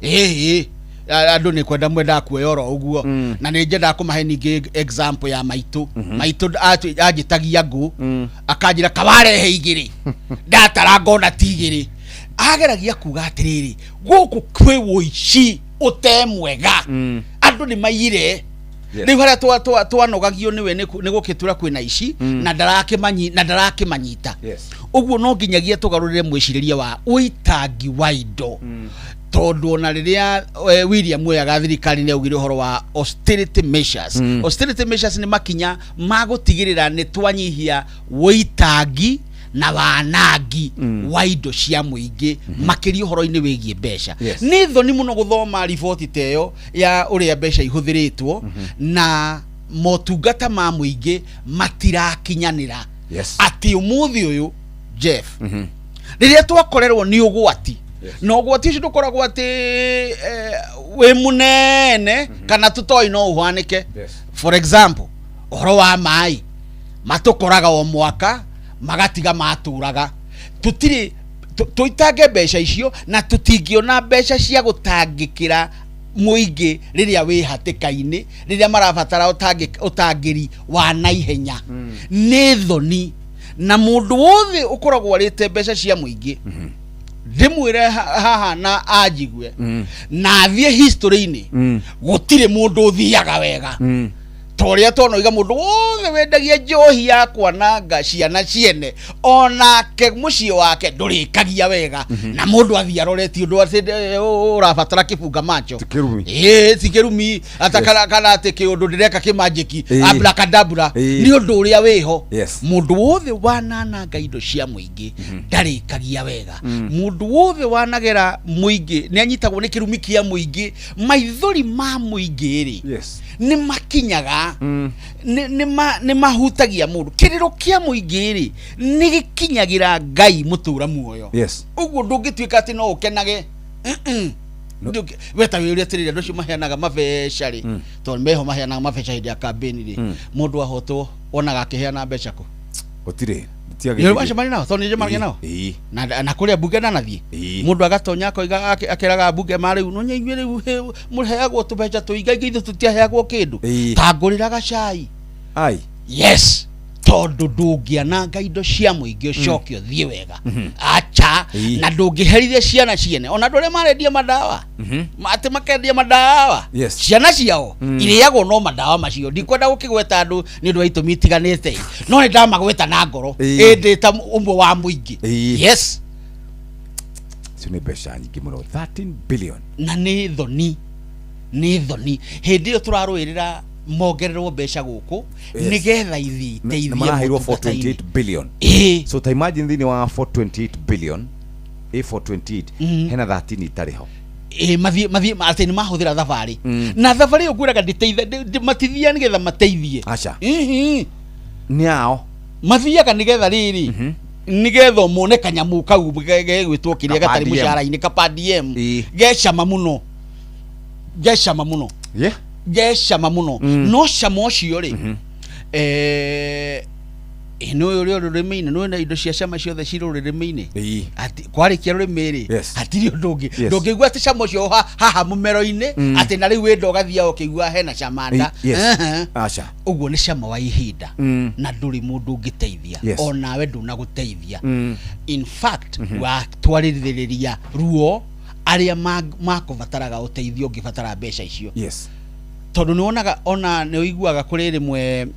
2 andũ nĩ kwenda mwenda kuoyora ũguo na nĩ njenda kũmahe ningĩ example ya maitũ anjĩtagia ngũ akanjĩra kawarehe igĩrĩ ndatara ngona tigĩrĩ ageragia kuga atĩrĩrĩ gũkũ kwĩ wũici ũtemwega andũ nĩ maire rĩu harĩa twanogagio nĩwe nĩ gũkĩtura kwĩna ici na ndarakĩmanyita ũguo no nginyagia tũgarũrĩre mwĩcirĩrie wa ũitangi wa indo tondu ona rĩrĩa William Weyaga thirikari nĩ augire ũhoro wa austerity measures austerity measures nĩ makinya magũtigĩrĩra nĩ twanyihia wĩitangi na wanangi wa indo cia mũingĩ makĩria ũhoro-inĩ wĩgiĩ mbeca nĩ thoni mũno gũthoma riboti teyo ya ũrĩa mbeca ihũthĩrĩtwo na motungata ma mũingĩ matirakinyanĩra atĩ ũmũthĩ ũyũ Jeff rĩrĩa twakorerwo nĩ ũgwati no gwati cio ndũkoragwo atĩ wĩ mũnene kana tũtoĩ no ũhanĩke for example ũhoro wa maĩ matũkoraga o mwaka magatiga matũraga tũtirĩ tũitange mbeca icio na tũtingĩona mbeca cia gũtangĩkĩra mũingĩ rĩrĩa wĩ hatĩka-inĩ rĩrĩa marabatara ũtangĩri wa naihenya nĩ thoni na mũndũ wothe ũkoragwo arĩte mbeca cia mũingĩ ndimwire haha na anjigue na thiĩ history-inĩ gũtirĩ mũndũ ũthiaga wega toria tonoiga mũndũ wothe wendagia njohi ya kwananga ciana ciene onake mũciĩ wake ndũrĩkagia wega na mũndũ athia aroreti ũndũ atĩ ũrabatara kĩbunga macho ti kĩrumi atakana kana atĩ kĩũndũ ndĩreka kĩmanjĩki abracadabra nĩ ũndũ ũrĩa wĩho mũndũ wothe wanananga indo cia mũingĩ ndarĩkagia wega mũndũ wothe wanagera mũingĩ nĩ anyitagwo nĩ kĩrumi kĩa mũingĩ maithori ma mũingĩ rĩ nĩ makinyaga nĩ mahutagia mũndũ kĩrĩro kĩa mũingĩ rĩ nĩ gĩkinyagĩra Ngai mũtũra muoyo ũguo ndũngĩtuĩka atĩ no ũkenage weta wĩ ũrĩa tĩrĩrĩa ndũcio maheanaga mabeca rĩ tondũ meho maheanaga mabeca hĩndĩ ya kambeni rĩ mũndũ ahotwo onaga akĩheana mbeca kũ gũtirĩ Yeye nao toni je marge nao na kũrĩa bunge na nathie mũndũ agatonya akoiga akeraga bunge mari no nyainywe mũheagwo tũbeca tũingainga ithu tũtiaheagwo kĩndũ tangũrĩraga cai yes tondu ndũngĩananga indo cia mũingĩ ũcoke ũthiĩ wega acha na ndũngĩherithia ciana ciene ona ndũrĩa marendia madawa atĩ makendia madawa ciana ciao irĩagwo no madawa macio ndikwenda gũkĩgweta andũ nĩ ũndũ wa itũmi itiganĩte no nĩ ndamagweta na ngoro ĩndĩ ta ũmwe wa mũingĩ yes nĩ mbeca nyingĩ mũno 13 billion na nĩ thoni hĩndĩ ĩyo tũrarũĩrĩra mongererwo mbeca gũkũ nigetha ithi teithie marahirwo 428 billion so ta imagine thini wa 428 billion a 428 hena 13 itarĩ ho mathie ati ni mahuthira thabari na thabari ukuraga nditeitha matithia nigetha mateithie acha niao mathiaga nigetha riri nigetha mone kanyamu kau gegwitwo kiria gatari mushara-ini kapadiem gecama muno gecama muno no cama ucio ri ino yo rurimi-ini no na indo cia cama ciothe ci rurimi-ini ati kwarikia rurimi-ri atiri ndungi ndungigua ati cama ucio haha mumero-ini ati na riu wenda ugathia ukigua hena camanda acha uguo ni cama wa ihinda na nduri mundu ungiteithia onawe ndunaguteithia in fact wa twaririria ruo aria makubataraga uteithio ungibatara mbeca icio tondu ni wonaga ona ni uiguaga kuri rimwe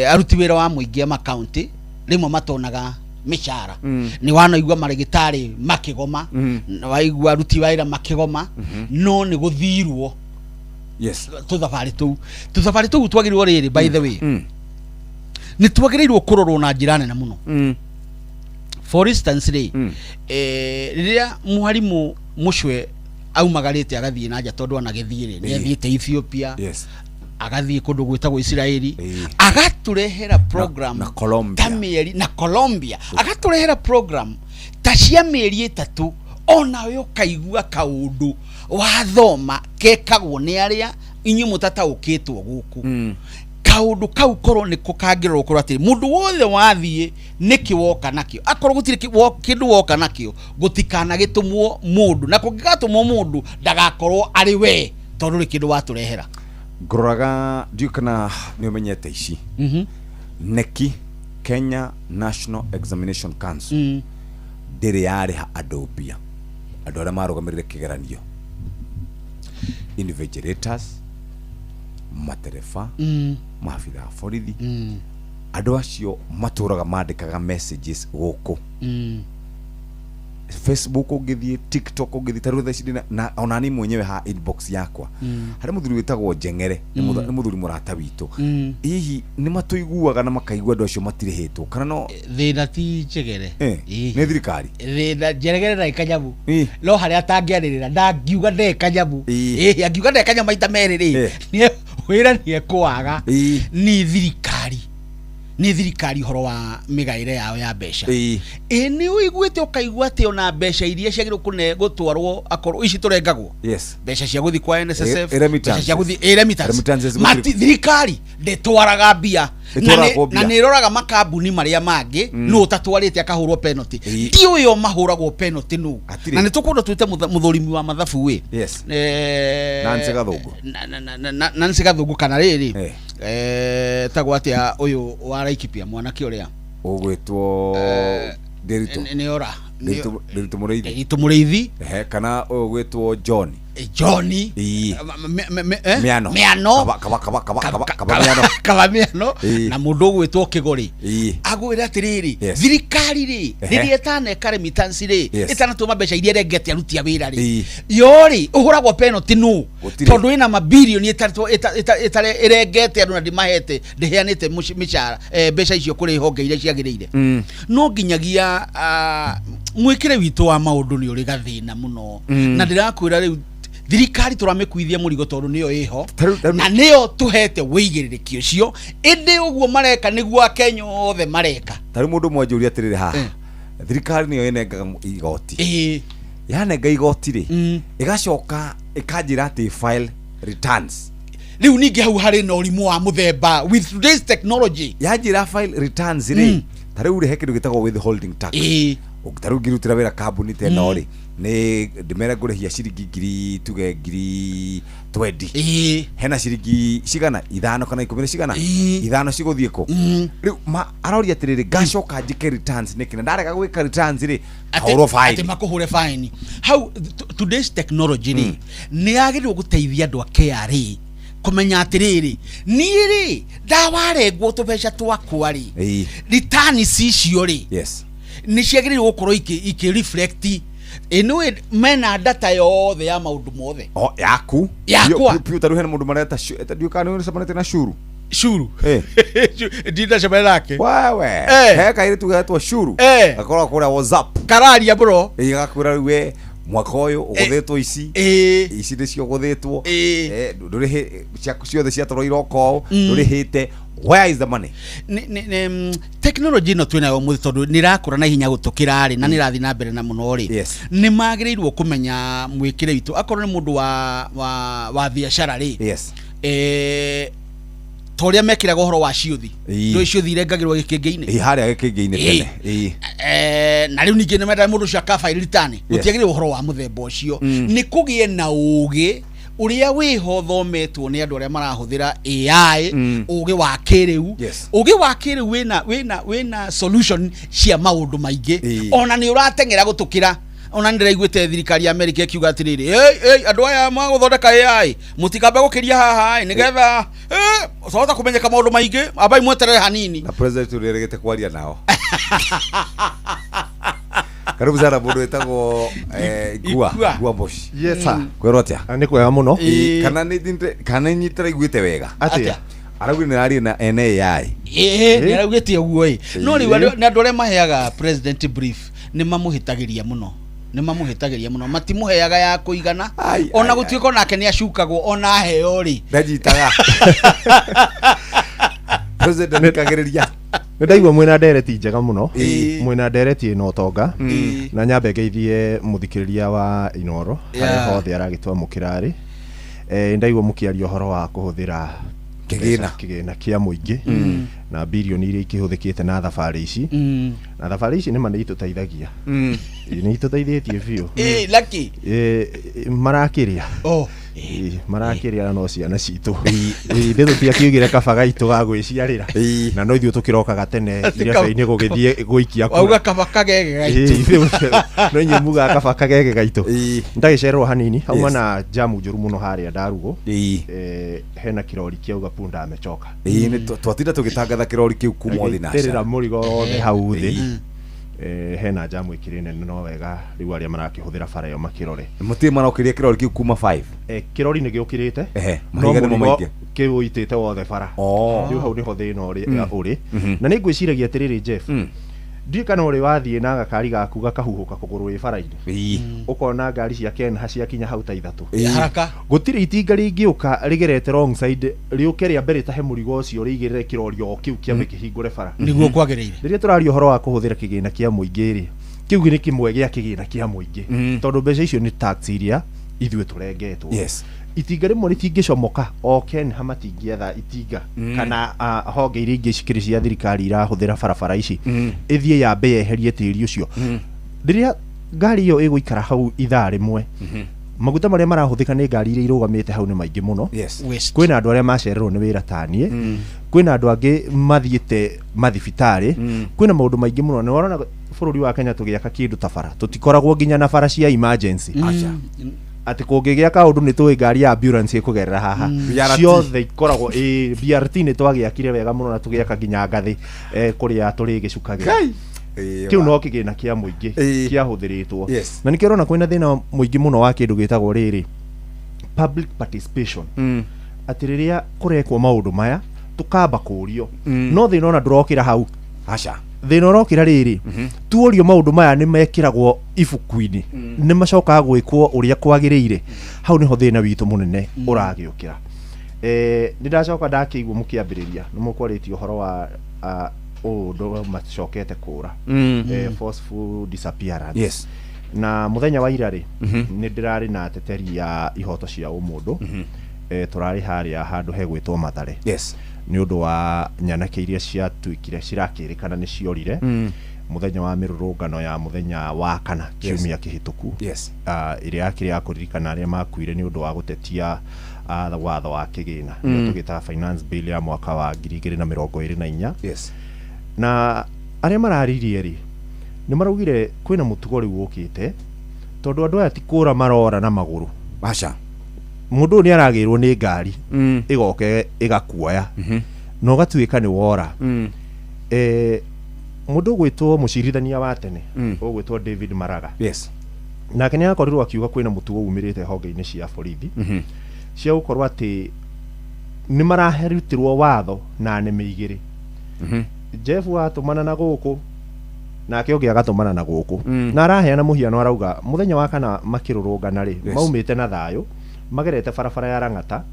aruti wira wa muingi ama county rimwe matonaga mishara ni wanaigua marigitari makigoma waigua aruti wira makigoma no ni guthirwo tuthabari tu twagirirwo riri by the way ni twagirirwo kurorwo na njira nene muno for instance riria mwarimu mucwe aumagarite agathie na nja tondu anagithire ni athiite Ethiopia agathie kundu gwitagwo Israeli agaturehera program na Colombia agaturehera program ta cia mieri 3 ona we ukaigua kaundu wathoma kekagwo ni aria inyu mutataukitwo guku kaundu kau korwo ni kukangirwo korwo atiri mundu wothe wathie niki woka nakio akorwo gutire kindu woka nakio gutikana gitumwo mundu na kungigatumwo mundu ndagakorwo ari we tondu ri kindu waturehera Ngoraga ndiukana ni umenyete ici neki Kenya National Examination Council ndiri yariha andu mbia andu aria marugamirire kigeranio invigilators matereba mafitha borithi andu acio maturaga mandikaga messages guku Facebook ungithie TikTok ungithie taru thacindina na onani mwenyewe ha inbox yakwa hari muthuri witagwo Jengere ni muthuri murata witu hihi ni matuiguaga na makaigua andu acio matirihetwo kana no thina ti Jengere ni thirikari thina Jengere na ikanyabu lo hari atangiaririra ndangiuga nde kanyabu angiuga nde kanyamu maita meriri ni wira ni ekwaga ni thirikari horo wa migaire yao ya besha ni uiguite ukaigua ati ona besha iria ciagirwo kune gutwarwo akorwo ici turengagwo besha cia guthi kwa NSSF besha cia guthi remittance mati thirikari ndetwaraga mbia na niroraga makambuni maria mangi no tatwarite akahurwo penalty ti uyo mahuragwo penalty no na nitukunda twite muthurimi wa mathabu we Nancy Gathungu kana riri tagwatia uyu wa Laikipia mwanake uria ugwitwo Nderitu Mureithi kana ugwitwo John Miano na mundu gwitwo Kigori agwira atiriri thirikari ri riri etane remittance ri itanatuma mbeca iria regete aruti a wira ri yori uhuragwo penalty no tondu ina mabilioni itare iregete andu na ndimahete ndiheanite mishara mbeca icio kuri honge iria ciagirire no nginyagia mwikire witu wa maundu ni uri gathina muno na ndirakwira riu thirikari turamekuithia murigo tondu niyo iho na niyo tuhete wigiririki ucio indi uguo mareka niguo Kenya othe mareka tari mundu mwe njuri atiriri ha thirikari niyo yenengaga igoti yanenga igoti ri igacoka ikanjira ati file returns riu ningi hau hari na urimu wa muthemba with today's technology yanjira file returns ri tari uri hekiru gitagwo withholding tax ukitaru girutira wira kambuni tena ri ni ndimera ngurihia ciringi ngiri tuge ngiri 20 hena ciringi cigana 5 kana 10 cigana 5 ciguthie ku riu aroria atiriri gacoka njike returns nikina ndarega gwika returns ri ahoro fine ati makuhure fine how today's technology ni yagirirwo guteithia andu a KRA kumenya atiriri niri ndawarengwo tubeca twakwa ri returns icio ri ni ciagirirwo gukorwo iki reflect ino mena data yothe ya maundu mothe yakwa piu taruhena mundu mareta ndiukana uri samanete na shuru ndinda shabara lake wewe heka ile tugatwa shuru akora kura WhatsApp kararia bro igakura we mwaka uyu uguthetwo ici nicio uguthetwo ndurihe ciothe ciatwarwo iroko ndurihite. Where is the money? Technology no twinayo muthi tondu nirakura na hinya gutukira ri na nirathi na mbere na muno ri ni magirirwo kumenya mwikire witu akorwo ni mundu wa biashara ri toria mekiraga uhoro wa ciuthi ndo ciuthi irengagirwo gikingi-ini haria gikingi-ini tene na riu ningi nemenda mundu cia kafa iritani gutiagire uhoro wa muthemba ucio ni kugie na ugi uria wiho thometwo ni andu aria marahuthira AI ugi wa kiriu ugi wa kiriu wina solution cia maundu maingi ona ni uratengera gutukira ona ndiraiguite thirikari ya America ikiuga atiriri andu aya maguthondeka AI mutikambe gukiria haha nigetha sota kumenyeka maundu maingi abai mweterere hanini na president uregete kwaria nao. Karibu sana mundu wetagwo Gua Moshi. Yes sir. Kwerotia ni kwega muno kana nyitira iguite wega atia aragu ni ari na NAI ni araugite uguo no riu ni andu aria maheaga president brief ni mamuhitagiria muno matimuheaga ya kuigana ona gutwiko nake ni acukagwo ona heo ri ndajitaga president kagiriria ndaigua mwina ndereti njega muno mwina ndereti ino tonga na nyambe ngeithie muthikiriria wa Inoro haria hothe aragitwa mukirari ndaigua mukiaria uhoro wa kuhuthira kigina kia muingi na bilioni iria ikihuthikite na thabari ici na thabari ici nima ni ituteithagia ni ituteithietie biu lucky marakiria marakiria no ciana citu ithu tiakiugire kabaga itu ga gwiciarira na no ithu tukirokaga tene irabe-ini gugithie guikia kwa auga kabaga gege gaitu no nyimuga kabaga gege gaitu ndagicerwo hanini hauma na jamu njuru muno haria ndarugo hena kirori kiauga punda amechoka ni twatinda tugitangatha kirori kiu kuma thi na tirira murigo wothe hau thi hena jamu ikirine no wega riu aria marakihuthira bara yo makirore mutie marakiria kirori kiu kuma 5 kirori ni giukirite mahiga ni maingi kiuitite wothe bara riu hau niho thina uri na ni ngwiciragia atiriri Jeff ndi kana uri wathie na gakari gaku gakahuhuka kuguru wi bara-ini ukona ngari cia Kenha cia kinya hau ta ithatu haraka gutiri itinga ringiuka rigerete wrong side riuke ria mbere tahe murigo ucio rigirire kirori o kiu kia mikihingure bara niguo kwagiriire riria turario horo wa kuhuthira kigina kia muingi ri kiu ni kimwe gia kigina kia muingi tondu mbeca icio ni tax iria ithue turengetwo itinga rimwe ritingicomoka o Kenha matingietha itinga kana honge iria ingi cikiri cia thirikari irahuthira barabara ici ithie yambe yeherie tiri ucio riria ngari iyo iguikara hau ithaa rimwe maguta maria marahuthika ni ngari iria irugamite hau ni maingi muno kwina andu aria macererwo ni wira tanie kwina andu angi mathiite mathibitari kwina maundu maingi muno ni warona bururi wa Kenya tugiaka kindu ta bara tutikoragwo nginya na bara cia emergency ati kungigia kaundu ni tui ngari ya ambulance ikugerera haha ciothe ikoragwo BRT ni twagiakire wega muno na tugiaka nginya ngathi kuria turi gicukagira kiu no kigina kia muingi kia huthiritwo na nikirona kwina thina muingi muno wa kindu gitagwo riri public participation atiriria kurekwo maundu maya tukamba kurio no thina ona ndurokira hau acha thina urokira riri tuorio maundu maya ni mekiragwo ibuku-ini ni macoka gwikwo uria kwagiriire hau niho thina witu munene uragiukira ni ndacoka ndakiigua mukiambiriria ni mukwaritio horo wa ndo macokete kura forceful disappearance na muthenya wa ira ri ni ndirari na teteri ya ihoto cia umundu turari haria handu hegwitwo Mathare ni undu wa nyanake iria cia tuikire cirakirikana ni ciorire muthenya wa mirurungano ya muthenya wa kana kiumia kihituku iria yakiri ya kuririkana aria makuire ni undu wa gutetia watho wa kigina ni tugita finance bill ya mwaka wa 2024 na aria mararirie ri ni maraugire kwina mutugo riu ukite tondu andu aya tikura marora na maguru acha mundu ni aragirwo ni ngari igoke igakuoya no gatuika ni wora mundu gwitwo mucirithania wa tene ugwitwo David Maraga nake ni akorirwo akiuga kwina mutugo umirite honge-ini cia borithi cia gukorwo ati ni maraherutirwo watho na neme igiri Jeff watumana na guku nake ũngĩ agatumana na gũkũ na araheana mũhiano arauga mũthenya wa kana makĩrũrũngana rĩ maumĩte na thayũ magerete barabara ya Rang'ata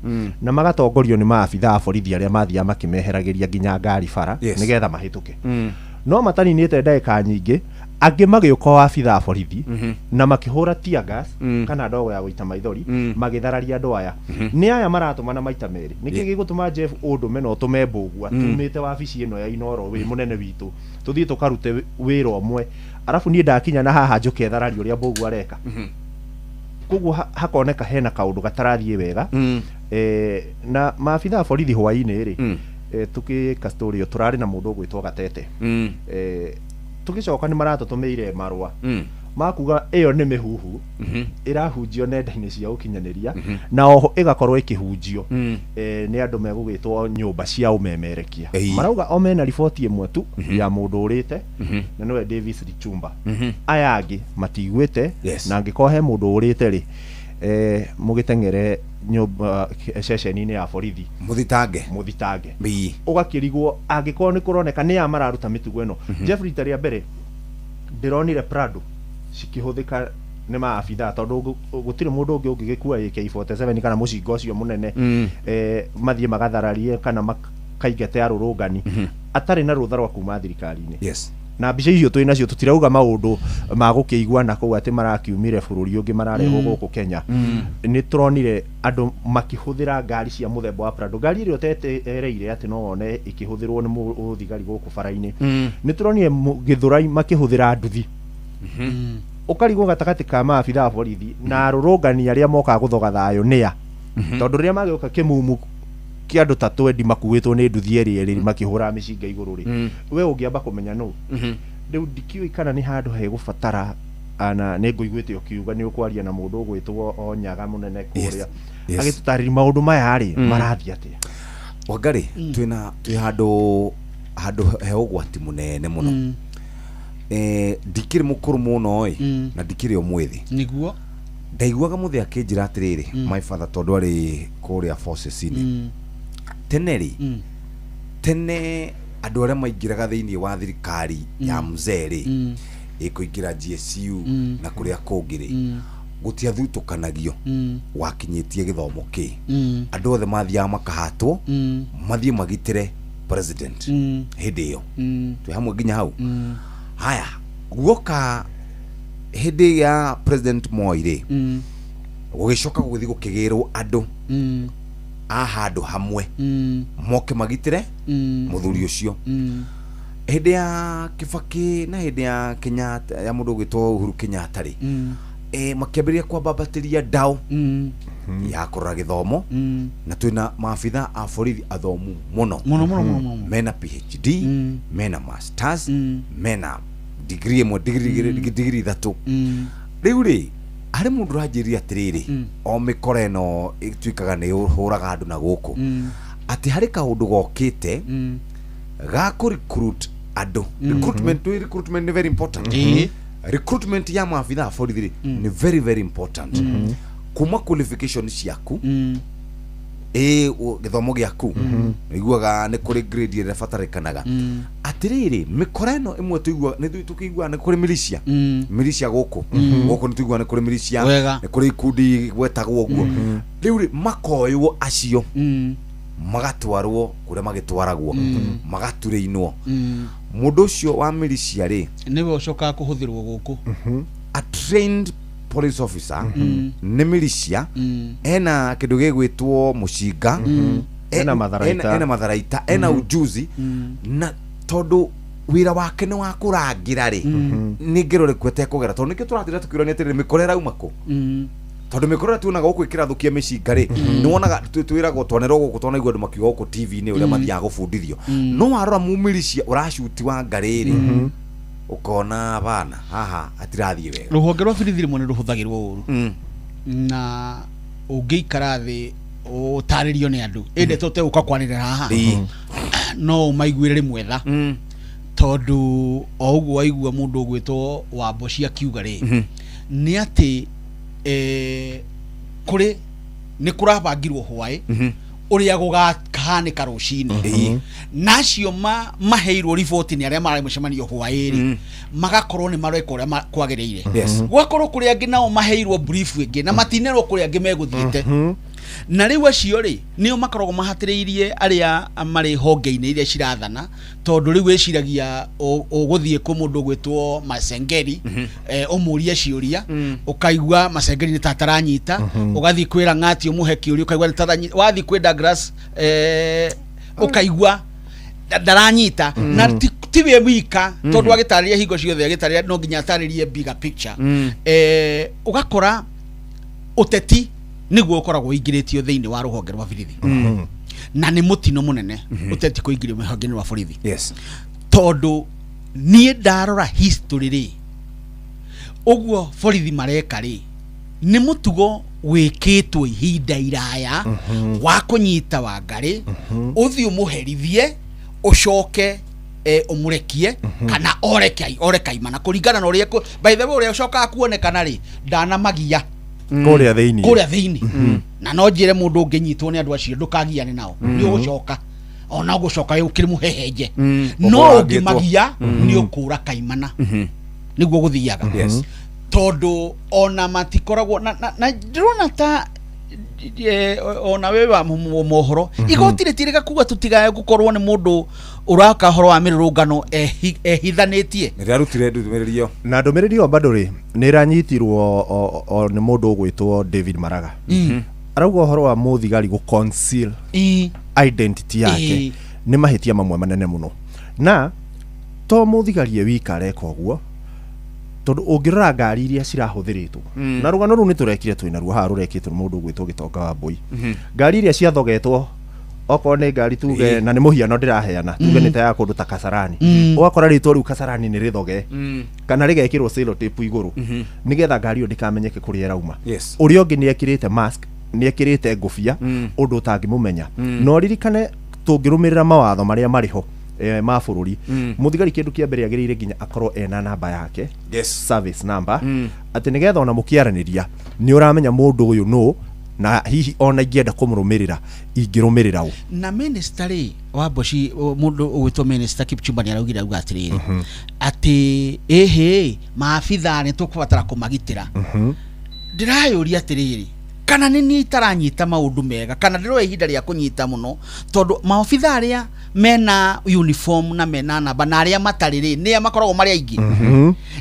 na magatongorio nĩ maabitha a borithi arĩa mathiaga makĩmeheragĩria nginya ngari bara nĩgetha mahĩtũke no mataninĩte ndagĩka nyingĩ angĩ magĩũka waabitha a borithi na makĩhũra tear gas kana ndogo ya gũita maithori magĩthararia andũ aya nĩ aya maratũmana maita merĩ nĩkĩ gĩgũtũma Jeff ũndũme na ũtũme mbũgua tumĩte wabici ĩno ya Inoro wĩ mũnene witũ tũthiĩ tũkarute wĩra ũmwe arabu niĩ ndakinya na haha njũke tharario ũrĩa mbũgua areka koguo hakoneka hena kaũndũ gatarathiĩ wega na maabitha a borithi hwainĩ rĩ tukika story yo turari na mundu gwitwo Gatete tugicoka ni maratũtũmĩire marũa makuga iyo nĩ mĩhuhu irahunjio nenda-inĩ cia ũkinyanĩria na oho ĩgakorwo ĩkĩhunjio nĩ andũ megũgĩtwo nyũmba cia ũmemerekia marauga o mena riboti ĩmwe tu ya mũndũ ũrĩte na nĩwe Davis Lichumba aya angĩ matigwĩte na angĩkorwo he mũndũ ũrĩte rĩ mugitengere nyumba ceceni-inĩ ya borithi muthitange ugakirigwo angĩkorwo nĩ kũroneka nĩ ya mararuta mĩtugo ĩno Jeffrey rĩa mbere ndironire Prado cikĩhũthĩka nĩ maabitha tondũ gũtirĩ mũndũ ũngĩ ũngĩgĩkua AK47 kana mũcinga ũcio mũnene mathiĩ magathararie kana makaingate arũrũngani atarĩ na rũtha rwa kuma thirikari-inĩ na mbica icio twĩ nacio tutirauga maũndũ ma gũkĩiguana kũu atĩ marakiumire bũrũri ũngĩ mararehwo gũkũ Kenya nĩ turonire andũ makĩhũthĩra ngari cia mũthemba wa Prado ngari ĩrĩa ũtetereire atĩ no wone ĩkĩhũthĩrwo nĩ mũthigari gũkũ bara-inĩ nĩ turonire Gĩthũrai makĩhũthĩra nduthi ũkarigwo gatagatĩ ka maabitha a borithi na arũrũngani arĩa mokaga gũthoga thayũ nĩa tondũ rĩrĩa magĩũka Kĩmumu kĩ andũ ta 20 makuĩtwo nĩ nduthi ĩrĩ makĩhũra mĩcinga igũrũ rĩ we ũngĩamba kũmenya no rĩu ndikiũĩ kana nĩ handũ hegũbatara ana nĩ ngũiguĩte ũkiuga nĩ ũkwaria na mũndũ ũgwĩtwo Onyaga mũnene kũrĩa agĩtũtarĩria maũndũ maya rĩ marathiĩ atĩa Wangari twĩ handũ he ũgwati mũnene mũno ndikĩrĩ mũkũrũ mũno na ndikĩrĩ omwĩthĩ niguo ndaiguaga mũthĩ akĩnjĩra atĩrĩrĩ my father tondũ arĩ kũrĩa forces-inĩ tene andũ arĩa maingĩraga thĩinĩ wa thirikari ya mzee rĩ ĩkũingĩra GSU na kũrĩa kũngĩ rĩ gũtiathutũkanagio wakinyĩtie gĩthomo kĩ andũ othe mathiaga makahatwo mathiĩ magitĩre president hĩndĩ ĩyo twĩ hamwe nginya hau haya guoka hĩndĩ ya president Moi rĩ gũgĩcoka gũgĩthiĩ gũkĩgĩrwo andũ a handũ hamwe moke magitĩre mũthuri ũcio hĩndĩ ya Kibaki na hĩndĩ ya Kenyatta ya mũndũ ũgwĩtwo Uhuru Kenyatta rĩ makĩambĩrĩria kwambatĩria ndaũ ya kũrora gĩthomo na twĩna maabitha a borithi athomu mũno mena PhD mena masters mena degree ĩmwe degree ithatũ rĩu rĩ harĩ mũndũ ũranjĩrĩria atĩrĩrĩ o mĩkora ĩno ĩtuĩkaga nĩ hũraga andũ na gũkũ atĩ harĩ kaũndũ gokĩte ga kũ-recruit andũ recruitment nĩ very important recruitment ya maabitha a borithi nĩ very very important kuma qualification ciaku gĩthomo gĩaku iguaga nĩ kũrĩ grade ĩrĩa batarĩkanaga atĩrĩrĩ mĩkora ĩno ĩmwe tũkĩigua nĩ kũrĩ militia gũkũ nĩ tũigua nĩ kũrĩ militia nĩ kũrĩ ikundi gwetagwo ũguo rĩu rĩ makoywo acio magatwarwo kũrĩa magĩtwaragwo magaturĩinwo mũndũ ũcio wa militia rĩ nĩwe ũcokaga kũhũthĩrwo gũkũ a trained police officer nĩ militia ena kĩndũ gĩgwĩtwo mũcinga ena matharaita ena ujuzi na tondũ wĩra wake nĩ wa kũrangĩra rĩ nĩ ngero rĩkũ etekũgera tondũ nĩkĩo tũratĩra tũkĩũrania atĩrĩrĩ mĩkora ĩrauma kũ tondũ mĩkora tuonaga gũkũ ĩkĩrathũkia mĩcinga rĩ nĩ wonaga twĩragwo twanerwo gũkũ twonaigua andũ makiuga gũkũ TV-inĩ ũrĩa mathiaga gũbundithio no warora mumilicia ũracuti wa ngarĩ rĩ ukona bana haha atirathiĩ wega rũhonge rwa borithi rĩmwe nĩ rũhũthagĩrwo ũru na ũngĩikara thĩ ũtarĩrio nĩ andũ ĩndĩ tũtegũka kwanĩrĩra haha no ũmaiguĩre rĩmwe tha tondũ o ũguo waigua mũndũ ũgwĩtwo Wambocia akiuga rĩ nĩ atĩ kũrĩ nĩ kũrabangirwo hwaĩ ũrĩa gũgaka ikahanika rucini nacio maheirwo riboti ni aria marai mucemanio hwairi magakorwo ni mareka uria kwagiriire gwakorwo kuri angi nao maheirwo brief ingi na matinerwo kuri angi meguthiite na riu acio ri nio makoragwo mahatiriirie aria mari honge-ini iria cirathana tondu riu eciragia uguthie ku mundu gwitwo Masengeri umuria ciuria ukaigua Masengeri ni tataranyita ugathie kwira ngati umuhe kiuria ukaigua ni tataranyita wathi kwi Douglas ukaigua daranyita na tiwe wika tondu agitariria hingo ciothe agitariria no nginya ataririe bigger picture ugakora uteti niguo ukoragwo ingiritio thiini wa ruhonge rwa borithi na ni mutino munene uteti kuingirio ruhonge rwa borithi tondu nie ndarora history ri uguo borithi mareka ri ni mutugo wikitwo ihinda iraya wa kunyita Wangari uthi umuherithie ucoke umurekie kana orekaimana kuringana na uria by the way uria ucoka kuonekana ri ndanamagia kuria thiini na no njire mundu unginyitwo ni andu acio ndukagiane nao ni ugucoka ona ugucoka ukiri muhehenje no ungimagia ni ukura kaimana niguo guthiaga tondu ona matikoragwo na ndrona ta ona wewe mohoro igoti ritirika kuga tutigaye gukorwo ni mundu uraka horo wa mirurungano ehithanitie nirarutire ndumererio na ndumererio bado ri niranyitirwo ni mundu ugwitwo David Maraga arauga horo wa muthigari gu conceal identity yake ni mahitia mamwe manene muno na to muthigari wika reka uguo tondu ungirora ngari iria cirahuthiritwo na rugano ru ni turekire twina ruo ha rurekitwo mundu gwitwo Gitonga wa Mbui ngari iria ciathogetwo oko ne ngari tuge na ni muhiano ndiraheana tuge ni ta ya kundu ta Kasarani ugakora ritwo riu Kasarani ni rithoge kana rigekirwo sellotape iguru nigetha ngari yo ndikamenyeke kuri erauma uria ungi ni ekirite mask ni ekirite ngufia undu utangimumenya no ririkane tungirumirira mawatho maria mariho ma bururi muthigari kindu kia mbere yagirire nginya akorwo ena namba yake service number ati nigetha ona mukiaraniria ni uramenya mundu uyu no na hihi ona ingienda kumurumirira ingirumirira u na minister wa Boshi mundu ugwitwo minister Kipchumba ni araugira uga atiriri ati maabitha ni tukubatara kumagitira ndirayuria atiriri kana ni itaranyita maundu mega kana ndiro ihinda ria kunyita muno tondu maabitha aria mena uniform na mena namba na aria matariri ni makoragwo mari aingi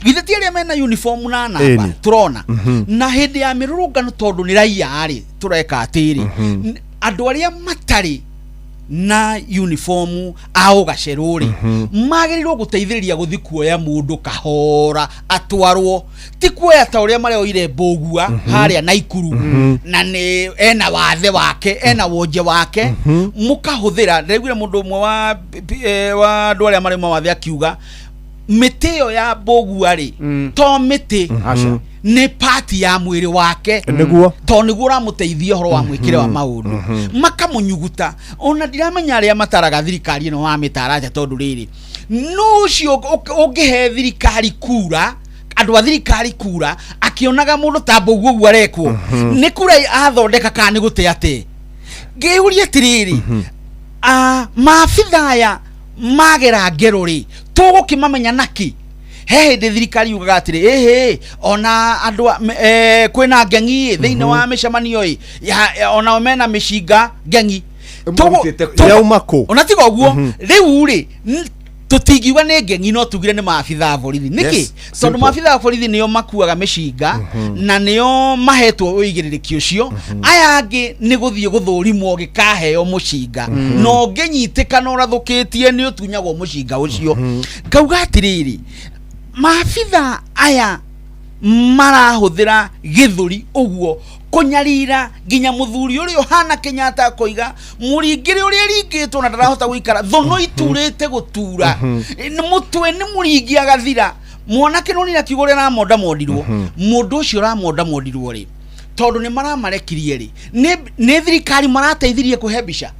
githeti aria mena uniform na namba turona na hindi ya mirurungano tondu ni raia ari tureka atiri andu aria matari na uniform au gaceruri magirirwo guteithiriria guthi kuoya mundu kahora atwarwo ti kuoya ta uria mari oire Mbogua haria Naikuru na ni ena wathe wake ena wonje wake mukahuthira ndigwire mundu umwe wa andu aria mari mawathe akiuga miteo ya Mbogua ri to miti ni party ya mwiri wake niguo to niguo ramuteithia horo wa mwikire wa maundu makamunyuguta ona ndiramenya aria mataraga thirikari no wa mitaraja tondu riri no cio ungihe thirikari kura andu a thirikari kura akionaga mundu ta Mbogua uguo arekwo ni kura athondeka kana ni gute ate ngiuria tiriri maabithaya magera ngerori tugukimamenya naki he ndi thirikari yugaga atiri ona andu kwina ngengi thiini wa micemanio ona mena mishinga ngengi yaumako ona tiga uguo riu ri tutingiwa ni ngengi no tugire ni maabitha borithi niki tondu maabitha borithi nio makuaga mishinga na nio mahetwo uigiririki ucio aya angi ni guthie guthurimwo gikaheo mushinga no ngenyitikana urathukitie ni utunyagwo mushinga ucio ngauga atiriri maabitha aya marahuthira githuri uguo kunyarira nginya muthuri uri Yohana Kenyatta koiga muringire uri ringitwo na ndarahota guikara thono iturite gutura mutwe ni muringi agathira mwanake noni na kigore na monda mondirwo mundu ucio ra monda mondirwo ri tondu ni maramarekirie ri ni thirikari marateithirie kuhe mbica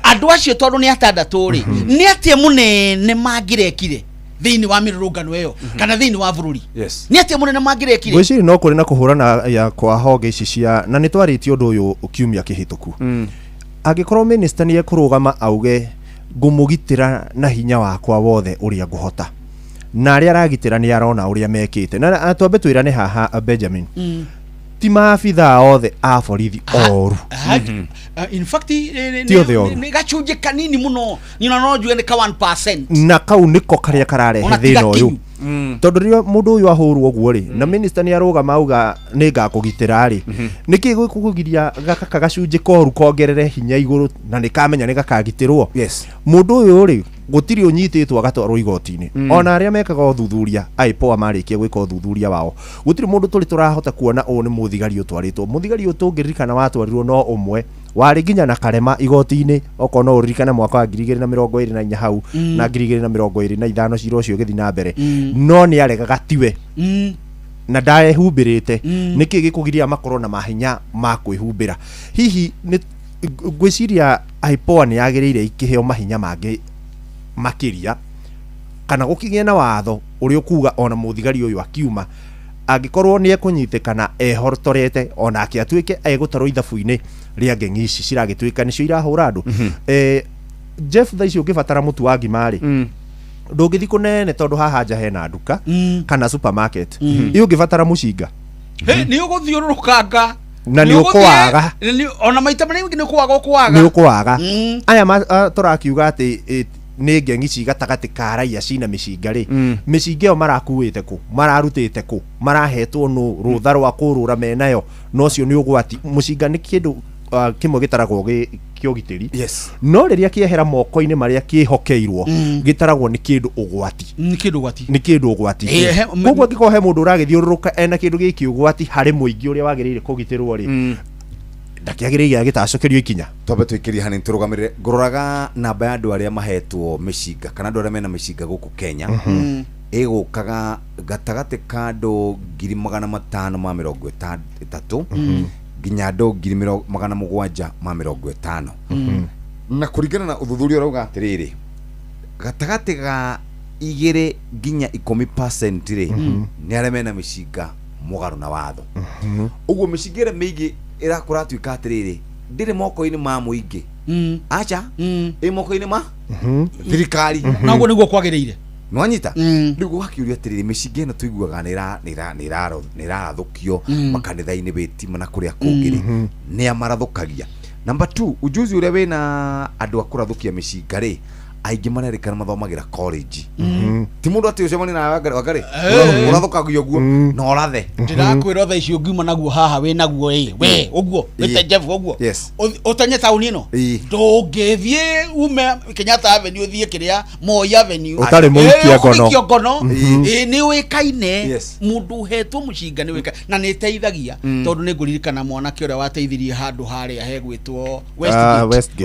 andu acio tondu ni atandatu ri ni atie munene magirekire thiini wa mirurungano iyo kana thiini wa bururi ni atie munene magirekire gwiciri no kuri na kuhurana ya kwa honge ici cia na ni twaritio undu uyu ukiumia kihituku Angikorwo minister ni ekurugama auge ngumugitira na hinya wakwa wothe uria nguhota. Na aria aragitira ni arona uria mekite. Na twambe twirane haha Benjamin. Ti maabitha othe a borithi oru. In fact ni gachunje kanini muno. Ni no njue ni ka 1%. Na kau niko karia kararehe thina uyu. Tondu rio mundu uyu ahurwo guo ri na minister ni arugama auga ni ngakugitira ri niki gwikugiria gaka gacunje koru kongerere hinya iguru na nikamenya ni gakagitirwo. Mundu uyu ri gutiri unyititwo agatwarwo igoti-ini ona aria mekaga uthuthuria aipoa marikia gwika uthuthuria wao gutiri mundu turi turahota kuona u ni muthigari utwaritwo muthigari utungiririkana watwarirwo no umwe wari nginya na karema igoti-ini oko no uririkana mwaka wa 2024 hau na 2025 ciro cio githi na mbere no ni aregaga tiwe na ndae humbirite niki gikugiria makorwo na mahinya ma kwihumbira hihi ni gwiciria aipoa ni yagirire ikiheo mahinya mangi makiria kana gukigia na watho uri ukuga ona muthigari uyu akiuma angikorwo ni ekunyitikana ehortorete ona akiatuike egutaro ithabu-ini ria ngengi ici ciragituika nicio irahura andu Jeff thaici ukibatara mutu wa ngimari ndungithi kunene tondu haha nja hena nduka kana supermarket iyo ungibatara mucinga ni uguthiururukanga na ni ukwaga ona maita manene ni ukwaga ni ukwaga aya turakiuga ati ni ngengi ci gatagati ka raia cina micinga ri micinga yo marakuite ku mararutite ku marahetwo no rutha rwa kurura menayo no cio ni ugwati mucinga ni kindu kimwe gitaragwo kiogitiri no riria kiehera moko-ini maria kihokeirwo gitaragwo ni kindu ugwati ni kindu ugwati koguo ngikohe mundu uragithiururuka ena kindu giki ugwati hari muingi uria wagirire kugitirwo ri ndakiagiriria gitacokerio ikinya twambe twikiria hani turugamirire ngororaga namba ya andu aria mahetwo micinga kana andu aria mena micinga guku Kenya igukaga gatagati ka andu 553 nginya andu 750 na kuringana na uthuthuria urauga atiriri gatagati ga 2 nginya 10% ri ni aria mena micinga mugaru na watho uguo micingire mingi irakura tuika atiriri ndire moko-ini ma muingi acha moko-ini ma thirikari naguo niguo kwagiriire nwanyita rigu wakiuria atiriri micinga ino tuiguaga ni irathukio makanitha-ini bitima na kuria kungiri ni amarathukagia. Number 2 ujuzi uria wina andu akurathukia micinga ri aingi marerikana mathomagira college ti mundu ati ucemani na wagari urathukagio guo na urathe ndirakwira tha icio ngiuma naguo haha we naguo we uguo wite Jeff uguo utanye tauni ino ndungithie ume Kenyatta Avenue uthie kiria Moi Avenue utari muikia ngono ni wikaine mundu hetwo mucinga ni wika na ni teithagia tondu ni nguririkana mwanake uria wateithirie handu haria hegwitwo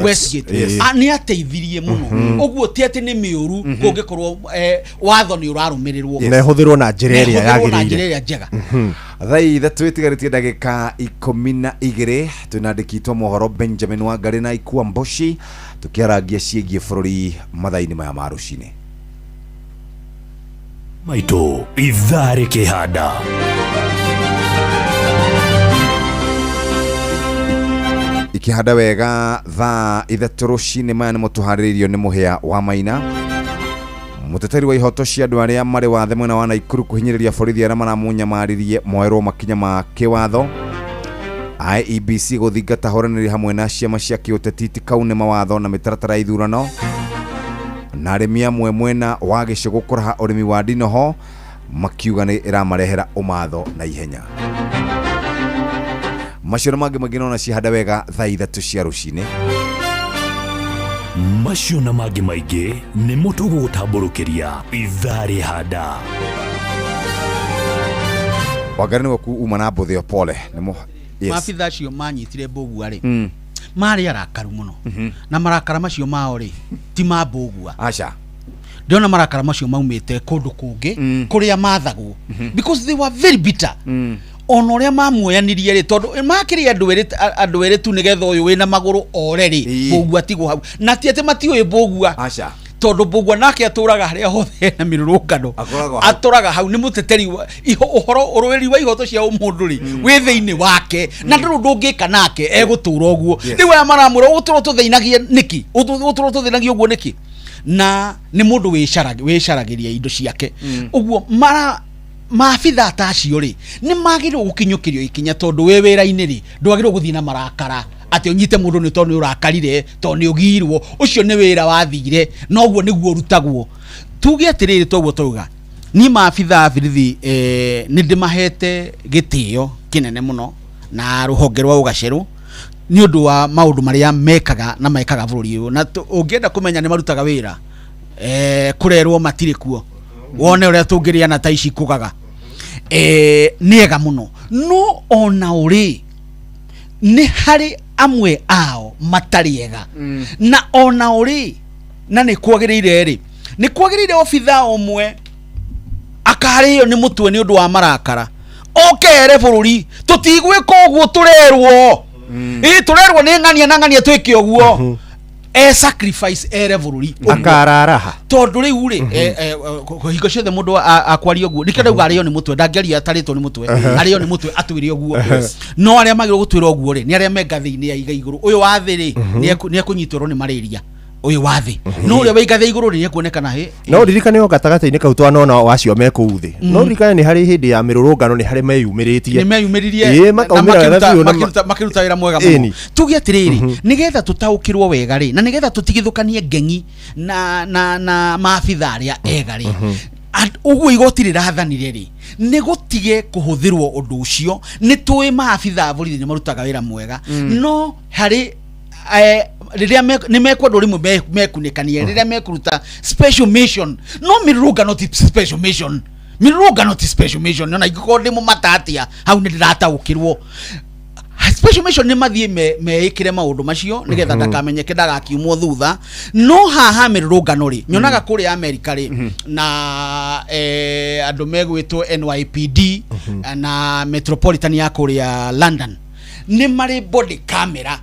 Westgate ni ateithirie muno uguo ti ati ni miuru kungikorwo watho ni urarumirirwo na huthirwo na njira iria yagirire njega thai ithatu itigaritie ndagika 12 tunandikitwo mohoro Benjamin Wangari na Ikua Mboshi tukiaragia ciegie bururi mathaini maya ma rucini maito ithare kihanda ikihanda wega thaa ithatu rucini maya ni mutuhariririo ni muhia wa Maina muteteri wa ihoto cia andu aria mari wathe mwena wa Naikuru kuhinyiriria borithi aria maramunyamaririe moerwo makinya ma kiwatho IEBC guthingata horaniri hamwe na ciama cia kiuteti kaune mawatho na mitaratara ya ithurano na arimi amwe mwena wa gicigo kuraha urimi wa ndinoho makiuga ni iramarehera umatho na ihenya. Macio mangi magina cihanda wega thaa ithatu cia rucini macio na mangi maingi ni mutugu gutamburukiria ithare handa Wangari ni waku uma na mbuthio pole nimo mabitha cio manyitire mbugua ri mari arakaru muno na marakara macio mao ri ti mambugua acha ndiona marakara macio maumite kundu kungi kuria mathagwo because they were very bitter ono ria mamuoyanirie ri tondu makiri andu eri tu nigetha uyu wina maguru oreri mbugua tigo hau na ti ati mati uyu mbugua acha tondu Mbugua nake aturaga haria hothe na mirurungano aturaga hau ni muteteri uhoro urweri wa ihoto cia umundu ri wi thiini wake na ndu ndungika nake egutura uguo riu aya maramura uturo tutheinagie niki uturo tutheinagie uguo niki na ni mundu wicaragiria indo ciake uguo maabitha ta acio ri ni magirwo gukinyukirio ikinya tondu we wira-ini ri ndwagirwo guthii na marakara ati unyite mundu ni tondu urakarire tondu ni ugirwo ucio ni wira wathire noguo niguo rutagwo tuge atiriri toguo tuga ni maabitha birithi ni ndimahete gitio kinene muno na ruhonge rwa ugaceru ni undu wa maundu maria mekaga na mekaga bururi uyu na ungienda kumenya ni marutaga wira kurerwo matire kuo wone uria tungiria na taici kugaga niega muno no ona uri ni hari amwe ao matariega na ona uri na ni kwagirire ri ni kwagirire obitha omwe akariyo ni mutwe ni undu wa marakara okere bururi tutigwika uguo turerwo turerwo ni ng'ania na ng'ania twike uguo sacrifice ere bururi akararaha tondu riu ri hingo ciothe mundu akwaria uguo nikenda uga ariyo ni mutwe ndangeria atarĩtwo ni mutwe ariyo ni mutwe atwire uguo no aria magirwo gutwira uguo ri ni aria mengathi-ini ya iga iguru uyu wa thi ri ni akunyitwo ni malaria uyu wa thi no uria waigathe iguru ni ekuonekana no ririkane o gatagata-ini kau twanona wacio me kuu thi no ririkane ni hari hindi ya mirurungano ni hari meyumiritie makiruta wira mwega muno tuge atiriri nigetha tutaukirwo wega ri na nigetha tutigithukanie ngengi na maabitha aria ega ri uguo igoti rirathanire ri ni gutige kuhuthirwo undu ucio ni tui maabitha borithi ni marutaga wira mwega no hari riria ni mekwenda rimwe mekunikania riria mekuruta special mission no miruga not special mission miruga not special mission na igiko mu matatia hau ni ndirataukirwo special mission ni mathie meikire maundu macio nigetha ndakamenyeke ndagakiumwo thutha no haha mirurungano ri nyonaga kuri America ri na andu megwitwo NYPD na Metropolitan ya kuri London ni mari body camera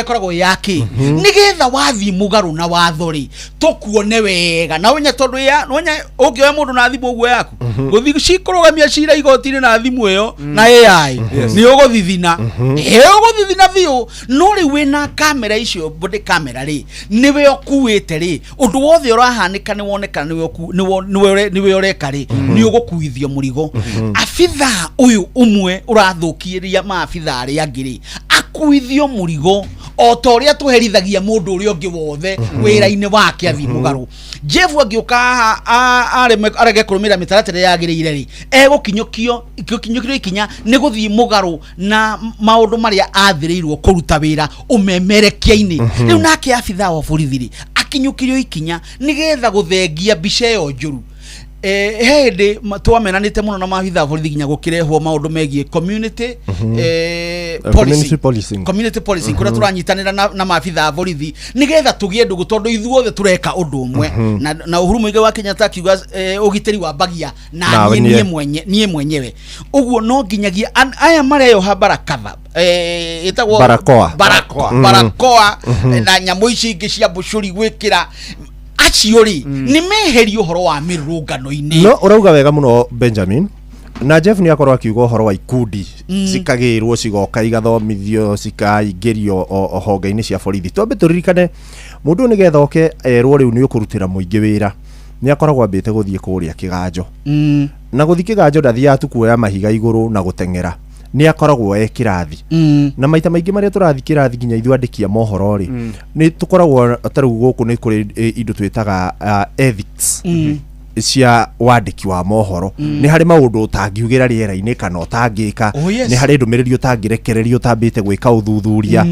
ikoragwo yaki nigetha wathi mugaru na wathori tukuone wega na wonya tondu ya wonya ungioya mundu na thimu uguo yaku guthi cikurugamia cira igoti-ini na thimu iyo na AI ni uguthithina uguthithina thiu no ri wina camera icio body camera ri niwe okuite ri undu wothe urahanika ni wonekana niwe ureka ri ni ugukuithio murigo abitha uyu umwe urathukiria maabitha aria ngiri akuithio murigo otoria tuherithagia mundu uria ungi wothe wira-ini wake athi mugaru Jeff agiuka arege kurumira mitaratara yagirire ri egukinyukio ikinya ni guthii mugaru na maundu maria athirirwo kuruta wira umemerekia-ini riu nake abitha wa borithi akinyukirio ikinya nigetha guthengia mbica iyo njuru hindi twamenanite muno na maabitha borithi ginya gukirehwo maundu megie community policing kuria turanyitanira na maabitha borithi nigetha tugie ndugu tondu ithuothe tureka undu umwe na Uhuru Muigai wa Kenyatta akiuga ugiteri wa bagia na nie mwenyewe uguo no nginyagia aya mareyo habarakatha itagwo barakoa na nyamu ici ingi cia bucuri gwikira aciori ni meherio horo wa mirungano-ini no urauga wega muno Benjamin na Jeff ni akorwo akiuga horo wa ikundi cikagirwo cigoka igathomithio cikaingĩrio honge-ini cia borithi twambe turirikane mundu nigetha oke erwo riu ni ukurutira muingi wira ni akoragwo ambite guthie kuria kiganjo na guthie kiganjo ndathia tu kuoya mahiga iguru na gutengera ni akoragwo kirathi na maita maingi maria turathi kirathi ginya ithu andikia mohoro ri ni tukoragwo taru guku ni kuri indo twitaga ethics cia wandiki wa mohoro ni hari maundu utangiugira riera-ini kana utangika ni hari ndumiriri utangirekererio utambite gwika uthuthuria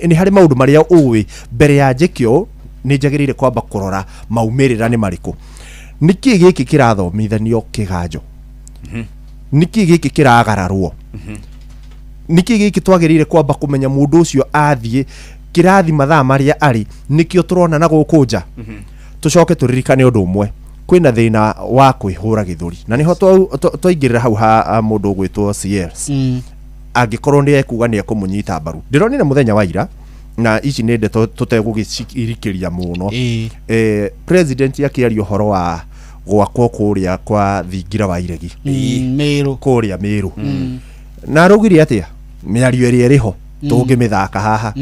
ni hari maundu maria uwi mbere ya njikio ni njagirire kwamba kurora maumirira ni mariku niki giki kirathomithanio kiganjo niki giki kiragararwo niki giki twagirire kwamba kumenya mundu ucio athie kirathi mathaa maria ari nikio turona na gukunja tucoke turirikane undu umwe kwina thina wa kwihura githuri na niho twaingirira hau ha mundu gwitwo CS angikorwo ni ekuga ni ekumunyita mbaru ndironire muthenya wa ira na ici nä ndeto tutegũgĩcirikĩria mũno president akĩaria ũhoro wa gwakwo kũrĩa kwa thingira wa iregi Meru kũrĩa Meru na araugire atĩa mĩario ĩrĩa ĩrĩho tũngĩmĩthaka haha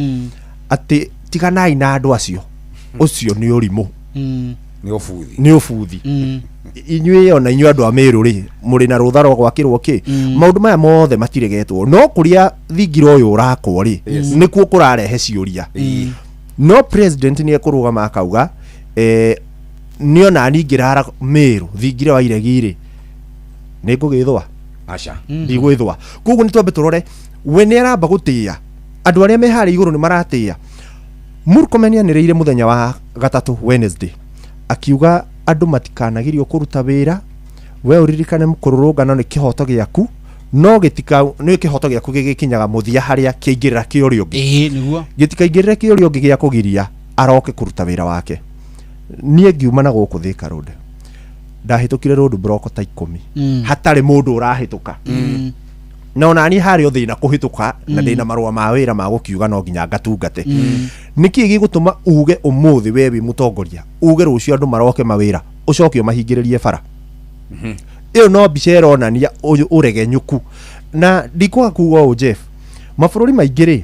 atĩ tiganai na andũ acio ũcio nĩ ũrimũ nĩ ũbuthi inyuĩ ona inyuĩ andũ a Meru rĩ mũrĩ na rũtha rwa gwakĩrwo kĩ maũndũ maya mothe matiregetwo no kũrĩa thingira ũyũ ũrakwo rĩ nĩkuo kũrarehe ciũria no president nĩ ekũrũgama akauga niona ningĩrara Meru thingira wa iregi rĩ nĩ ngũgĩthwa aca ndigwĩthwa koguo nĩ twambe tũrore we nĩ aramba gũtĩĩa andũ arĩa me harĩa igũrũ nĩ maratĩĩa Murkomen nĩanĩrĩire mũthenya wa gatatũ Wednesday akiuga andũ matikanagirio kũruta wĩra we ũririkane mũkũrũrũngano nĩ kĩhoto gĩaku no gĩtika nĩ kĩhoto gĩaku gĩgĩkinyaga mũthia harĩa kĩingĩrĩra kĩũrĩa ũngĩ nĩguo gĩtikaingĩrĩra kĩũrĩa ũngĩ gĩa kũgiria aroke kũruta wĩra wake niĩ ngiuma na gũkũ Thika Road ndahĩtũkire road block ta 10 hatarĩ mũndũ ũrahĩtũka na ona ni harĩ thĩna kũhĩtũka na ndĩna marũa ma wĩra ma gũkiuga no nginya ngatungate nĩkĩ gĩgũtũma uge ũmũthĩ wewe mũtongoria uge rũcio andũ maroke mawĩra ũcoke ũmahingĩrĩrie bara ĩyo no mbica ĩronania ũregenyũku na ndikwaga kuga ũũ Jeff mabũrũri maingĩ rĩ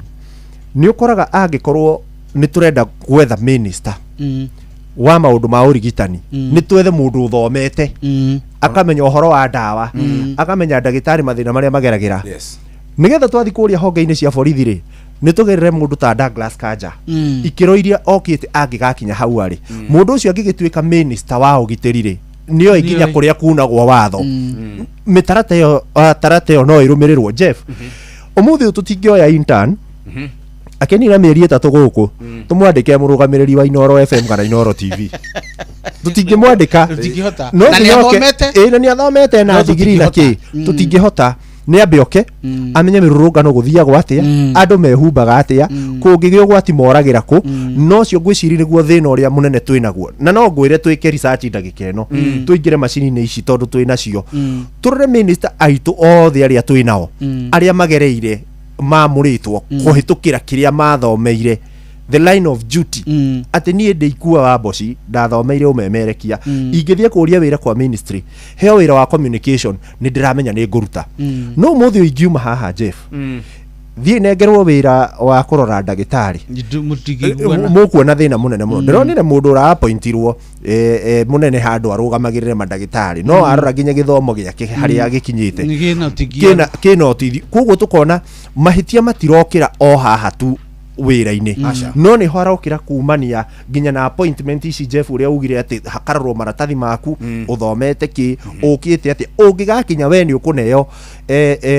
nĩ ũkoraga angĩkorwo nĩ tũrenda gwetha minister wa maũndũ ma ũrigitani nĩ twethe mũndũ ũthomete akamenya ũhoro wa ndawa akamenya ndagĩtarĩ mathĩna marĩa mageragĩra nĩgetha twathi kũrĩa honge-inĩ cia borithi rĩ nĩ tũgerere mũndũ ta Douglas Kanja ikĩro iria okĩte angĩgakinya hau arĩ mũndũ ũcio angĩgĩtuĩka minister wa ũgitĩri rĩ nĩyo ikinya kũrĩa kunagwo watho mĩtaratara ĩyo no ĩrũmĩrĩrwo Jeff ũmũthĩ tũtingĩoya intern akenira mĩeri 3 gũkũ tumwandike mũrũgamĩrĩri wa Inoro FM kana Inoro TV tutingĩmwandĩka no nĩ athomete na degree na kĩ tutingĩhota nĩ ambe oke amenye mĩrũrũngano gũthiagwo atĩa andũ mehumbaga atĩa kũngĩgĩa ũgwati moragĩra kũ no cio ngwĩciria nĩguo thĩna ũrĩa mũnene twĩnaguo na no ngwĩre twĩke research ndagĩka ĩno tũingĩre macini-inĩ ici tondũ twĩnacio tũrore minister aitũ othe arĩa twĩnao arĩa magereire mamũrĩtwo kũhĩtũkĩra kĩrĩa mathomeire the line of duty atĩ niĩ ndĩikua wa boci ndathomeire ũmemerekia ingĩthiĩ kũria wĩra kwa ministry heo wĩra wa communication nĩ ndĩramenya nĩ ngũruta no mũthĩ ingiuma haha Jeff thiĩ nengerwo wĩra wa kũrora ndagĩtarĩ mũkuona thĩna mũnene mũno ndĩronire mũndũ ũraappointirwo mũnene handũ arũgamagĩrĩre mandagĩtarĩ no arora nginya gĩthomo gĩake harĩa gĩkinyĩte kĩna ũteithio koguo tũkona mahĩtia matirokĩra o haha tu wĩra-inĩ no nĩ harokĩra kumania nginya na appointment ici Jeff ũrĩa ugire atĩ hakarorwo maratathi maku ũthomete kĩ ũkĩte atĩ ũngĩgakinya we nĩ ũkũneo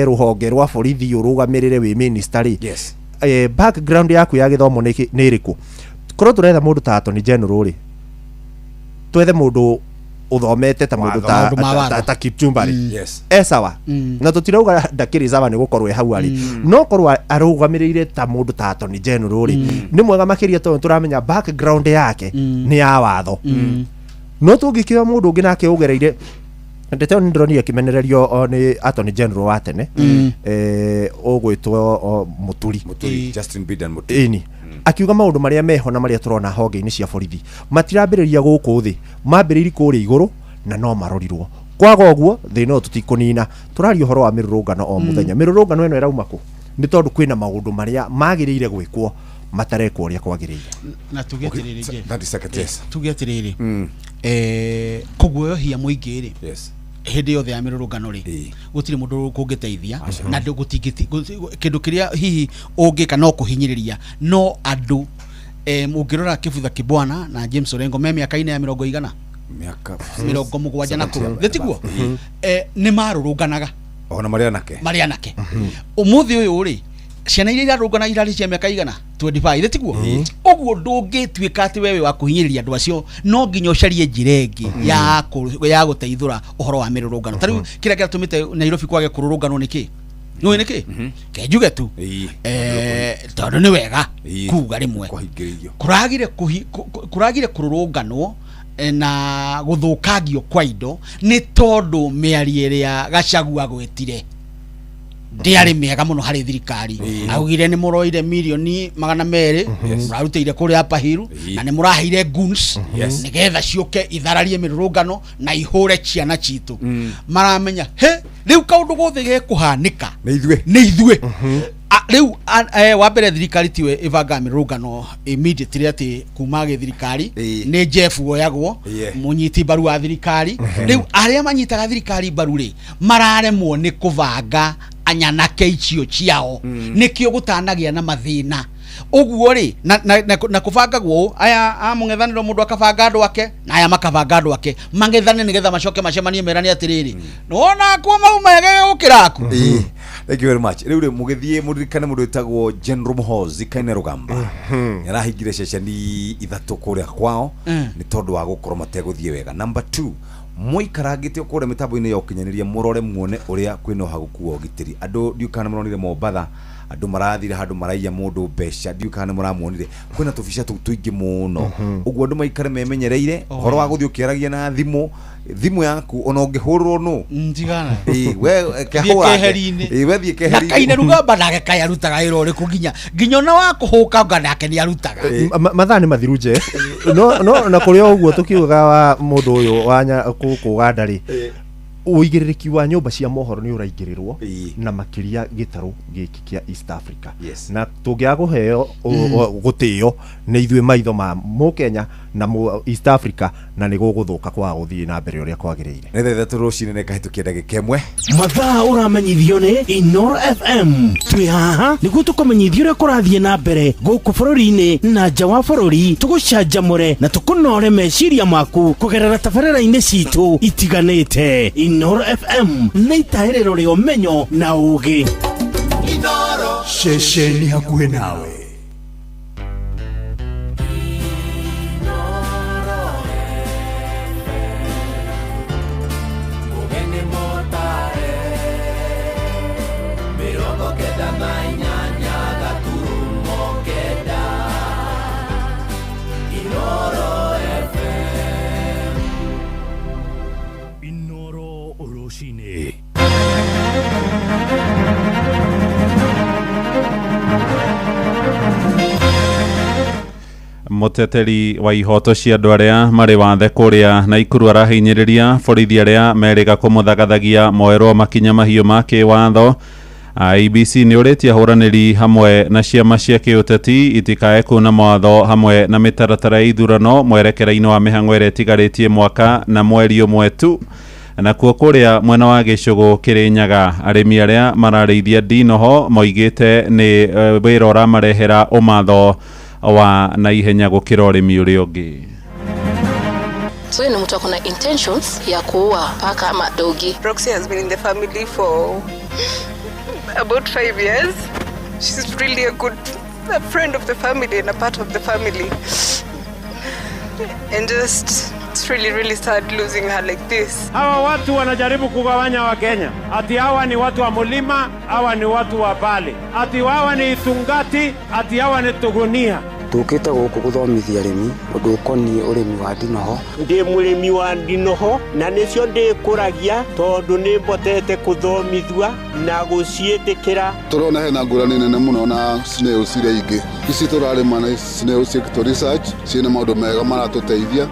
rũhonge rwa borithi ũrũgamĩrĩre wĩ minister rĩ background yaku ya gĩthomo nĩ ĩrĩkũ korwo tũretha mũndũ ta Attorney General rĩ twethe mũndũ uthomete ta mundu ta Kipchumba ri sawa na tutirauga ndakiri sawa ni gukorwo hau ari no korwo arugamirire ta mundu ta Attorney General ri ni mwega makiria to turamenya background yake ni ya watho no tungikira mundu ungi nake ugereire ndete ni ndronire kimenererio ni Attorney General wa tene ugwitwo Muturi Justin Bidan Muturi akiuga maundu maria meho na maria turona honge-ini cia borithi matirambĩrĩria gũkũ thĩ mambĩrĩri kũrĩa igũrũ na no marorirwo kwaga ũguo thĩ no tũtikũnina tũraria ũhoro wa mĩrũrũngano o mũthenya mĩrũrũngano ĩno ĩrauma kũ nĩ tondũ kwĩna maũndũ maria magĩrĩire gwĩkwo matarekwo ũrĩa kwagĩrĩire na tuge atirĩrĩ kũguoyohia mũingĩ rĩ hĩndĩ yothe ya mĩrũrũngano rĩ gũtirĩ mũndũ kũngĩteithia na kĩndũ kĩrĩa hihi ũngĩka no kũhinyĩrĩria no andũ mũngĩrora Kĩbutha Kĩbwana na James Orengo me mĩaka-inĩ ya 100 mĩaka 70 na kũrĩa thĩtiguo nĩ marũrũnganaga ona marĩ anake ũmũthĩ ũyũ rĩ ciana iria irarũngana irarĩ cia mĩaka igana 25 thĩtiguo ũguo ndũngĩtuĩka atĩ wewe wa kũhinyĩrĩria andũ acio no nginya ũcarie njĩra ĩngĩ ya gũteithũra ũhoro wa mĩrũrũngano tarĩu kĩrĩa kĩratũmĩte Nairobi kwage kũrũrũnganwo nĩkĩ nĩũĩ nĩkĩ kenjuge tu tondũ nĩ wega kuga rĩmwe kũragire kũrũrũnganwo na gũthũkangio kwa indo nĩ tondũ mĩario ĩrĩa Gachagua gwetire ndiarĩ mĩega mũno harĩ thirikari augire nĩ mũroire milioni 200 mũrarutĩire kũrĩa Pahiru na nĩ mũraheire goons nĩgetha ciũke ithararie mĩrũrũngano na ihũre ciana citũ maramenya rĩu kaũndũ gothe gekũhanĩka nĩ ithuĩ rĩu wa mbere thirikari tiwe ĩbanga mĩrũrũngano immediately atĩ kuma gĩthirikari nĩ Jeff woyagwo mũnyiti mbaru wa thirikari rĩu arĩa manyitaga thirikari mbaru rĩ mararemwo nĩ kũbanga anyanake icio ciao nĩkĩo gũtanagia na mathĩna ũguo rĩ na kũbangagwo aya amũngethanĩro mũndũ akabanga andũ ake na aya makabanga andũ ake mangethane nĩgetha macoke macemanie merani atĩrĩrĩ nona kwa mau mege gũkĩraku thank you very much rĩu mũgĩthiĩ mũririkane mũndũ wĩtagwo General Muhoozi Kaine Rugamba nĩarahingire ceceni 3 kũrĩa kwao nĩ tondũ wa gũkorwo mategũthiĩ wega. Number 2 mũikarangĩte kũrĩa mĩtambo-inĩ ya ũkinyanĩria mũrore muone ũrĩa kwĩna ũhagũku wa ũgitĩri andũ ndiũkana mũronire Mombatha andũ marathire handũ maraiya mũndũ mbeca ndiũkana mũramuonire kwĩna tũbica tũingĩ mũno ũguo andũ maikare memenyereire horo wa gũthiĩ ũkĩaragia na thimũ yaku ona ũngĩhũrwo no ndigana we keheri-inĩ we thiĩ keheri-inĩ na Kaine Rugamba nake kaĩ arutaga wĩra ũrĩkũ nginya ona wa kũhũka nake nĩ arutaga mathaa nĩ mathiru nje no na kũrĩa ũguo tũkiugaga wa mũndũ ũyũ wa kũganda rĩ uigĩrĩrĩki wa nyũmba cia mohoro nĩ ũraingĩrĩrwo na makĩria gĩtarũ gĩkĩ kĩa East Africa na tũngĩaga kũheo gũtĩo nĩ ithuĩ maitho ma mũkenya na East Africa na nĩ gũgũthũka kwa gũthiĩ na mbere ũrĩa kwagĩrĩire nĩ thethe tũrũcinĩ nĩ kahĩtũkia ndagĩka ĩmwe mathaa ũramenyithio nĩ Inoro FM twĩ haha nĩguo tũkũmenyithia ũrĩa kũrathiĩ na mbere gũkũ bũrũri-inĩ na nja wa bũrũri tũgũcanjamũre na tũkũnore meciria maku kũgerera tabarĩra-inĩ citũ itiganĩte. Inoro FM nĩ itaĩrĩro rĩa ũmenyo na ũũgĩ. Inoro ceceni hakuhĩ nawe. Muteteri wa ihoto cia andũ arĩa marĩ wathe kũrĩa Naikuru arahinyĩrĩria borithi arĩa merĩga kũmũthagathagia moerwo makinya mahiũ ma kĩwatho. IEBC nĩ ũrĩtie ahũranĩri hamwe na ciama cia kĩũteti itikae kuna mawatho hamwe na mĩtaratara ya ithurano mwerekera-inĩ wa mĩhang'o ĩrĩa ĩtigarĩtie mwaka na mweri ũmwe tu. Nakuo kũrĩa mwena wa Gĩcũgũ Kĩrĩnyaga arĩmi arĩa mararĩithia ndinoho moigĩte nĩ wĩra ũramarehera ũmatho wa na ihenya gũkĩra ũrĩmi ũrĩa ũngĩ. So ni mtu akona intentions ya kuua paka ama dogi. Roxy has been in the family for about 5 years. She's really a friend of the family and a part of the family. And just it's really sad losing her like this. Hawa watu wanajaribu kugawanya wa Kenya. Ati hawa ni watu wa mulima, hawa ni watu wa Bale. Ati hawa ni Itungati, ati hawa ni Tugunia. Tukite gũkũ gũthomithia arĩmi ũndũ ũkoniĩ ũrĩmi wa ndinoho. Ndĩ mũrĩmi wa ndinoho na nĩcio ndĩkũragia tondũ nĩ mbotete kũthomithua na gũciĩtĩkĩra. Tũrona hena ngũrani nene mũno na snails iria ingĩ. Ici tũrarĩma na snails sector research ciĩna maũndũ mega maratũteithia.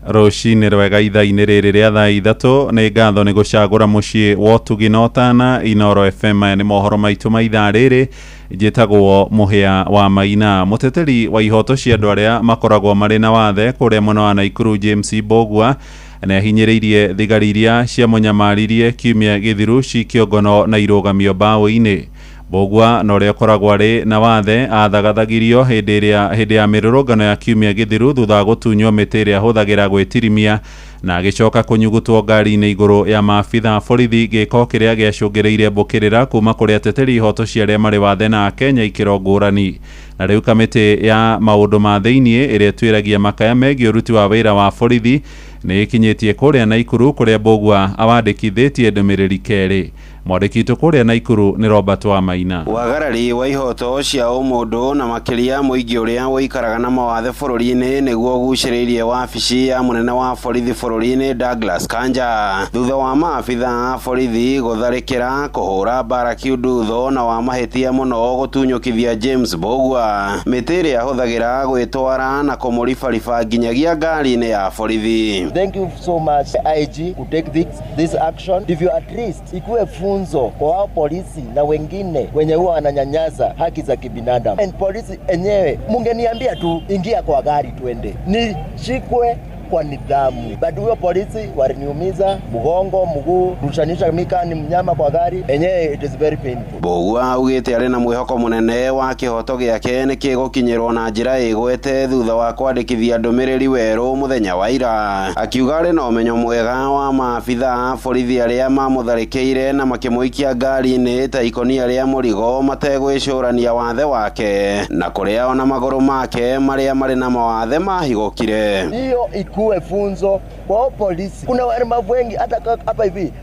Rũcinĩ rwega ithaa-inĩ rĩrĩ rĩa thaa 3 nĩ ngatho nĩ gũcagũra mũciĩ wa Ũtugi na Ũtana. Inoro FM nĩ mohoro maitũ ma ithaa rĩrĩ njĩtagwo Mũhĩa wa Maina. Mũteteri wa ihoto cia andũ arĩa makoragwo marĩ na wathe kũrĩa mwena wa Naikuru James Mbogua nĩ ahinyĩrĩirie thigari iria cia mũnyamaririe kiumia gĩthiru cikĩongono na irũgamio mbaũ-inĩ. Mbogua na ũrĩa ũkoragwo arĩ na wathe athagathagirio hĩndĩ ya mĩrũrũngano ya kiumia gĩthiru thutha wa gũtunywo mĩtĩ ĩrĩa ahũthagĩra gwĩtirimia na agĩcoka kũnyugutwo ngari-inĩ igũrũ ya maabitha borithi, gĩko kĩrĩa gĩacũngĩrĩirie mbũkĩrĩra kuma kũrĩ ateteri ihoto cia arĩa marĩ wathe na Kenya ikĩro ngũrani. Na rĩu kamĩtĩ ya maũndũ ma thĩiniĩ ĩrĩa ĩtuĩragia makaya megiĩ ũruti wa wĩra wa borithi nĩ ĩkinyĩtie kũrĩa Naikuru kũrĩa Mbogua awandĩkithĩtie ndũmĩrĩri kerĩ. mwandĩki kuria Naikuru ni Robert wa Maina. Wagarari wa ihoto cia ũmũndũ na makĩria mũingĩ ũrĩa ũikaraga na mawathe bũrũri-inĩ nĩguo gucĩrĩirie wabici ya mũnene wa borithi bũrũri-inĩ Douglas Kanja thutha wa maabitha a borithi gũtharĩkĩra kũhũra mbara kiundutho na wa mahĩtia mũno gũtunyũkithia James Mbugua mĩtĩ ĩrĩa ahũthagĩra gwĩtwara na kũmũribariba nginyagia ngari-inĩ ya borithi. Thank you so much IG to take this action. If you at least ikuwe funzo kwa polisi na wengine wenye huwa wananyanyasa haki za kibinadamu. And polisi enyewe mungeniambia tu ingia kwa gari twende, nishikwe kwa nidhamu. But huyo polisi waliniumiza mgongo, mguu, rushanisha mika ni mnyama kwa gari enyewe, it is very painful. Mbugua ugĩte arĩ na mwĩhoko mũnene wa kĩhoto gĩake nĩkĩgũkinyĩrwo na njĩra ĩgwete thutha wa kwandĩkithia ndũmĩrĩri werũ mũthenya wa ira. Akiuga arĩ na ũmenyo mwega wa maabitha a borithi arĩa mamũtharĩkĩire na makĩmũikia ngari-inĩ ta ikonia rĩa mũrigo mategwĩcũrania wathe wake na kũrĩa ona magũrũ make marĩa marĩ na mawathe mahigũkire. Hiyo ikuwe funzo kwa polisi. Kuna walemavu wengi hata hapa hivi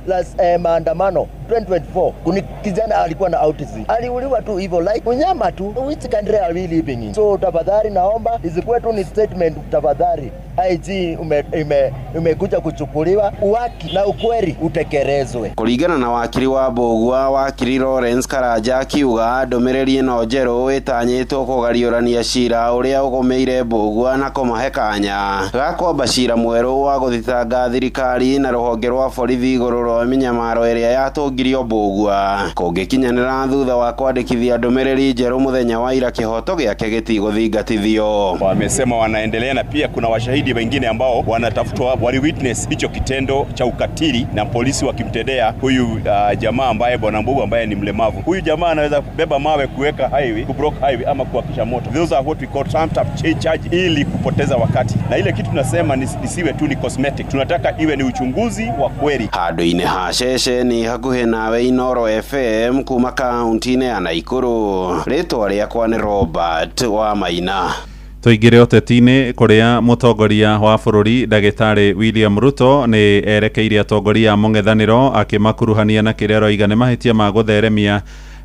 maandamano 2024 kuna kijana alikuwa na autism, aliuliwa tu hivyo like unyama tu. Which country are we living in? So tafadhali naomba isikuwe tu ni statement, tafadhali IG umekuja kuchukuliwa, uwaki na ukweli utekelezwe. Kũringana na wakiri wa Mbugua, wakiri Lawrence Karanja akiuga ndũmĩrĩri ĩno njerũ ĩtanyĩtwo kũgariũrania cira ũrĩa ũgũmĩire Mbugua na kũmahe kanya ga kwamba cira mwerũ wa gũthitanga thirikari na rũhonge rwa borithi igũrũ rwa mĩnyamaro ĩrĩa yatungirio Mbugua kũngĩkinyanĩra thutha wa kwandĩkithia ndũmĩrĩri njerũ mũthenya wa ira kĩhoto gĩake gĩtigũthingatithio. Wamesema wanaendelea na pia kuna washahidi wengine ambao wanatafutwa wali witness hicho kitendo cha ukatili na polisi wakimtendea huyu jamaa ambaye bwana Mbugua ambaye ni mlemavu. Huyu jamaa anaweza kubeba mawe kuweka highway, kublock highway ama kuwakisha moto. Those are what we call trumped up charge ili kupoteza wakati. Na ile kitu tunasema nisiwe tu ni cosmetic. Tunataka iwe ni uchunguzi wa kweli. Handũ-inĩ ha ceceni hakuhĩ nawe Inooro FM kuma kaunti-inĩ ya Naikuru. Rĩtwa rĩakwa nĩ Robert wa Maina. Tuingire ũteti-inĩ kũrĩa mũtongoria wa bũrũri Ndagĩtarĩ William Ruto nĩ erekeire atongoria a mũng'ethanĩro akĩmakuruhania na kĩrĩa aroiga nĩ mahĩtia ma gũtheremia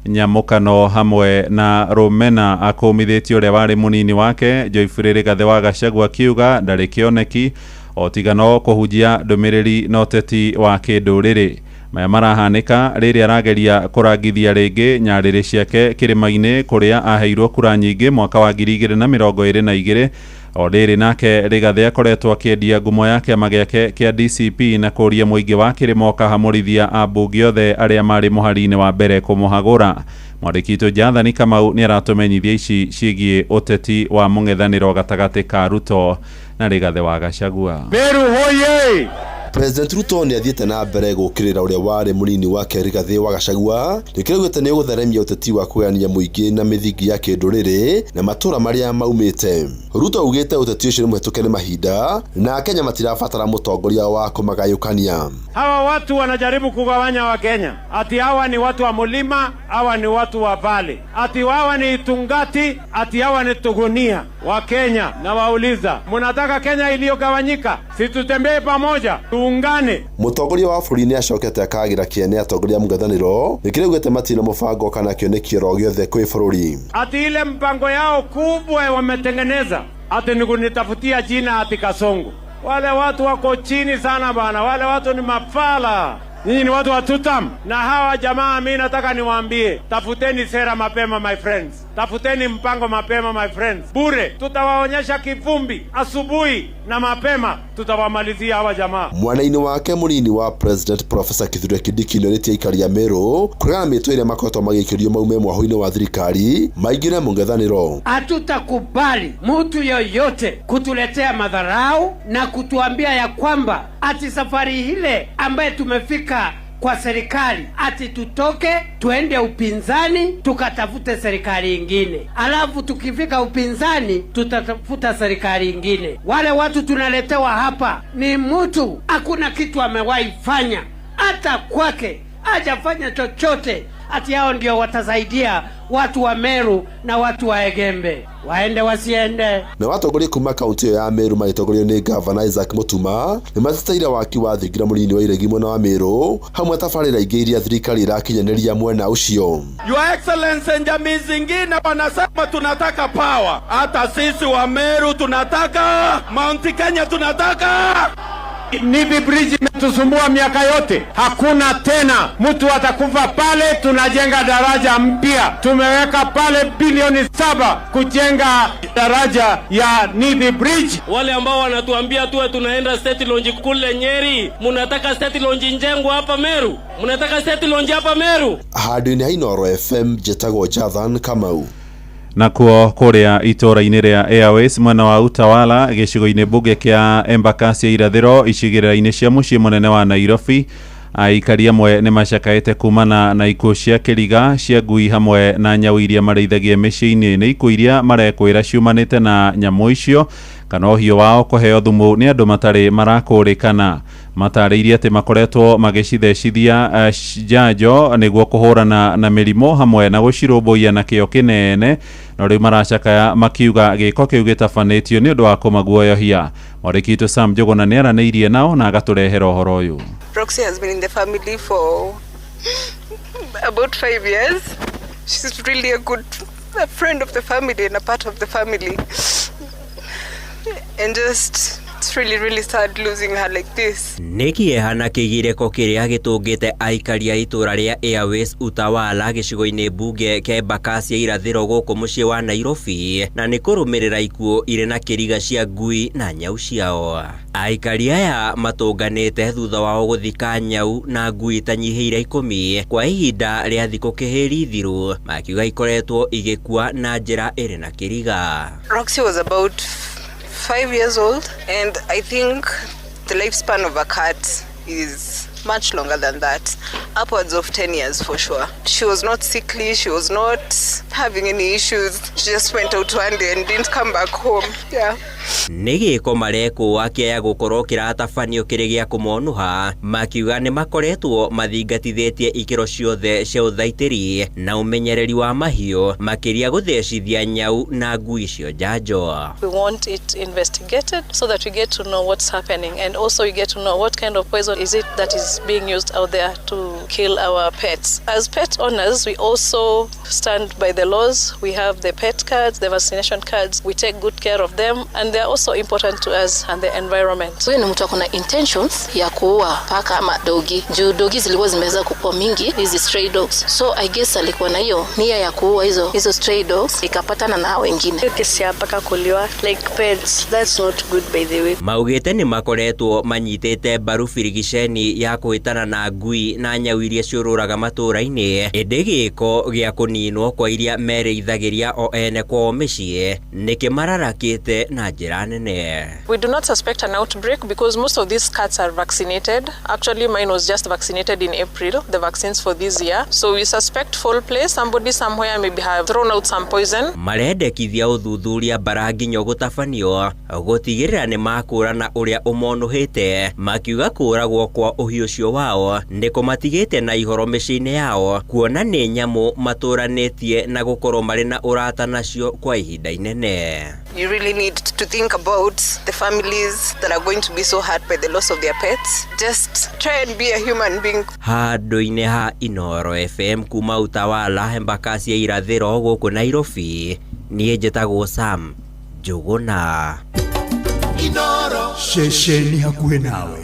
nyamũkano hamwe na rũmena akũmithĩtie ũrĩa warĩ mũnini wake Joyfrey Rigathĩ wa Gachagua akiuga ndarĩ kĩoneki o tiga no kũhunjia ndũmĩrĩri na ũteti wa kĩndũrĩrĩ. Maya marahanĩka rĩrĩa arageria kũrangithia rĩngĩ nyarĩrĩ ciake kĩrĩma-inĩ kũrĩa aheirwo kura nyingĩ mwaka wa 2022. O rĩrĩ nake Rigathĩ akoretwo akĩendia ngumo ya kĩama gĩake kĩa DCP na kũria mũingĩ wa kĩrĩma ũkahamũrithia ambunge othe arĩa marĩ mũhari-inĩ wa mbere kũmũhagũra. Mwandĩki witũ Jathani Kamau nĩ aratũmenyithia ici ciĩgiĩ ũteti wa mũng'ethanĩro gatagatĩ ka Ruto na Rigathĩ wa Gachagua. Meru hoye! President Ruto nĩ athiĩte na mbere gũkĩrĩra ũrĩa warĩ mũnini wake Rigathĩ wa Gachagua nĩkĩraugĩte nĩ gũtheremia ũteti wa kũgania mũingĩ na mĩthingi ya kĩndũrĩrĩ na matũra marĩa maumĩte. Ruto augĩte ũteti ũcio nĩ mũhetũke nĩ mahinda na Kenya matirabatara mũtongoria wa kũmagayũkania. Hawa watu wanajaribu kugawanya wa Kenya, ati hawa ni watu wa Mulima, hawa ni watu wa Valley, ati hawa ni Tungati, ati hawa ni Tugunia. Wa Kenya na wauliza, mnataka Kenya iliyogawanyika? Si tutembee pamoja, tuungane. Mũtongoria wa bũrũri nĩ acokete akagira kĩene atongoria a mũng'ethanĩro nĩkĩraugĩte matina mũbango kana kĩonekio ro gĩothe kwĩ bũrũri. Ati ile mpango yao kubwa wametengeneza ati ni kunitafutia jina ati Kasongo. Wale watu wako chini sana bana, wale watu ni mafala. Nyinyi ni watu wa tutam. Na hawa jamaa mimi nataka niwaambie, tafuteni sera mapema my friends. Tafuteni mpango mapema my friends. Bure tutawaonyesha kivumbi asubuhi na mapema tutawamalizia hawa jamaa. Mwanaini wake mũnini wa President Professor Kithure Kindiki nĩorĩtie aikari a Meru kũregana mĩtwe ĩrĩa makoretwo magĩikĩrio maume mwaho-inĩ wa thirikari maingĩre mũng'ethanĩro. Hatutakubali mtu yoyote kutuletea madharau na kutuambia ya kwamba ati safari ile ambaye tumefika kwa serikali ati tutoke tuende upinzani tukatafute serikali ingine, alafu tukifika upinzani tutatafuta serikali ingine. Wale watu tunaletewa hapa ni mtu hakuna kitu amewahi fanya, hata kwake hajafanya chochote, ati hao ndio watasaidia watu wa Meru na watu wa Egembe. Waende wasiende. Na watongoria kuma kaunti ya Meru magĩtongorio nĩ Gavana Isaac Mutuma nĩ matetaire waki wa thingira mũnini wa Iregi mwena wa Meru hamwe tabarĩra ingĩ iria thirikari irakinyanĩria mwena ũcio. Your Excellency, jamii zingine wanasema tunataka power. Hata sisi wa Meru tunataka, Mount Kenya tunataka. Nithi Bridge imetusumbua miaka yote, hakuna tena. Mtu atakufa pale, tunajenga daraja mpya. Tumeweka pale bilioni 7 kujenga daraja ya Nithi Bridge. Wale ambao wanatuambia tuwe tunaenda state launch kule Nyeri, munataka state launch njengwa hapa Meru? Munataka state launch hapa Meru? Handũ-inĩ ha Inooro FM, njĩtagwo Jathan Kamau. Nakuo kuria itora-inĩ ria Airways mwena wa Utawala gĩcigo-inĩ mbunge kĩa Embakasi ya irathĩro icigĩrĩra-inĩ cia mũciĩ mũnene wa Nairobi, aikari amwe nĩ macakaĩte kumana na ikuũ cia kĩriga cia ngui hamwe na nyau iria marĩithagia mĩciĩ-inĩ. Nĩ ikuũ iria marekwĩra ciumanĩte na nyamũ icio kana ũhiũ wao kũheo thumu nĩ andũ matarĩ marakũrĩkana. Matarĩirie atĩ makoretwo magĩcithecithia njanjo nĩguo kũhũrana na mĩrimũ hamwe na gũcirũmbũiya na kĩo kĩnene, no rĩu maracakaya makiuga gĩko kĩu gĩtabanĩtio nĩ ũndũ wa kũmaguoyohia. Mwandĩki witũ Sam Njuguna nĩ aranĩirie nao na agatũrehera ũhoro ũyũ. Roxy has been in the family for about 5 years. She's really a friend of the family and a part of the family. And just, it's really sad losing her like this. Nikĩehana kĩgirĩko kĩrĩa gĩtũngĩte aikari a itũra rĩa Airways Utawala gĩcigo-inĩ mbunge kĩa Embakasi ya irathĩro gũkũ mũciĩ wa Nairobi, na nĩ kũrũmĩrĩra ikuũ irĩ na kĩriga cia ngui na nyau ciao. Aikari aya matũnganĩte thutha wao gũthika nyau na ngui itanyihĩire 10 kwa ihinda rĩa thikũ kĩhĩri thiru, makiuga ikoretwo igĩkua na njĩra ĩrĩ na kĩriga. Roxy was about 5 years old, and I think the lifespan of a cat is much longer than that, upwards of 10 years for sure. She was not sickly, she was not having any issues. She just went out one day and didn't come back home. Yeah. Nĩgĩko marekwo akĩaya gũkorwo kĩratabanio kĩrĩ gĩa kũmonuha, makiuga nĩ makoretwo mathingatithĩtie ikĩro ciothe cia ũthaitĩri na ũmenyereri wa mahiũ makĩria gũthecithia nyau na ngui icio njanjo. We want it investigated so that we get to know what's happening, and also we get to know what kind of poison is it that is being used out there to kill our pets. As pet owners, we also stand by the laws. We have the pet cards, the vaccination cards. We take good care of them, and they're also important to us and the environment. Wewe ni mtu akona intentions ya kuua paka ama dogi. Juu dogi zilikuwa zimeweza kukua mingi, hizi stray dogs. So I guess alikuwa na hiyo nia ya kuua hizo stray dogs, ikapatana na wengine. Kesi ya paka kuliwa like pets, that's not good by the way. Maugĩte nĩ makoretwo manyitĩte mbaru birigiceni ya kũhĩtana na ngui na nyau iria ciũrũraga matũra-inĩ, ĩndĩ gĩko gĩa kũninwo kwa iria merĩithagĩria o ene kwao mĩciĩ nĩkĩmararakĩte na njĩra nene. We do not suspect an outbreak because most of these cats are vaccinated. Actually, mine was just vaccinated in April, the vaccines for this year. So we suspect foul play. Somebody somewhere maybe have thrown out some poison. Marendekithia ũthuthuria bara nginya gũtabanio gũtigĩrĩra nĩ makũrana ũrĩa ũmonuhĩte, makiuga kũragwo kwa ũhiũ ũcio wao nĩ kũmatigĩte na ihoro mĩciĩ-inĩ yao, kuona nĩ nyamũ matũranĩtie na gũkorwo marĩ na ũrata nacio kwa ihinda inene. You really need to think about the families that are going to be so hurt by the loss of their pets. Just try and be a human being. Handũ-inĩ ha Inooro FM kuma Utawala Embakasi ya irathĩro gũkũ Nairobi, niĩ njĩtagwo Sam Njuguna. Inooro ceceni hakuhĩ nawe.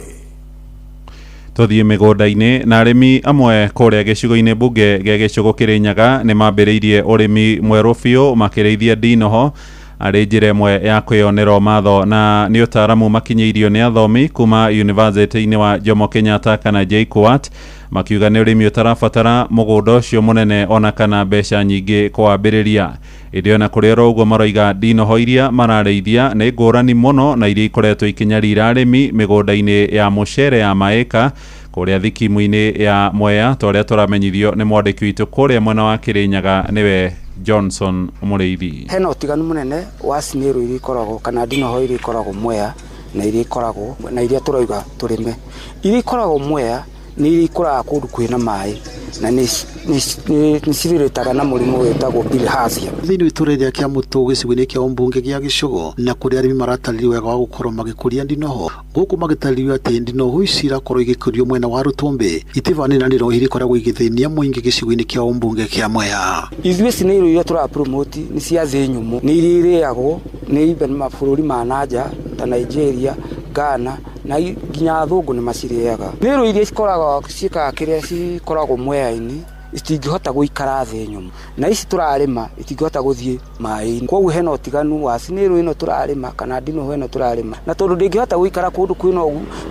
Tuthiĩ mĩgũnda-inĩ na arĩmi amwe kũrĩa gĩcigo-inĩ mbunge gĩa gĩcigo Kĩrĩnyaga nĩ mambĩrĩirie ũrĩmi mwerũ biũ makĩrĩithia ndinoho arĩ njĩra ĩmwe ya kwĩyonera matho na nĩ ũtaaramu makinyĩirio nĩ athomi kuma University-inĩ wa Jomo Kenyatta kana JKUAT, makiuga nĩ ũrĩmi ũtarabatara mũgũnda ũcio mũnene ona kana mbeca nyingĩ kwambĩrĩria. Ĩndĩ ona kũrĩ ũguo maroiga ndinoho iria mararĩithia nĩ ngũrani mũno na iria ikoretwo ikinyarira arĩmi mĩgũnda-inĩ ya mũcere ya maeka kũrĩa thikimu-inĩ ya Mwea, torĩa tũramenyithio nĩ mwandĩki witũ kũrĩa mwena wa Kĩrĩnyaga nĩwe Johnson Mũrĩithi. Hena ũtiganu mũnene wa cinĩrũ iria ikoragwo kana ndinoho iria ikoragwo Mwea na iria ikoragwo na iria tũrauga tũrĩme. Iria ikoragwo Mwea nĩ iria ikũraga kũndũ kwĩna maĩ na nĩ nĩ cirirĩtaga na mũrimũ wĩtagwo bilharzia. Thĩinĩ wa itũũra rĩa Kĩamũtũ gĩcigo-inĩ kĩa ũmbunge gĩa Gĩcũgũ na kũrĩa arĩmi maratarĩrio wega wa gũkorwo magĩkũria ndinoho, gũkũ magĩtarĩrio atĩ ndinoho ici irakorwo igĩkũrio mwena wa Rũtũmbĩ itivanĩ na ndinoho iria ikoragwo igĩthĩnia mũingĩ gĩcigo-inĩ kĩa ũmbunge kĩa Mwea. Ithuĩ ici nĩ irio iria tũrapromote nĩ cia thĩ nyũmũ, nĩ irĩagwo nĩ mabũrũri ma nanja ta Nigeria, Ghana na nginya athũngũ nĩ macirĩaga. Nĩ irio iria cikoragwo ciĩkaga kĩrĩa cikoragwo Mwea-inĩ itingĩhota gũikara thĩ nyũmũ, na ici tũrarĩma itingĩhota gũthiĩ maĩ-inĩ. Koguo hena ũtiganu wa cinĩrũ ĩno tũrarĩma kana ndinoho ĩno tũrarĩma, na tondũ ndĩngĩhota gũikara kũndũ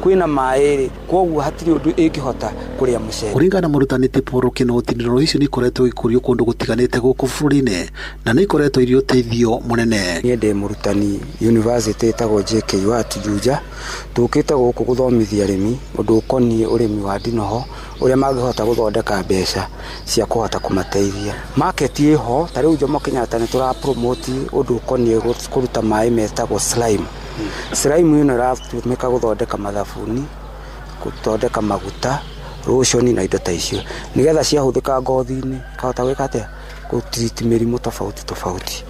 kwĩna maĩ-rĩ, koguo hatirĩ ũndũ ĩngĩhota kũrĩa mũcere. Kũringana na mũrutani Tiporo Kinoti, ndinoho ici nĩ ikoretwo igĩkũrio kũndũ gũtiganĩte gũkũ bũrũri-inĩ na nĩ ikoretwo irĩ ũteithio mũnene. Niĩ ndĩ mũrutani university ĩtagwo JKUAT Juja, tũkĩte gũkũ gũthomithia arĩmi ũndũ ũkoniĩ ũrĩmi wa ndinoho ũrĩa mangĩhota gũthondeka mbeca cia kũhota kũmateithia. Market ĩho ta rĩu Jomo Kenyatta nĩ tũrapromote ũndũ ũkoniĩ kũruta maĩ metagwo slime. Slime ĩno ĩratũmĩka gũthondeka mathabuni, gũthondeka maguta, lotion na indo ta icio, nĩgetha ciahũthĩka ngothi-inĩ kahota gwĩka atĩa gũtiriti mĩrimũ tofauti.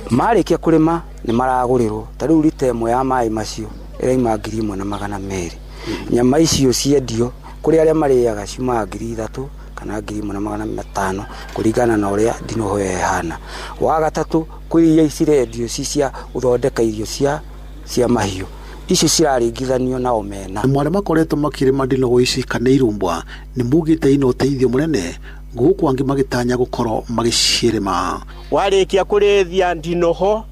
Marĩkia kũrĩma nĩ maragũrĩrwo, ta rĩu lita ĩmwe ya maĩ macio ĩraima 1,200. Nyama icio ciendio kũrĩ arĩa marĩaga ciumaga 3,000 kana 1,500 kũringana na ũrĩa ndinoho ĩhana. Wa gatatũ kũrĩ iria cirendio cia gũthondeka irio cia mahiũ, icio ciraringithanio na omena. Mwarĩ makoretwo makĩrĩma ndinoho ici kana irumbwa nĩ mugĩte ino ũteithio mũnene gũkũ angĩ magĩtanya gũkorwo magĩcirĩma. Warĩkia kũrĩithia ndinoho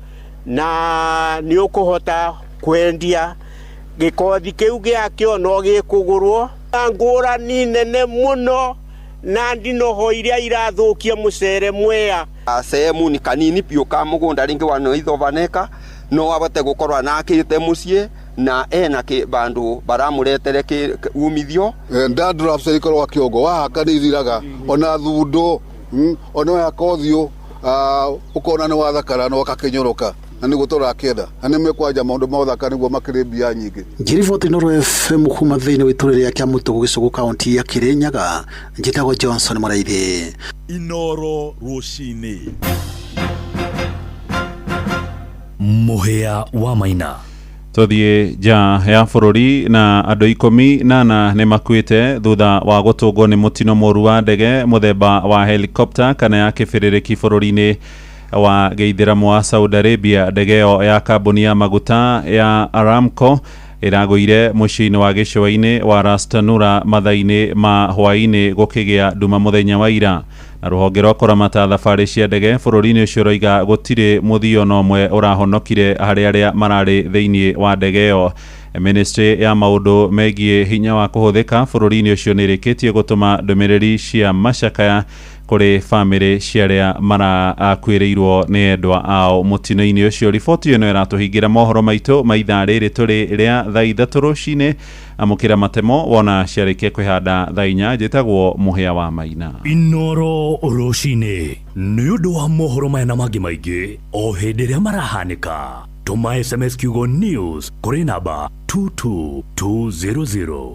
na nĩ ũkũhota kwendia gĩkothi kĩu gĩakĩo no gĩkũgũrwo. Ngũrani nene mũno na ndinoho iria irathũkia mũcere Mwea. Sehemu ni kanini piũ ka mũgũnda rĩngĩ wa ithovaneka no abote gũkorwo nakĩte mũciĩ na ena bandu baramũretere umithio. Dandruffs ikorwo akĩongo wahaka nĩ ithiraga, ona thundo ona yakothiũ ũkona nĩ wathakara no kakĩnyoroka na nĩ gũtora kĩenda na nĩ mekwanja maũndũ ma ũthaka nĩguo makĩrĩ mbia nyingĩ. Ngiriboti Noro FM kuma thĩinĩ wa itũũra rĩa Kĩamũtũ Gĩcũgũ kaunti ya Kĩrĩnyaga, njĩtagwo Johnson Mũraithi. Inoro rũcinĩ. Mũhĩa wa Maina. Tũthiĩ nja ya bũrũri na andũ 18 nĩ makuĩte thutha wa gũtũngwo nĩ mũtino mũru wa ndege mũthemba wa helicopter kana ya kĩbĩrĩrĩki bũrũri-inĩ wa Gĩithĩramu wa Saudi Arabia. Ndege ĩyo ya kambuni ya maguta ya Aramco ĩragũire mũciĩ-inĩ wa gĩcũa-inĩ wa Ras Tanura mathaa-inĩ ma hwaĩ-inĩ gũkĩgĩa nduma mũthenya wa ira. Na rũhonge rwa kũramata thabarĩ cia ndege bũrũri-inĩ ũcio roiga gũtirĩ mũthio no ũmwe ũrahonokire harĩ arĩa mararĩ thĩinĩ wa ndege ĩyo. Ministry ya maũndũ megiĩ hinya wa kũhũthĩka bũrũri-inĩ ũcio nĩ ĩrĩkĩtie gũtũma ndũmĩrĩri cia macakaya kũrĩ bamĩrĩ cia arĩa marakuĩrĩirwo nĩ endwa ao mũtino-inĩ ũcio. Riboti ĩno ĩratũhingĩra mohoro maitũ ma ithaa rĩrĩ tũrĩ rĩa thaa 3 rũcinĩ. Amũkĩra matemo wona ciarĩkia kwĩhanda thaa 4. Njĩtagwo Mũhĩa wa Maina. Inoro rũcinĩ nĩ ũndũ wa mohoro maya na mangĩ maingĩ o hĩndĩ ĩrĩa marahanĩka. Tũma SMS kiugo news kũrĩ namba 22200.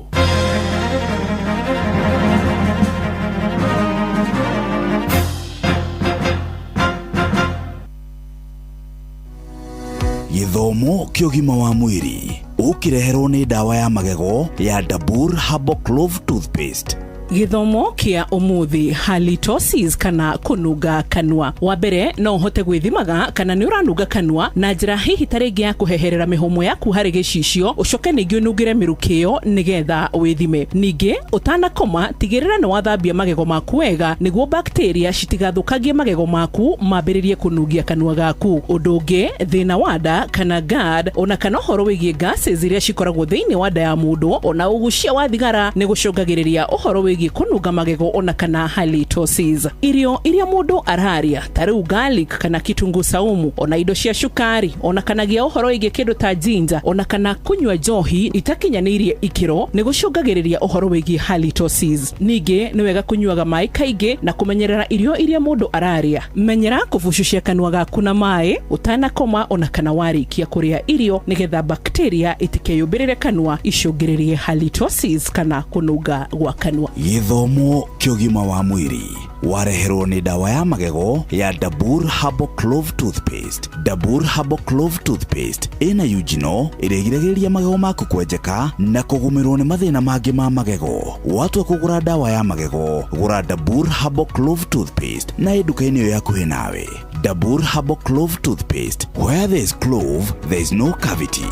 Gĩthomo kĩa ũgima wa mwĩrĩ ũkĩreherwo nĩ ndawa ya magego ya Dabur Herbal Clove Toothpaste. Githomo kia umuthi halitosis kana kunuga kanua. Wa mbere no uhote gwithimaga kana ni uranuga kanua na njira hihi taringi ya kuheherera mihomo yaku hari gicicio ucoke ningi unugire mirukiyo nigetha withime. Ningi utanakoma tigirira ni wathambia magego maku wega niguo bacteria citigathukagie magego maku mambiririe kunugia kanua gaku. Undu ungi thina wa nda kana GERD ona kana horo wigie gases iria cikoragwo thiini wa nda ya mundu ona ugucia wa thigara ni gucungagiriria uhoro kunuga magego ona kana halitosis. Irio iria mundu araria taru garlic kana kitungu saumu ona indo cia shukari ona kana gia uhoro ige kindu ta ginger ona kana kunywa njohi itakinyanirie ikiro ni gucungagiriria uhoro wigi halitosis. Ningi ni wega kunyuaga mai kaingi na kumenyerera irio iria mundu araria. Menyera kuvucucia kanua gaku na mai utanakoma ona kana warikia kuria irio nigetha bacteria itikeyumbirire kanua icungiririe halitosis kana kunuga gwa kanua. githomo kiogima wa mwiri wareherwo ni dawa ya magego ya Dabur Herbal Clove Toothpaste. Dabur Herbal Clove Toothpaste ina yujino iregiragiria magego maku kwenjeka na kugumirwo ni mathina mangi ma magego. Watu kugura dawa ya magego, gura Dabur Herbal Clove Toothpaste na iduka-ini yo yakuhi nawe. Dabur Herbal Clove Toothpaste, where there is clove, there is no cavity.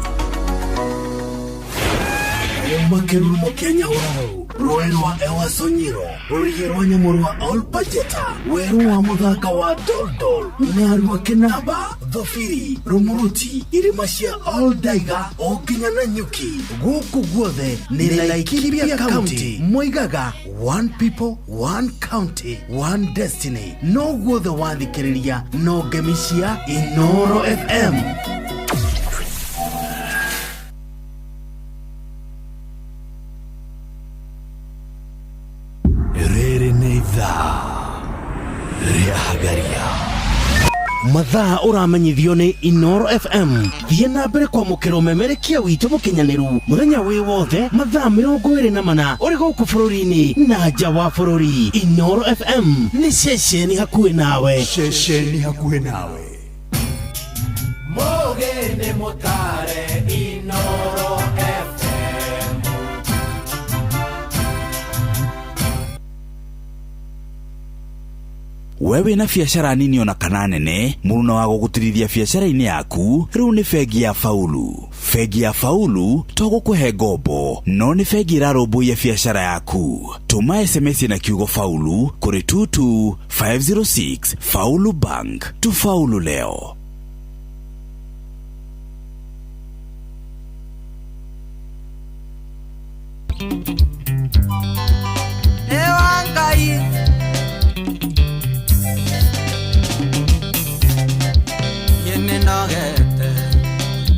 Makerumo Kenya wao Roero wa Ewa Sonyiro Origero Nyamuru wa All Pajeta Weru wa Muthaka wa Doldol Nyaru wa Kenaba Dhofiri Rumuruti Irimashia All Daiga Okinya na Nyuki Guku guothe ni Laikipia County Moigaga one people, one county, one destiny. No guothe wathikiriria no gemishia Inoro FM. Mathaa uramenyithio ni Inoro FM. Thie na mbere kwa mukiro memerekia witu mukinyaniru muthenya wi wothe mathaa 24 uri guku bururi-ini na nja wa bururi. Inoro FM ni ceceni hakuhi nawe. Ceceni hakuhi nawe. Mogene motare Inoro FM. Wewe na biashara nini ona kana nene, muruna wa gugutirithia biashara-ini yaku, riu ni Bengi ya Faulu. Bengi ya Faulu tugukuhe ngombo, no ni bengi irarumbuia biashara yaku. Tuma SMS na kiugo Faulu kuri 22506. Faulu Bank, tufaulu leo. Ewangai nogete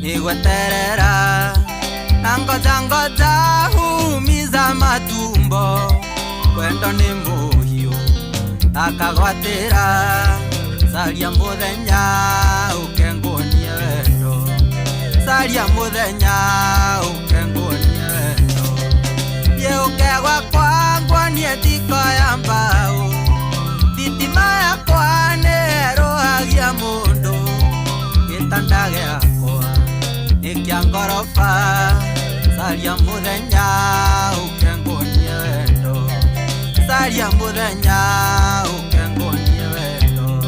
nigweterera nangoja humiza matumbo kwendo ni muhiu akagwatira saria muthenya ukengonie wendo saria muthenya ukengonie wendo yeukegwa kwangwa nie tiko ya mbao thitima yakwa nerohagia mundu gitanda giakwa nikia ngorofa saria muthenya ukengonie wendo saria muthenya ukengonie wendo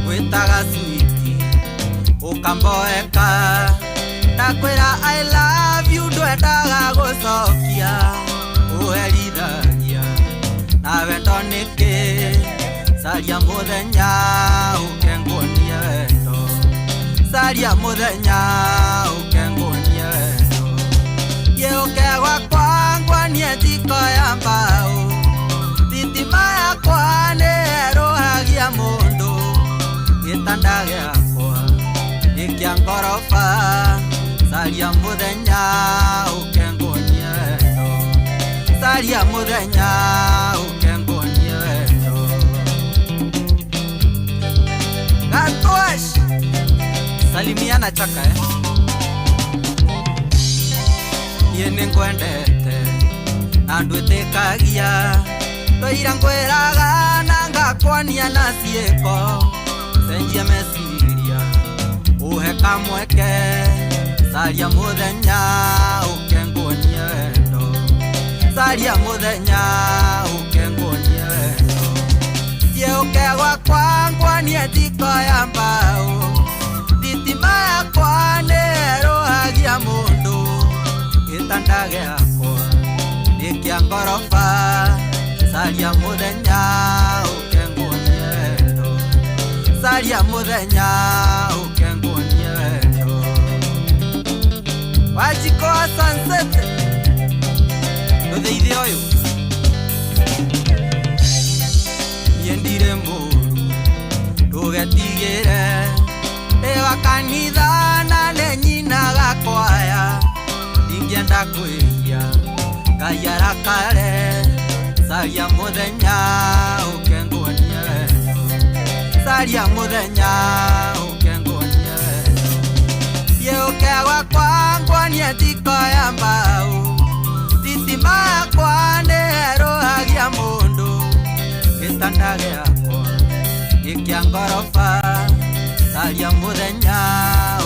witaga switi ukamboeka nakwira I love you ndwendaga gucokia uherithagia na wendo niki saria muthenya ukengonie wendo saria muthenya ukengonie wendo yeukegwa kwangwa nie tiko ya mbao thitima yakwa nerohagia mundu gitanda giakwa nikia ngorofa saria muthenya ukengonie wendo saria muthenya ukengonie wendo Gatosh salimiana chaka yene ngwendete na ndwitikagia toira ngwiraga na ngakwania na cieko senjia mesiria uhe kamweke saria muthenya ukengonie wendo saria muthenya ukengonie wendo yeukegwa kwangwa nie tiko ya mbao thitima yakwa nerohagia mundu gitanda giakwa nikia ngorofa saria muthenya ukengonie wendo saria muthenya ukengonie wendo wajiko sunset ndutheithi uyu yendire muru ndugetigire ewa kanitha na nenyina gakwaya ingienda kwihia ngaiara kare saria muthenya ukengonie wendo saria muthenya ukengonie Gĩũkĩagwa kwangwa nĩ thiko ya mbaũ thitima yakwa nĩerũhagia mũndũ gĩtanda gĩakwa gĩkĩa ngoroba caria mũthenya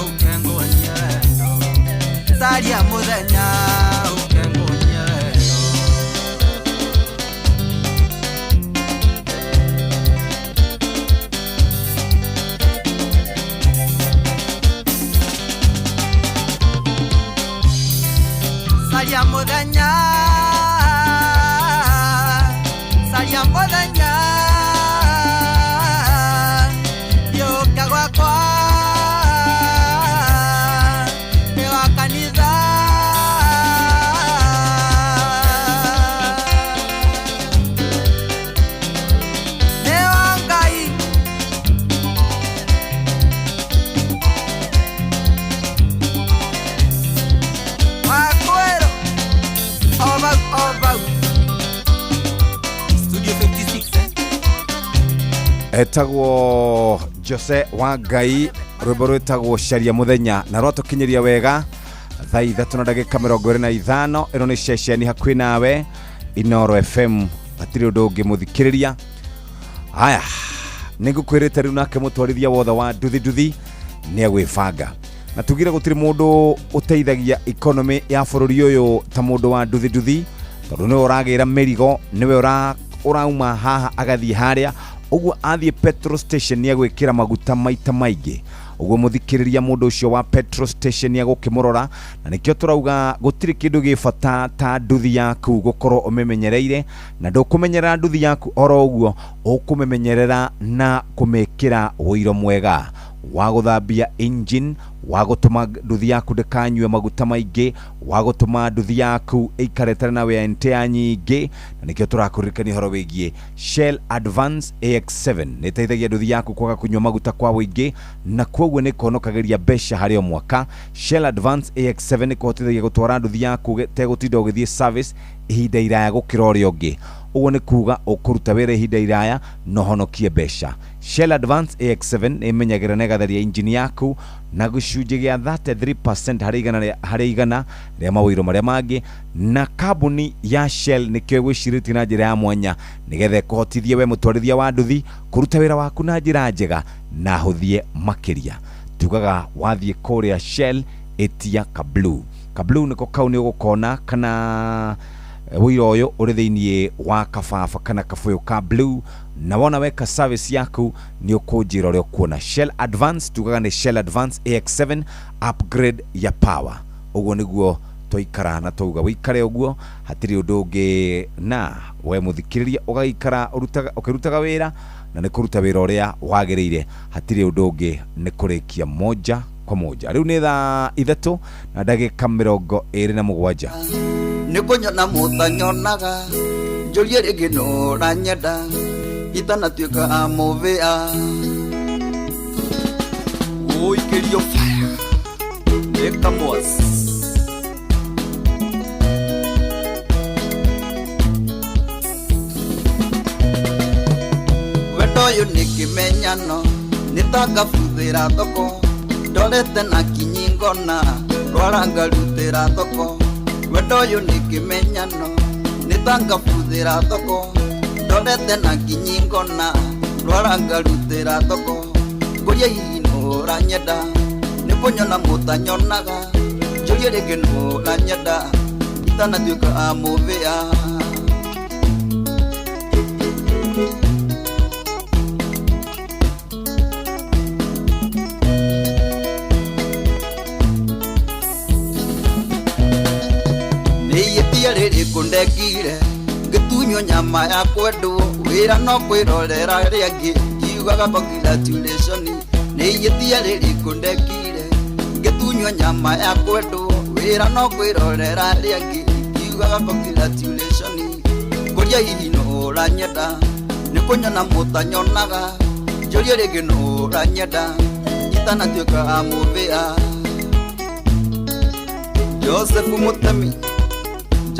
ũkengũnyie wendo caria mũthenya ũkengũnyie wendo Saria mũthenya gĩũka gwakwa nĩ wa kanitha nĩ wa Ngai Studio 56 etagwo Jose wa Ngai rwimbo rwetagwo Caria Muthenya na rwatukinyiria wega thaa 3:25 ino ni ceceni hakuhi nawe Inoro FM atiri undu ungi muthikiriria haya nigukwirite riu nake mutwarithia wothe wa nduthi ni agwibanga na tugire gutiri mundu uteithagia economy ya bururi uyu ta mundu wa nduthi tondu ni uragira merigo niwe urauma haha agathie haria uguo athie petrol station ni agwikira maguta maita maingi uguo muthikiriria mundu ucio wa petrol station ni agukimurora na nikio turauga gutiri kindu gibata ta nduthi yaku gukorwo umemenyereire na ndukumenyerera nduthi yaku oro uguo ukumemenyerera na kumekira wiro mwega wa guthambia engine wa gutuma nduthi yaku ndikanywe maguta maingi wa gutuma nduthi yaku ikaretana na wear and tear nyingi na nikio turakuririkania horo wigie Shell Advance AX7 niteithagia nduthi yaku kwaga kunywa maguta kwa wingi na kwoguo ni konokageria besha hario mwaka Shell Advance AX7 ni kuhotithagia gutwara nduthi yaku tegutinda ugithie service ihinda iraya gukira uria ungi uguo ni kuga ukuruta wira ihinda iraya no honokie besha Shell Advance AX7 imenyagira na gatharia engine yaku na gucunjia gia 33% hari igana ria mawiro maria mangi na kabuni ya Shell nikyo gwiciriti na njira ya mwanya nigethe kuhotithia we mutwarithia wa nduthi kuruta wira waku na njira njega na huthie makiria tugaga wathie kuria Shell etia Kablu niko kauni ugukona kana wiro uyu uri thiini wa kafafa kana kafuyo ka blue na wona weka service yaku ni ukunjira uria kuona Shell Advance tugaga ni Shell Advance AX7 upgrade ya power uguo niguo toikara na touga wikare uguo hatiri undu ungi na we muthikiriria ugaikara ukirutaga wira na ni kuruta wira uria wagiriire hatiri undu ungi ni kurikia moja kwa moja riu ni thaa 3 na ndagika 27 nikunyona mutanyonaga njurie ringi nora nyenda itanatuika amuvia uikirio eka mwasi wendo uyu ni kimenyano nitagabuthira thoko ndorete na kinyingona rwarangarutira thoko wendo uyu ni kimenyano nitagabuthira thoko ndorete na kinyingona rwarangarutira thoko nguria inora nyenda nikunyona mutanyonaga njurie ringi nora nyenda itanatuika amuvia riri kundekire ngitunywa nyama ya kwendu wira no kwirorera riangi yugaga congratulation ni yitia riri kundekire ngitunywa nyama ya kwendu wira no kwirorera riangi yugaga congratulation kuria hihi no uranyenda nikunyona mutanyonaga njurie ringi no uranyenda itanatuika amuvia Joseph Mutemi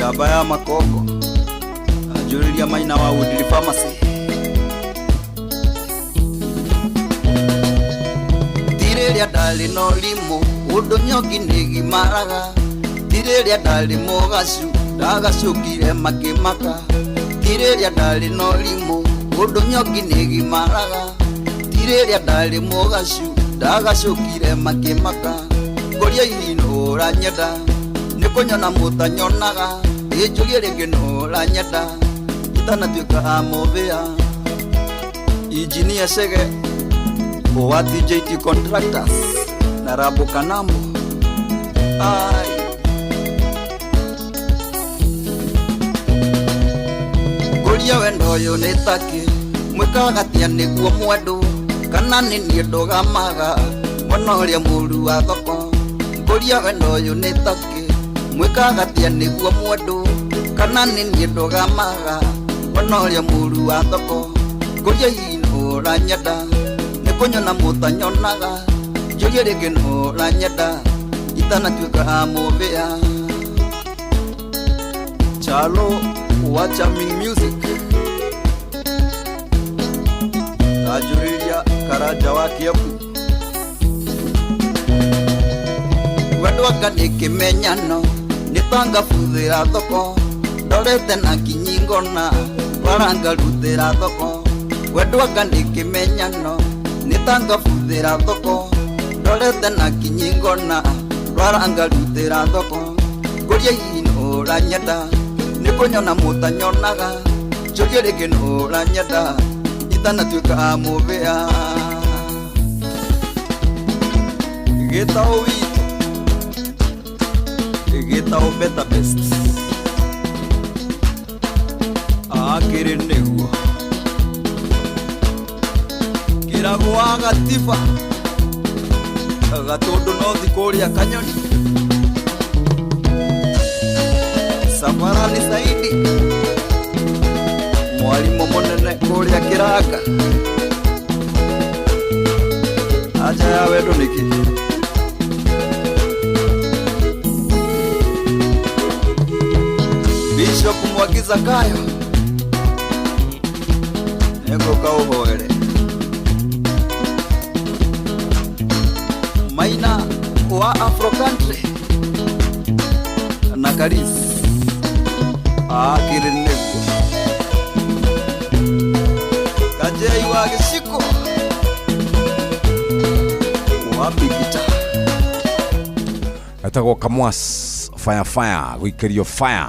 Jaba ya Makongo ajuriria maina wa Woodley Pharmacy tireria dali no limo Mundu nyoki nigimaraga Tiriria ndari mugacu ndagacukire makimaka Tiriria ndari norimu Mundu nyoki nigimaraga Tiriria ndari mugacu ndagacukire makimaka Ngoria ihino uranyenda Nikunyona mutanyonaga Ijulie ringi no uranyenda Itanatuika muvia Engineer Sege wa TJT Contractors na Rabu Kanambo ai Ngoria wendo yo nitaki mwikagatia niguo mwendu kana ni ndogamaga monoria muru wa thoko Ngoria wendo yo nitaki mwikagatia niguo mwendu kana ni ndogamaga monoria muru wa thoko Ngoria hino uranyenda Nikunyona mutanyonaga Njurie ringi no uranyenda Itanatuika muvia Chalo wa Charming Music Najuriria Karaja wa Kiapu Wendo waka nikimenyano Nitanga futhira thoko Ndorete na kinyingona Waranga ruthira thoko Wendo waka nikimenyano Nitanga futhira thoko Ndorete na kinyingona Waranga ruthira thoko Ngoria hino uranyenda Nikunyona mutanyonaga Njurie ringi no uranyenda Itanatuika muvia Gitao witu Gitao better best Akiri niguo Kiragwa gatiba Gatundu no thikuria kanyoni Safarani Saidi Mwalimu munene kuria kiraka Aja ya wedu niki Bishop Mwagiza Kayo Nego kauhoere Maina wa Afro Country Nakaris Akiri nego Kajei wa Gishiko Wapigita Etagwo Kamwas Fire Gwikerio Fire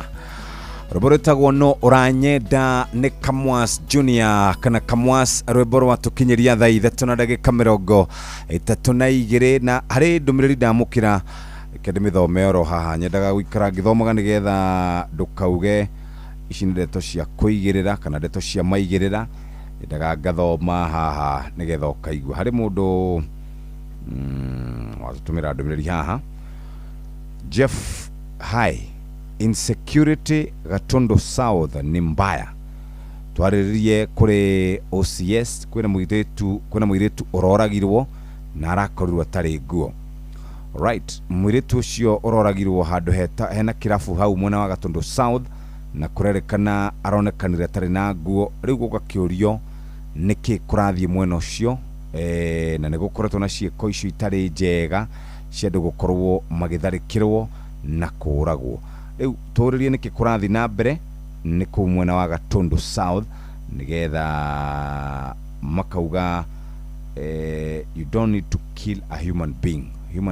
Rwĩmbo rwĩtagwo no ũranyenda nĩ Kamwas Junior kana Kamwas rwĩmbo rwatũkinyĩria thaa 3:32 na harĩ ndũmĩrĩri ndamũkĩra reke ndĩmĩthome oro haha nyendaga gũikara ngĩthomaga nĩgetha ndũkauge ici nĩ ndeto cia kũigĩrĩra kana ndeto cia maigĩrĩra nyendaga ngathoma haha nĩgetha ũkaigua harĩ mũndũ watũtũmĩra ndũmĩrĩri haha Jeff High Insecurity Gatundu South ni mbaya twarĩrĩrie kũrĩ OCS kwĩna mũirĩtu ũroragirwo na arakorirwo atarĩ nguo right mũirĩtu ũcio ũroragirwo handũ hena kĩrabu hau mwena wa Gatundu South na kũrerĩkana aronekanire atarĩ na nguo rĩu gũgakĩũrio nĩkĩ kũrathiĩ mwena ũcio na nĩgũkoretwo na ciĩko icio itarĩ njega cia andũ gũkorwo magĩtharĩkĩrwo na kũragwo rĩu tũrĩrie nĩkĩ kũrathiĩ na mbere nĩ kũu mwena wa Gatundu South nĩgetha makauga you don't need to kill a human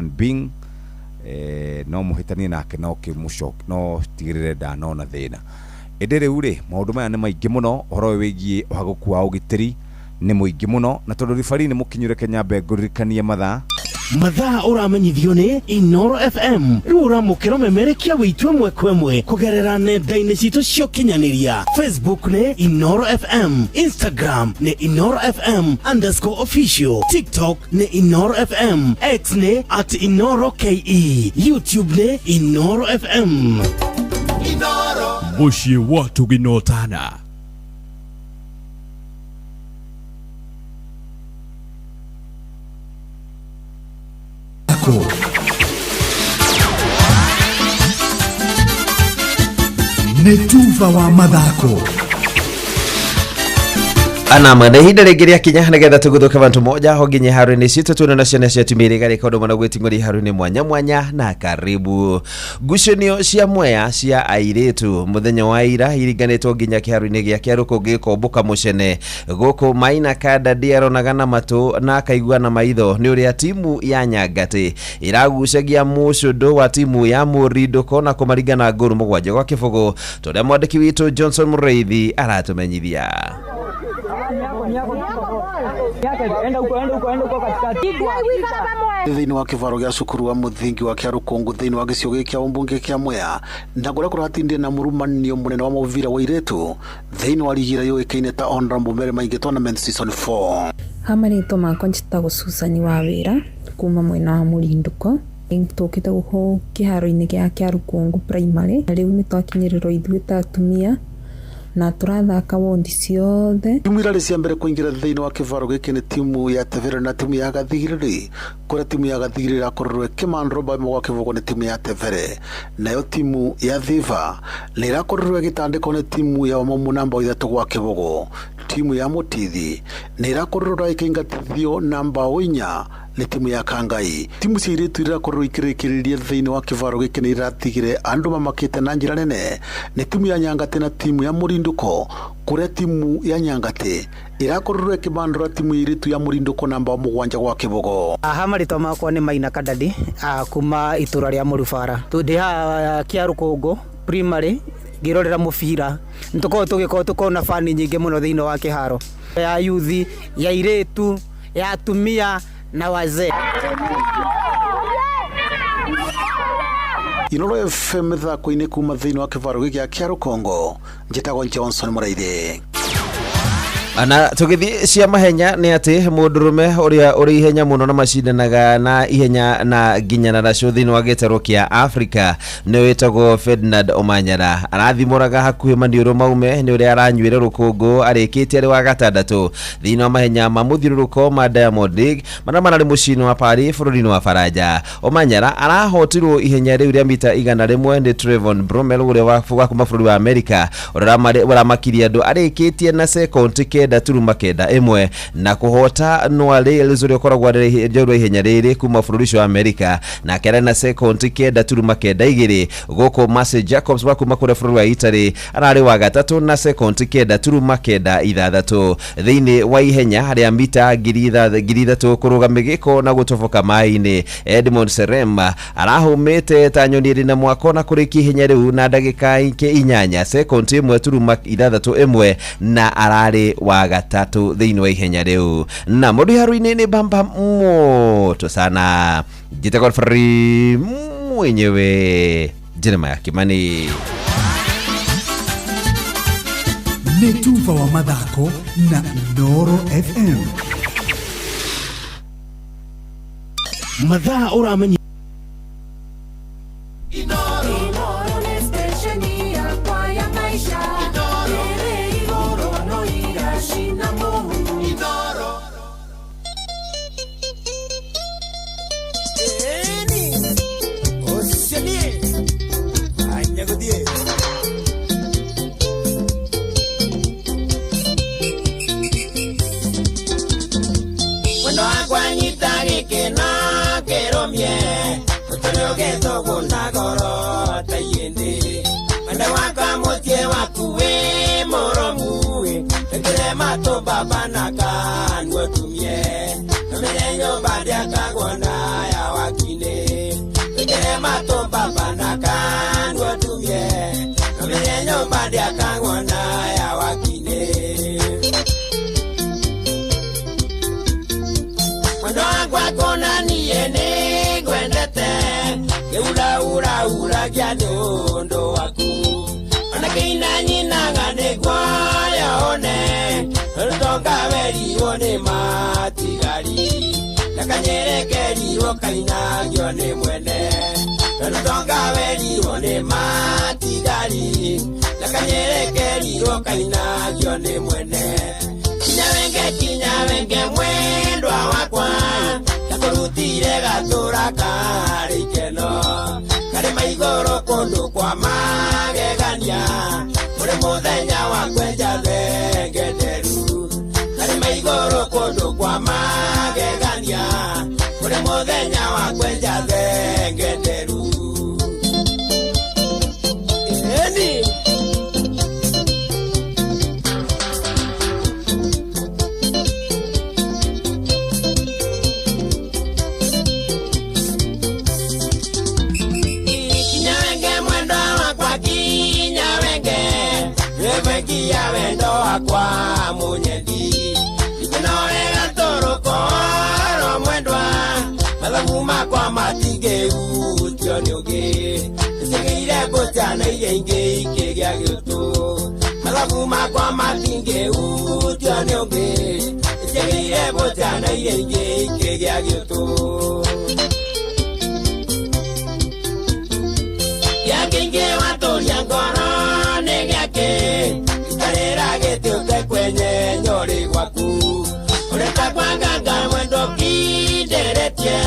being no mũhĩtanie nake no kĩmũcoke no tigĩrĩre ndanona thĩna ĩndĩ rĩu rĩ maũndũ maya nĩ maingĩ mũno ũhoro wĩgiĩ ũhagũku wa ũgitĩri nĩ mũingĩ mũno na tondũ ribari nĩ mũkinyũre Kenyambe ngũririkanie mathaa uramenyithio ni Inoro FM riu uramukira memerekia witwe mwekwe kugerera nenda-inĩ citũ cia ũkinyanĩria Facebook ni Inoro FM, Instagram ni Inoro FM_official, TikTok ni Inoro FM, X ni @InoroKE, YouTube ni Inoro FM. Inoro muciĩ watu ginotana Netuva wa mathako Anama na hinda regeria kinya nagetha tuguthuka bantu moja hoginye haru-ini citu tuna na ciana cia timiri gari kondo mana gwitingori haru-ini mwanya na karibu gucanio cia mwea cia airitu muthenya wa ira iriganitwo nginya kiharu-ini gia kiaruko gikomboka mucene guku Maina Kada ndiaronaga na matu na akaigua na maitho ni uria timu ya Nyangati iragucagia mucundo wa timu ya Murindo kona kumarigana nguru mugwanja gwa kibugu turia mwandiki witu Johnson Mureithi aratumenyithia. Thiini wa kivaro gia cukuru wa muthingi wa Kiarukungu thiini wa gicigo kia umbunge kia Mwea na kuria kuratindie na murumanio munene wa muvira wa iretu thiini wa ligira yuikaine ta Honorable Mary Maingi Tournament Season 4. Hamarito makwa njitagwo Susani wa wira kuma mwena wa Murinduko tukite guho kiharo-ini gia Kiarukungu primary na riu ni twakinyirirwo ithuĩ ta atumia na turathaka wondi ciothe. Timu irari cia mbere kuingira thiini wa kivaro giki ni timu ya Tevere na timu ya Gathigiri kuria timu ya Gathigiri irakororwe Kimandro ba mwa kivugo ni timu ya Tevere nayo timu ya Thiva ni irakororwe gitandiko ni timu ya Omomu namba 3 gwa kivugo. Timu ya Mutithi ni irakororwa ikingatithio namba 4 ni timu ya Kangai. Timu cia iritu irakororwo ikirikiriria thiini wa kivaro giki ni iratigire andu mamakite na njira nene ni timu ya Nyangati na timu ya Murinduko kuria timu ya Nyangati irakororwe kibandora timu iritu ya Murinduko namba 7 gwa kibugo. Hamarito makwa ni Maina Kadadi kuma itura ria Murubara tundi ha Kiarukungu primary ngirorera mubira ntuko tukona fani nyingi muno thiini wa kiharo ya yuthi ya iritu ya atumia na wazee. Inoro FM thako-ini kuma thiini wa kivaro giki kia Kiarukungu njitagwo Johnson Mureithi. Ana tugithi cia mahenya ni ati mundurume uria uri ihenya muno na macindanaga na ihenya na ginyana na thiini wa gitaro kia Africa ni witagwo Ferdinand Omanyala arathimuraga hakuhi maniuru maume ni uria aranyuire rukungu arikitie ari wa gatandatu thiini wa mahenya ma muthiruruko ma Diamond League marari mucini wa Paris bururi-ini wa Faraja. Omanyala arahotirwo ihenya riu ria mita 100 ni Trevon Bromel uria wa kuma bururi wa America uria makiria andu arikitie na second kenda turuma kenda imwe na kuhota Noale Elizuri koragwa njorwa ihenya riri kuma bururi wa America na kera na second kenda turuma kenda igiri goko Marcel Jacobs wa kuma kure bururi wa Italy arari wa gatatu na second kenda turuma kenda ithathatu thiini wa ihenya haria mita 3,000 kuruga giko na gutoboka mai-ini. Edmond Serema arahumite ta nyoni ri na mwako na kuriki ihenya riu na ndagika 8 second 1 turuma ithathatu imwe na arari wa gatatu thiini wa ihenya riu na mundu haru-ini ni bamba moto sana jitagwo free mwenyewe Jeremiah Kimani. Netuva wa mathako na Noro FM mathaa uramenya ndo waku anakeina nyina ngane gwaya one ndonga veri one matigari nakanyereke ro kaina gyone mwene ndonga veri one matigari nakanyereke ro kaina gyone mwene kinyavenge mwendwa wakwa takurutire gatura kari keno kare maigoro kondo kwa magegania ure muthenya wa kwenja thengederu wakwenja zengenderu eni ya wendo akwa munyendi ikinorega toroko ro mwendwa mathagu makwa matinge utio ni ugi isegeire gutana inge ikigia gitu mathagu makwa matinge utio ni ugi isegeire gutana inge ikigia gitu yakinge watoria ngoro negake Tuke kwenye nyori waku Ureka kwa nganga mwendo kideretie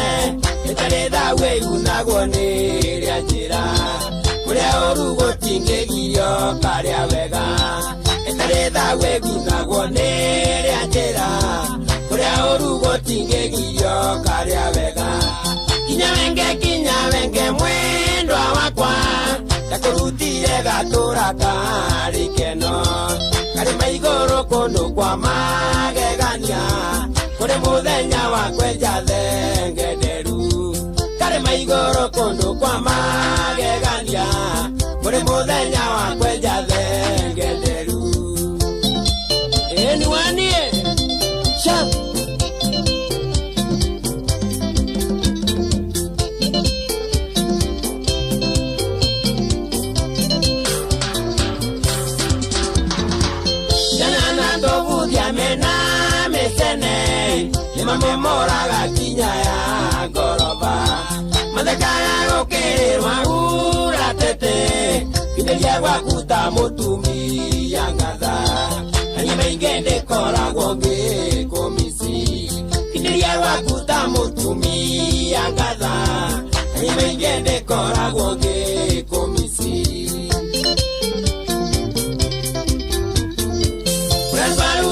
Italeda we unagwo niri ajira Kurea orugo tinge giyo karia wega Italeda we unagwo niri ajira Kurea orugo tinge giyo karia wega Kinya wenge mwendo wakwa Takurutire gatura karikeno Kari maigoro kondo kwa magegania Kure muthenya wa kwenja zengenderu Kari maigoro kondo kwa magegania Kure muthenya wa kwenja zengenderu Eni wanie Sha Mena mesene Lima memoraga kinya ya goroba Madekaya gokererwa ura tete Kinelia wakuta mutumi ya ngaza Anime ingende kora gonge komisi Kinelia wakuta mutumi ya ngaza Anime ingende kora gonge komisi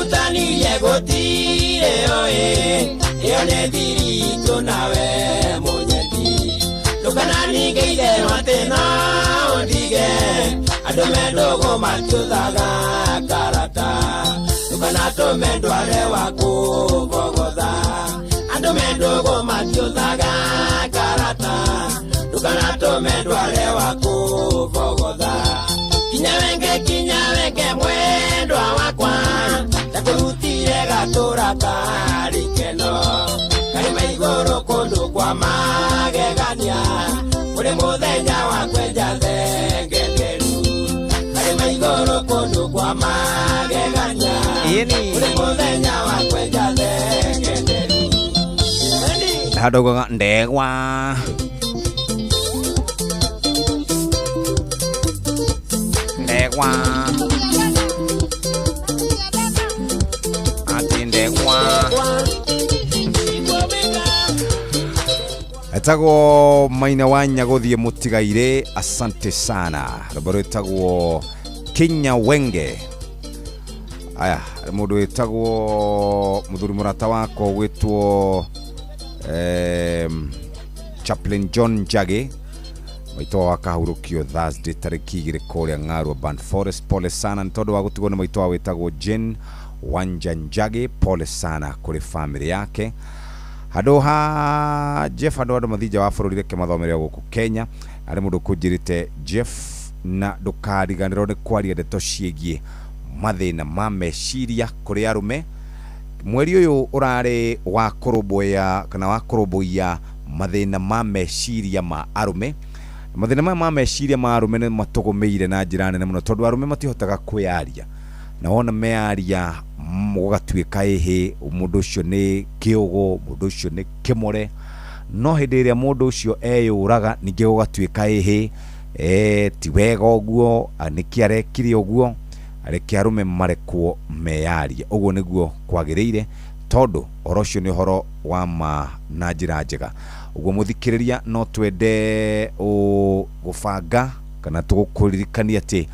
Utani yego tire oe Eone dirito nawe monyeti Lukanani geide matena ondige Adome dogo matiudaga karata Lukanato mendo arewa kubogoza Adome dogo matiudaga karata Lukanato mendo arewa kubogoza Kinyawenge mwendo wakwa Takurutire gatura karikeno Kari maigoro kondo kwa magegania Kure muthenya wa kwenja zengenderu Kari maigoro kondo kwa magegania Kure muthenya wa kwenja zengenderu Hadogo ndegwa Ndegwa Etagwo Maina Wanya guthie mutigaire asante sana Robero etagwo Kinya Wenge aya mundu etagwo muthuri murata wako gwitwo Chaplain John Njage maito wakahurukio Thursday tariki 2 kuria Ng'arwa Band Forest pole sana ntondo wa gutigwo na maito wetagwo Jen Wanja Njage pole sana kuri family yake Hadoha Jeff Hadoha mathija wa bururi reke mathomere guku Kenya ari mundu kujirite Jeff na ndukariganirwo ni kwaria ndeto ciegie mathina ma meciria kuri arume mweri uyu urari wa kuruboya kana wa kuruboya mathina ma meciria ma arume mathina ma meciria ma arume ni matugumeire na njira nene muno tondu arume matihotaga kwiaria na wona mearia mugatuika ehe mundu ucio ni kiugo mundu ucio ni kimore no hindi iria mundu ucio eyuraga ninge gugatuika ehe ti wega oguo aniki arekire oguo areke arume marekwo mearia oguo niguo kwagiriire tondu orocio ni horo wa ma na njira njega uguo muthikiriria no twende gubanga kana tugukuririkania ati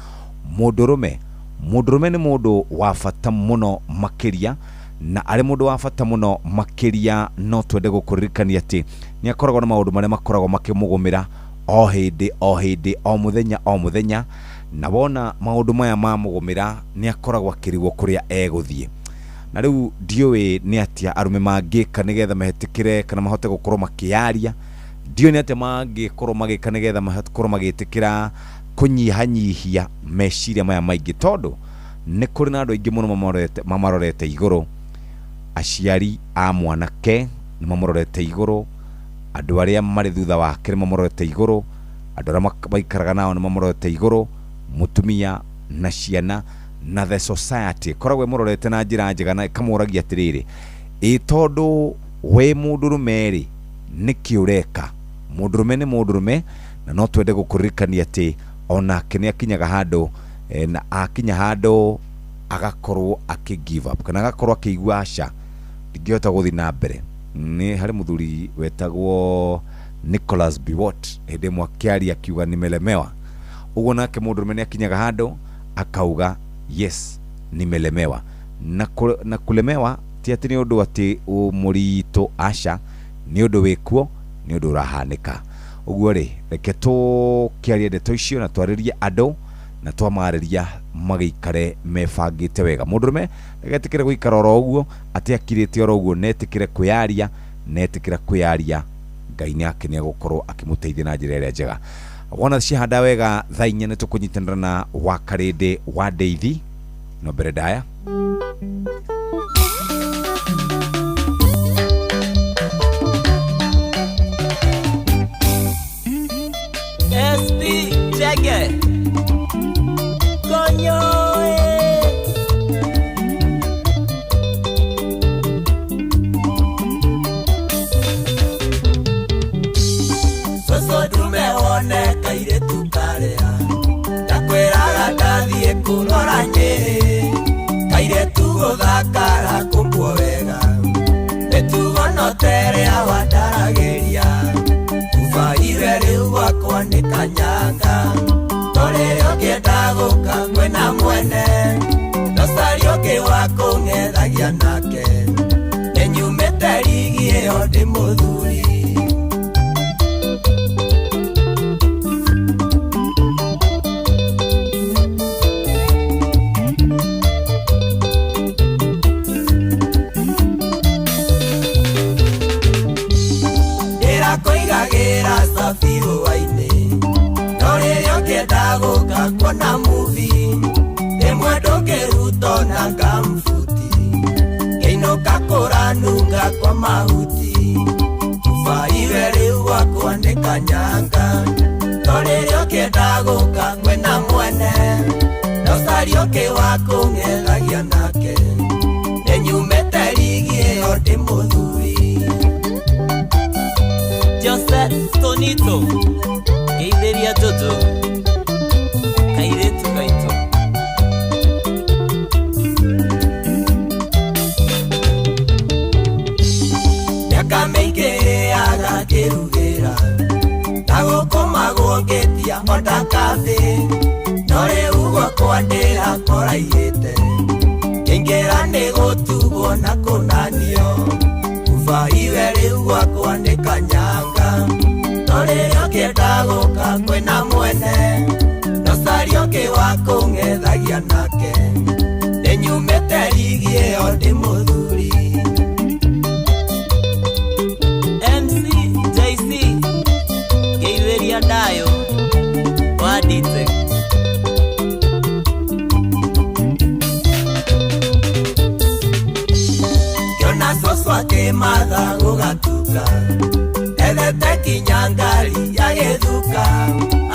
mundurume ni mundu wa bata muno makiria na arĩ mũndũ wa bata mũno makĩria. No twende gũkũririkania atĩ nĩ akoragwo na maũndũ marĩa makoragwo makĩmũgũmĩra o hĩndĩ o mũthenya, na wona maũndũ maya mamũgũmĩra nĩ akoragwo akĩrigwo kũrĩa egũthiĩ. Na rĩu ndiũĩ nĩ atĩa arũme mangĩka nĩgetha mahetĩkĩre kana mahote gũkorwo makĩaria, ndiũĩ nĩ atĩa mangĩkorwo magĩka nĩgetha makorwo magĩtĩkĩra kũnyihanyihia meciria maya maingĩ, tondũ nĩ kũrĩ na andũ aingĩ mũno mamarorete igũrũ. Aciari a mwanake nĩ mamũrorete igũrũ, andũ arĩa marĩ thutha wake nĩ mamũrorete igũrũ, andũ arĩa maikaraga nao nĩ mamũrorete igũrũ, mutumia na ciana na the society koragwo mũrorete na njĩra njega na ikamũragia atĩrĩrĩ, tondũ we mũndũrũme rĩ nĩkĩ ũreka? Mũndũrũme nĩ mũndũrũme, na no twende gũkũririkania atĩ onake nĩ akinyaga handũ na akinya handũ agakorwo give up kana agakorwo akĩigua aca ndingĩhota gũthiĩ na mbere. Nĩ harĩ mũthuri wetagwo Nicholas Biwott hĩndĩ ĩmwe akĩaria akiuga nimelemewa. Ũguo nake mũndũrũme nĩ akinyaga handũ akauga yes nimelemewa. Na kulemewa ti atĩ nĩ ũndũ atĩ mũritũ, aca nĩ ũndũ wĩkuo, nĩ ũndũ ũrahanĩka. Ũguo rĩ, reke tũkĩarie ndeto icio na twarĩrie andũ na twamarĩria magĩikare mebangĩte wega. Mũndũrũme ndegetĩkĩre gũikara oro ũguo atĩ akirĩte oro ũguo, netĩkĩre kwĩyaria, netĩkĩre kwĩyaria, Ngai nake nĩ agũkorwo akĩmũteithia na njĩra ĩrĩa njega. Wona cihanda wega thaa inya nĩ tũkũnyitanĩra na Wakarĩndĩ wa Ndeithi no mbere ndaya. SP Jagger Konyo Soso tumeone kaire tukalea Nakweraga ndathie kurora Nyeri Kaire tugothakara kumbwo wega Netugonoterea wandarageria Kufaire riu gwakwa ni kanyanga Torere ũngĩenda gũka mwena mwene Nocari ũngĩ wa kũng'ethagia nake Nĩnyumĩte rigi ĩyo ndĩ mũthuri Ndĩrakũigagĩra cabiru wainĩ Ũngĩenda gũka kuona movie Rĩmwe ndũngĩruto na gambuti Ngĩinũka kũranunga kwa mahuti Kufaire rĩu gwakwa nĩ kanyanga No rĩrĩa ũngĩenda gũka kwĩna mwene Nocari ũngĩ wa kũng'ethagia nake Nĩnyumĩte rigi ĩyo ndĩ mũthuri Jose Tonito Geithĩria Jojo Kairĩtu gaitũ Mĩaka mĩingĩ agakĩrugĩra Na gũkũmagwo ngĩtia ondaka thĩ No rĩu gwakwa ndĩrakũraihĩte Ngĩingĩra nĩ gũtugwo na kũnanio Kufaire rĩu gwakwa nĩ kanyanga No rĩrĩa ũngĩenda gũka kwĩna mwene Nocari ũngĩ wa kũng'ethagia nake Nĩnyumĩte rigi ĩyo ndĩ mũthuri MC JC Geithĩria Dayo Wadite Kĩona coco akĩmatha gũgatuka Ethete kinyangari ya gĩthuka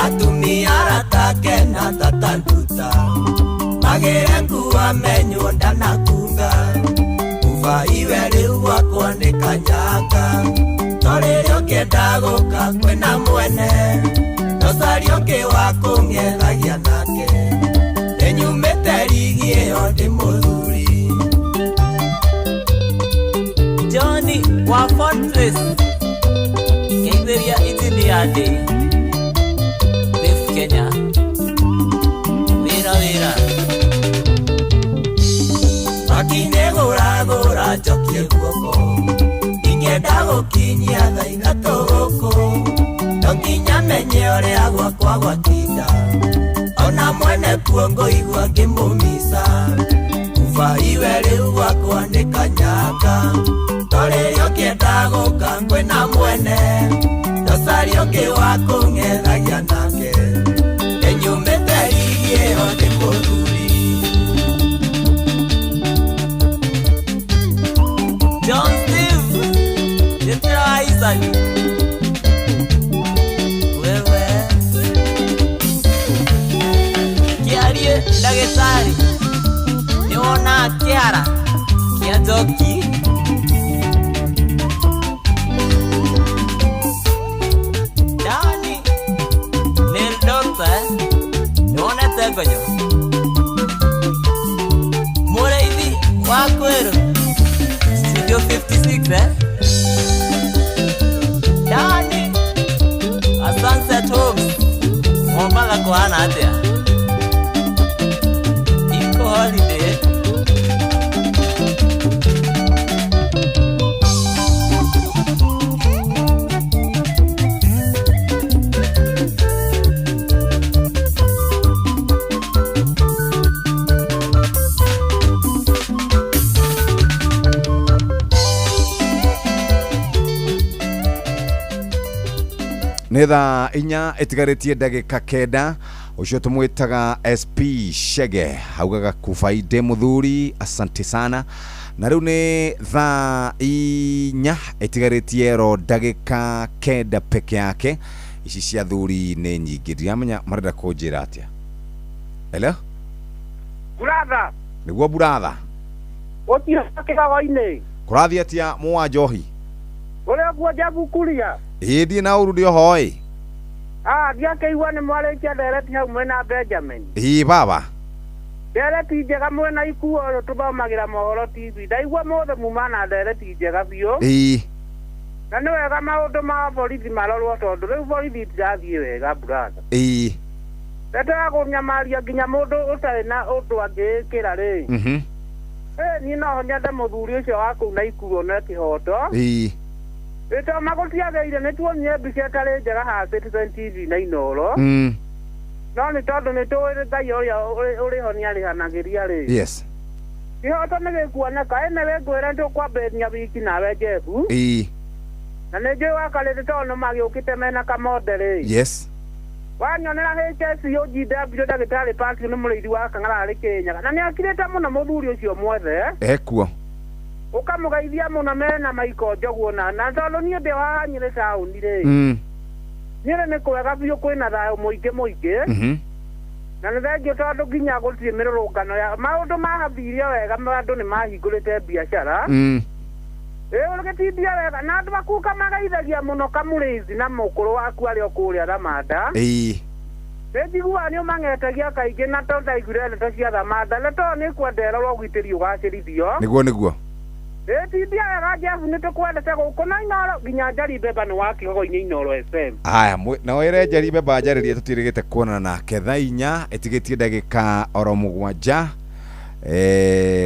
Atumia aratake na tatanduta Magĩre nguo menywo ndanakunga Kufaire rĩu gwakwa nĩ kanyanga No rĩrĩa ũngĩenda gũka kwĩna mwene Nocari ũngĩ wa kũng'ethagia nake Nĩnyumĩte rigi ĩyo ndĩ mũthuri Johnny wa Fortress Geithĩria Engineer Day Rif Kenya Wĩra Makinĩ gũragũra wakinyia thaa ithatũ gũkũ no nginya menye ũrĩa gwakwa gwatinda ona mwene kuo ngũigua ngĩmũmica ubaiwe rĩu gwakwa nĩ kanyanga torĩrĩa ũkĩenda gũka kwĩna mwene ndocari ũngĩ wa kũng'ethagia nake enyumĩte igĩo nĩ mũthuri John Steve Jitra Isaac wewe kiarie ndagĩtarĩ nĩwona kĩara kĩa njoki Dani Nail Doctor nĩwonete ngonyo mũrĩithi wa kwĩrũ Studio 56 Dani a Sunset Homes Mombaga kuhana atia Iko holiday nĩ thaa inya ĩtigarĩtie ndagĩka kenda ũcio tũmwĩtaga SP Shege augaga kubaide mũthuri asante sana na rĩu nĩ thaa inya ĩtigarĩtie ro ndagĩka kenda peke yake ici cia thuri nĩ nyingĩ ndiramenya marenda kũnjĩra atĩa hello brother nĩguo brother ũtira kĩgago-inĩ kũrathiĩ atĩa mũwa njohi ũrĩa guo njabukuria Hĩndĩ na ũru ndio hoi. Ndiakĩigua nĩ mwarĩkia ndereti hau mwena Benjamin. Baba. Ndereti njega mwena ikuo tũthomagĩra mohoro TV. Ndaigua mothe muma na ndereti njega biũ. Na nĩ wega maũndũ ma borithi marorwo tondũ rĩu borithi itirathiĩ wega brother. Ndeteaga kũnyamaria nginya mũndũ ũtarĩ na ũndũ angĩkĩra rĩ. Niĩ no nyende mũthuri ũcio wa kũu na ikuo na kĩhoto. Ito magũtiagĩire nĩ tuonire mbica ĩtarĩ njega ha Citizen TV na Inooro. No nĩ tondũ nĩ tũĩ Ngai ũrĩa ũrĩho nĩarĩhanagĩria rĩ. Yes. Kĩhoto nĩ gĩkuoneka ene wĩngwĩre tũkwambĩrĩria wiki nawe Jefu. Na nĩ njũĩ wakarĩte tondũ magĩũkĩte mena kamonde rĩ. Yes. Wanyonera HS OGW ndagĩtarĩ Patrick nĩ mũrĩithi wa Kang'ara arĩ Kenya. Na nĩakirĩte mũno mũthuri ũcio mwothe. Ekuo. Ukamugeithia muno mena maiko njoguo na tondũ niĩ ndĩ haha Nyĩrĩ taũni rĩ. Nyĩrĩ nĩ kwega biũ kwĩna thayũ mũingĩ. Na nĩ thengiũ tondũ nginya gũtirĩ mĩrũrũngano ya maũndũ mahathiire wega andũ nĩ mahingũrĩte biacara. Ũgĩtindia wega na andũ akuka magaithagia mũno kamũrĩithi na mũkũrũ waku arĩ o kũrĩa Ramanda. Njiguaga nĩ ũmang'etagia kaingĩ na tondũ ndaiguire ndeto cia Ramanda na tondũ nĩ kwendererwo ũgitĩri ũgacĩrithio. Nĩguo. Tindia wega Jeff nĩ tũkwendete gũkũ na Inooro nginya Njaribemba nĩ wa Kĩgogo-inĩ Inooro FM. Aya na wĩre Njaribemba njarĩrie tũtirĩgĩte kuonana nake thaa inya ĩtigĩtie ndagĩka oro mũgwanja.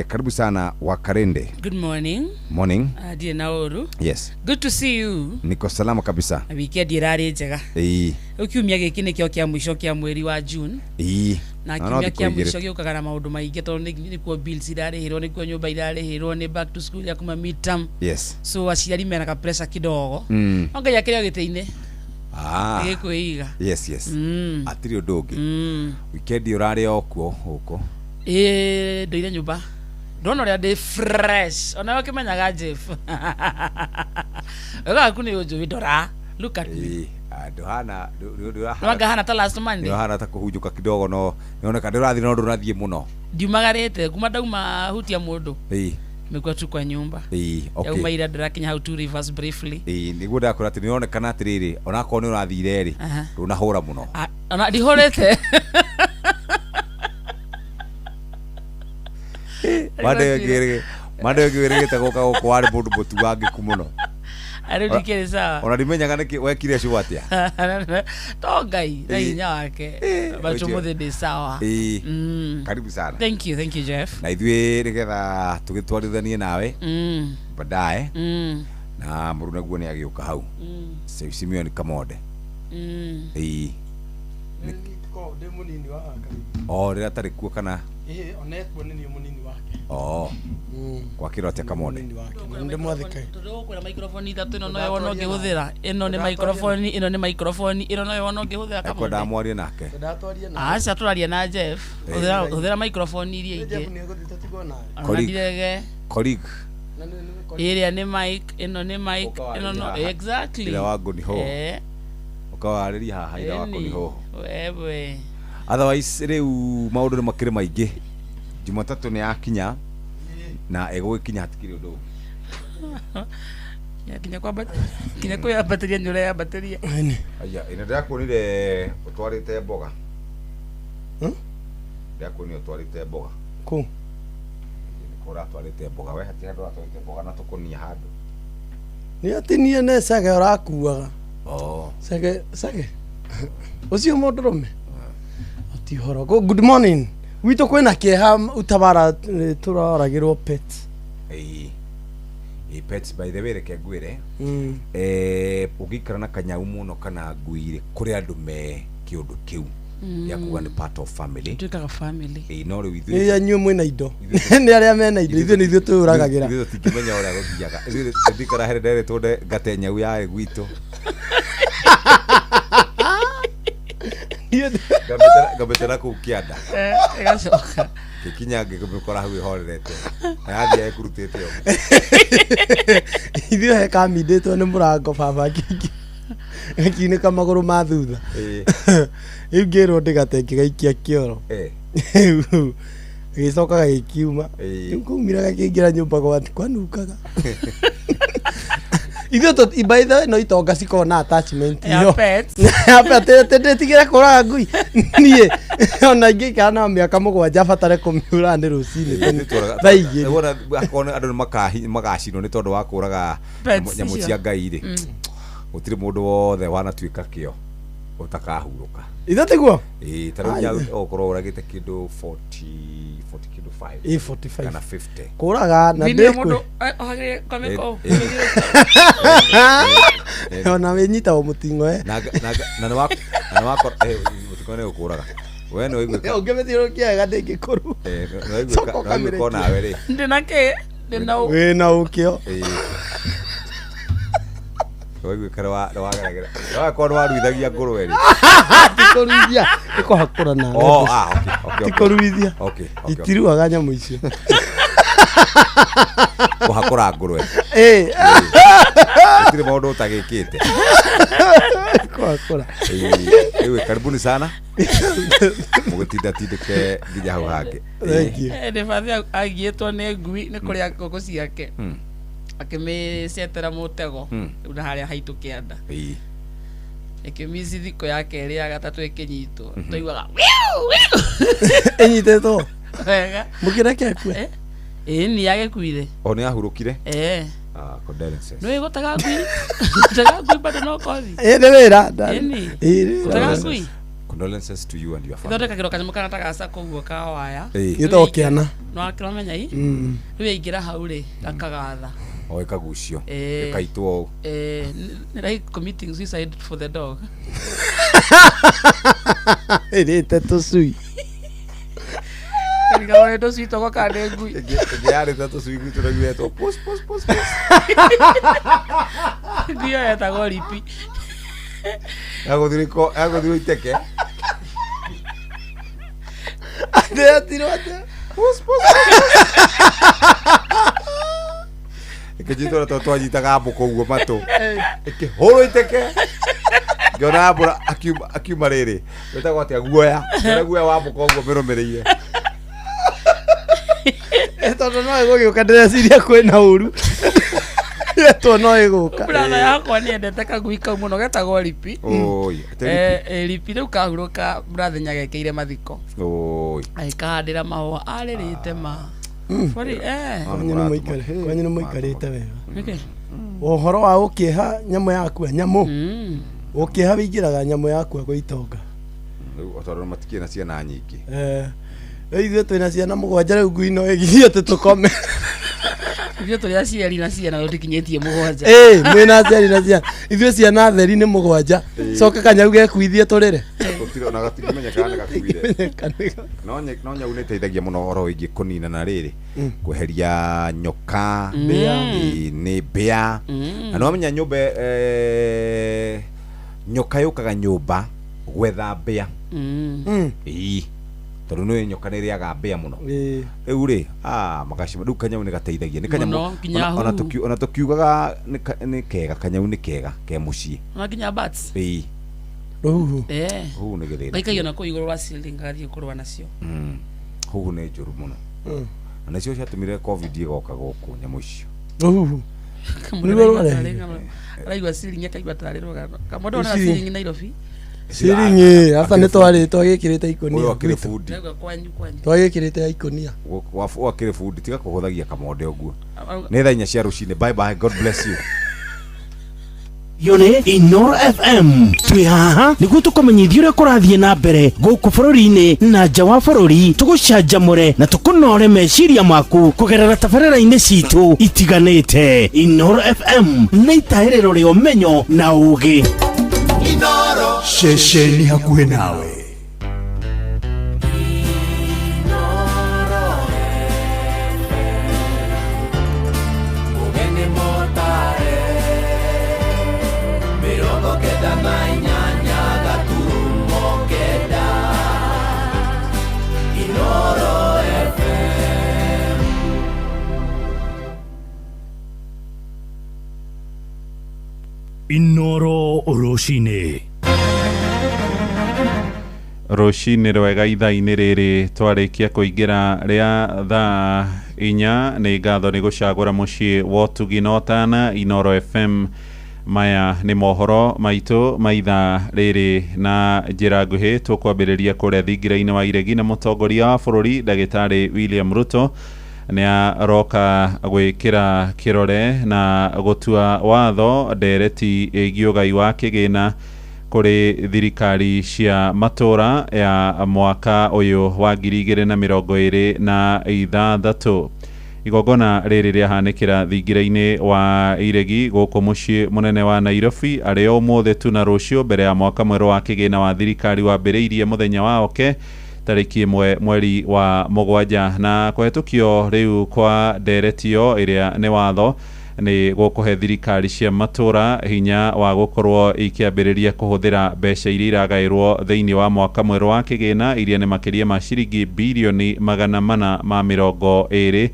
Karibu sana Wakarende. Good morning. Morning. Ndiye Naoru. Yes. Good to see you. Niko salama kabisa. Weekend irarĩ njega. Ukiumia gĩkĩ nĩkĩo kĩa mũico kĩa mweri wa June. Na kiumia kĩa mũico gĩũkaga na maũndũ maingĩ tondũ nĩkuo bills irarĩhĩrwo nĩkuo nyũmba irarĩhĩrwo nĩ back to school ya kuma midterm. Yes. So aciari mena ka pressure kidogo. Ongai akĩrĩa gĩtĩ-inĩ. Gĩkwĩiga. Yes. Atirĩ ũndũ ũngĩ. Weekend ũrarĩ okuo huko. Ndoire nyũmba. Ndona ũrĩa ndĩ fresh. Ona ũkĩmenyaga Jeff. Wega kuni ũnjũĩ ndora. Look at me. Ndohana Nwanga ta last Monday. Ndohana ta kũhunjũka kidogo no nĩoneka ndĩrathiĩ no ndũrathiĩ mũno. Ndiumagarĩte kuma ndauma hutia mũndũ. Nimekuwa tu kwa nyumba. Okay. Yauma ira ndĩrakinya how to reverse briefly. Nĩguo ndakora atĩ nĩonekana atĩrĩrĩ onakorwo nĩ ũrathire rĩ ndũnahũra mũno. Ona ndihũrĩte. Mande ngĩrĩgĩte gũka gũkũ warĩ mũndũ mũtu wangĩku mũno. Arĩu ndikĩrĩ sawa. Ona ndimenyaga nĩkĩ wekire show atĩa. To Ngai na hinya wake. Batu mũthĩ ndĩ sawa. Karibu sana. Thank you Jeff. Na ithuĩ nĩgetha tũgĩtwarithanie nawe baadaye na Muruna guo ni agiuka hau Simeon Kamode rä atarä kuo kana kwa kä rote Kamode ndä mwathä tå microphone ithatå ä no noyo wona å ngä hå thä ra ä no nä microphone ä no nä microphone ä no noyo wona å ngä hå thä ra Kamode ndamwaria nake aca tå raria na Jeff hå thä ra microphone iria ingä onandirege area nä mic ä no nä mic ä no no exactly ira wangu ni ho ukawarĩria haha ira wako ni ho wewe otherwise rĩu maũndũ nĩ makĩrĩ maingĩ Jumatatũ nĩ yakinya na egũgĩkinya hatikĩrĩ ũndũ kinya kuya bateria nyore ya bateria aya ina ndakuonire utwarite mboga ndakuonire utwarite mboga ku kora twarite mboga we hati handu atwarite mboga na tukunia handu ni atinie ne sage urakuaga sage ucio mũndũrũme ati horo good morning wito kwina kieha utabara turoragirwo pets pets by the way reke ngwire ugikara na kanyau muno kana nguire kuri andu me kiundu kiu ya kuga ni part of family tukaga family no ri ithu ya nyuo mwina indo ni aria mena indo ithu ni ithu turagagira ithu tikimenya uria guthiaga ithu ndikara here ndere tunde gate nyau ya gwito ngabetera ku kianda igacoka kinya ngikora hau ihorerete yathia ekurutite yo ithu he kaminditwo ni murango baba kingi akine kamaguru ma thutha ingirwo ndigate ngigaikia kioro gicokaga gikiuma kumiraga kingira nyumba gwati kwanukaga ithu to ibaitha no itonga cikona attachment yo pet tigira kuraga ngui nie ona ingi kana miaka mugwanja batare kumiura ni rucini thaigi wona akona andu magacino ni tondu wa kuraga nyamu cia ngai ri gutire mundu wothe wanatuika kio utakahuruka ithu tiguo tarunya okorwo uragite kindu 40 kindu 5 45 kana 50 kuraga na ndekwe kameko ona wenyita o mutingo na wako mutingo ne ukuraga we no igwe ungemethiro kiaga ndingikuru no igwe kona we ri ndinake we na ukio Oigwe kara wa garagara. Wa waruithagia ngurwe ri. Tikoruithia. Iko hakura na. Okay. Tikoruithia. Okay. Itiruaga nyamu icio. Hakura ngurwe. Itire maundu utagikite. Ko hakura. Ewe karibuni sana. Mugitinda tindike nginya hau hange. Thank you. Ne fathia agietwo ne ngui ne kuria ngoko ciake. Akimicetera mutego na haria haitu kianda ikimici thiko yake ri ya gatatu ikinyitwo toiwaga enyitetwo wega mukireke akue ni yake kuire oni ahurukire condolences no igutaga ngui taga ngui bado no kothi ne wira taga ngui condolences to you and your family thondeka kiro kanyamu kana tagaca koguo ka waya gito kiana no akiromenya i riu ingira hau ri gakagatha kagucio kaitwo like committing suicide for the dog erete tusui ngawe to sui to kande ngui yare to sui ngui to ngweto pos ndio eta golipi ago iteke ade tiro ade pos Ikijitwa to twajitaga mbuko guo matu ikihoro iteke ngona mbura akiuma riri wetagwo atia guoya wa mbuko guo mirumireire tondu no igugiuka ndĩreciria kwĩna ũru to no iguka brother yakwa ni endete kagui kau muno getagwo lipi lipi rĩu kahuruka brother nyagekeire mathiko aikahandĩra mahũa arĩrĩte ma kwanyu muikarite wega uhoro wa ukieha nyamu yaku nyamu ukieha wingiraga nyamu yaku kwa itonga otororo matikie na ciana nyingi ithuĩ twĩna ciana mũgwanja rĩu ngui no ĩgirie atĩ tũkome Ithio tuli aciari na ciana utikinyetie mugwanja. Mwina aciari na ciana. Ithio ciana theri ni mugwanja. Coka kanyau gekuithie turire. Gutira na gatigimenya kana gakuire. No nyau niteithagia muno oro ingi kunina na riri. Kweheria nyoka, ni mbea. Na wamenya nyumba nyoka yukaga nyumba gwetha mbea. Tondu no nyoka ni riaga mbea muno. Riu ri magacima riu kanyau ni gateithagia ni kanyau ona tukiugaga ni kega kanyau ni kega ke mucii ona kinya bats ni githira baikayo na ko igoro wa ceiling ngari kurwa nacio hugu ni njuru muno na cio ciatumire covid igoka guku nyamu icio raigwa ceiling yakaigwa tariro kamodo na ceiling Nairobi Siringi hata ni twagikirite ikonia. Uyo akire food. Twagikirite ikonia. Wafu akire food tiga kuhuthagia kamode uguo. Ni thainya cia rucine. Bye bye. God bless you. Yone Inoro FM twi haha niguo tukumenyithia uria kurathie na mbere guku bururi-ini na nja wa bururi tugucanjamure na tukunore meciria maku kugerera tabarĩra-inĩ citu itiganĩte. Inoro FM nĩ itahĩrĩro rĩa ũmenyo na ũũgĩ. Inoro Shesheni hakuhe nawe. Inoro Roshine. Roshine rwega ithaa-inĩ rĩrĩ twarĩkia kũingĩra rĩa thaa 4 nĩ ngatho nĩ gũcagũra mũciĩ wa Ũtugi na Ũtana Inoro FM. Maya nĩ mohoro maitũ ma ithaa rĩrĩ na njĩra nguhĩ tũkwambĩrĩria kũrĩa thingira-inĩ wa iregi na mũtongoria wa bũrũri ndagĩtarĩ William Ruto nĩ aroka gwĩkĩra kĩrore na gũtua watho ndereti ĩgiĩ ũgai wa kĩgĩna kũrĩ thirikari cia matũra ya mwaka ũyũ wa 2026. Igongona rĩrĩ rĩahanĩkĩra thingira-inĩ wa iregi gũkũ mũciĩ mũnene wa Nairobi arĩ ũmũthĩ tu na rũciũ mbere ya mwaka mwerũ wa kĩgĩna wa thirikari wambĩrĩirie mũthenya wa oke tarĩki 1 mweri wa 7 na kũhetũkio rĩu kwa nderetio ĩrĩa nĩ watho nĩ gũkũhe thirikari cia matũra hinya wa gũkorwo ikĩambĩrĩria kũhũthĩra mbeca iria iragaĩrwo thĩinĩ wa mwaka mwerũ wa kĩgĩna iria nĩ makĩria ma ciringi birioni 420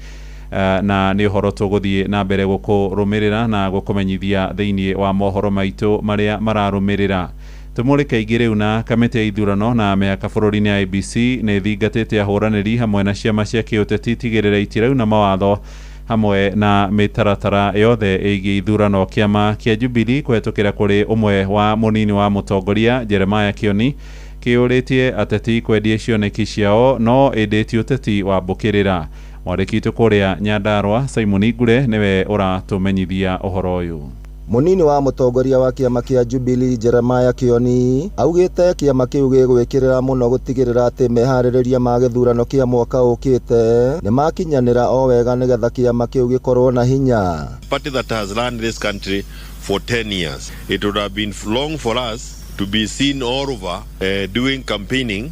na nĩ ũhoro tũgũthiĩ na mbere gũkũrũmĩrĩra na gũkũmenyithia thĩinĩ wa mohoro maitũ marĩa mararũmĩrĩra. Tumũrĩka ingĩ rĩu na kamĩtĩ ya ithurano na mĩhaka bũrũri-inĩ ya IEBC nĩ thingatĩte ahũranĩri hamwe na ciama cia kĩũteti itigĩrĩra itirau na mawatho hamwe na mĩtaratara yothe ĩgiĩ ithurano. Kĩama kĩa Jubilee kũhetũkĩra kũrĩ ũmwe wa mũnini wa mũtongoria Jeremiah Kioni kĩũrĩtie ateti kwendia cioneki ciao no ĩndĩ ti ũteti wa mbũkĩrĩra. Mwandĩki witũ kũrĩa Nyandarua Simon Igure nĩwe ũratũmenyithia ũhoro ũyũ. Munini wa mũtongoria wa kĩama kĩa Jubilee Jeremiah Kioni augĩte kĩama kĩu gĩgwĩkĩrĩra mũno gũtigĩrĩra atĩ meharĩrĩria ma gĩthurano kĩa mwaka ũkĩte nĩ makinyanĩra o wega nĩgetha kĩama kĩu gĩkorwo na hinya. Party that has run this country for 10 years. It would have been long for us to be seen all over doing campaigning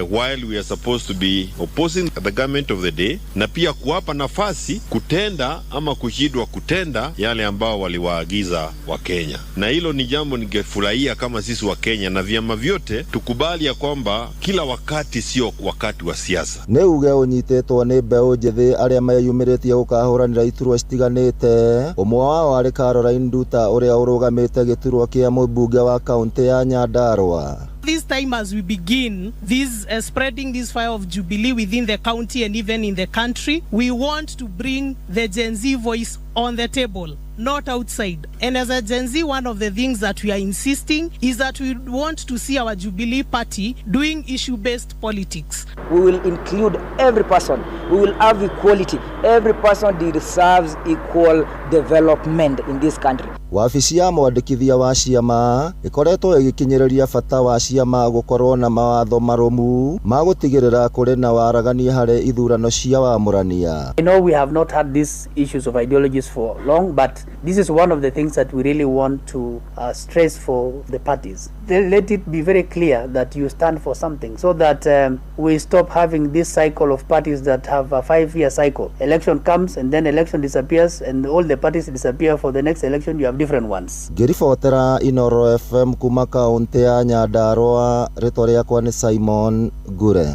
while we are supposed to be opposing the government of the day, na pia kuwapa nafasi kutenda ama kushindwa kutenda yale ambao waliwaagiza wa Kenya. Na hilo ni jambo ningefurahia kama sisi wa Kenya na vyama vyote tukubali ya kwamba kila wakati sio wakati wa siasa. Nĩ uge ũnyitĩtwo nĩ mbeũ njĩthĩ arĩa meyumĩrĩtie gũkahũranĩra iturwa citiganĩte. Ũmwe wao arĩ Caroline Nduta ũrĩa ũrũgamĩte gĩturwa kĩa mũmbunge wa kaunti ya Nyandarua. This time as we begin this spreading this fire of Jubilee within the county and even in the country, we want to bring the Gen Z voice on the table, not outside. And as a Gen Z, one of the things that we are insisting is that we want to see our Jubilee party doing issue-based politics. We will include every person. We will have equality. every person deserves equal development in this country. Wabici ya mwandĩkithia wa ciama ĩkoretwo ĩgĩkinyĩrĩria bata wa ciama gũkorwo na mawatho marũmu ma gũtigĩrĩra kũrĩ na waragania harĩ ithurano cia wamũrania. I know we have not had these issues of ideologies for long, but this is one of the things that we really want to stress for the parties. Let it be very clear that you stand for something so that we stop having this cycle of parties that have a 5-year cycle. Election comes and then election disappears and all the parties disappear. For the next election you have different ones. Ngĩribotera Inoro FM kuma kaunti ya Nyandarua, rĩtwa rĩakwa nĩ Simon Gure.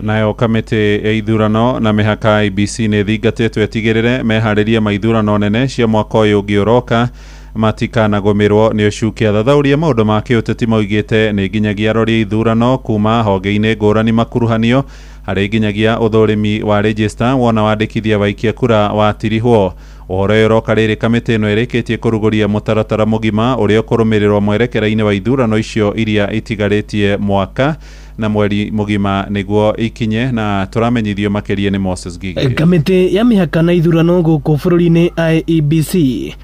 Nayo kamĩtĩ ya ithurano na mĩhaka IEBC nĩ thingatĩtwo ĩtigĩrĩre meharĩria ma ithurano nene cia mwaka ũyũ ũngĩ ũroka matikanagũmĩrwo nĩ ũcukia. Thathauria maũndũ ma kĩũteti moigĩte nĩ nginyagia arori ithurano kuma honge-inĩ ngũrani makuruhanio harĩ nginyagia ũthũrimi wa register wona wandĩkithia waikia kura watirihwo. Ũhoro ũyũ ũroka rĩrĩ kamĩtĩ ĩno ĩrĩkĩtie kũrugũria mũtaratara mũgima ũrĩa ũkũrũmĩrĩrwo mwerekera-inĩ wa ithurano icio iria itigarĩtie mwaka na mweri mugima niguo ikinye, na turamenyithio makiria ni Moses Gige. Kamiti ya mihaka na ithurano guku bururi-ini IEBC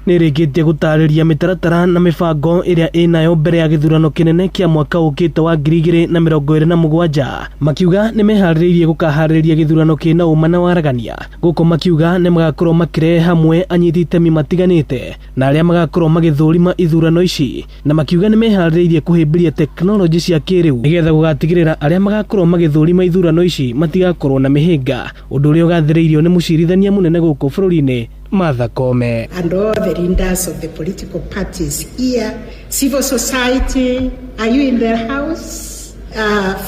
ni rikitie gutariria mitaratara na mibango iria inayo mbere ya githurano kinene kia mwaka ukite wa 2027, makiuga ni mehaririirie gukahariria githurano kina uma na waragania. Guku makiuga ni magakorwo makirehe hamwe anyiti itemi matiganite na aria magakorwo magithurima ithurano ici, na makiuga ni mehaririirie kuhimbiria teknoloji cia kiriu nigetha gugatigirira aria magakorwo magithurima ithurano ici matigakorwo na mihinga, undu uria ugathiriirio ni mucirithania munene guku bururi-ini Martha Koome. And all the leaders of the political parties here, civil society, are you in their house?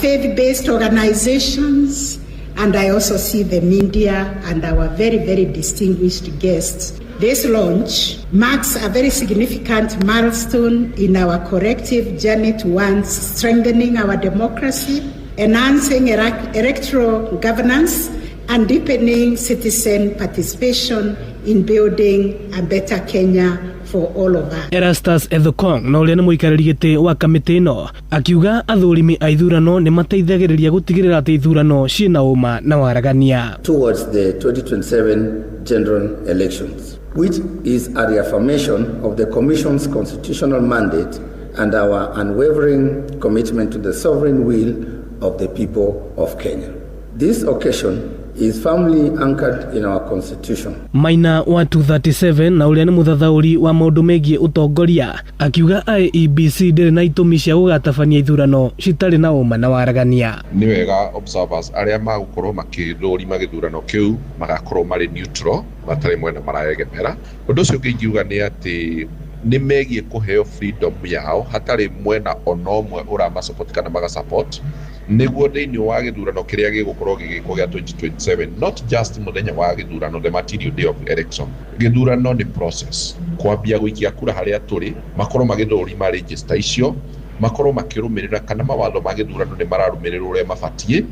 Faith-based organizations, and I also see the media and our very, very distinguished guests. This launch marks a very significant milestone in our collective journey towards strengthening our democracy, enhancing electoral governance, and deepening citizen participation in building a better Kenya for all of us. Erastus Ethekong na uria ni muikariri giti wa kamiti ino akiuga athurimi a ithurano ni mateithagiriria gutigirira ati ithurano ciina uma na waragania towards the 2027 general elections, which is a reaffirmation of the Commission's constitutional mandate and our unwavering commitment to the sovereign will of the people of Kenya. This occasion is firmly anchored in our constitution. Maina wa 237 na uria ni muthathauri wa maundu megie utongoria akiuga IEBC ndiri na itumi cia gugatabania ithurano citari na uma na waragania. Ni wega observers aria magukorwo makithurima githurano kiu magakorwo mari neutral, matari mwena maraegemera. Undu ucio ngiuga ni ati ni megie kuheo freedom yao hatari mwena onomwe urama support kana maga support niguo thiini wa githurano kiria gigukorwo gigikwo gia 2027, not just muthenya wa githurano, the material day of election. Githurano ni process, kwambia guikia kura haria turi, makorwo magithurima register icio, makorwo makirumirira kana mawatho ma githurano ni mararumirira uria mabatie,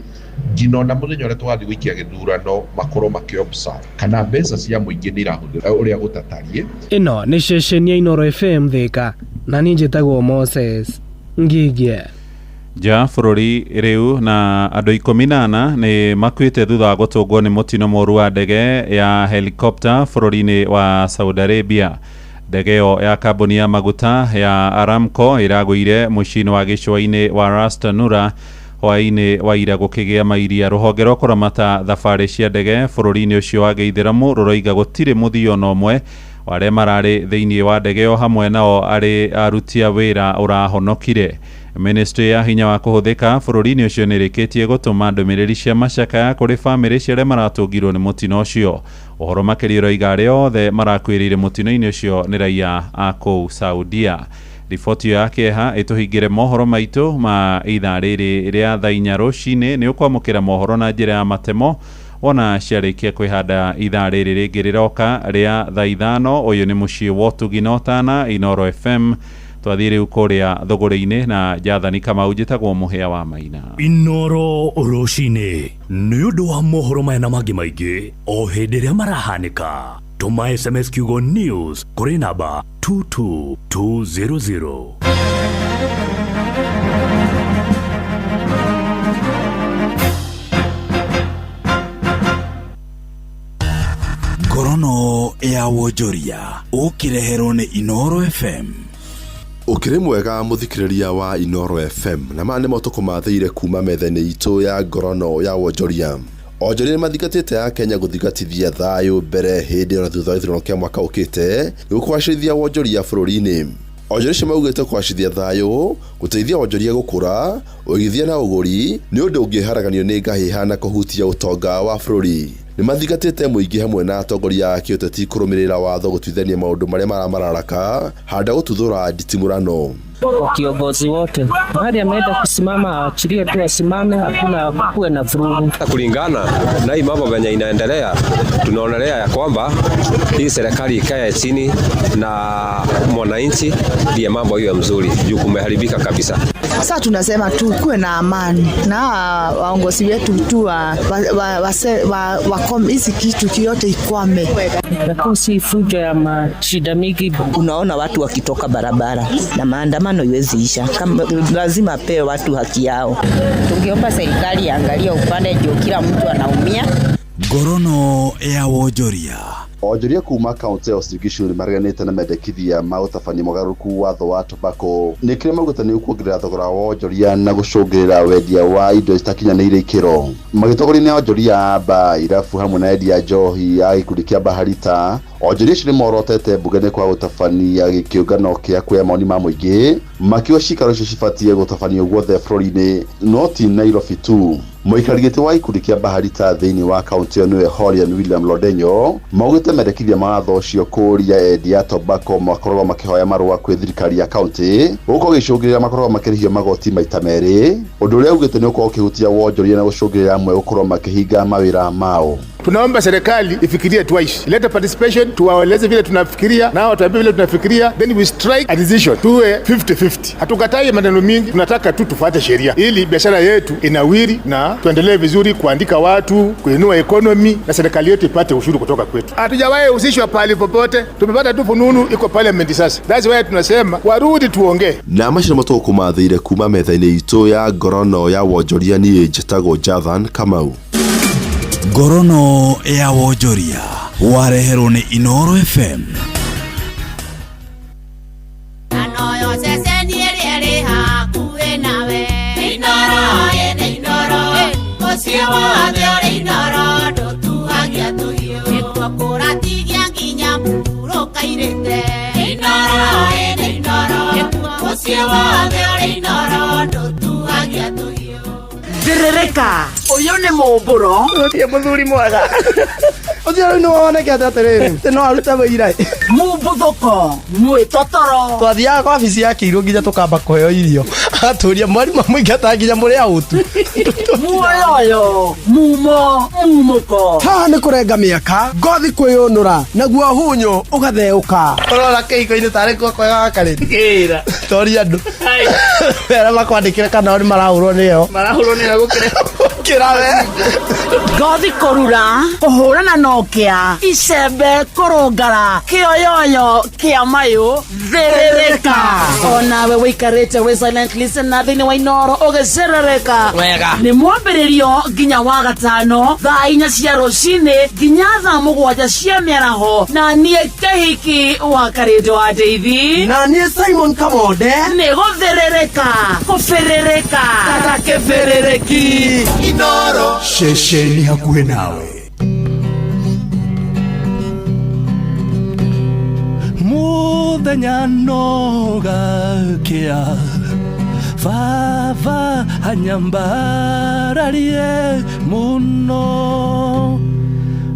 ngino na muthenya uria twathi guikia githurano makorwo makiobserve kana mbeca cia muingi ni irahuthira uria gutatarie. Ino ni session ya Inoro FM Thika na ni njitagwo Moses Ngige. Ja bururi riu na andu 14 ni makuite thutha wa gutungwo ni mutino moru wa ndege ya helicopter bururi-ini wa Saudi Arabia. Ndege yo ya kambuni ya maguta ya Aramco iraguire mucii-ini wa gicua-ini wa Ras Tanura hwaini wa ira gukigia mairia. Ruhonge rwa kuramata thabari cia ndege bururi-ini ucio wa Gĩithĩramu ruroiga gutire muthio no mwe ware marari thiini wa ndege yo hamwe nao ari aruti a wira urahonokire. Ministry ya hinya wa kuhuthika bururi-ini ucio nirikitie gutuma ndumiriri cia macaka kuri family cia maratungirwo ni mutino ucio. Uhoro makiri roiga ari othe marakwirire mutino-ini ucio ni raia a kuu Saudia. Riboti ya kieha ituhingire mohoro maitu ma ithaa riri ria thaa 4 rucini ni ukwamukira mohoro na njira ya matemo wona ciarikia kwihanda ithaa riri ringi riroka ria thaa 5. Uyu ni mucii wotugi notana Inoro FM. Twathire ukuria thogore-ini na Jathani Kamau njitagwo muhia wa Maina. Inoro rucini ni undu wa mohoro maya na mangi maingi o hindi ria marahanika. Tuma SMS kiugo news kuri namba 22200. Ngorono ya wonjoria ukireherwo ni Inoro FM. Ukire mwega muthikiriria wa Inoro FM na mane motoko matheire kuma methene itu ya ngorono ya wonjoria. Onjoria mathigatite ya Kenya guthigatithia thayo mbere hindi ona thutha ithurano kia mwaka ukite gukwacithia wonjoria bururi-ini. Onjoria cimaugite kwacithia thayo guteithia wonjoria gukura uigithia na uguri ni undu ungiharaganio ni ngahiha na kuhutia utonga wa bururi. Ni mathigatite muingi hamwe na atongoria a kiuteti kurumirira watho gutwithania maundu maria maramararaka handa gututhura nditimurano. Kiongozi wote mahali ameenda kusimama achilie tu asimame, hakuna kuwe na vurugu. Kulingana na hii mambo venye inaendelea, tunaonelea ya kwamba hii serikali ikae chini na mwananchi ndiye mambo hiyo mzuri, juu kumeharibika kabisa. Sasa tunasema tu kuwe na amani na waongozi wetu tu hizi kitu kiote ikwame. Nakosi fujo ya mashida mingi. Unaona watu wakitoka barabara na maandamano iweziisha, kama lazima pewe watu haki yao. Tungeomba serikali iangalie upande juu kila mtu anaumia. Ngorono ya wonjoria. Onjoria kuma kaunti ya Uasin Gishu ni mareganite na mendekithia ma utabania mugaruku watho wa tobacco ni kire magutani kuongerera thogora wa onjoria na gucungirira wendia wa indo itakinyanire ikiro. Magitogori ni onjoria ba irafu hamwe na endia njohi ya gikundi kia Baharita. Onjoria ciri morotete mbugene kwa utabania gikiungano kia kuya maoni ma muingi makiwa cikaro icio cibatie gutabanio guothe bururi-ini no ti Nairobi tu. Muikarigiti wa gikundi kia Baharita thiini wa kaunti ĩyo niwe Holian William Lodenyo maugite mendekithia matho ucio kuria endia tobacco makorwo makihoya marua kwi thirikari ya kaunti guko gicungirira makorwo makirihio magoti maita meri, undu uria ugite ni ukorwo ukihutia wonjoria na gucungirira amwe ukorwo makihinga mawira mao. Tunaomba serikali ifikirie twice, ilete participation, tuwaeleze vile tunafikiria na watuambie vile tunafikiria, then we strike a decision, tuwe 50-50. Hatukatai maneno mingi, tunataka tu tufuate sheria ili biashara yetu inawiri na tuendelee vizuri kuandika watu, kuinua economy na serikali yetu ipate ushuru kutoka kwetu. Hatujawahi husishwa pale popote, tumepata tu fununu iko parliament sasa. That's why tunasema warudi tuongee. Na mashina motoko mathire kuma metha-ini itu ya ngorono ya wonjoria ni njetago Jathan Kamau. Ngorono ya wonjoria wareherwo ni Inoro FM. Zerereka oyone moboro otie muthuri mwega otie no one ke atarere teno aruta wira mubuthoko mwitotoro twathia kwa ofisi yake iro nginya tukamba kuheo irio aturia mwari mamwinga tanginya muri autu muoyo mumuko ha ni kurenga miaka ngothi kwiyunura naguo hunyo ugatheuka urora keiko-ini tare kwa gakari gira tori andu era makwandikire kana ni marahurwo niyo gukire kirawe ngothi kurura kuhurana nokia icembe kurungara kioyoyo kia mayu zerereka onawe wikarite we silent listen na thini wa Inoro ugezerereka wega ni mwambiririo nginya wa gatano thaa 4 cia rucini nginya thaa 7 cia miaraho na nie kehiki wa karito wa David na nie Simon Kamonde ni gutherereka kuferereka kata keferereki Inoro shesheni hakuhe nawe. Muthenya nogakia Fava hanyambararie muno.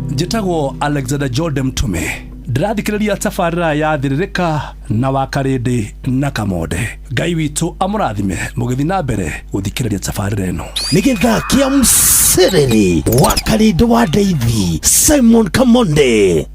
Njitagwo Alexander Jordan Mtume. Ndirathikiriria tabarira ya thiririka na wakarindi na Kamonde. Ngai witu amurathime mugithi na mbere guthikiriria tabarira eno. Nigetha kia msereri wakarindi wa David Simon Kamonde.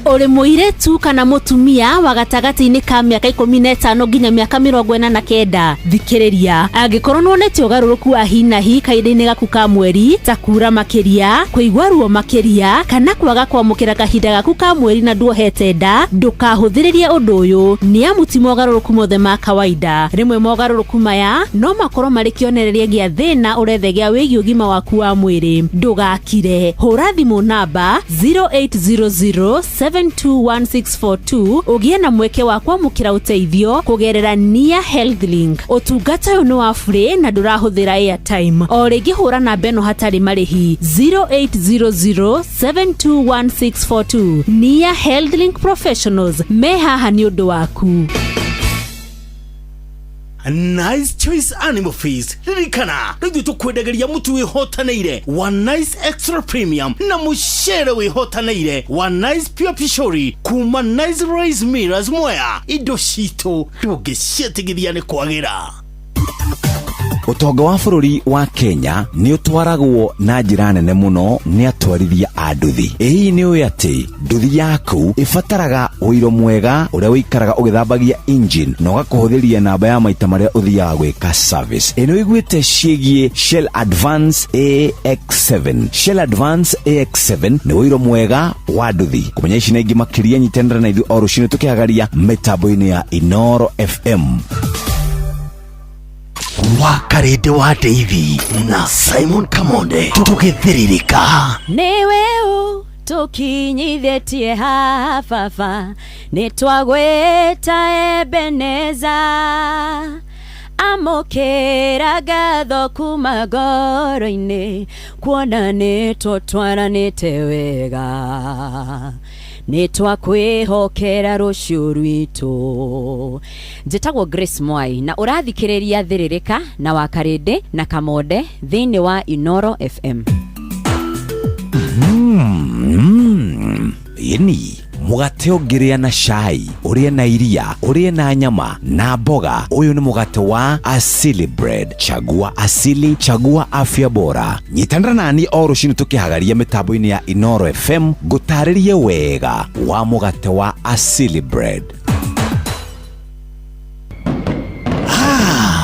uri muiretu kana mutumia wa gatagati-ini ka miaka 15 nginya miaka 49 thikiriria angikorwo nonete ugaruruku wa hinahi kaida-ini gaku ka mweri ta kura makiria kuigwa ruo makiria kana kwaga kwamukira kahinda gaku ka mweri na nduohete nda ndukahuthiririe undu uyu ni amuti mogaruruku mothe ma kawaida rimwe mogaruruku maya no makorwo mari kionereria gia thina urethegia wigi ugima waku wa mwiri ndugakire hura thimu namba 0800721642 ugie na mweke wa kwamukira uteithio kugerera Nia Health Link utungata uyu ni wa free na ndurahuthira airtime o ringi hura namba eno hatari marihi 0800721642 Nia Health Link Professionals mehaha ni undu waku. Nice Choice Animal Feast ririkana rĩu tũkwendegeria mũtu wĩhotanĩire wa Nice Extra Premium na mũcere wĩhotanĩire wa Nice Pure Pishori kuma Nice Rice Millers Mwea. Indo citũ ndũngĩciĩtigithia nĩ kwagĩra. Utonga wa bururi wa Kenya ni utwaragwo na njira nene muno ni atwarithia a nduthi. Hii ni uyu ati nduthi yaku ifataraga uiro mwega uria wikaraga ugithambagia engine na ugakuhuthiria namba ya maita maria uthiaga gwika service. Ino igwite ciegie Shell Advance AX7. Shell Advance AX7 ni uiro mwega wa nduthi. Kumenya ici na ingi makiria nyitendera na ithu orucini tukihagaria mitambo-ini ya Inoro FM. Wakarede wa Davy na Simon Kamonde tugithiririka niwe tukinyithetie hafafa nitwagweta Ebeneza amokera gatho kuma ngoro-ini kuona nitutwaranite wega nitwakwihokera rucio rwitu. Njitagwo Grace Mwai na urathikiriria thiririka na Wakarede na Kamonde thiini wa Inoro FM. Yeni mugate ongiria na cai urie na iria urie na nyama na mboga. Uyu ni mugate wa Asili Bread. Chagua asili, chagua afya bora. Nyitandra nani orucini tukihagaria mitambo-ini ya Inoro FM gutaririe wega wa mugate wa Asili Bread.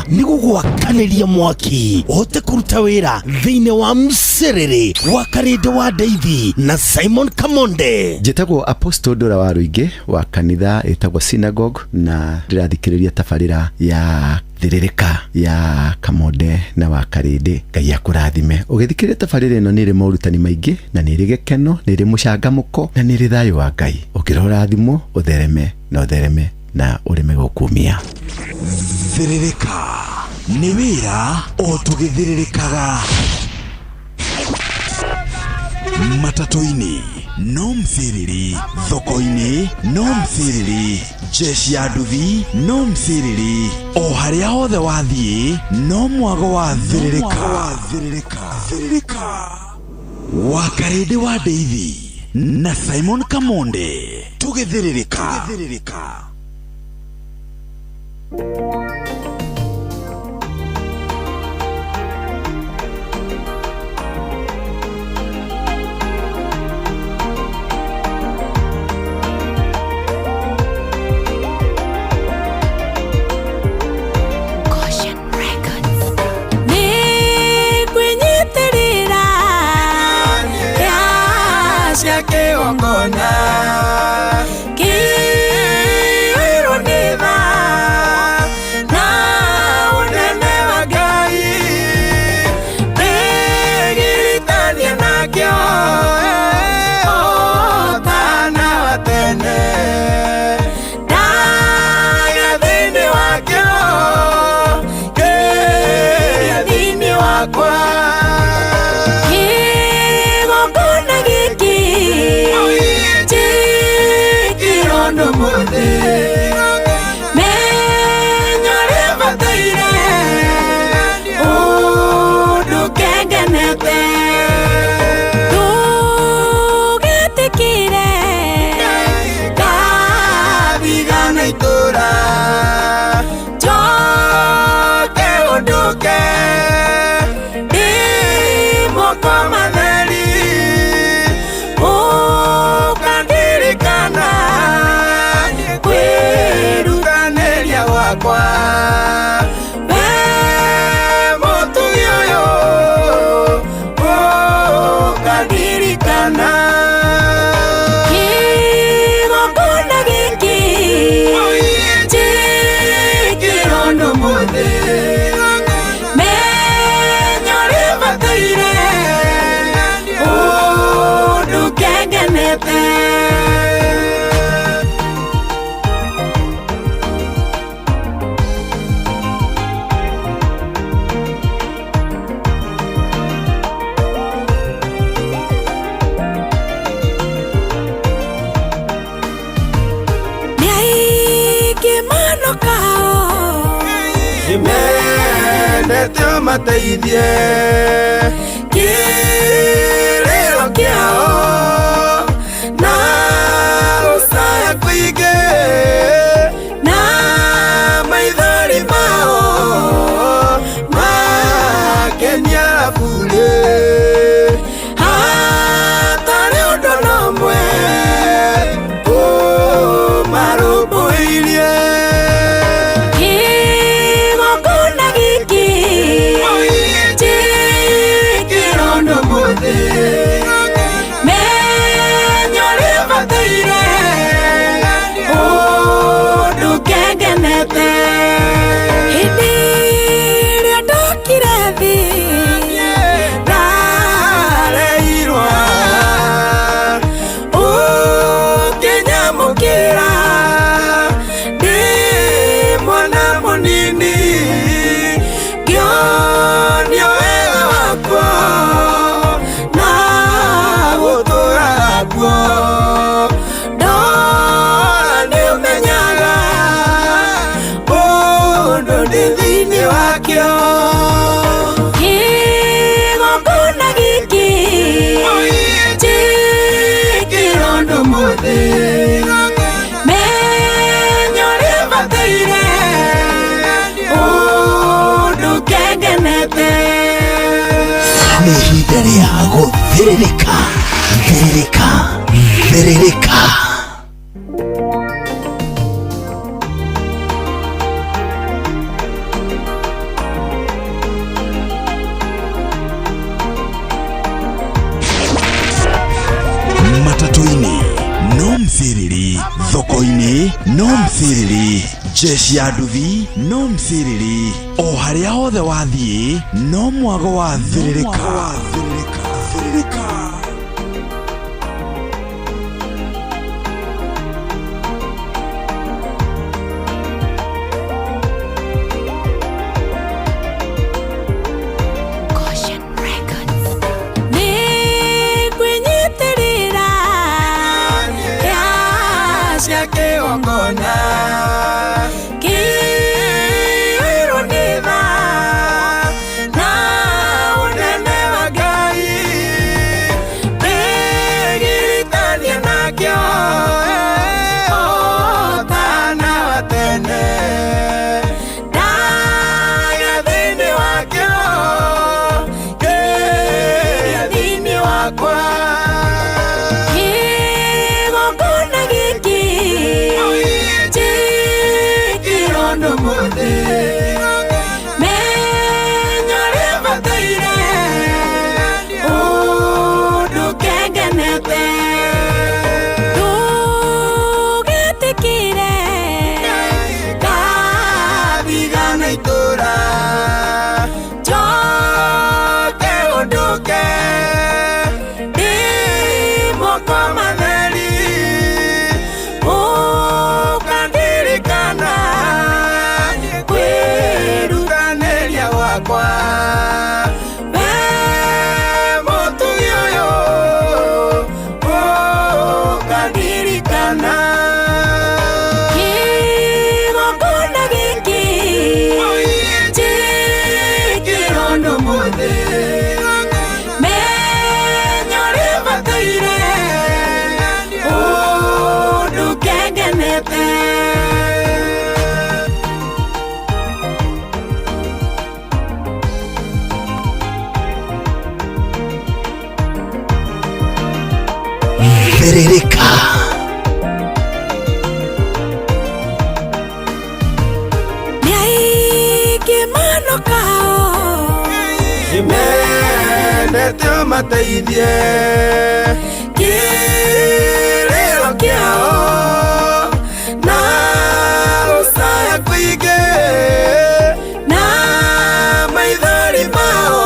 nigugwakaniria mwaki ote kuruta wira thiine wa mserere Wakarede wa Davy na Simon Kamonde. Njitagwo Apostle Dora wa Ruingi wa kanitha etagwo Synagogue na ndirathikiriria tabarira ya thiririka ya Kamonde na Wakarede. Ngai akurathime. Ugithikiriria tabarira ino niri maurutani maingi na niri gikeno, niri mucangamuko na niri thayo wa Ngai. Ukirora thimo uthereme na uthereme na urime gukumia. Thiririka ni wira o tugithiririkaga matatu-ini no mthiriri, thoko-ini no mthiriri, jeshi ya nduthi no mthiriri, o haria hothe wathie no mwago wa thiririka. Wakarede wa Davy na Simon Kamonde tugithiririka. wakwa we mutuyoyo ukadirikana kigongona giki jikirondo muthi menyore bataire udukengenete Imendete mateithie kiriro kiao na usaya kuige na maithori mao makenia bure hatari undu nomwe umarumbuirie menyore bataire udukengenete hindi ria ndokire thi ndareirwa ukinyamukira ndi mwana munini ngionio wega wakwa ndora niumenyaga undu ndi thiini wakio kigongona giki jikirondo muthi menyore bataire udukengenete nĩ ihinda rĩa gũthĩrĩrĩka thĩrĩrĩka thĩrĩrĩka matatu-inĩ no mthĩrĩri thoko-inĩ no mthĩrĩri jeshi ya nduthi no mthĩrĩri o harĩa hothe wathiĩ no mwago wa thĩrĩrĩka mateithie kĩrĩro kĩao na gũcaya kũingĩ na maithori mao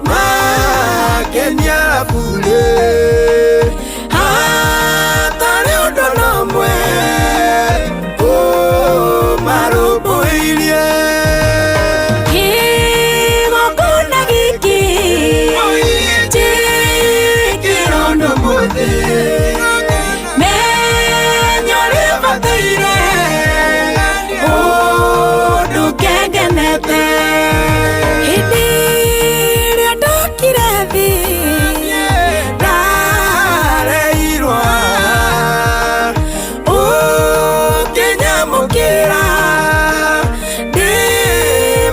makenia bure hatarĩ ũndũ nomwe ũmarũmbũirie kĩgongona gĩkĩ njĩkĩrwo ũndũ mũthĩ menya ũrĩa bataire ũndũ kengenete hĩndĩ ĩrĩa ndokire thĩ ndareirwo ũkĩnyamũkĩra ndĩ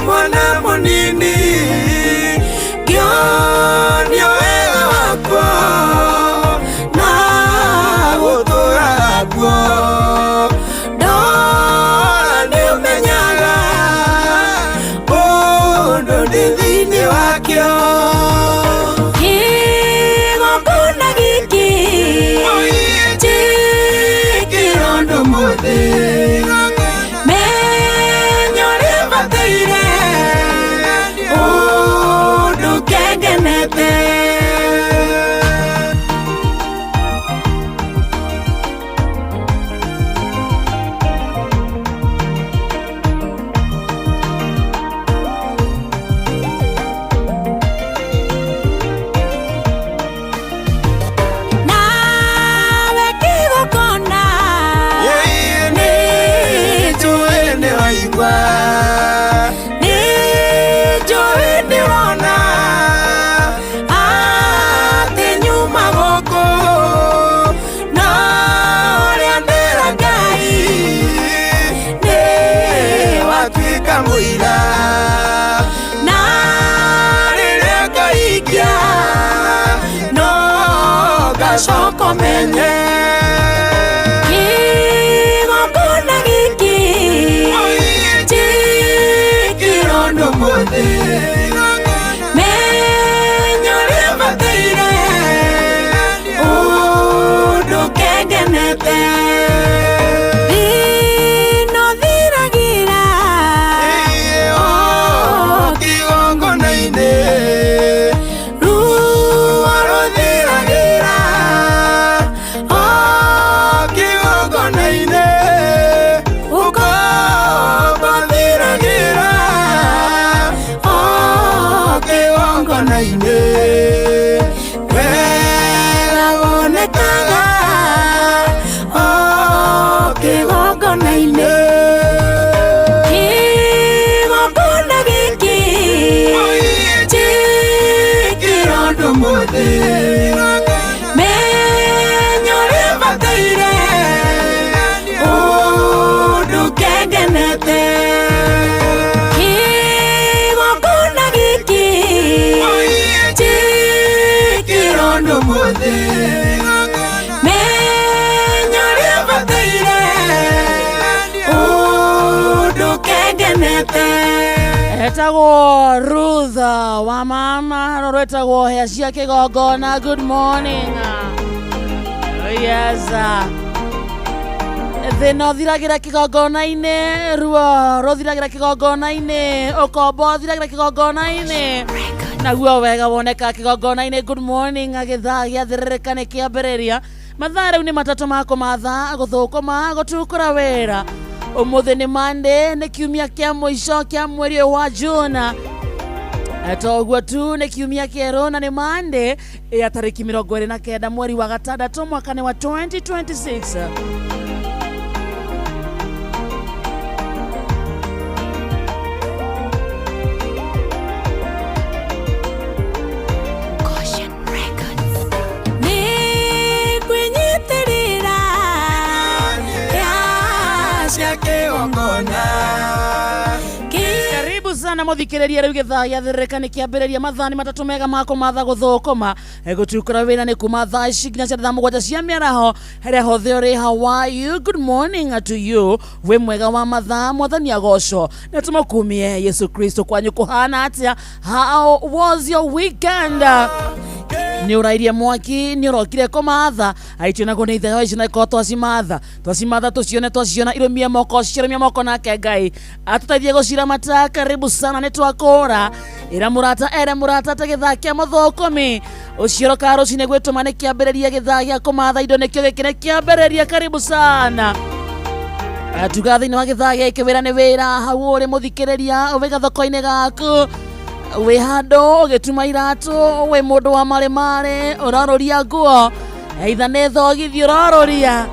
mwana mũnini ngĩonio wega wakwa na gũtũũra kuo ndora nĩũmenyaga ũndũ ndĩ thĩinĩ wakĩo kĩgongona gĩkĩ njĩkĩrwo ũndũ mũthĩ menya ũrĩa bataire ũndũ kengenete nawe kĩgongona nĩnjũĩ nĩwaigua nĩnjũĩ nĩwona atĩ nyuma gũkũ no ũrĩa ndĩra Ngai nĩwatuĩka mũira na rĩrĩa ngaingĩa no ngacoka menye kĩgongona gĩkĩ njĩkĩrwo ũndũ mũthĩ menya ũrĩa bataire ũndũ kengenete rĩnothiragĩra kĩgongona-inĩ ruo rũthiragĩra kĩgongona-inĩ ũkombo thiragĩra kĩgongona-inĩ wega wonekaga kĩgongona-inĩ kĩgongona gĩkĩ njĩkĩrwo ũndũ mũthĩ menya ũrĩa bataire ũndũ kengenete kĩgongona gĩkĩ njĩkĩrwo ũndũ mũthĩ menya ũrĩa bataire ũndũ kengenete etagwo Ruth wa mama rwetagwo hĩa cia kĩgongona. Good morning. Yes. Thĩna ũthiragĩra kĩgongona-inĩ, ruo rũthiragĩra kĩgongona-inĩ, ũkombo ũthiragĩra kĩgongona-inĩ, naguo wega woneka kĩgongona-inĩ. Good morning. Gĩthaa gĩathĩrĩrĩka nĩ kĩambĩrĩria. Mathaa rĩu nĩ matatũ ma kũmatha gũthũkũma gũtukũra wĩra. Ũmũthĩ nĩ Monday, nĩ kiumia kĩa mũico kĩa mweri wa June. Toguo tu nĩ kiumia kĩerũ na nĩ Monday ya tarĩki 29 mweri wa gatandatũ mwaka wa 2026. sana muthikiriria riu githaa gia thirika ni kiambiriria mathani matatu mega mako matha guthukuma gutukura wira ni kuma thaa nginya cia thaa mugwanja cia miaraho heria hothe uri how are you good morning to you we mwega wa mathaa mwathani agocwo na tumukumie Yesu Kristo kwanyu kuhana atia how was your weekend ni urairie mwaki ni urokire komatha aituna ko ni ithe wa icina ko twasimatha tucione irumie moko nake Ngai atutaithie gucira mata karibu sana ni twakora ira murata ta githaa kia muthokumi ucioro ka rucine gwituma ni kiambiriria githaa gia komatha indo nikio gikine kiambiriria karibu sana atuga thini wa githaa giki wira ni wira hau uri muthikiriria uviga thoko-ini gaku we hando gituma iratu we mundu wa mare uraroria nguo either ne thogithi uraroria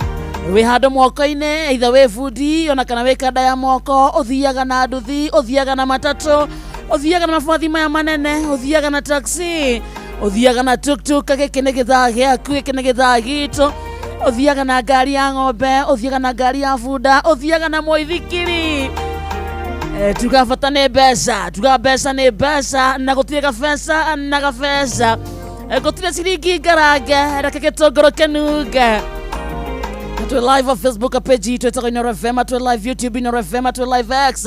we hando moko-ini either we fundi ona kana we kada ya moko uthiaga na nduthi uthiaga na matatu uthiaga na mabathi maya manene uthiaga na taxi uthiaga na tuktuk gikine githaa giaku gikine githaa gitu uthiaga na ngari ya ng'ombe uthiaga na ngari ya bunda uthiaga na muithikiri tugabata nĩ mbeca nĩ mbeca na gũtirĩ gabesa na gabesa gũtirĩ ciringi ngarange reke gĩtũngũrũ kĩnunge twe live on Facebook page Twitter Inoro FM twe live YouTube Inoro FM twe live X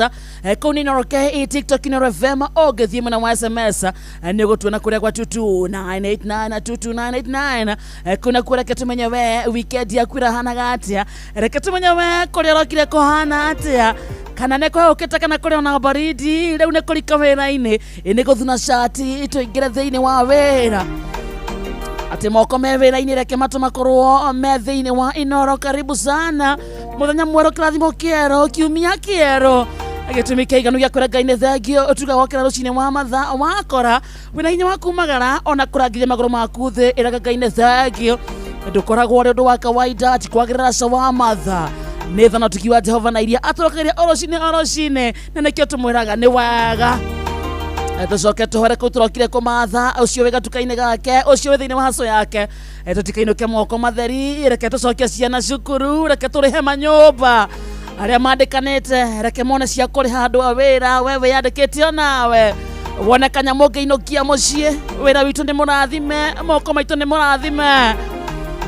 kuni Inoro K TikTok Inoro FM ogethie mwana wa SMS nĩ gũtuona kũrĩa kwa 22989 22989 kuna kũrĩa ketumenye we weekend yaku irahana atia reke tumenye we kũrĩa rokire kũhana atia kana neko ukita kana kuri ona baridi riu neko likawera-ini ini guthuna shati tuingire thiini wa wira ati moko me wira-ini reke matuma korwo me thiini wa Inoro karibu sana muthenya mwero kirathimo kiero kiumia kiero agitumika iganu gya kura Ngai thengio utuga wakira rucine wa matha wakora wina hinya wa kumagara ona kurangire maguru maku thi iraga Ngai thengio ndukoragwo ri undu wa kawaida ati kwagirira sawa matha nethana tukiwa Jehova na iria aturokeria orocine na nekio tumwiraga ni wega tucoke tuhore kuu turokire kumatha ucio wega tukaine gake ucio we thiini wa haso yake tutikainoke moko matheri reke tucoke ciana cukuru reke turihe manyumba aria mandikanite reke mone cia kuriha andu a wira wewe yandikitio nawe wone kanyamu ngeinokia mucii wira witu ni murathime moko maitu ni murathime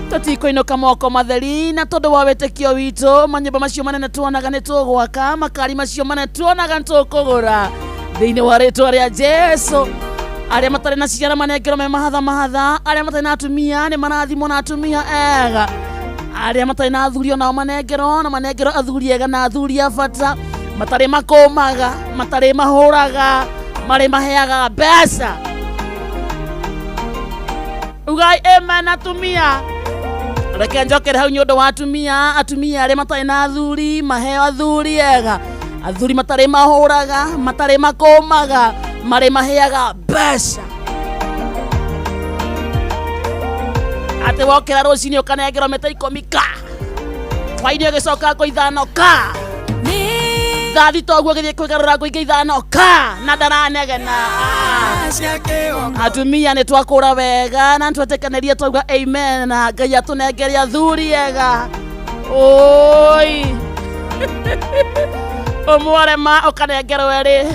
tutikoinoka moko matheri na tondu wa wetekio witu manyumba macio manene tuonaga ni tugwaka makari macio manene tuonaga ntukugura thiini wa ritwa ria Jesu aria matari na ciana manengero me mahatha aria matari na atumia ni marathimo na atumia ega aria matari na athuri onao manengero athuri ega na athuri abata matari makumaga matari mahuraga mari maheaga mbeca ugai amen atumia reke njokere hau nyondo wa atumia aria matari na athuri maheo athuri ega athuri matari mahuraga matari makumaga mari maheaga mbeca ate wokera rucini ukanengerwo meta 10 ka twaini ugicoka ngo 5 ka thathi toguo githie kwigarura ngo 5 ka na ndaranegena atumia ni twakura wega na twetekeneria twauga amen na Ngai atunengeria athuri ega oi omwarema ukanengerwo ri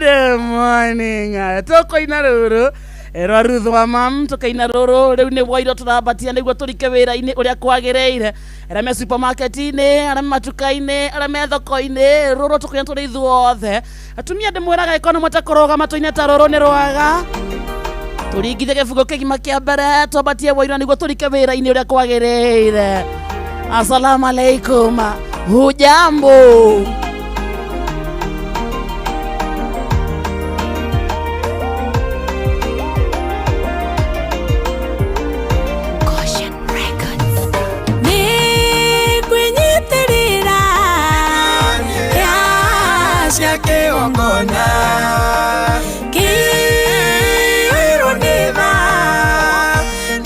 good morning tukoina ruru ero ruthwa mam tukaina ruru riu ni wairo turabatia niguo turike wira-ini uria kwagireire ara me supermarket-ini ara matuka-ini ara me thoko-ini ruru tukoina turi ithuothe atumia ndimwiraga ikono matakuroga matu-ini ta ruru ni rwaga turingithie gibugo kigima kia mbere twabatie wairo niguo turike wira-ini uria kwagireire assalamu alaikum hujambo Ongona kiwiru niva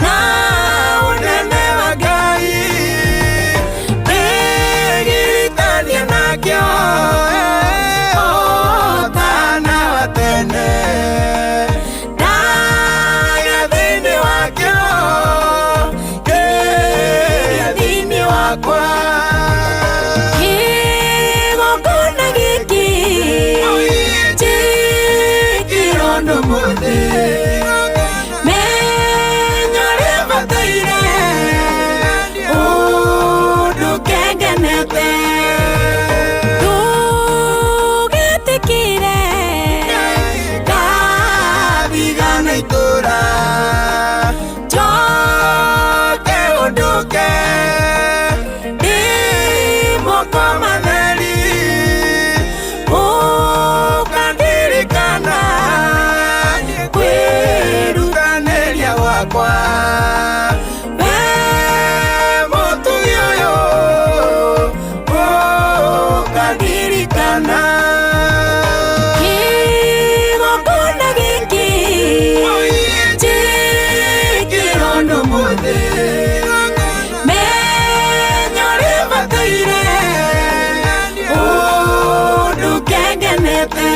na unene wa Ngai begiritania nakyo otana watene daga thini wakyo keria thini wakwa wakwa motuyoyo kadirikana kigongona giki kirondo mothe menyore bataire udukengenete.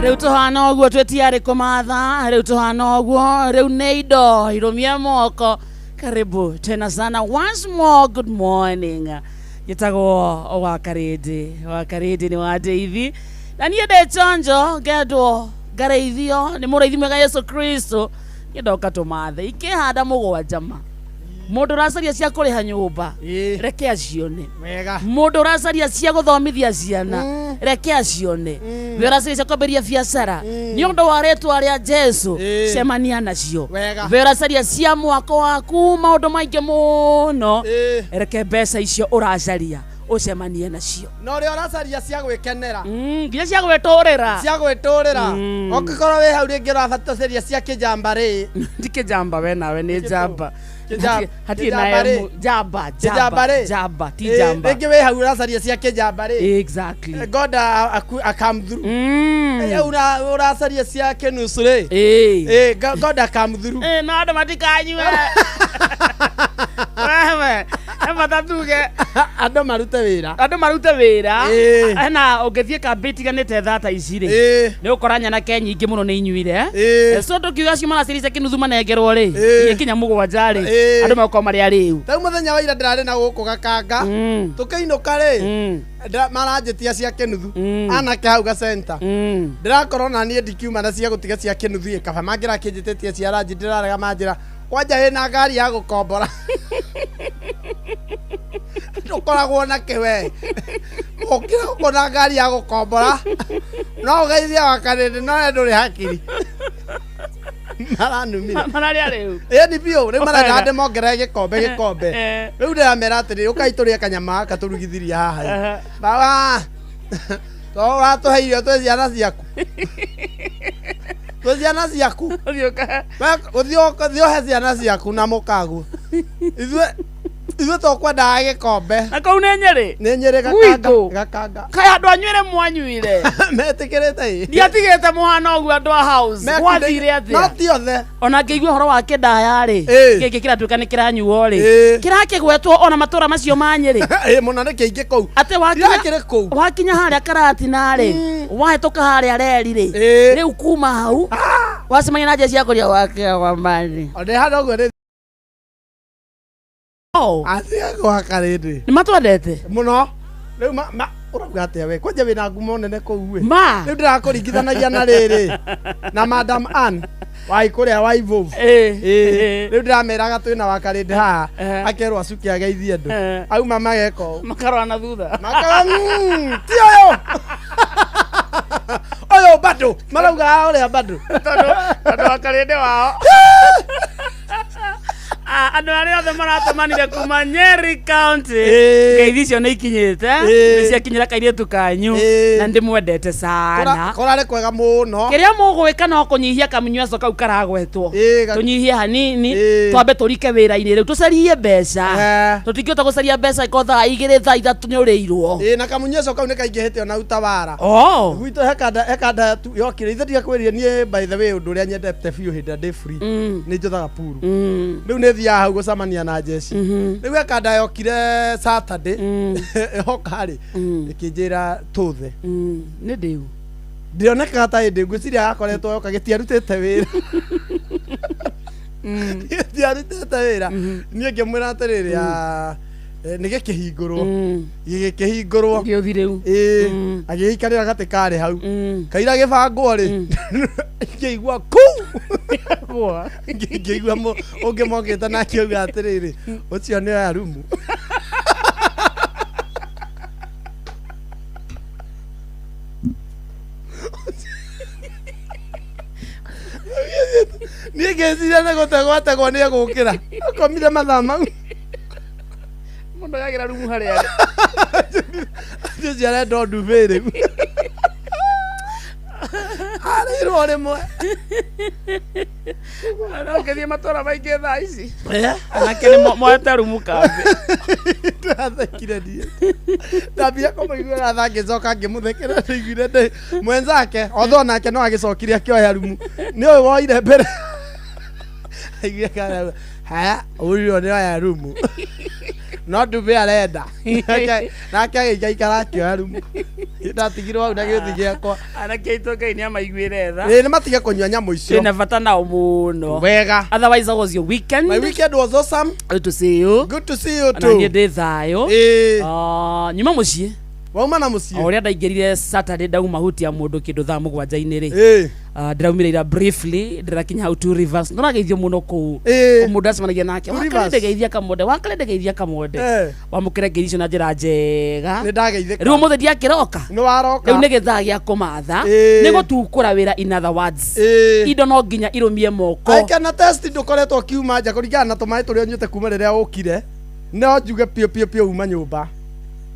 Riu tuhana uguo twetiari kumatha, riu tuhana uguo, riu ni indo irumia moko. Karibu tena sana once more, good morning. Gitagwo wakaridi ni wadeithi na niä ndä chonjo ngendwo ngareithio nä må raithi mwega Yesu Kristo ngendoka tå mathe ikä handa må gwanja må ndå racaria cia kå rä ha nyå mba reke acione må ndå racaria cia gå thomithia ciana reke acione we racaria cia kwamberia biacara nä å ndå wa rĩtwa rĩa Jesu cemania nacio we racaria cia mwako waku maũndũ maingĩ mũno reke mbeca icio ũracaria ucemanie nacio no ri oracaria cia gwikenera nginya cia gwitũrĩra ũngĩkorwo wĩ hau rĩngĩ ũrabatũcaria cia kĩjamba ti kĩjamba we nawe nĩ njamba hatirĩ nayo jamba ti jamba rĩngĩ wĩ hau ũracaria cia kĩjamba exactly God come through ũracaria cia kĩnusu God come through no andũ matikanyue wewe matatuge andũ marute wĩra na ũngĩthiĩ kambĩ itiganĩte thata ici rĩ nĩ ũkora nyanake nyingĩ mũno nĩ inyuire so tũkiuga cio maraciria kĩnuthu manengerwo rĩ ikinya mũgwanja rĩ andũ makorwo marĩ arĩu rĩu mũthenya wa ira ndĩrarĩ na gũkũ Gakanga tũkĩinũka rĩ maranjĩtia cia kĩnuthu anake hau gacenta ndĩrakorwo na niĩ ndikiuma na cia gũtiga cia kĩnuthu kaba mangĩra kĩnjĩtĩtie cia ranji ndĩrarega manjĩra kwanja hĩna ngari ya gũkombora ndukoragwo na kiwe ukira ukona ngari ya gukombora no ugeithia wakarindi no nduri hakiri maranumira mararia riu ni bio riu marenda nde mongerere gikombe riu ndiramera atiri ukai turie kanyama katurugithiria haha baba to ratuheire twe ciana ciaku ciana ciaku uthiohe ciana ciaku na mukagu ithuĩ tũkwendaga gĩkombe na kau nĩ Nyeri Gakanga kaĩ andũ anywĩre mwanyuire metĩkĩrĩte ndiatigĩte mũhana ũguo andũ a house gwathire atĩa no ti othe ona ngĩigua ũhoro wa kĩndaya rĩ gĩkĩ kĩratuĩka nĩ kĩranyuo rĩ kĩrakĩgwetwo ona matũũra macio ma Nyeri mũno nĩ kĩingĩ kũu atĩ wakinya harĩa Karatina rĩ wahĩtũka harĩa reri rĩ rĩu kuma hau wacemania na njĩra cia kũria wake wa mari ndĩ hana ũguo athiagwo Karindi nĩ matwendete mũno rĩu ũrauga atĩa we kwanja wĩna ngumo nene kũu rĩu ndĩrakũringithanagia na rĩrĩ na Madam Ann wai kũrĩa wa Ivovu rĩu ndĩrameraga twĩna wa Karindi haha akerwo acuke ageithie andũ auma mageka ũũ makarora na thutha ti ũyũ bado marauga ũrĩa bado tondũ wa Karindi wao andũ arĩa othe maratamanire kuma Nyeri County ngeithi icio nĩ ikinyĩte nĩ ciakinyĩra kairĩtu kanyu na ndĩmwendete sana kũrarĩ kwega mũno kĩrĩa mũgwĩka no kũnyihia kamunyweco kau karagwetwo tũnyihie hanini twambe tũrike wĩra-inĩ rĩu tũcarie mbeca tũtingĩhota gũcaria mbeca iko thaa igĩrĩ thaa ithatũ nĩ ũrĩirwo na kamunyweco kau nĩ kaingĩhĩte ona utawara gwitũ hekanda yokire ithe tiga kwĩria niĩ by the way ũndũ ũrĩa nyendete biũ hĩndĩ ndĩ free nĩ njũthaga puru rĩu nĩ thiaga hau gũcamania na jeshi rĩu ekanda yokire Saturday hoka rĩ ĩkĩnjĩra tũthe nĩ ndĩu ndionekaga ta ĩndĩ ngwĩciria gakoretwo yoka gĩtiarutĩte wĩra gĩtiarutĩte wĩra niĩ ngĩmwĩra atĩrĩrĩ nĩ gĩkĩhingũrwo gĩũthi rĩu agĩikarĩra gatĩ karĩ hau kaira gĩbangwo rĩ ngĩigua kuu ngĩigua ũngĩ mokĩte na akiuga atĩrĩrĩ ũcio nĩ oya rumu niĩ ngĩciria nĩ gũtegwategwo nĩ egũkĩra akomire mathaa mau mũndũ yagĩra rumu harĩa Ndio arenda nduve rĩu arĩrwo rĩmwe arakeria matũra maingĩ thaa ici anake nĩ moete rumu kambe ndathekire ndiye ndambia kũmũiguĩra tha ngĩcoka ngĩmũthekera ndaiguire ndĩ mwenzake otho nake no agĩcokire akĩoya rumu nĩ ũyũ woire mbere aiguire kana haya ũyũ nĩ oya rumu no nduve arenda nake agĩikara akĩoya rumu ndatigirwo hau na gĩũthi gĩakwa anake aitũ Ngai nĩ amaiguĩre tha nĩ matige kũnyua nyamũ icio ĩna bata nao mũno wega. Otherwise how was your weekend? My weekend was awesome. Good to see you. Good to see you too. Na niĩ ndĩ thayũ nyuma mũciĩ wauma na mũciĩ ũrĩa ndaingĩrire Saturday ndauma hutia mũndũ kĩndũ thaa 7:00 rĩ ndĩraumire ira briefly ndĩrakinya hau Two Rivers ndĩrageithio mũno kũu mũndũ acemanagia nake wakalĩndegeithia kamwende wamũkĩre ngeithi icio na njĩra njega rĩu mũthĩ ndiakĩroka rĩu nĩ gĩthaa gĩa kũmatha nĩ gũtukũra wĩra in other words indo no nginya irũmie moko aikana test ndũkoretwo kiuma nja kũringana na tũmaĩ tũrĩa ũnyuĩte kuma rĩrĩa ũkire no njuge pio uma nyũmba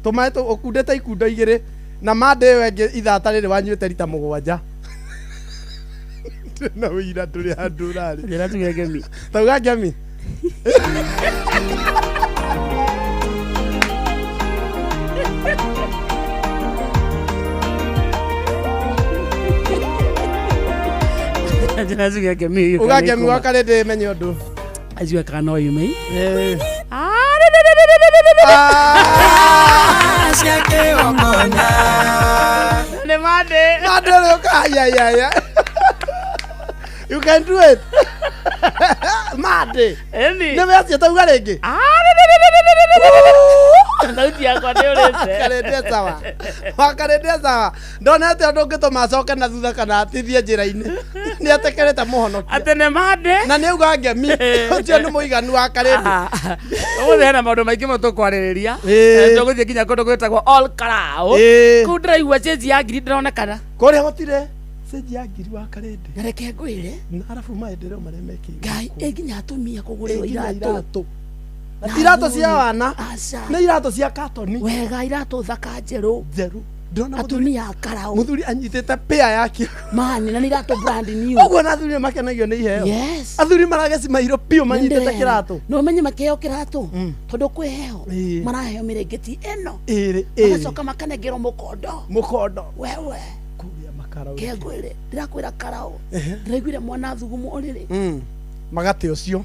tũmaĩ ũkundĩte ikundo igĩrĩ na mandĩ wengĩ ithata rĩrĩ wanyuĩte rita 7 na wĩira tũrĩ handũ rarĩ njĩra tuge ngemi tauga ngemi njĩra tuge ngemi uga ngemi wakare ndĩmenye ũndũ acio kana oyu mei ne made look ay you can do it made eni ne me tauga rĩngĩ sauti yakwa ndĩũrĩte wakarĩte sawa ndonete ũndũ ũngĩtũma acoke na thutha kana atithie njĩra-inĩ nĩ atekerete mũhonokia atĩ nĩ mande na nĩ uga ngemi ũcio nĩ mũiganu wakarĩte ũmũthĩ hena maũndũ maingĩ matũkwarĩrĩria tũgũthiĩ nginya kũndũ gwĩtagwo All Crow kũu ndĩraigua cenji ya ngiri ndĩronekana kũrĩa gũtirĩ cenji ya ngiri wakarĩte na reke ngwĩre arabu maendeleo marĩa mekĩirwo Ngai nginya atumia kũgũrĩrwo iratũ iratũ cia wana nĩ iratũ cia katoni wega iratũ thaka njerũ atumia Karau muthuri anyitĩte pĩa yake mani na nĩ iratũ brand new ũguo na athuri makenagio nĩ iheo yes athuri marageci mairũ piũ manyitĩte kĩratũ no menye makĩheo kĩratũ tondũ kwĩheo maraheo mĩrĩngĩti ĩno magacoka makanengerwo mũkondo wewe kũrĩa makarau kĩngwĩrĩ ndĩrakwĩra Karau ndĩraiguire mwana thugumu ũrĩrĩ magate ũcio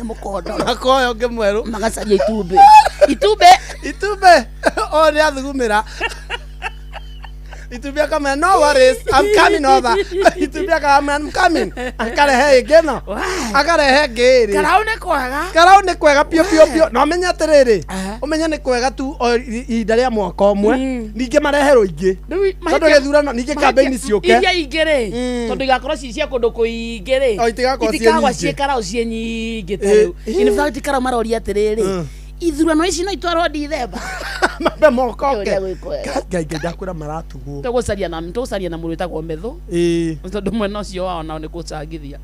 mũkondo nakoyo ũngĩ mwerũ magacaria itumbĩ o nĩ athugumĩra itumbĩ akamenya no worries I'm coming over itumbĩ akamenya I'm coming akarehe ĩngĩ no akarehe ngĩrĩ Karau nĩ kwega pio no menya atĩrĩrĩ ũmenye nĩ kwega tu ihinda rĩa mwaka ũmwe ningĩ mareherwo ingĩ tondũ gĩthurano ningĩ kambĩini ciũke iria ingĩ-rĩ tondũ igakorwo ci cia kũndũ kũingĩ-rĩ itikagwa ciĩ Karau ciĩ nyingĩ tarĩu in fact Karau maroria atĩrĩrĩ ithurano ici no itwarwo Dithemba mambe mokoke Ngai ndakwĩra maratugwo tũgũcaria na mũndũ wĩtagwo Metho tondũ mwena ũcio wao nao nĩ gũcangithia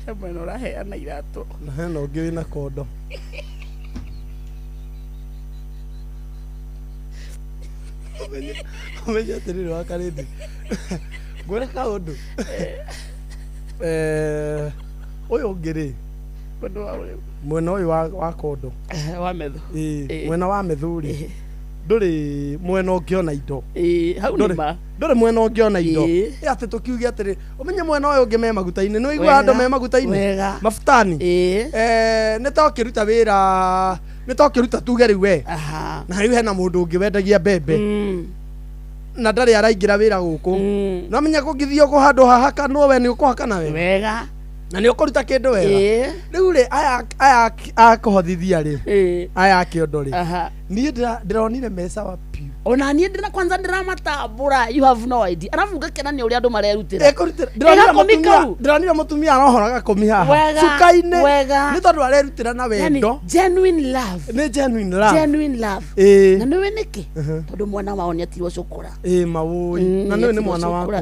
he mwena ũraheana iratũ na hena ũngĩ wĩna kondo ũmenye atĩrĩrĩ wakarĩndĩ ngwĩre kaũndũ ũyũ ũngĩ-rĩ mwena ũyũ wa kondo wa Metho mwena wa Metho-rĩ ndũrĩ mwena ũngĩona indo hau nĩma ndũrĩ mwena ũngĩona indo atĩ tũkiuge atĩrĩ ũmenye mwena ũyũ ũngĩ me maguta-inĩ nĩ ũigua andũ me maguta-inĩ mabutani nĩ ta ũkĩruta wĩra nĩ ta ũkĩruta tuge rĩu we na rĩu hena mũndũ ũngĩ wendagia mbembe na ndarĩ araingĩra wĩra gũkũ no menya kũngĩthiĩ ũkũhandwo hahaka no we nĩ ũkũhaka nawe wega na nĩ ũkũruta kĩndũ wega rĩu rĩ aya akũhothithia rĩ aya akĩondo rĩ niĩ ndĩronire me sawa piũ ona nie ndina kwanza ndiramatambura you have no idea arafu ngakena ni uria andu marerutira ndiranira mutumia arohoraga kumi haha cukaine ni tondu arerutira na wendo genuine love ni genuine love na niwe niki tondu mwana wao ni atirwo cukura mawui na niwe ni mwana waku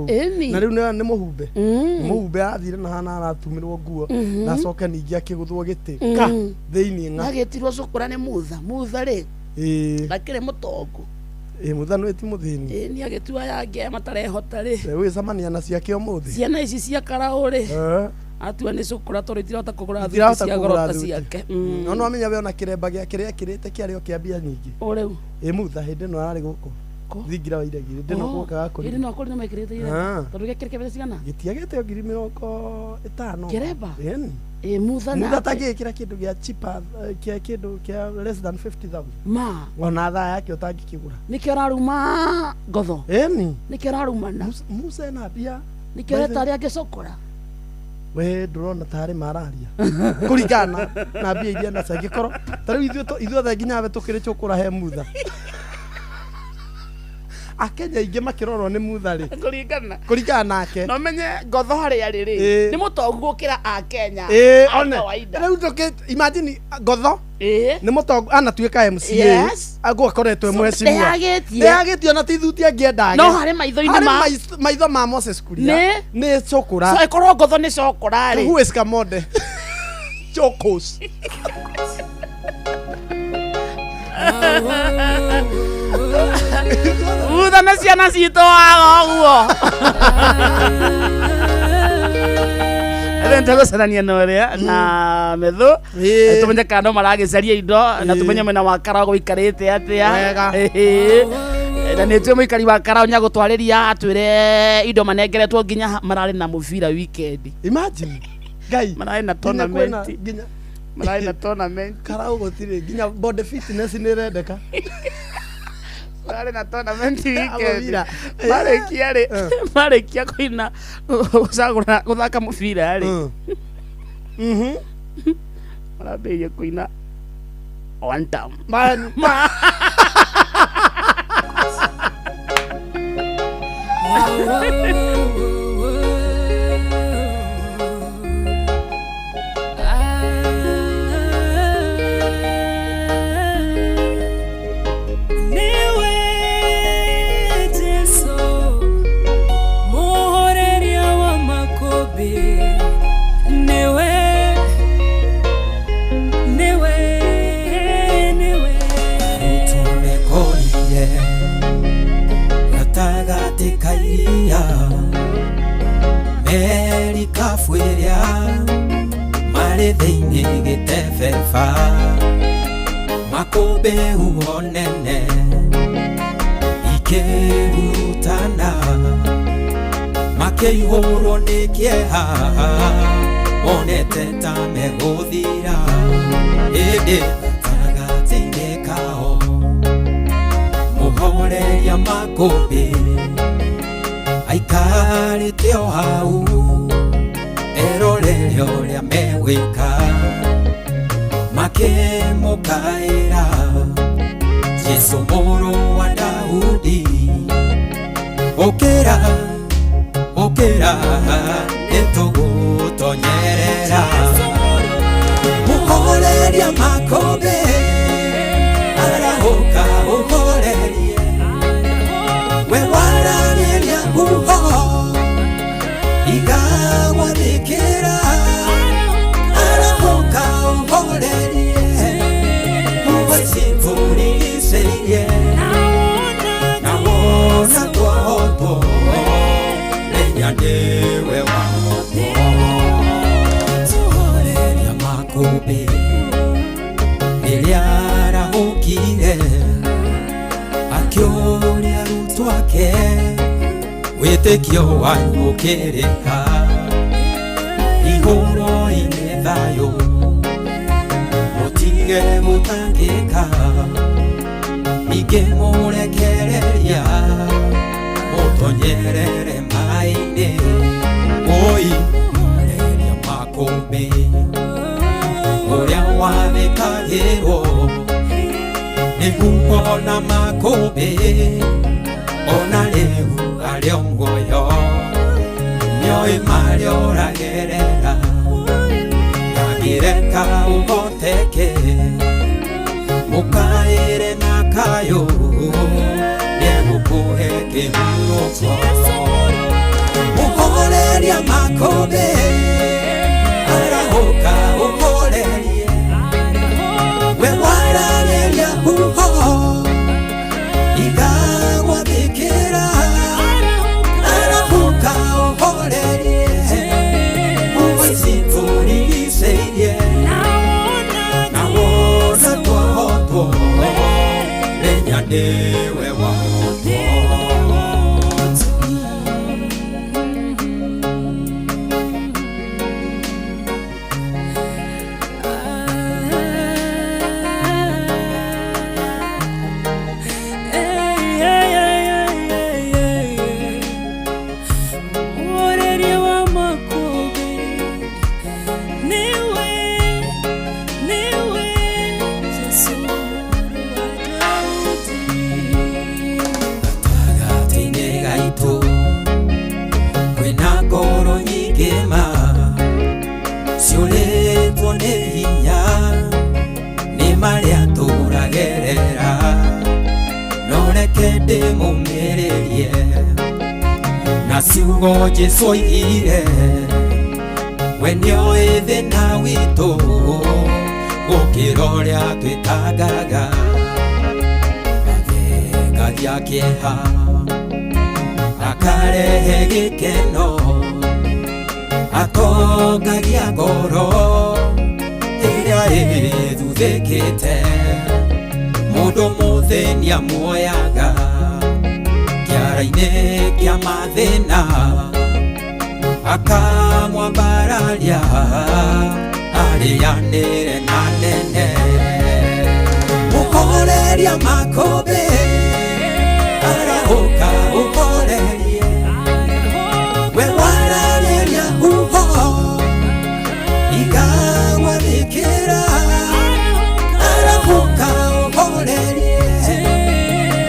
na riu ni muhumbe athire na hana aratumirwo nguo na coke ningi akiguthwo giti ka thiini nga agetirwo cukura ni mutha ri lakire mutongo muthano eti muthini ni agetua yange matarehota ri we samania na ciake umuthi ciana ici cia karauri atua ni cukura tori tirota kugura thuti cia gorota ciake no amenya we ona kiremba gia kiria kirite kiario kia bia nyingi uriu mutha hindi no arari guko thingira wa iregi ndi no kuokaga kuri ndi no kuri no mekirite ira tondu gekirike bese cigana gitiagete 50,000 kiremba mutha tangikira kindu gia cheaper kia kindu kia less than 50,000 ona thaa yake utangikigura nikio araruma ngotho nikio araruma na musa na bia nikio retari angicokora we ndurona tari mararia kurigana na bia iria na cangikoro tariu ithuothe nginya we tukiri cukura he mutha akenya ingi makirorwo ni mutha ri kuringana nake no menye ngotho haria riri ni mutongu gukira akenya riu tuki imagine ngotho ni mutongu anatuika MCA agwa koretwe mweciria ndeyagitio na tithuti angiendaga no hari maitho-ini maitho ma Moses Kuria ni cukura so ikorwo ngotho ni cukura ri who is Kamode chokos utha na ciana citũ waga ũguo ndegucenania na ũrĩa na methu tũmenye kana maragĩcaria indo na tũmenye mwena wa Karau gũikarĩte atĩa na nĩ tuĩ mũikari wa Karau nĩagũtwarĩria atwĩre indo manengeretwo nginya mararĩ na mũbira weekend imagine guy mararĩ na tournament Karau gũtirĩ nginya body fitness nĩ rendeka Wale na tournament weekend marekia kuina gusagura guthaka mubira ri marabeye kuina one time man Fueria mare thĩinĩ gĩtebeba makũmbĩ huonene ikĩhurutana makĩihũrwo nĩ kĩeha monete ta megũthira ĩndĩ gatagatĩ-inĩ kao mũhoreria makũmbĩ aikarĩte o hau erorere ũrĩa megwĩka makĩmũkaĩra Jesũ mũrũ wa Daudi ũkĩra nĩtũgũtonyerera mũhoreria makũmbĩ arahũka ũhorerie we wararĩria nguho igagwathĩkĩra arahoka ũhorerie ũgacitũrigicĩirie na wona twahotwo menya nĩwe wahotwo tũhoreria makũmbĩ rĩrĩa arahũkire akĩũria arutwo ake wĩtĩkio wanyu ũkĩrĩka ihũro-inĩ thayũ mũtige gũtangĩka ningĩ mũrekereria mũtonyerere maĩ-inĩ oi mũhoreria makũmbĩ ũrĩa wathĩkagĩrwo nĩguo na makũmbĩ muhoreria makobe arahoka uhorerie we warageria uho igagwa bikira arahoka uhorerie uweziturigiseirie nawona twahoto lenyanewe wahoto maria turagerera noreke ndĩmũmĩrĩrie na ciugo Jesũ oigire we nĩoĩ thĩna witũ gũkĩra ũrĩa twĩtangaga agengagia kĩeha akarehe gĩkeno atongagia ngoro ĩrĩa ĩthuthĩkĩte mũndũ mũthĩnia muoyaga kĩara-inĩ kĩa mathĩna akamwambararia arĩanĩre na nene mũhoreria makũmbĩ arahũka ũhorerie we warageria uho igagwa bikira arahoka uhorerie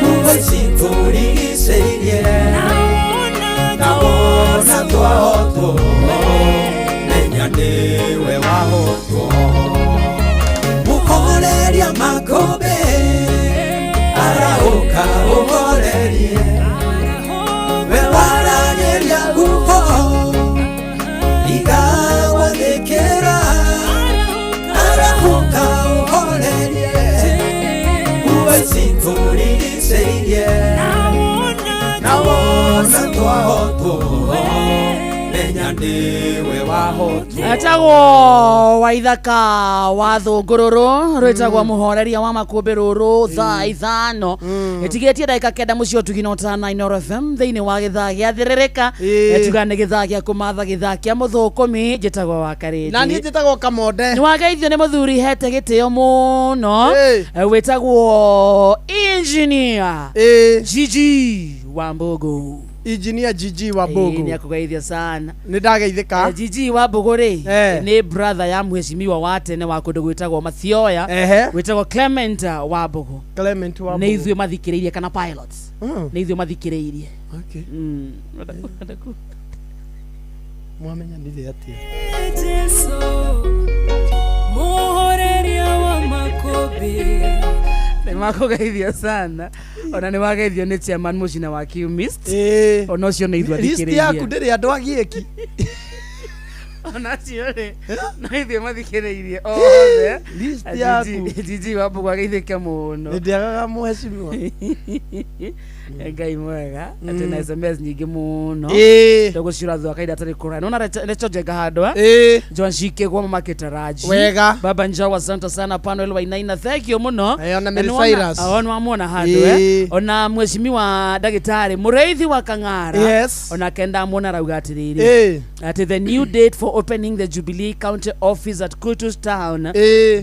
uweziturigiseirie nawona twahoto menya niwe wahoto muhoreria makobe arahoka uhorerie we warageria uho igawa bikira arahoka uhorerie uweziturigiseirie nawona twahoto menya niwe wahoto etagwo Waithaka wa Thũngũrũrũ rwĩtagwo mũhoreria wa makũmbĩ rũrũ thaa ithano ĩtigĩtie ndagĩka kenda mũciĩ ũtugina ũtana Inooro FM thĩinĩ wa gĩthaa gĩa thĩrĩrĩka tuga nĩ gĩthaa gĩa kũmatha gĩthaa kĩa mũthũkũmi njĩtagwo Wakarĩnji na niĩ njĩtagwo Kamonde nĩ wageithio nĩ mũthuri hete gĩtĩo mũno wĩtagwo engineer Gigi Wambũgũ Engineer Gigi Wambũgũ ni akugeithia sana ni ndageithĩka Gigi Wambũgũ ri ni brother ya mheshimiwa wa tene wa kũndũ gwĩtagwo Mathioya gwĩtagwo Clement Wambũgũ nĩ ithuĩ mathikĩrĩirie kana pilots nĩ ithuĩ mathikĩrĩirie mwamenyanire atĩa mũhoreria wa makũmbĩ nĩ makugeithia sana ona nĩ wageithio nĩ chairman mũcina wa Qmist ona ũcio nĩ ithuĩ athikĩrĩirie list yaku ndĩrĩ andũ agiĩki ona cio rĩ no ithuĩ mathikĩrĩirie othe list yaku Gigi Wambũgũ ageithĩke mũno ndĩagaga mheshimiwa Ngai mwega atĩ na SMS nyingĩ mũno ndũgũciũra thwa kaida tarĩ kũra nona recho jenga handwa John Shike kwa mama Ketaraji wega baba Njawa asante sana Panuel Wainaina thank you mũno ona Mary Cyrus ona wamuona handwa ona mheshimiwa ndagĩtarĩ Mũrĩithi wa Kang'ara ona kenda muona rauga atĩrĩrĩ at the new date for opening the Jubilee County office at Kutus Town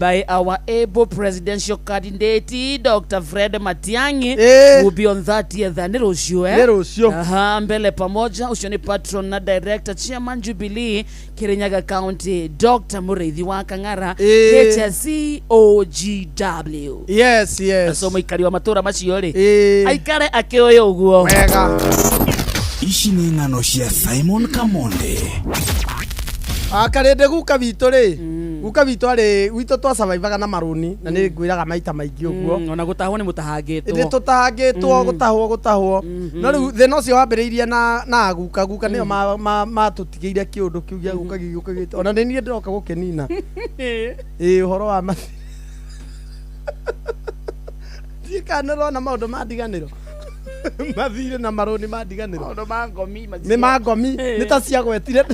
by our able presidential candidate Dr. Fred Matiang'i will be on 30th ni rũciũ aha mbele pamoja ucio ni patron na director chairman Jubilee Kirinyaga County Dr. Mũrĩithi wa Kang'ara HSCOGW yes so mũikari wa matũra macio ri aikare akĩoya ũguo wega ici nĩ ng'ano cia Simon Kamonde akarende guka witũ rĩ guka witũ twa survivaga na maruni na nĩ ngwĩraga maita maingĩ ũguo ona gũtahwo nĩ mũtahangĩtwo nĩ tũtahangĩtwo gũtahwo no rĩu thĩna ũcio wambĩrĩirie na guka nĩo matũtigĩire kĩũndũ kĩu gĩa guka gĩgĩũkagĩte ona nĩ niĩ ndĩroka gũkĩnina ũhoro wa ndiĩkanĩrwo na maũndũ ma ndiganĩro mathire na marũni ma ndiganĩro nĩ mangomi nĩ ta ciagwetire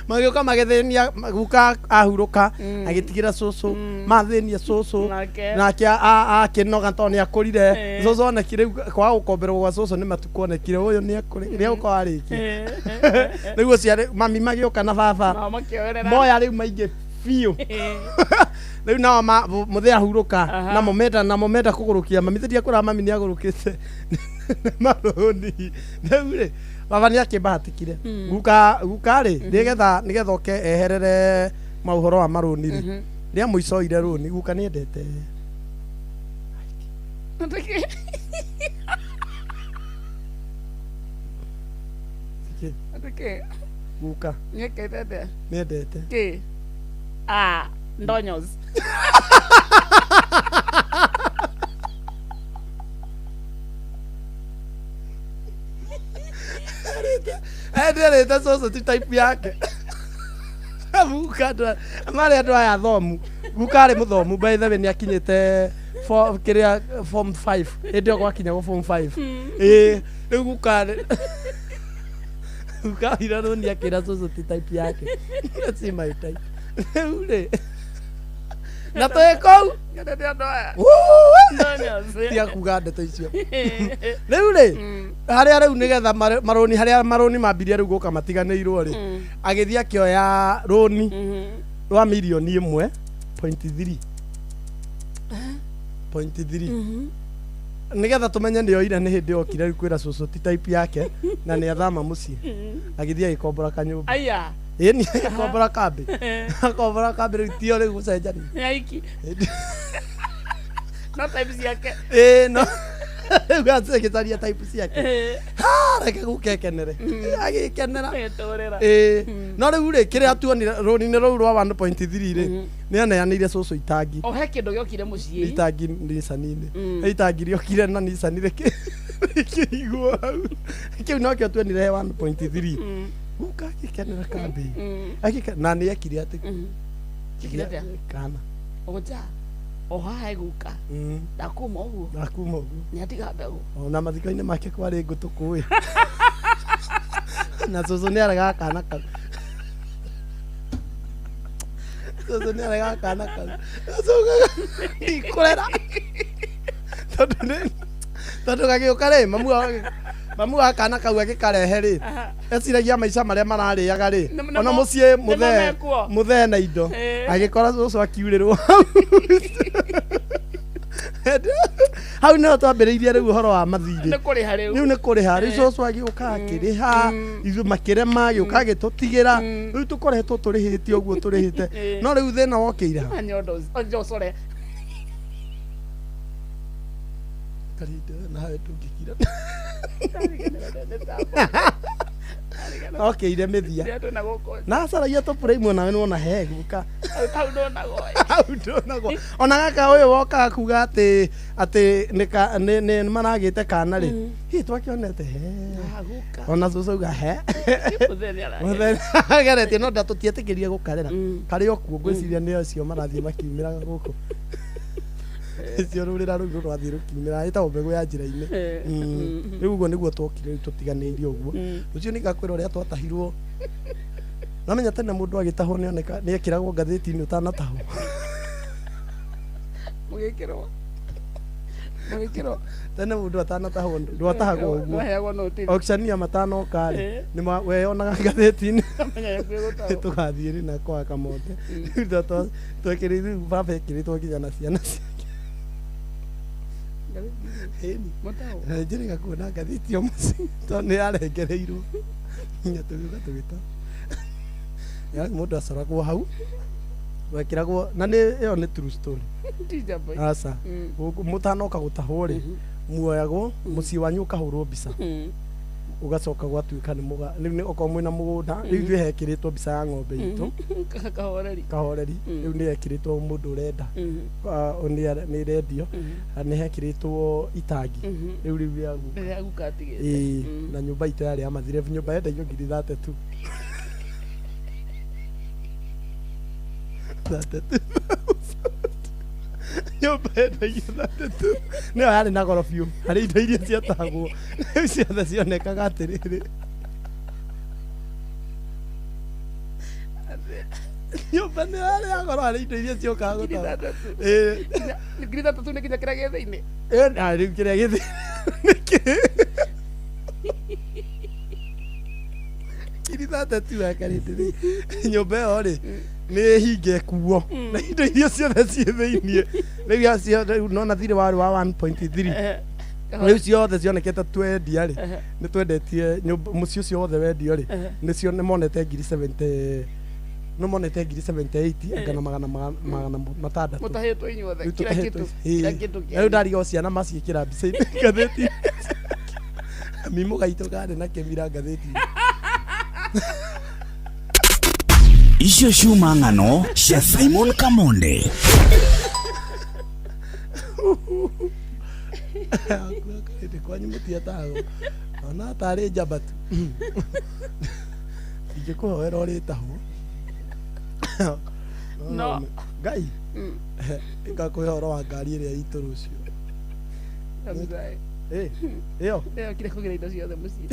magĩũka magĩthĩnia guka ahurũka agĩtigĩra cũcũ mathĩnia cũcũ nake akĩnoga tondũ nĩ akũrire cũcũ onekire kwaga gũkomberwo gwa cũcũ nĩ matukũ onekire ũyũ nĩ rĩrĩa ũka warĩkia rĩu ũcio mami magĩũka na baba moya rĩu maingĩ biũ rĩu nao mũthee ahurũka na momenda kũgũrũkia mami tĩria kũra mami nĩ agũrũkĩte marũni rĩu rĩ baba nĩ akĩmbahatikire guka-rĩ nĩgetha oke eherere maũhoro wa marũni rĩ rĩa mũico oire rũni guka nĩ endete guka nĩ endete ndonyos enderete cũcũ ti type yake guka marĩ andũ aya thomu guka arĩ mũthomu by the way nĩ akinyĩte kĩrĩa form 5 hĩndĩ ĩyo gwakinyagwo form 5 rĩu guka ira rũni akĩra cũcũ ti type yake si my type rĩu rĩ na twĩ kũu tia kuga ndeto icio rĩu rĩ harĩa rĩu nĩgetha marũni mambirie rĩu gũka matiganĩirwo rĩ agĩthiĩ akĩoya rũni rwa mirioni 1.3 nĩgetha tũmenye nĩ oire nĩ hĩndĩ okire rĩu kwĩra cũcũ ti type yake na nĩ athama mũciĩ agĩthiĩ agĩkombora kanyũmba ĩni akombora kambĩ rĩu tio rĩu gũcenjania no type ciake no rĩu gacĩgĩcaria type ciake reke gũkekenere agĩkenera no rĩu rĩ kĩrĩa tuonire rũni-inĩ rũu rwa 1.3 rĩ nĩ aneanĩire cũcũ itangi he kĩndũ gĩokire mũciĩ itangi Nissan-inĩ itangi rĩokire na Nissan rĩkĩigwo hau kĩu nokĩo tuonire 1.3 guka agĩkenera kambĩ na nĩ ekire atĩ kana oja ohae guka ndakuma ũguo nĩ atiga mbegũ ona mathiko-inĩ make kwarĩ ngũ tũkũĩ na cũcũ nĩ arega kana kau cũcũ nĩ arega kana kau ikũrera tondũ gagĩũka rĩ mamu wa kana kau agĩkarehe rĩ eciragia maica marĩa mararĩaga rĩ ona mũciĩ mũthee na indo agĩkora cũcũ akiurĩrwo hau nĩho twambĩrĩirie rĩu ũhoro wa mathirĩ rĩu nĩ kũrĩha rĩu cũcũ agĩũka akĩrĩha ithuĩ makĩrema agĩũka agĩtũtigĩra rĩu tũkoretwo tũrĩhĩte ũguo tũrĩhĩte no rĩu thĩna wokĩira nawe tũngĩkira okĩire mĩthia na acaragia tũpũra imwe nawe nĩwona he guka hau ndũnagwo ona gaka ũyũ wokaga kuga atĩ nĩ maragĩte kana rĩ hihi twakĩonete he ona cũcũ uga he ageretie no ndatũtietĩkĩrie gũkarera karĩ okuo ngwĩciria nĩ acio marathiĩ makiumĩraga gũkũ icio rũrĩra rũu rwathiĩ rũkiumĩra ĩtagwo mbegũ ya njĩra-inĩ rĩu ũguo nĩguo twokire tũtiganĩirie ũguo rũcio nĩ ngakwĩra ũrĩa twatahirwo namenya tene mũndũ agĩtahwo nĩ ekĩragwo ngathĩti-inĩ ũtanatahwo mũgĩkĩrwo tene mũndũ atanatahwo ndwatahagwo ũguo aucania matanoka-rĩ nĩ weyonaga ngathĩti-inĩ tũgathiĩ rĩ na kwa kamote twekĩrĩirwo baba ekĩrĩtwo nginya na ciana ciake njĩrĩga kuona ngathĩti o mũciĩ tondũ nĩ yarengereirwo nginya tũgĩũka tũgĩta mũndũ acoragwo hau wekĩragwo na ĩyo nĩ true story aca mũtanoka gũtahwo rĩ muoyagwo mũciĩ wanyu ũkahũrwo mbica ugacoka gwatuika ni muga ni oko mwina mugunda riu hekiritwo bica ya ng'ombe itu kahoreri riu ni hekiritwo mundu urenda ni radio ni hekiritwo itangi riu riu katige na nyumba itu yari amathire nyumba yenda iyo ngiri 32 nyumba yenda iyo 32 ni yari na gorofiu hari indo iria ciatagwo ciothe cionekaga atiriri nyumba ni yari agoro hari indo iria ciokaga gutaga ngiri 3 ni kinya kira gethe-ini na riu kiria gethe ngiri 3 akarite nyumba iyo ri ni hinge kuo na indo iria ciothe ciĩ thĩinĩ rĩu ciothe nona thirĩ warĩ wa 1.3 rĩu ciothe cionekete twendia rĩ nĩ twendetie mũciĩ ũcio wothe wendio rĩ nĩcio nĩ monete ngiri 70 no monete ngiri 78 angana magana matandatũ mutahĩtwo inyuothe kila kitu rĩu ndariga ciana maciĩkĩra mbica-inĩ ngathĩti mimo gaitũ karĩ na kemira ngathĩti icio ciuma ng'ano cia Simon Kamonde kwanyu mutietago ona tarĩ njambatu ingĩkũhoera ũrĩtahwo no ngai ngakũhe ũhoro wa ngari ĩrĩa itũ rũciũ ĩyo yokire kũgĩra indo ciothe mũciĩ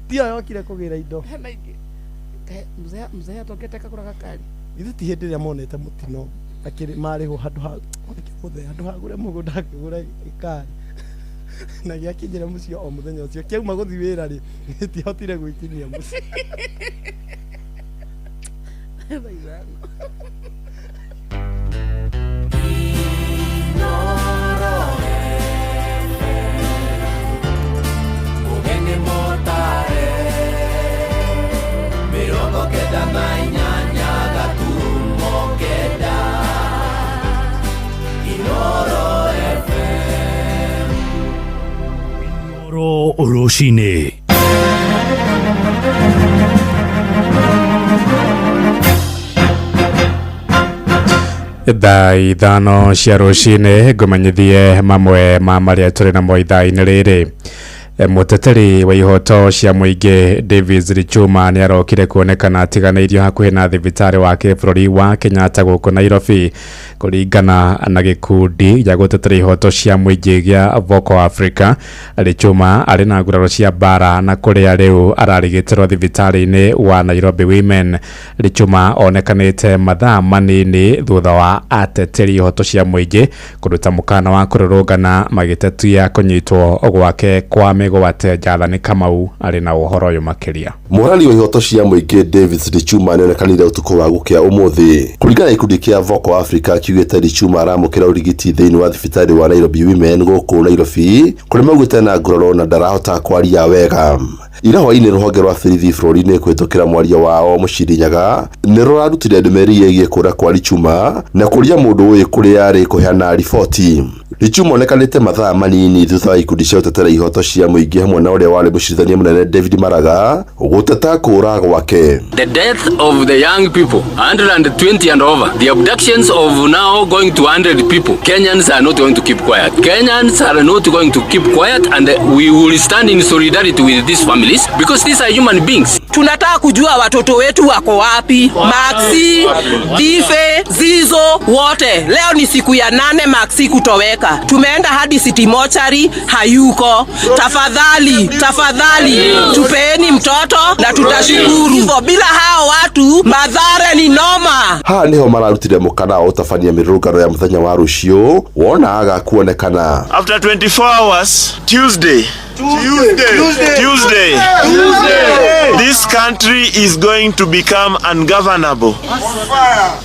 tiyo yokire kũgĩra indo hena ingĩ mzee atokete kagũra gakari ithu ti hĩndĩ ĩrĩa monete mũtino akĩrĩ marĩhwo handũ hagũre mũgũnda akĩgũra gĩkari na gĩakinyĩra mũciĩ o mũthenya ũcio kĩauma gũthiĩ wĩra rĩ gĩtiahotire gwĩkinyia mũciĩ Ugeni motare mirongo kenda na inyanya gaturumo kenda Inoro FM Inoro Oroshine thaa ithano cia rũcinĩ ngũmenyithie mamwe ma marĩa tũrĩ namo ithaa-inĩ rĩrĩ. Muteteri wa ihoto cia mũingĩ Davis Richuma nĩ arokire kuonekana atiganĩirio hakuhĩ na thibitarĩ wa kĩbũrũri wa Kenyatta gũkũ Nairobi kũringana na gĩkundi gĩa gũtetera ihoto cia mũingĩ gĩa Vocal Africa. Richuma arĩ na nguraro cia bara na kũrĩa rĩu ararigitĩrwo thibitarĩ-inĩ wa Nairobi Women. Richuma onekanĩte mathaa manini thutha wa ateteri ihoto cia mũingĩ kũruta mũkana wa kũrũrũngana magĩtetia kũnyitwo gwake kwa mĩgwate Jathani Kamau arĩ na ũhoro ũyũ makĩria. Mũhari wa ihoto cia mũingĩ Davis Richuma nĩ onekanire ũtukũ wa gũkĩa ũmũthĩ. Kũringana na gĩkundi kĩa Vocal Africa kiugĩte Richuma aramũkĩra ũrigiti thĩinĩ wa thibitarĩ wa Nairobi Women gũkũ Nairobi kũrĩa maugĩte na nguraro na ndarahota kwaria wega. Ira hwainĩ rũhonge rwa borithi bũrũri-inĩ kũhĩtũkĩra mwaria wao Mũciri Nyaga nĩ rũrarutire ndũmĩrĩri ĩgiĩ kũra kwa Richuma na kũria mũndũ ũyũ kũrĩa arĩ kũheana riboti. Richuma onekanĩte mathaa manini thutha wa ikundi cia gũtetera ihoto cia mũingĩ hamwe na ũrĩa warĩ mũcirithania mũnene David Maraga gũteta kũra gwake. The death of the young people 120 and over, the abductions of now going to 100 people. Kenyans are not going to keep quiet. Kenyans are not going to keep quiet, and we will stand in solidarity with these families because these are human beings. Tunataka kujua watoto wetu wako wapi. Maxi, Dife, Zizo, wote. Leo ni siku ya 8 Maxi kutoweka. Tumeenda hadi City Mortuary, hayuko. Tafadhali, tupeeni mtoto na tutashukuru. Bila hao watu, madhara ni noma. Ha niho mararutire mũkana wa ũtabania mĩrũrũngano ya mũthenya wa rũciũ wona agakuonekana. After 24 hours, Tuesday. This country is going to become ungovernable.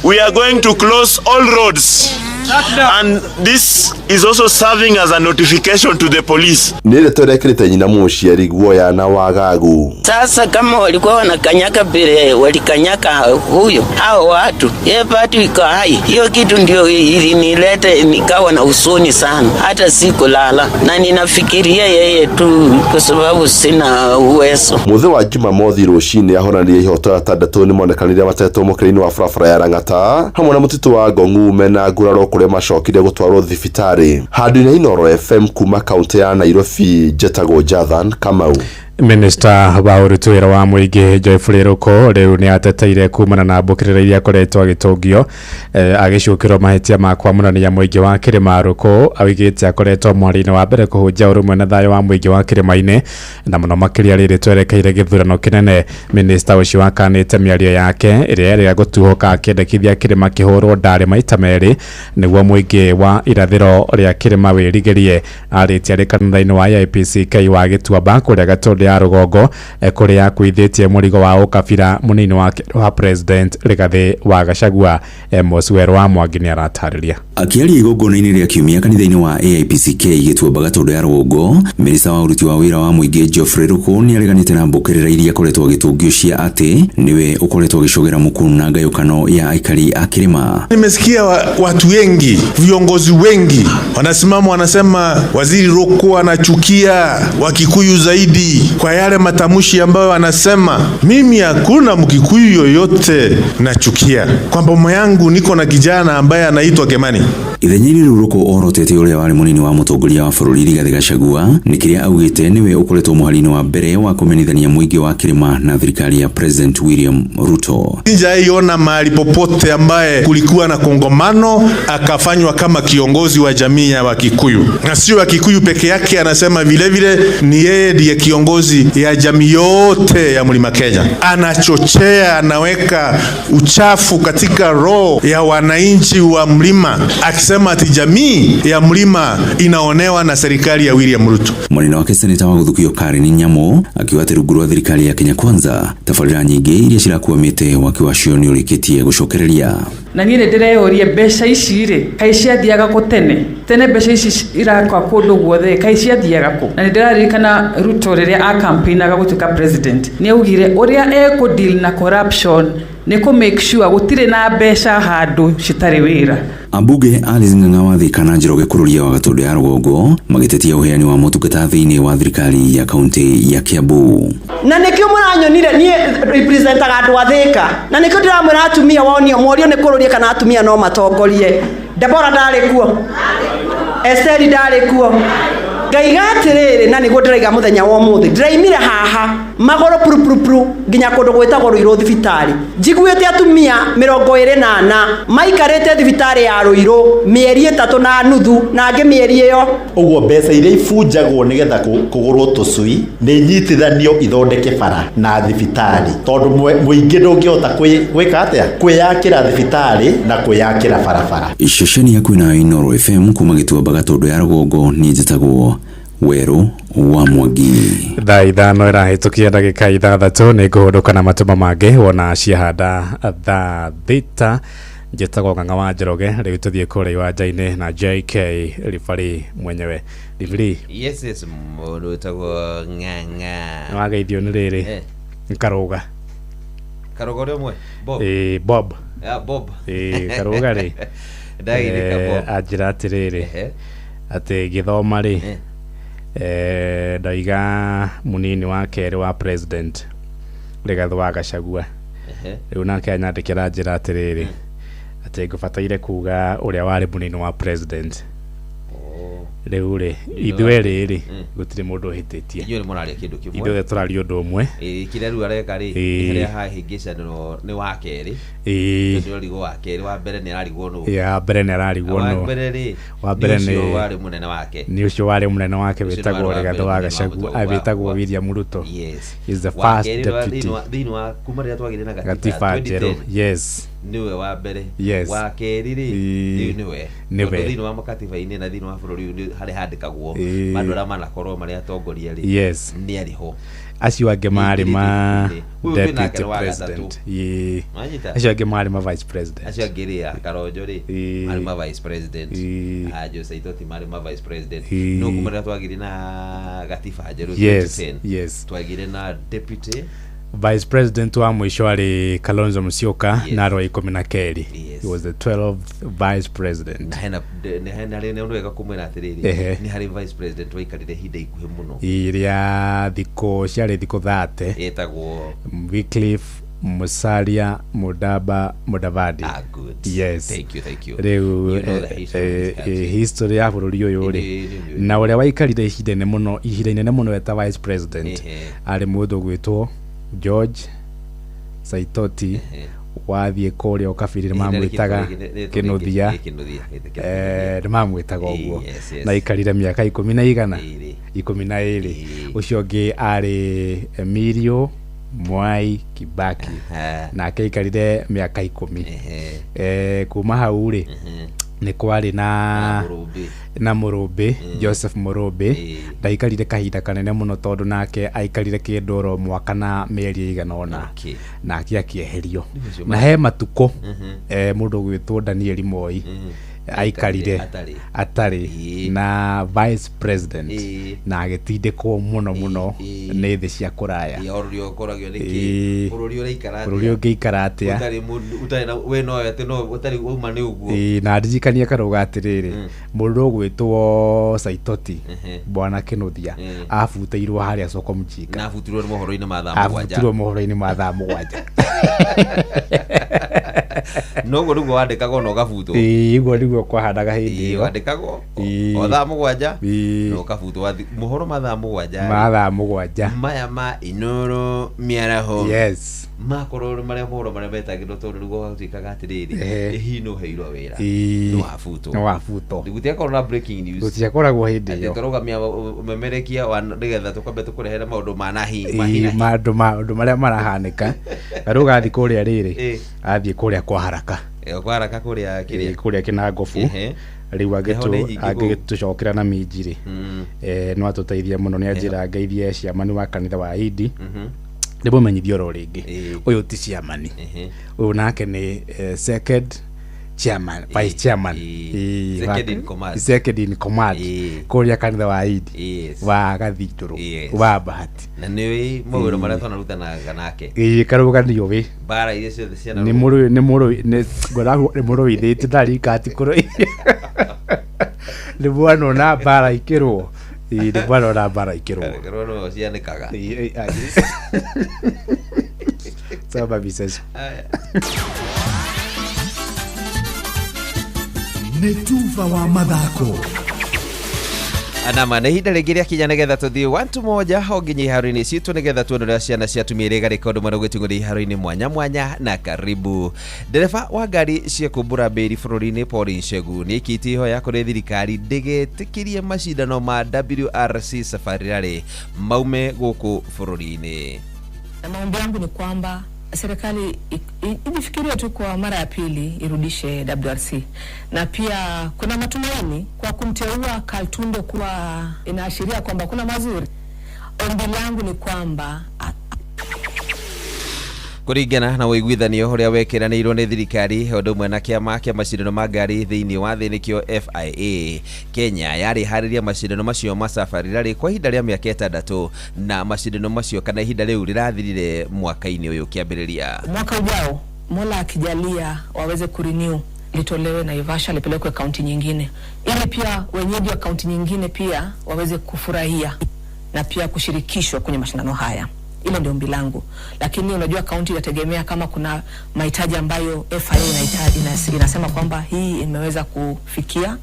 We are going to close all roads And this is also serving as a notification to the police. Nile torekerete nyina muciari guoya na wagagu. Sasa kama walikuwa wanakanyaka vile walikanyaka huyo hao watu bado iko hai. Hiyo kitu ndio ilinilete nikawa na huzuni sana, hata sikulala na ninafikiria yeye tu kwa sababu sina uwezo. Muthe wa Jumamothi rucini ahoranirie ihoto atandatu ni monekanire matetwo mukirini wa barabara ya Lang'ata hamwe na mutitu wa Ngong'u mena nguraro kuria macokire gutwarwo thibitari. Handũ-inĩ Inooro FM kuma kaunti ya Nairobi, Jetago Jathan Kamau. Minister wa ũruti wĩra wa mũingĩ Geoffrey Ruko rĩu nĩ ateteire kumana na mbũkĩrĩra iria akoretwo agĩtũngio agĩcukĩrwo mahĩtia ma kwamũrania mũingĩ wa Kĩrĩma. Ruko augĩte akoretwo mwari-inĩ wa mbere kũhũnja ũrũmwe na thayũ wa mũingĩ wa Kĩrĩma-inĩ na mũno makĩria rĩrĩ twerekeire gĩthurano kĩnene. Minister ũcio akanĩte mĩario yake ĩrĩa yarĩ gũtuhoka akĩendekithia Kĩrĩma kĩhũrwo ndarĩ maita merĩ nĩguo mũingĩ wa irathĩro rĩa Kĩrĩma wĩrigĩrie. Arĩtie arĩ kanitha-inĩ wa IPCK wa Gĩtuamba kũrĩa Gatũndũ ya Rugongo kuria kuithĩtie mũrigo wa ũkabira mũnini wa president Rigathi wa Gachagua. Moswero wa Mwangi nĩ aratarĩria. Akiaria igongona-inĩ rĩa kiumia kanitha-inĩ wa AIPCK Gĩtuamba Gatũndũ ya Rugongo, minista wa ũruti wa wĩra wa mũingĩ Geoffrey Ruko nĩ areganĩte na mbũkĩrĩra iria akoretwo agĩtũngio cia atĩ niwe ũkoretwo agĩcogera mũkunu na ngayũkano ya aikari a Kĩrĩma. Nimesikia watu wengi, viongozi wengi wanasimama wanasema waziri Ruko anachukia Wakikuyu zaidi kwa yale matamushi ambayo anasema. Mimi hakuna Mkikuyu yoyote nachukia. Kwa mbomo yangu niko na kijana ambaye anaitwa Kimani. Ithenyi rĩu Ruko orotete ũrĩa warĩ mũnini wa mũtongoria wa bũrũri Rigathi Gachagua nĩ kĩrĩa augĩte niwe ũkoretwo mũhari-inĩ wa mbere wa kũmenithania mũingĩ wa Kĩrĩma na thirikari ya President William Ruto. Sijaiona mahali popote ambaye kulikuwa na kongomano akafanywa kama kiongozi wa jamii ya Wakikuyu. Na sio Wakikuyu peke yake, anasema vile vile ni yeye ndiye kiongozi ya jamii yote ya Mlima Kenya. Anachochea, anaweka uchafu katika roho ya wananchi wa mlima, akisema ati jamii ya mlima inaonewa na serikali ya William Ruto. Mwanina wake seneta wa Gũthukio Karen Nyamo akiwa ati rungu rwa thirikari ya Kenya Kwanza tabarĩra nyingĩ iria cirakuamĩte wakiwacio nĩ ũrĩkĩtie gũcokereria. Na niĩ nĩ ndĩreyoria mbeca ici rĩ kaĩ ciathiaga kũ tene mbeca ici irakwa kũndũ guothe kaĩ ciathiaga kũ. Na nĩ ndĩraririkana Ruto rĩrĩa akampaignaga gũtuĩka president nĩ augire ũrĩa deal na corruption nĩ kũ make sure gũtirĩ na mbeca handũ citarĩ wĩra. Ambunge Alice Ng'ang'a wa Thika na Njoroge kũrũria wa Gatũndũ ya Rugongo magĩtetia ũheani wa motungata thĩinĩ wa thirikari ya kaunti ya Kiambu. Na nĩkĩo mũranyonire niĩ representaga andũ a Thika, na nĩkĩo ndĩramwĩra atumia wonio morio nĩ kũrũria kana atumia no matongorie. Deborah ndarĩ kuo, Esther ndarĩ kuo, ngaiga atĩrĩrĩ na nĩguo ndĩraiga mũthenya wa ũmũthĩ ndĩraimire haha magoro puru nginya kũndũ gwĩtagwo Ruiru thibitarĩ njiguĩte atumia 24 maikarĩte thibitarĩ ya Ruiru mĩeri 3 na nuthu na angĩ mĩeri ĩyo. Ũguo mbeca iria ibunjagwo nĩgetha kũgũrwo tũcui nĩ nyitithanio ithondeke bara na thibitarĩ, tondũ mũingĩ ndũngĩhota gwĩka atĩa kwĩyakĩra thibitarĩ na kwĩyakĩra barabara. Iceceni ya kwĩna Inooro FM kuma Gĩtuamba Gatũndũ ya Rugongo nĩ njĩtagwo Weru wa Mwangi. Thaa ithano ĩrahĩtũkia ndagĩka 6 nĩ ngũhũndũka na matũma mangĩ wona ciahanda thaa thita. Njĩtagwo Ng'ang'a wa Njoroge, rĩu tũthiĩ kũrĩa iwanja-inĩ na JK Ribari mwenyewe. Ribari. Yes, mũndũ wĩtagwo Ng'ang'a. Wageithio nĩ rĩrĩ. Karuga. Karuga rĩmwe? Bob. Bob. Bob. Karuga rĩ. Ndagĩrĩka Bob. Anjĩra atĩrĩrĩ. Atĩ gĩthoma rĩ. Ndaiga mũnini wa kerĩ wa president Rigathi wa Gachagua. Rĩu nake anyandĩkĩra njĩra atĩrĩrĩ atĩ ngũbataire kuga ũrĩa warĩ mũnini wa president. Rĩu rĩ ithuĩ rĩrĩ gũtirĩ mũndũ ũhĩtĩtie. Inyuĩ nĩ mũraria kĩndũ kĩmwe. Ithuĩ tũraria ũndũ ũmwe. Kĩrĩa rĩu areka rĩ harĩa hahĩngĩcanĩrwo nĩ wa kerĩ. Nĩ ũrigo wa kerĩ, wa mbere nĩ ararigwo nũ. Ya mbere nĩ ararigwo nũ. Wa mbere rĩ wa mbere nĩ ũcio warĩ mũnene wake. Nĩ ũcio warĩ mũnene wake wĩtagwo Rigathi wa Gachagua, wĩtagwo William Ruto. Yes. Is the first deputy. Thĩinĩ wa kuma rĩrĩa twagire na gatiba njerũ. Yes. niwe wa mbere Yes. wa kerĩ rĩ niwe thĩinĩ wa makatiba-inĩ na thĩinĩ wa bũrũri ũyũ harĩ handĩkagwo andũ arĩa manakorwo marĩ atongoria rĩ Yes. nĩ arĩho acio angĩ marĩ ma deputy president acio angĩ marĩ ma vice president acio angĩ rĩ Karonjo rĩ marĩ ma vice president Joe Saitoti marĩ ma vice president no kumana twagire na gatiba njerũ 2010 twagire na deputy vice president wa mwisho ari Kalonzo Musyoka na arwa 12 he was the 12th vice president na hena rene ndio wega kumwera atiriri ni hari vice president waikarire hinda ikuhe muno iria thiko ciari thiko 30 etagwo Wycliffe Musalia Mudavadi. Good. Yes. Thank you. Reu history ya bururi uyu ri na uria waikarire ihinda-inene muno eta vice president ari mundu gwitwo George Saitoti wathie kuria ukabirire mamwitaga Kinuthia mamwitaga uguo na ikarire miaka 12 ucio ngi ari Emilio Mwai Kibaki na akaikarire miaka 10 kuma hau ri ni kwari na Murubi Joseph Murubi ndaikarire kahinda kanene muno tondu nake aikarire kindoro mwaka na mieri iganona na akieherio na he matuko mundu gwitwo Daniel Moi aikarire atari na vice president na agitindikwo muno ni thi cia kuraya bururi ungiikara atia na ndirikania karuga atiriri mundu gwitwo Saitoti bwana Kinuthia afuteirwo haria soko mjika na afutirwo mohoro-ini ma thaa 7 no guo wandikaga no gabutwo igwo niguo kwahandaga hindi iyo wandikagwo o thaa 7 no gabutwo mohoro ma thaa 7 maya ma Inoro Miaraho yes makorwo maria mohoro maria betagirwo tondu niguo gwikaga atiriri hino heirwo wira no wafutwo gutiakorwo na breaking news gutiakoragwo hindi iyo turugamia memerekia wa nigetha tukambe tukurehere maundu ma nahi maundu maria marahanika aruga thi kuria riri athie kuria kwa haraka kuria Kinangofu riu agitucokera na minjiri no atuteithia muno ni anjira ngeithie ciamani wa kanitha wa Idi ndipo menyithio ro ringi uyu ti ciamani uyu nake ni second chairman vice chairman second in command kuria kanitha wa Idi wa Gathituru wa Bahati na ni mawiro maria tunarutanaga nake karuganio we bara ile ciothe ciana ni muru ithiti ndari kati kuru ni bwana na bara ikirwo ni bwana na bara ikirwo no cianikaga saba biseso Netuva wa mathako anama na ihinda rĩngĩ rĩakinya nĩgetha tũthiĩ wantu moja ho nginya iharo-inĩ citũ nĩgetha tuone ciana ciatumia rĩgarĩka ũndũ mwena gwĩtungũria iharo-inĩ mwanya na karibu. Ndereba wa ngari cia kumbura mbĩri bũrũri-inĩ Paul Nchegu nĩaikitie ihoya kũrĩ thirikari ndĩgetĩkĩrie macindano ma WRC Safari Rally maume gũkũ bũrũri-inĩ. Na maombi yangu ni kwamba serikali ifikirie tu kwa mara ya pili irudishe WRC, na pia kuna matumaini kwa kumteua Kaltundo kuwa inaashiria kwamba kuna mazuri. Ombi langu ni kwamba kuringana na wĩiguithanio ũrĩa wekiranĩirwo nĩ thirikari ũndũ ũmwe na kĩama kĩa macindano ma ngari thĩinĩ wa thĩ nĩkĩo FIA, Kenya yarĩharĩria macindano macio ma Safari Rally kwa ihinda rĩa mĩaka 6 na macindano macio kana ihinda rĩu rĩrathirire mwaka-inĩ ũyũ kĩambĩrĩria. Mwaka ujao Mola akijalia waweze kurenew, litolewe Naivasha lipelekwe kaunti nyingine, ili pia wenyeji wa kaunti nyingine pia waweze kufurahia na pia kushirikishwa kwenye mashindano haya. Ile ndio ombi langu, lakini unajua kaunti inategemea kama kuna mahitaji ambayo FIA inasema kwamba hii imeweza kufikia.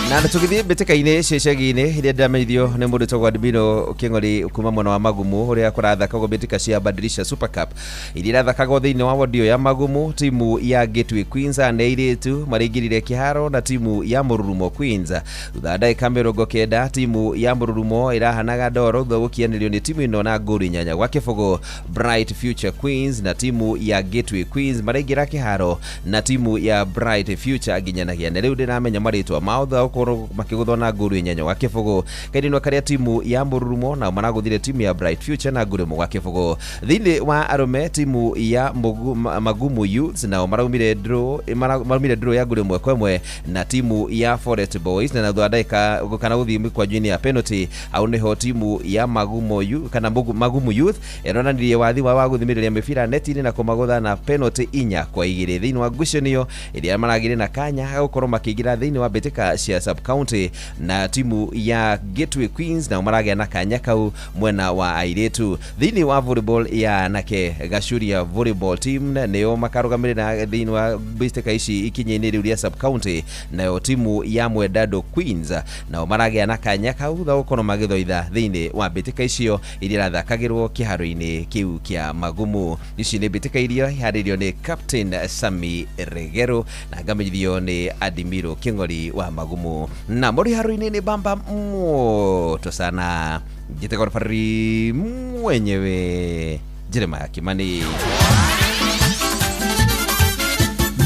Na tukithie mbĩtĩka-inĩ cecagi-inĩ iria ndĩramenyithio nĩ mũndũ togwa Admino Kĩng'ori kuma mwena wa Magumu ũrĩa kũrathakagwo mbĩtĩka cia Badilisha Super Cup iria irathakagwo thĩinĩ wa wodi ya Magumu. Timu ya Gateway Queens na airĩtu maraingĩrire kĩharo na timu ya Mũrurumo Queens. Thutha wa ndagĩka 90 timu ya Mũrurumo irahanaga ndoro thutha gũkianĩrio nĩ timu ĩno na ngũru 8 gwa kĩbũgũ. Bright Future Queens na timu ya Gateway Queens maraingĩra kĩharo na timu ya Bright Future nginyanagia na rĩu ndĩramenya marĩtwa mao makĩgũthwo na ngũru 8 gwa kĩbũgũ. Kaindino karĩa timu ya Mũrurumo na maragũthire timu ya Bright Future na ngũru 1 gwa kĩbũgũ. Thĩinĩ wa arũme timu ya Magumu Youths nao maraumire draw ya ngũru 1-1 na timu ya Forest Boys na thutha wa ndagĩka kana gũthiĩ kwa junior ya penalty au nĩho timu ya Magumu Youth ĩronanirie wathi wa gũthimĩrĩria mĩbira neti-inĩ na kũmagũtha na penalty 4-2 thĩinĩ wa ngucanio ĩrĩa maragire na kanya gũkorwo makĩingĩra thĩinĩ wa mbĩtĩka cia sub county na timu ya Gateway Queens na maragĩa na kanya kau mwena wa airĩtu. Thĩinĩ wa volleyball ya anake Gacuria volleyball team nĩo makarũgamĩrĩra thĩinĩ wa mbĩtĩka ici ikinya-inĩ rĩu rĩa sub county, nayo timu ya Mwendado Queens nao maragĩa na kanya kau thutha gũkorwo magĩthoitha thĩinĩ wa mbĩtĩka icio iria irathakagĩrwo kĩharo-inĩ kĩu kĩa Magumu. Ici nĩ mbĩtĩka iria iharĩirio nĩ Captain Sami Regero na ngamenyithio nĩ Admiro Kĩng'ori wa Magumu. Na mori haro-inĩ nĩ bamba moto sana. Njĩtĩka referee mwenyewe Jeremiah Kimani.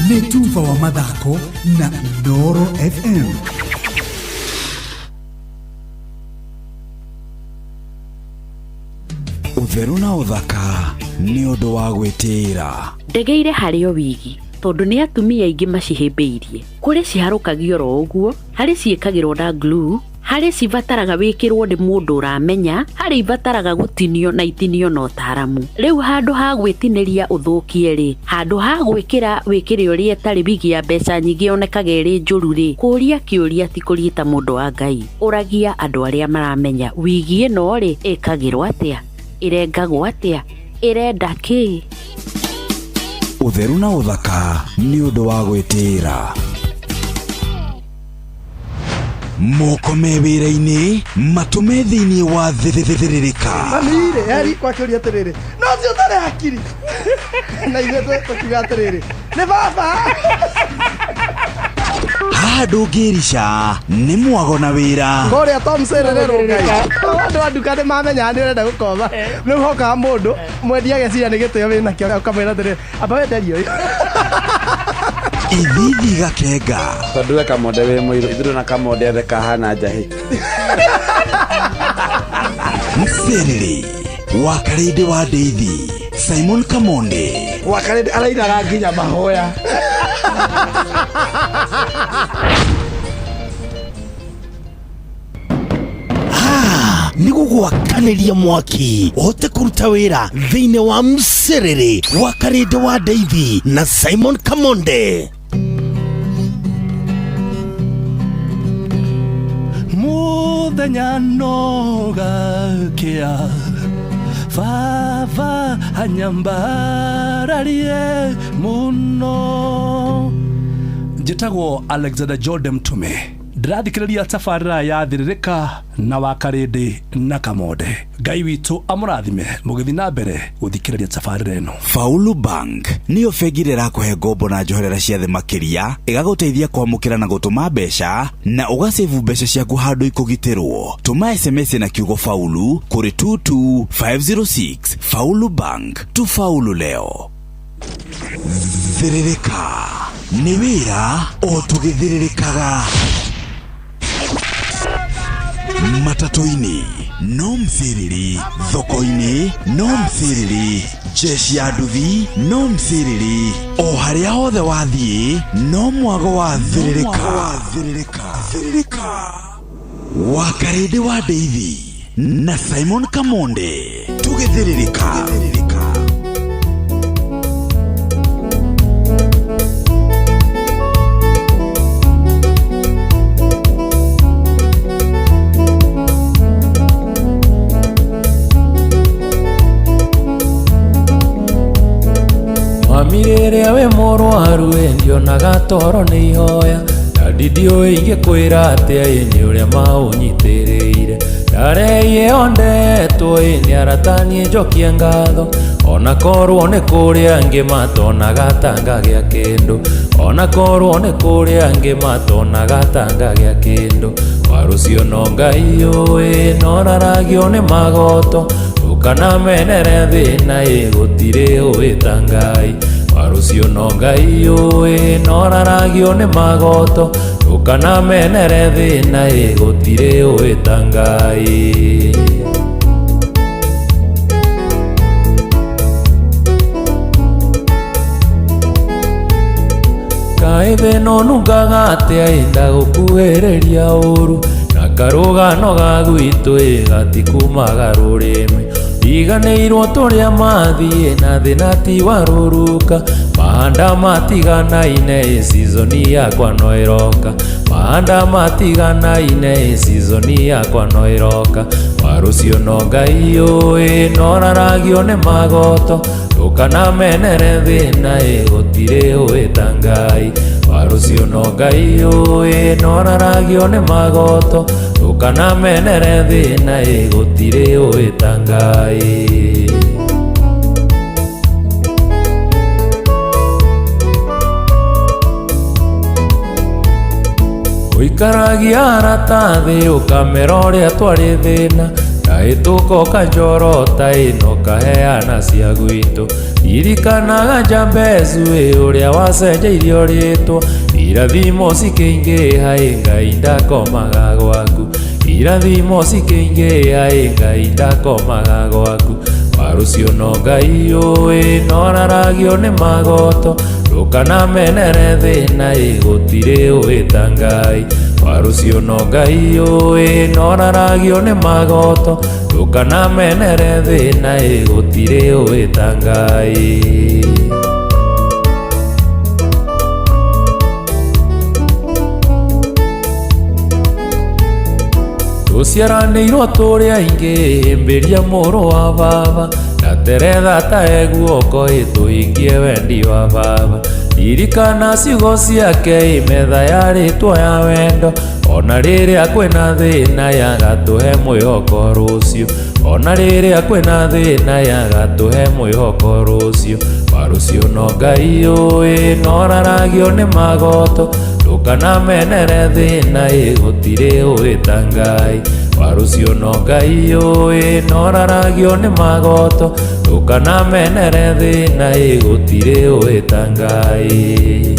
Nĩ Tufa wa mathako na Ndoro FM. Ũtheru na ũthaka nĩ ũndũ wa gwĩtĩĩra. Ndegeire harĩ o wigi tondu nĩ atumia aingĩ macihĩmbĩirie. Kũrĩ ciharũkagio ro ũguo, harĩ ciĩkagĩrwo na glue, harĩ cibataraga wĩkĩrwo nĩ mũndũ ũramenya, harĩ ibataraga gũtinio na itinio na ũtaaramu. Rĩu handũ ha gwĩtinĩria ũthũkie rĩ, handũ ha gwĩkĩra wĩkĩre ũrĩa tarĩ wigi ya mbeca nyingĩ onekaga ĩrĩ njũru rĩ, kũria kĩũria ti kũriĩta mũndũ wa Ngai. Ũragia andũ arĩa maramenya wigi ĩno rĩ ĩkagĩrwo atĩa, ĩrengagwo atĩa, ĩrenda kĩ? Ũtheru na ũthaka nĩ ũndũ wa gwĩtĩĩra. Moko me wĩra-inĩ matũme thĩinĩ wa thĩrĩrĩka. Mamire yari kwa kĩũria atĩrĩrĩ, no si ũtarĩ hakiri na ithuĩ tũkiuga atĩrĩrĩ nĩ baba. Haha ndũngĩrica nĩ mwago na wĩra. Ngorĩa Tom Sererero Ngai. Andũ a nduka nĩ mamenya nĩ ũrenda gũkoma. Rĩu hokaga mũndũ mwendia ageciria nĩ gĩtĩo wĩna kĩo ũkamwĩra atĩrĩrĩ amba wenderio. Ithithi gakenga. Tondũ we Kamonde wĩ mũirũ ithuĩ na Kamonde othe kahana njahĩ. Mserere wa Karĩndĩ wa Ndeithi Simon Kamonde wa Karĩndĩ arainaga nginya mahoya. Nĩ gũgwakanĩria mwaki ũhote kũruta wĩra thĩinĩ wa Mserere wa Karĩndĩ wa Ndeithi na Simon Kamonde. Mũthenya nogakĩa baba anyambararie mũno. Njĩtagwo Alexander Jordan Mtume, ndĩrathikĩrĩria tabarĩra ya thĩrĩrĩka na wa Karĩndĩ na Kamonde. Ngai witũ amũrathime mũgĩthiĩ na mbere gũthikĩrĩria tabarĩra ĩno. Faulu Bank nĩyo bengi ĩrĩa ĩrakũhe ngombo na njoherera cia thĩ makĩria, ĩgagũteithia kwamũkĩra na gũtũma mbeca na ũgasevu mbeca ciaku handũ ikũgitĩrwo. Tũma SMS na kiugo Faulu kũrĩ 22506. Faulu Bank, tufaulu leo. Thĩrĩrĩka nĩ wĩra o tũgĩthĩrĩrĩkaga. Matatu-inĩ no Mserere, thoko-inĩ no Mserere, jeshi ya nduthi no Mserere, o harĩa hothe wathiĩ no mwago wa thĩrĩrĩka. Wa Karĩndĩ wa Ndeithi na Simon Kamonde tũgĩthĩrĩrĩka. Wamirĩrĩa we mũrwaru ndionaga toro nĩ ihoya, ndidio ingĩkwĩra atĩa nĩ ũrĩa maũnyitĩrĩire ndareie ondetwo nĩ aratanie njokie ngatho ona korwo nĩ kũrĩa angĩ matonaga tanga gĩa kĩndũ ona korwo nĩ kũrĩa angĩ matonaga tanga gĩa kĩndũ warucio no Ngai ũĩ noraragio nĩ magoto ũkanamenere thĩna gũtirĩ ũĩ ta Ngai warucio no Ngai ũĩ noraragio nĩ magoto ũkanamenere thĩna gũtirĩ ũĩ ta Ngai. Kaĩ thĩno nungaga atĩa ndagũkuhĩrĩria ũru na karũgano ga gwitũ gatikumaga rũrĩmĩ iganĩirwo tũrĩa mathiĩ na thĩna ti warũruka mahanda matiganaine sizoni yakwa no ĩroka mahanda matiganaine sizoni yakwa no ĩroka warucio no Ngai ũĩ noraragio nĩ magoto ũkanamenere thĩna gũtirĩ ũĩ ta Ngai warucio no Ngai ũĩ noraragio nĩ magoto ũkanamenere thĩna gũtirĩ ũĩ ta Ngai. Ũikaragia aratathi ũkamera ũrĩa twarĩ thĩna kahĩtũko kanjorota ĩno kaheana cia gwitũ irikanaga Jabezu ũrĩa wacenjeirio rĩtwa irathimo cikĩingĩha Ngai ndakomaga gwaku irathimo cikĩingĩha Ngai ndakomaga gwaku warucio no Ngai ũĩ noraragio nĩ magoto ndũkanamenere thĩna gũtirĩ ũĩ ta Ngai warucio no Ngai ũĩ noraragio nĩ magoto ndũkanamenere thĩna gũtirĩ ũĩ ta Ngai. Tũciaranĩirwo tũrĩ aingĩ mbĩria mũrũ wa baba na teretha tae guoko tũhingie wendi wa baba ririkana ciugo ciake metha ya rĩtwa ya wendo ona rĩrĩa kwĩna thĩna yagatũhe mwĩhoko rũciũ ona rĩrĩa kwĩna thĩna yagatũhe mwĩhoko rũciũ warucio no Ngai ũĩ noraragio nĩ magoto ndũkanamenere thĩna gũtirĩ ũĩ ta Ngai warucio no Ngai ũĩ noraragio nĩ magoto ndũkanamenere thĩna gũtirĩ ũĩ ta Ngai.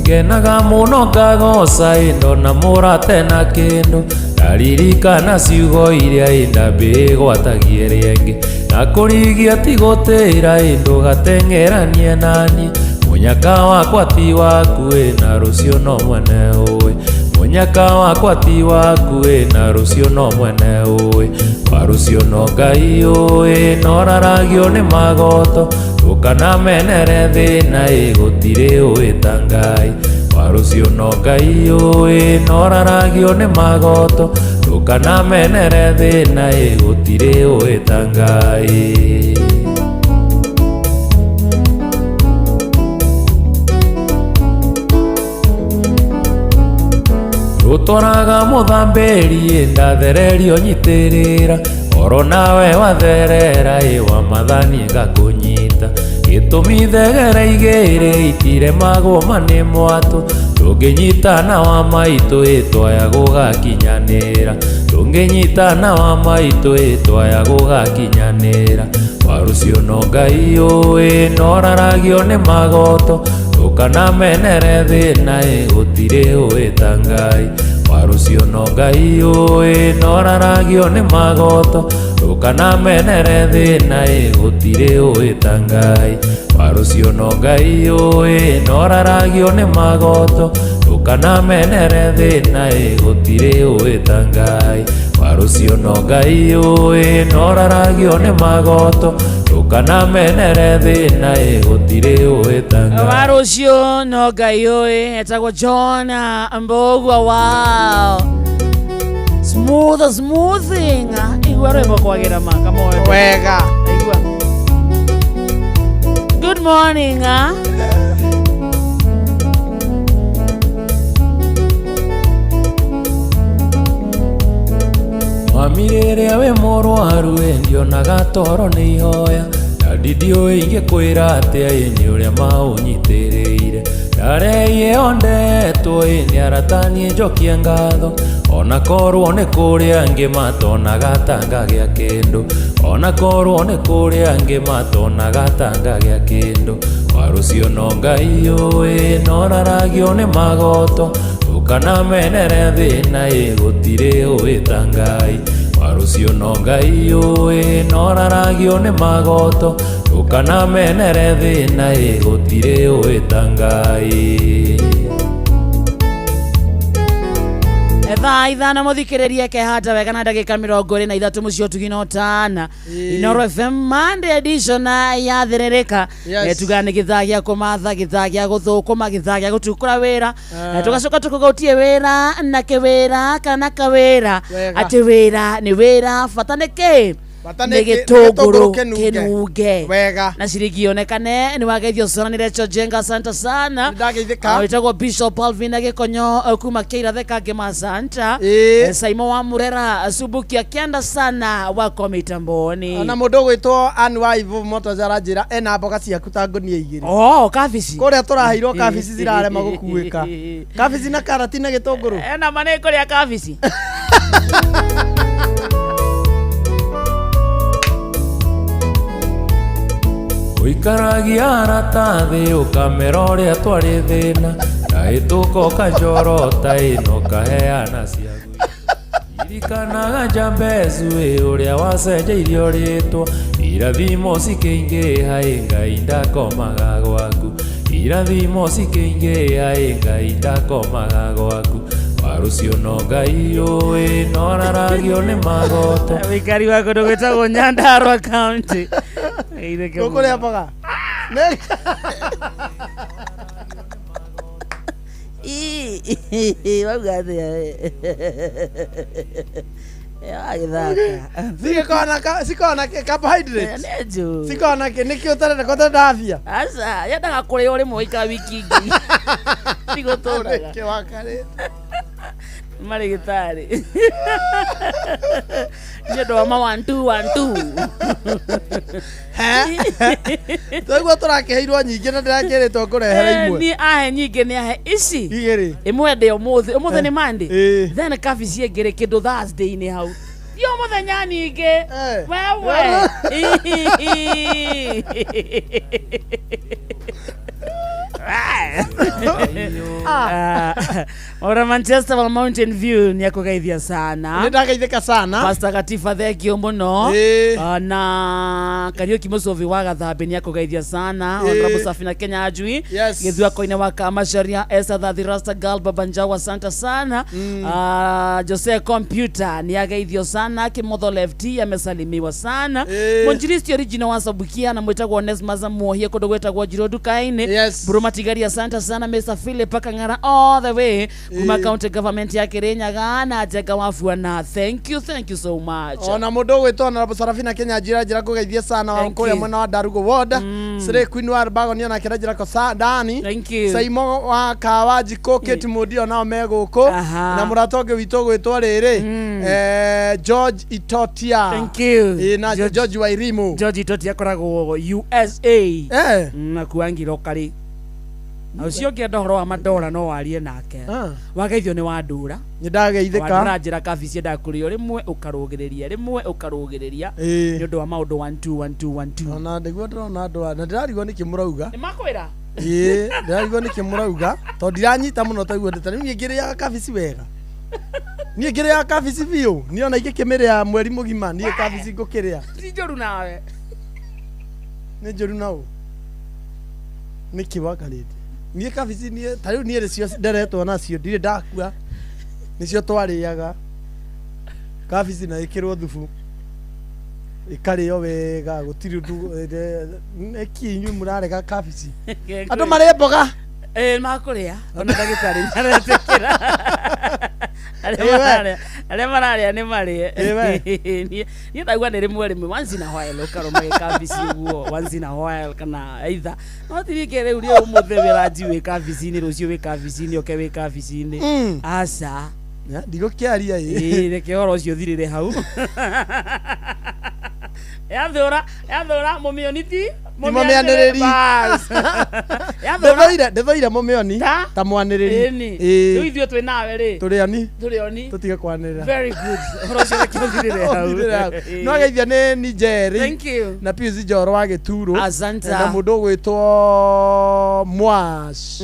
Ngenaga mũno ngagoca ndona mũrate na kĩndũ ndaririkana ciugo iria ndambĩgwatagie rĩngĩ na kũrigia ti gũtĩra ndũgateng'eranie naniĩ mũnyaka wakwa ti waku na rũciũ no mwene ũĩ mũnyaka wakwa ti waku na rũciũ no mwene ũĩ warucio no Ngai ũĩ noraragio nĩ magoto ndũkanamenere thĩna gũtirĩ ũĩ ta Ngai warucio no Ngai ũĩ noraragio nĩ magoto ndũkanamenere thĩna gũtirĩ ũĩ ta Ngai. Rũtoraga mũthambĩri ndathererio nyitĩrĩra oro nawe watherera wa mathani ngakũnyita gĩtũmi thegera igĩrĩ itiremagwo nĩ mwatũ ndũngĩnyitana wa maitũ twaya gũgakinyanĩra ndũngĩnyitana wa maitũ twaya gũgakinyanĩra warucio no Ngai ũĩ noraragio nĩ magoto ndũkanamenere thĩna gũtirĩ ũĩ ta Ngai warucio no Ngai ũĩ noraragio nĩ magoto ndũkanamenere thĩna gũtirĩ ũĩ ta Ngai warucio no Ngai ũĩ noraragio nĩ magoto ndũkanamenere thĩna gũtirĩ ũĩ ta Ngai warucio no Ngai ũĩ noraragio nĩ magoto ndũkanamenere thĩna gũtirĩ ũĩ ta Ngai warucio no Ngai ũĩ etagwo John Mbogwa. Wow, smoothing igua rwimbo kwagira maka moyo wega igua good morning Mamirere we mũrwaru ndionaga toro nĩ ihoya na ndidio ingĩkwĩra atĩa ĩnĩ ũrĩa maũnyitĩrĩire ndareie ondetwo nĩ aratanie njokie ngatho ona korwo nĩ kũrĩa angĩ matonaga tanga gĩa kĩndũ ona korwo nĩ kũrĩa angĩ matonaga tanga gĩa kĩndũ warũcio no Ngai ũĩ noraragio nĩ magoto ũkanamenere thĩna gũtirĩ ũĩ ta Ngai warũcio no Ngai ũĩ noraragio nĩ magoto ũkanamenere thĩna gũtirĩ ũĩ ta Ngai Thaa ithano muthikiririe kehata wega na ndagika 23 mucio tugino tana Inoro FM Monday edition ya thirereka tugane githagia kumatha githagia guthukuma githagia gutukura wira tugacoka tukugutie wira na kiwira kana kawira ati wira ni wira fataneke Negitogoro kenunge wega na ciringi onekane ni wageithio sana ni Recho Jenga asante sana ndageithika witagwo Bishop Alvin Gikonyo kuma Keira theka ngima santa Saimo wa Murera Subuki akienda sana wako mitamboni na mundu gwitwo Anwaivu Motozara njira ena mboga ciaku ta ngonia igiri kabici kuria turaheirwo kabici zirarema gukuika kabici na karati na gitunguru ena mane kuria kabici Uikaragia aratathi ukamera ũrĩa twarĩ thĩna na ĩtũkoka njorota ĩno kaheana ciagu irikanaga Jambezu ũrĩa wacenjeirio rĩtwa irathimo cikĩingĩha Ngai ndakomaga gwaku irathimo cikĩingĩha Ngai ndakomaga gwaku warũcio no Ngai ũĩ noraragio nĩ magoto wikari wa kũndũ gwĩtagwo Nyandarua County Kukuria mboga sikona carbohydrates sikona niki utarenda kotenda afya asa yendaga kuria uri moika wiki ingi sigoturaga ke wakare marigitari ndio ma 1 2 Tugwa turakeheirwo nyingi na ndirakeretwo kurehera imwe ni ahe nyingi ni ahe ici igiri imwe ndio umuthi ni Monday then kabici ingire kindu Thursday ni hau yo muthenya nyingi wewe Ora Manchester wa Mountain View ni akugeithia sana. Nĩndageithĩka sana. Pastor Katifa thengio muno. Na Kariuki Musovi wa Gathambe ni akugeithia sana. Honorable Safina Kenya Ajui. Githua koine wa Kamasharia Esther the Rasta Girl Babanjawa Santa sana. Jose Computer ni ageithio sana. Kimotho Lefty amesalimiwa sana. Monjiristi original wa Sabukia na mwetagwo Onesmus Muohia kundu gwetagwo Njiro Dukaine. Buruma Tigari asante sana Mr. Philip Akangara all the way kuma county government ya Kirinyaga na Jega Wafuana. Thank you so much. Ona mundu gwitwo na Sarafina Kenya njira kugeithia sana wa kuria mwena wa Darugo Ward. Sire Queen wa Bago ni ona kira ko Dani. Saimo wa Kawajiko Keti Mudio nao meguko na muratonge wito gwitwo riri George Itotia. Thank you. Na George Wairimu. George Itotia koragwo USA. Na kuangiro kari. Ucio ngenda horo wa madola no warie nake. Wageithio ni wa ndura. Nĩndageithĩka. Wanjira kabici ndakurio rimwe ukarugireria ni undu wa maundu 1 2 1 2 1 2. Ona ndigwo ndona andu na ndirarigwo niki murauga. Ni makwira? Ndirarigwo niki murauga. To ndiranyita muno taiguo ndeta ni ngiriaga kabici wega. Ni ngiriaga kabici biu. Ni ona igikimiria mweri mugima ni kabici ngukiria. Si njoru nawe. Ni njoru nawe. Niki wakarite. Ni kabici ni tariu ni cio nderetwo nacio ndire ndakua. Nicio twariaga kabici na ikirwo thubu ikario wega gutiri ndu ekinyu murarega kabici andu mari mboga makuria ona ndagitari aratekera Ale mararia ni mari. Ni ndagwa ni rimwe rimwe once in a while ukaroma gikabici guo once in a while kana either no tirike riu ri umuthe wiraji wi kabici ni rucio wi kabici ni oke wi kabici ni asa ndigokiaria ii reke oro ucio thirire hau yathura mumioniti mumianiriri ndethoire mumioni ta mwaniriri riu ithio twi nawe ri turioni tutige kwanirira very good oro ucio reke thirire hau no ageithia ni Nigeri thank you na Pius Njoro wa Gituro asante na mundu gwitwo Mwash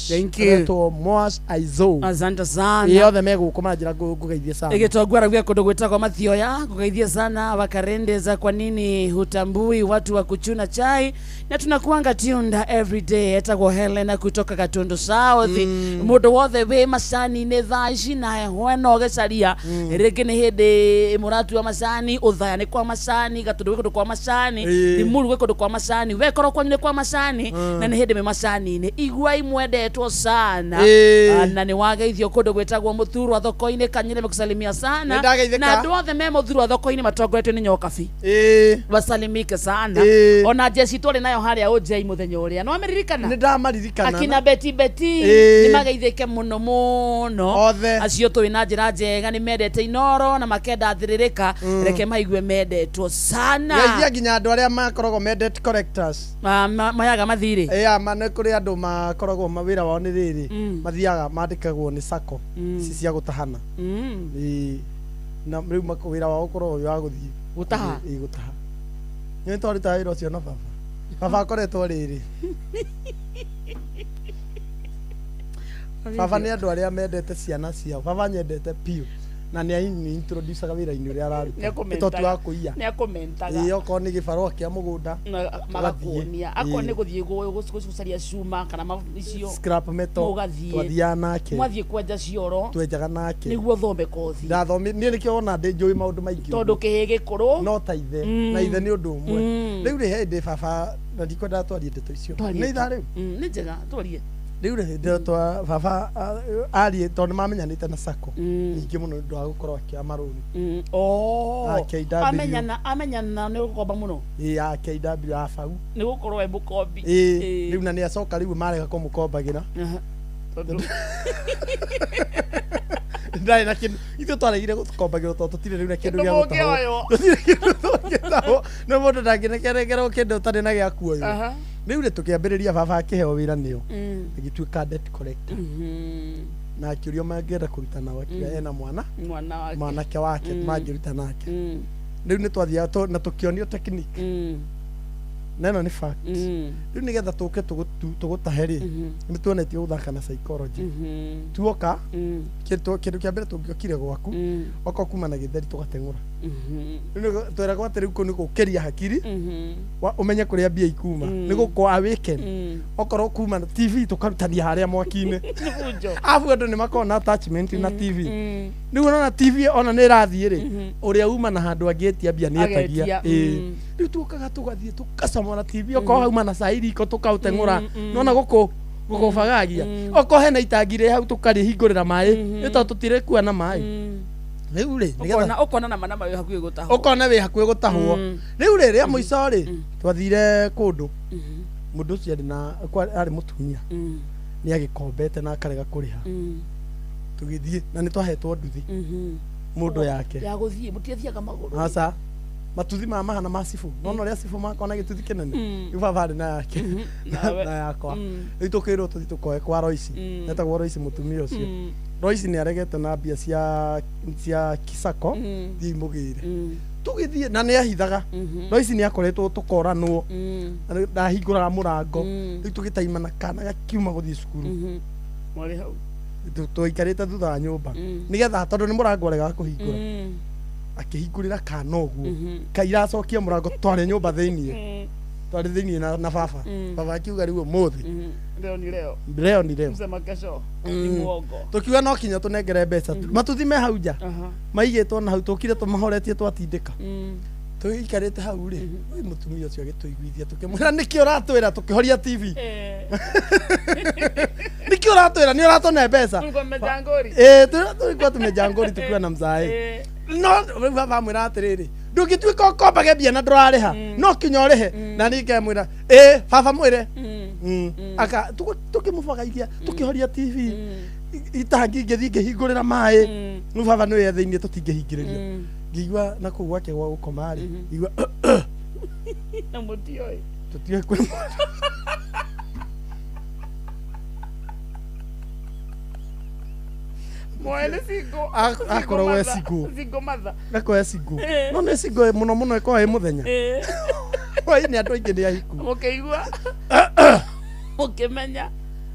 thank you gwitwo Mwash Aizo asante sana yothe megukuma njira ngugeithie sana igitongwara gwa kundu gwitagwo Mathioya ngugeithie sana wakarendeza kwa nini hutambui watu wa kuchuna chai na tunakuanga tunda every day etagwo Helena kutoka Gatundu South mundu wothe we macani ni thaici na hweno gecaria ringi ni hindi muratu wa macani uthaya ni kwa macani Gatundu kundu kwa macani Limuru kundu kwa macani we korokwa ni kwa macani na ni hindi me macani ni igwa imwendetwo sana na ni wageithio kundu gwitagwo Muthurwa thoko-ini Kanyire mekusalimia sana na andu othe me Muthurwa thoko-ini matongoretio ni nyokabi basalimike sana ona jeci tuli nayo haria ojei muthenya uria no amerikana ni ndamaririkana akina beti ni mageithike muno acio twi na njira njega ni mendete inoro na makenda thiririka reke maigue mendetwo sana yeithia nginya andu aria makoragwo mendete collectors mayaga mathiri mane kuri andu makoragwo mawira wao ni riri mathiaga mandikagwo ni sako ici cia gutahana na riu wira wao korwo wa guthii gutaha gutaha ni tori tairo ucio na baba akoretwo riri baba ni andu aria mendete ciana ciao baba nyendete piu na ni introduce ga wira-ini uria araruta itotu wa kuia ni akomentaga iyo ko ni gibarua kia mugunda magakuonia ako ni guthie gucaria cuma kana icio scrap metal twathia nake mwathie kwenja cioro twenjaga nake niguo thombe kothi ndathomi ni nikio ona ndi njui maundu maingi tondu kihigi kuru no ta ithe na ithe ni undu umwe riu ri hindi baba na ndikwenda twarie ndeto icio ni itha riu ni njega twarie riu ri twa baba ari tondu mamenyanite na sako ingi muno ndu wa gukorwo akia maruni amenyana ni gukomba muno KW afau ni gukorwo e mukombi riu na ni acoka riu marega kumukombagira ndai na kindu ithu twaregire gukombagira tondu tutire riu na kindu gia gutaho tutire kindu gitaho no mundu ndangĩrekerekerwo kindu tari na gia kuoyo riu ri tukiambiriria baba akiheo wira niyo agituika debt collector na akiurio mangĩenda kũruta nao akiuga ena mwanake wake mangĩruta nake riu nĩ twathiaga na tũkĩonio technique na ĩno nĩ fact riu nĩgetha tũke tũgũtahe rĩ nĩ tuonetie gũthaka na psychology tuoka kĩndũ kĩa mbere tũngĩokire gwaku oka kuma na gĩtheri tũgateng'ũra tweragwo atĩ rĩu kũu nĩ gũkĩria hakiri ũmenye kũrĩa mbia ikuma nĩ gũkorwo awaken okorwo kuma na TV tũkarutania harĩa mwaki-inĩ afu andũ nĩ makoragwo na attachment na TV rĩu ona TV ona nĩ ĩrathiĩ rĩ ũrĩa uma na handũ angĩtia mbia nĩ etagia rĩu tũkaga tũgathiĩ tũkacama na TV okorwo hauma na cairi iko tũkaũteng'ũra nona gũkũbagagia okorwo hena itangi rĩ hau tũkarĩhingũrĩra maĩ nĩ tondũ tũtirekua na maĩ riu ri ukona na mana mayo hakuye gutahwo ukona we hakuye gutahwo riu ri ria muico ri twathire kundu mundu ucio ari mutumia ni agikombete na akarega kuriha tugithie na ni twahetwo nduthi mundu yake ya guthie mutiethiaga maguru asa matuthi ma mahana masifu nono ria sifu makona gituthi kinene ibabari na yake na yakwa itukirwo tuthi tukoe kwa Royce netagwo Royce mutumia ucio Royce ni aregete na mbia cia kisako thimugire tugithie na ni ahithaga Royce ni akoretwo tukoranwo ndahinguraga murango riu tugitaimana kana gakiuma guthie cukuru mwari hau tuikarite thutha wa nyumba nigetha tondu ni murango rega kuhingura akihingurira kana uguo kairacokia murango tware nyumba thiini tware thiini na baba baba akiuga riu muthi leo ni leo msema kesho ni muongo tukiuga no kinya tunengere mbeca matuthi me hau nja maigitwo na hau tukire tumahoretie twatindika tuikarite hau ri mutumia ucio agituiguithia tukimwira niki uratwira tukihoria TV niki uratwira ni uratone pesa tumejangori tulikuwa tumejangori tukiwa na mzai no baba mwira atiriri ndugituika ukombage mbia na ndurariha no kinya urihe na ninge mwira baba mwire aka tukimubageithia tukihoria TV itangi ngethi ngihingurira mai no baba no yetheinie tutingihingiririo ngigwa na kugwa ke gwa gukoma ri ngigwa na mutioi tutie kwe Moene singo. Akoro singo. Singo matha. Nako singo. No ne singo muno muno iko he muthenya. Wai ni andu ingi ni ahiku. Mukeigua. Mukimenya.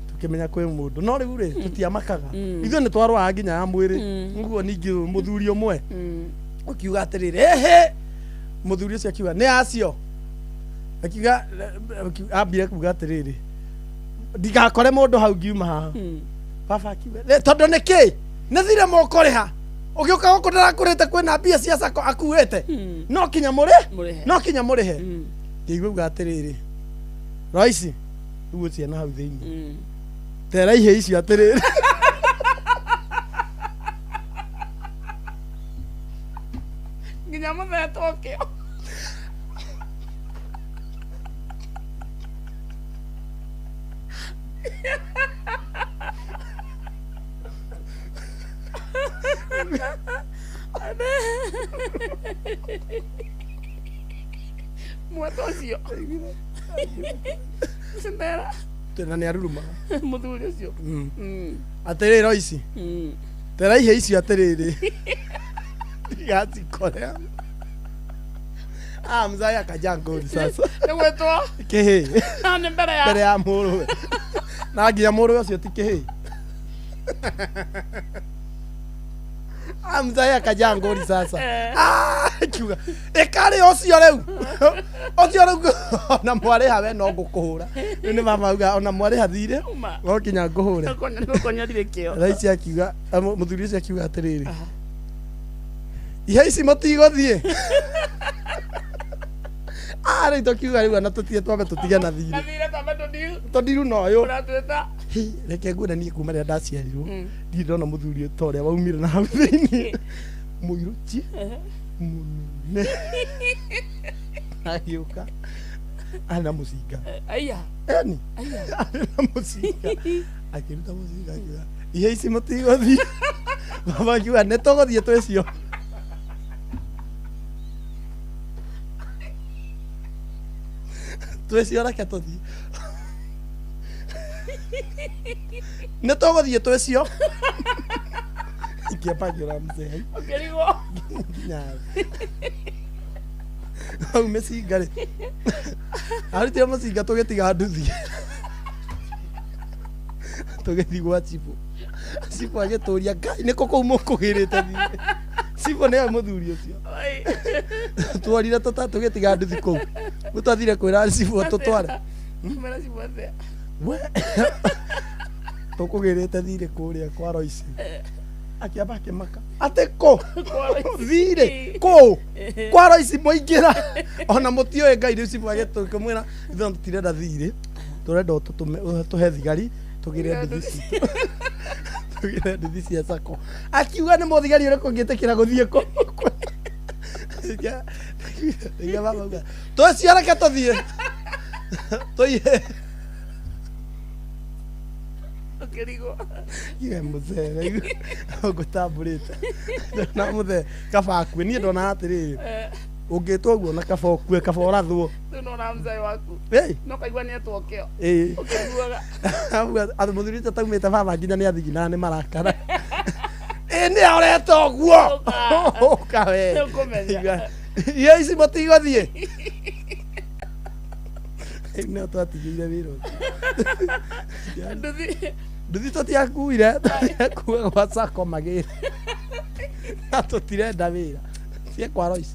Tukimenya kwe mundu. No riu ri tutiamakaga. Ithu ni twarwa nginya ya mwiri. Nguo ningi muthuri umwe. Ukiuga atiriri ehe. Muthuri ucio akiuga ni acio. Akiuga ambire kuuga atiriri. Ndigakore mundu hau ngiuma haha. Baba akiuga tondu niki nithire moko riha ugiuka guku ndarakurite kwina mbia cia sako akuite no kinya murihe ngigwa atiriri raisi uguo ciana hau thiini tera ihe icio atiriri nginya muthetwo kio Muerto ucio. Sendera. Tena ni aruruma. Muthuri ucio. Atiriri roici. Tera ihe icio atiriri. Gati korea. Mzai akajangori sasa. Nĩgwĩtwo kĩhĩ nĩ mbere ya mũrũwe na nginya mũrũwe ũcio ti kĩhĩ Mzai akajangori sasa kiuga ĩkarĩ ũcio rĩu ona mwarĩha we no ngũkũhũra rĩu nĩ mama auga ona mwarĩha thirĩ no kinya ngũhũre raici akiuga mũthuri ũcio akiuga atĩrĩrĩ ihe ici mũtigũthiĩ rĩu tũkiuga rĩu ana tũtige twambe tũtige na thirĩ tũndiru noyũ reke ngwĩranie kuma rĩrĩa ndaciarirwo ndirĩ ndona mũthuri ta ũrĩa waumire na hau thĩinĩ mũirũki mũnene agĩũka ana mũcinga eni ana mũcinga akĩruta mũcinga akiuga ihe ici mũtigũthiĩ baba akiuga nĩ tũgũthiĩ twĩcio twĩcio reke tũthiĩ nĩ tũgũthiĩ twĩcio ingĩamba ngĩũra mzee hau mĩcinga rĩ arutire mũcinga tũgĩtiga nduthi tũgĩthiĩ gwa Chifu agĩtũria Ngai nĩkũ kũu mũkũgĩrĩte thiĩ Chifu nĩwe mũthuri ũcio twarire tũgĩtiga nduthi kũu gũtwathire kwĩra Chifu tũtware tũkũgĩrĩte thirĩ kũrĩa kwa Royce akiamba akĩmaka atĩ kũ thirĩ kũ kwa Royce mũingĩra ona mũtiũĩ Ngai rĩu Chifu agĩtũkĩmwĩra ithuĩ tũtirenda thirĩ tũrenda tũhe thigari tũgĩre nduthi cia sako akiuga nĩ mũthigari ũrĩkũ ũngĩtĩkĩra gũthiĩ kũ twĩcio reke tũthiĩ tũihe iwe mzee ngũtambũrĩte na mũthee kaba akue niĩ ndona atĩrĩrĩ ũngĩtwo ũguo na kaba ũkue kaba ũrathwo nona mzee waku no kaigua nĩ etwo kĩo ũkĩiguaga andũ mũthuri ũcio taumĩte baba nginya nĩ athiginaga nĩ marakara nĩ aũreta ũguo ũka we iyo ici mũtigũthiĩ nĩo twatigĩire wĩra nduthi tũtiakuire kuga gwa Sako magĩrĩ na tũtirenda wĩra cie kwa Royce.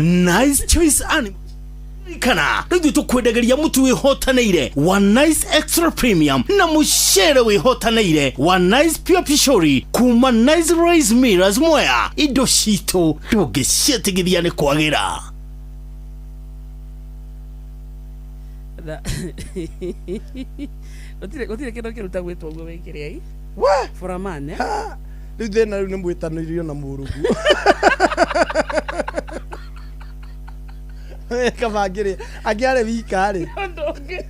Nice choice animal kana rĩu tũkwendageria mũtu wĩhotanĩire wa Nice Extra Premium na mũcere wĩhotanĩire wa Nice Pure Pishori kuma Nice Rice Millers Mwea. Indo citũ ndũngĩciĩtigithia nĩ kwagĩra. Gotire kindu kiruta gwitwo guo wekire ai. Wa for a man eh. Riu thena riu ni mwitanirio na murugu. Kamagire agiare wikari. Ndoge.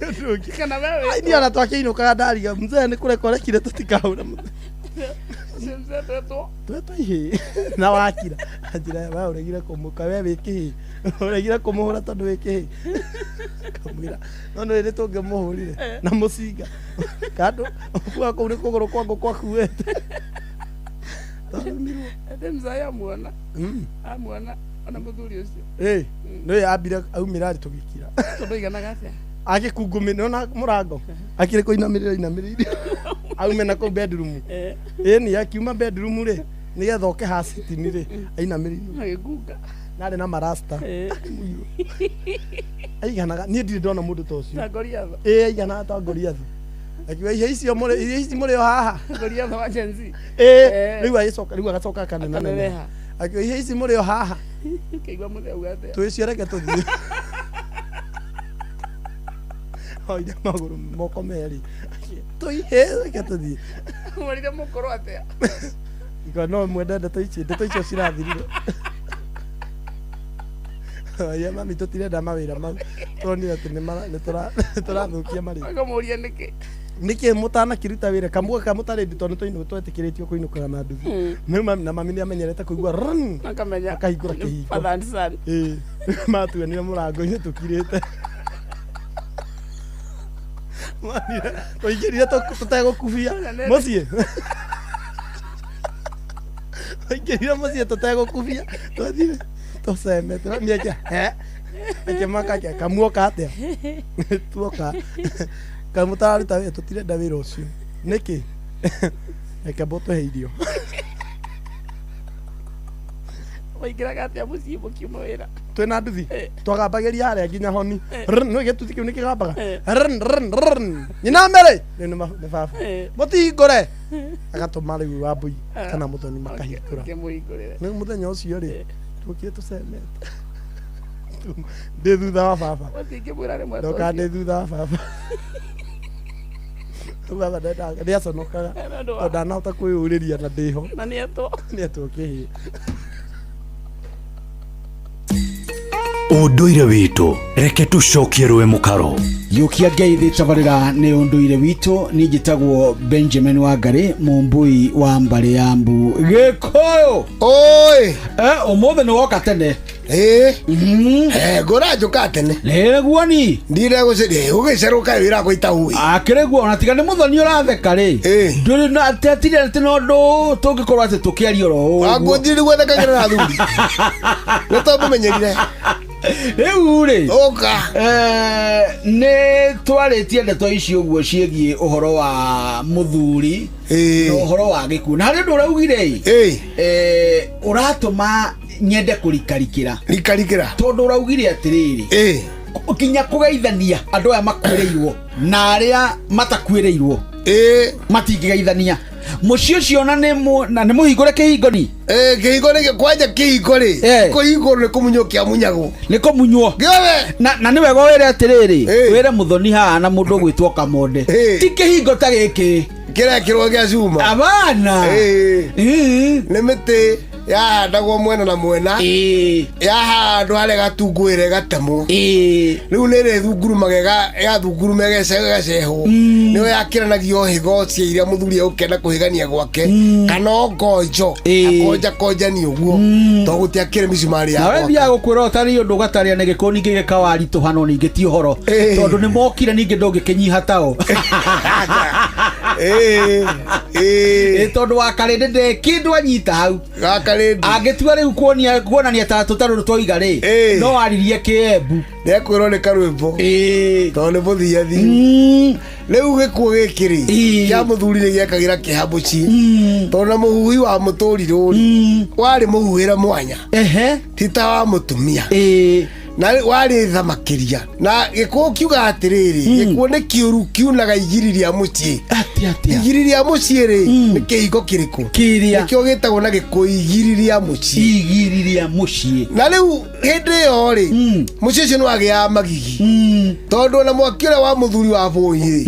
Kana wewe. Ai ni ona twakiinuka ndariga mzee ni kure korekire tutikaura. Mzee teto. Teto ihi. Na wakira. Ajira wewe uregire kumuka wewe wiki. Uregire kumuhura tondu wiki. Kamwira. No riri tungimuhurire na mucinga. Kando kwa kuri kuguru kwangu kwakuete. Ende mzaya muona. Amuona ona muthuri ucio. No yambire aumira ari tugikira. Tondu igana gatia. Agikungumina ona murango. Akire kuinamirira. Aume na ko bedroom. Ni akiuma bedroom ri. Nigetha oke hasitini ri. Ainamirira. Agikuga. Nari na marasta. Aiganaga ni ndiri ndona mundu ta ucio. Na Goliath. Aigana ta Goliath. Akiwa icio muri haha. Goliath wa Gen Z. Riu agacoka kanena. Akiwa ici muri haha. Keigwa mutheu gate. Twiciareke tuthie. Oida maguru moko meri. Tuiheke tuthie. Mwarire mukoro atia. Iko no mwenda ndeto icio cirathirire. Ya mami tutirenda mawira mau. Turonire ati ni turathukia mari. Akamuria niki mutana kiruta wira kamwe kamutare tondu toinu twetikiritio kuinuka na nduthi na mami ni amenyerete kuigua run akamenya akahingura kihingo father son matuanire murango-ini tukirite tũingĩrire tũtegũkubia mũciĩ tũingĩrire mũciĩ tũtegũkubia twathire tũceme tũramĩakia akĩmaka kamuoka atĩa tuoka kamũtararuta wĩra tũtirenda wĩra ũcio nĩkĩ reke mbũtũhe irio waingĩraga atĩa mũciĩ mũkiuma wĩra twĩna nduthi twagambagĩria harĩa nginya honi no gĩtuthi kĩu nĩkĩgambaga nyina mbere nĩ baba mũtihingũre agatũma rĩu Wambũi kana Mũthoni makahingũra nĩ mũthenya ũcio rĩ tũkire tũcemete ndĩ thutha wa baba ndoka ndĩ thutha wa baba tugaba nĩaconokaga tondũ ndanahota kwĩyũrĩria na ndĩho na nĩetwo kĩhĩ Ũndũire witũ reke tũcokie rũĩ mũkaro Yukia ngeithi tabarĩra nĩ ũndũire witũ nĩ njĩtagwo Benjamin Wangari Mũmbui wa Mbare ya Mbu Gĩkũyũ oi ũmũthĩ nĩ woka tene ngora njoka tene nĩguo ni ndire gũgĩcerũka wĩra gũita hui akĩrĩguo ona tiga nĩ Mũthoni ũratheka rĩ ndũrĩ na tetire atĩ no ũndũ tũngĩkorwo atĩ tũkĩaria oro ũguo ngũthiri gwethekagĩra na thuri nĩ tũkũmenyerire rĩu rĩ oka nĩ twarĩtie ndeto ici ũguo ciĩgiĩ ũhoro wa mũthuri na ũhoro wa gĩkuũ na harĩ ũndũ ũraugire ũratũma nyende kũrikarikĩra tondũ ũraugire atĩrĩrĩ kinya kũgeithania andũ aya makuĩrĩirwo na arĩa matakuĩrĩirwo matingĩgeithania mũciĩ ũcio na nĩ mũhingũre kĩhingo ni kĩhingo nĩ kwanja kĩhingo rĩ kũhingũrwo nĩ kũmunywo kĩa munyagwo nĩ kũmunywo na nĩ wega wĩre atĩrĩrĩ wĩre Mũthoni haha na mũndũ ũgwĩtwo Kamonde ti kĩhingo ta gĩkĩ kĩrekĩrwo gĩa cuma abana nĩ mĩtĩ yahandagwo mwena na mwena yahandwo harĩa gatungũĩre gatemwo rĩu nĩ ĩthungurumaga ĩgathungurume gacehwo nĩyo yakĩranagio hĩgo cia iria mũthuri egũkenda kũhĩgania gwake kana ngonjo akonjakonjani ũguo tondũ gũtiakĩrĩ mĩcumarĩ ya nawe thiaga gũkwĩra ũtarĩ ũndũ ũgatarĩa nĩ gĩkũyũ ningĩ gĩkawaritũha no ningĩ ti ũhoro tondũ nĩ mokire ningĩ ndũngĩkĩnyiha tao tondũ wa Karĩndĩ ndekĩndũ anyita hau angĩtua rĩu kuonania ta tũtarũ twoiga rĩ no aririe kĩembu nĩekwĩrwo nĩ karwĩmbo tondũ nĩ mũthiathi rĩu gĩkuũ gĩkĩ rĩ kĩa mũthuri nĩ gĩekagĩra kĩeha mũciĩ tondũ na mũhuhi wa mũtũrirũ rĩ warĩ mũhuhĩre mwanya ti ta wa mũtumia na wari thamakiria na gikuo kiuga atiriri gikuo ni kiuru kiunaga igiriria mucii igiriria mucii ri ni kiiko kiriku kiria nikio gitagwo na gikuo igiriria mucii na riu hindi yo ri mucii ucio ni wagia magigi tondu na mwaki uria wa muthuri wa boyi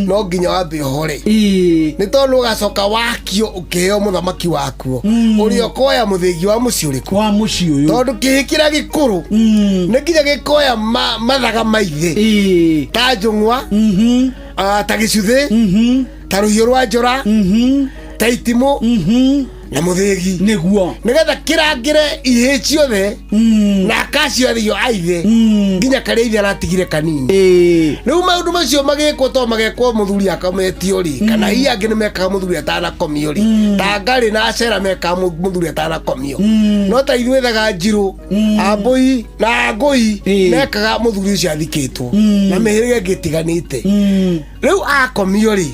no nginya wambe hore ni tondu ugacoka wakio ukiheo muthamaki wakuo uria koya muthigi wa mucii uriku wa mucii uyu tondu kihikira gikuru ni nginya gikoya mathaga maithe ta njung'wa ta gicuthe ta ruhiũ rwa njora ta itimu na muthegi niguo nigetha kirangire ihĩ ciothe na akaciathio aithe nginya karia ithe aratigire kanini riu maundu macio magikwo to magekwo muthuri akametio ri kana hihi angĩ nĩ mekaga muthuri atanakomio ri ta ngari na acera mekaga muthuri atanakomio no ta ithuĩ thaga njirũ ambũi na ngũi mekaga muthuri ũcio athikĩtwo na mĩhĩrĩga ĩngĩtiganĩte riu akomio ri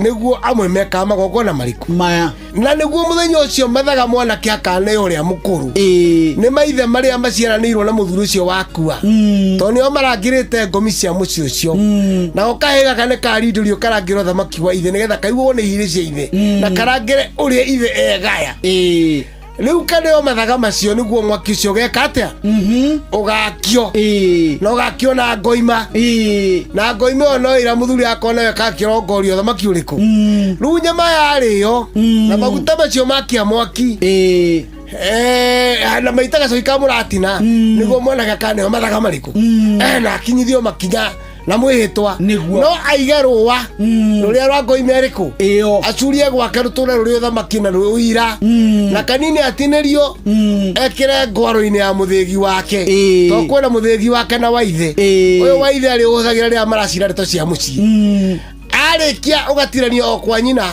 nĩguo amwe mekaga magongona marĩkũ maya na nĩguo mũthenya ũcio mathaga mwanake akane ũrĩa mũkũrũ nĩ maithe marĩa maciaranĩirwo na mũthuri ũcio wakua tondũ nĩo marangĩrĩte ngomi cia mũciĩ ũcio nako kahĩĩ gaka nĩ karindũrio karangĩrwo thamaki wa ithe nĩgetha kaigwo nĩ ihirĩ cia ithe na karangĩre ũrĩa ithe egaya riu kaneo mathaga macio nĩguo mwaki ũcio ũgeka atĩa ũgakio na ũgakio na ngoima na ngoima ĩyo no ĩra mũthuri akona weka kĩrongorio thamaki ũrĩkũ riu nyama yarĩo na maguta macio makia mwaki na maita gacoki ka mũratina nĩguo mwanake akaneo mathaga marĩkũ na akinyithio makinya na mwihitwa no aige rũa rũrĩa rwa ngoima ĩrĩkũ acurie gwake rũtũre rũrĩ ũthamaki na rũira na kanini atinĩrio ekĩre ngwaro-inĩ ya mũthĩgi wake to kwĩna mũthĩgi wake na waithe ũyũ waithe arĩ ũhũthagĩra rĩrĩa maracira ndeto cia mũciĩ arĩkia ũgatirania o kwa nyina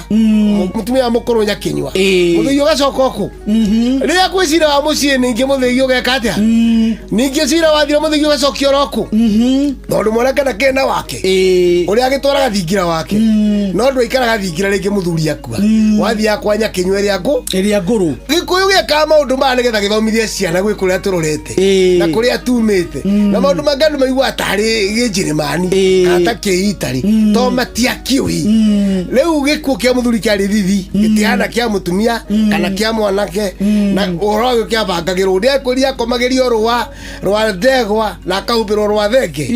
mũtumia mũkũrũ nyakinywa mũthĩgi ũgacoka ũkũ rĩrĩa kwĩ cira wa mũciĩ ningĩ mũthĩgi ũgeka atĩa ningĩ cira wathira mũthĩgi ũgacokio roko tondũ mwanake na kena wake ũrĩa agĩtwaraga thingira wake no ndwaikaraga thingira rĩngĩ mũthuri akua wathiaga kwa nyakinywa ĩrĩa ngũrũ gĩkũyũ gĩkaga maũndũ maya nĩgetha gĩthomithie ciana gwĩ kũrĩa tũrorete na kũrĩa tumĩte na maũndũ mangĩ andũ maigua tarĩ gĩnjĩrĩmani kana ta kĩhitari to matiakĩũi rĩu gĩkuũ kĩa mũthuri kĩarĩ thithi gĩtihana kĩa mũtumia kana kĩa mwanake na ũhoro ũyũ kĩabangagĩrwo ũrĩa ekũria akomagĩrio rwa ndegwa na akahumbĩrwo rwa thenge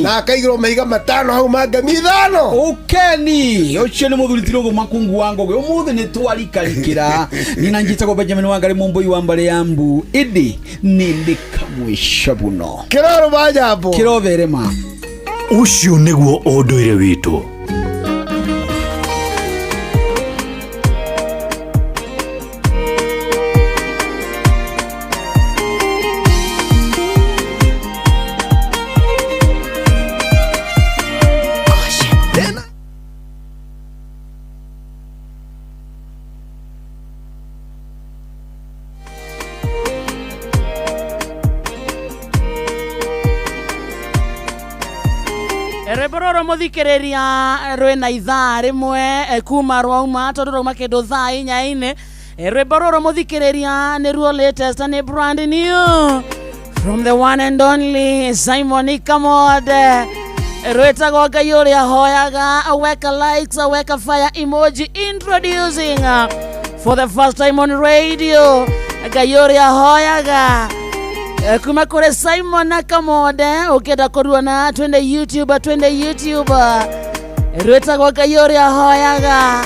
na akaigĩrwo mahiga matano hau mangami ithano ukeni ũcio nĩ mũthuri Tirũngũ Makungu wa Ngogĩ ũmũthĩ nĩ twarikarikĩra nina njĩtagwo Benjamin Wangari Mũmbũi wa Mbale ya Mbu ĩndĩ nĩ ndĩ kamwĩca mũno kĩroro majambo kĩroverema ũcio nĩguo ũndũire witũ. Rwĩmbo mũthikĩrĩria rwĩna ithaa rĩmwe kuma rwauma tondũ rwauma kĩndũ thaa 4 rwĩmbo rũrũ mũthikĩrĩria nĩruo latest and brand new from the one and only Simon Kamode rwĩtagwo Ngai ũrĩa hoyaga weka likes weka fire emoji introducing for the first time on radio Ngai ũrĩa hoyaga kuma kũrĩ Simon Kamode ũkĩenda kũruona twende YouTube rwĩtagwo Ngai ũrĩa hoyaga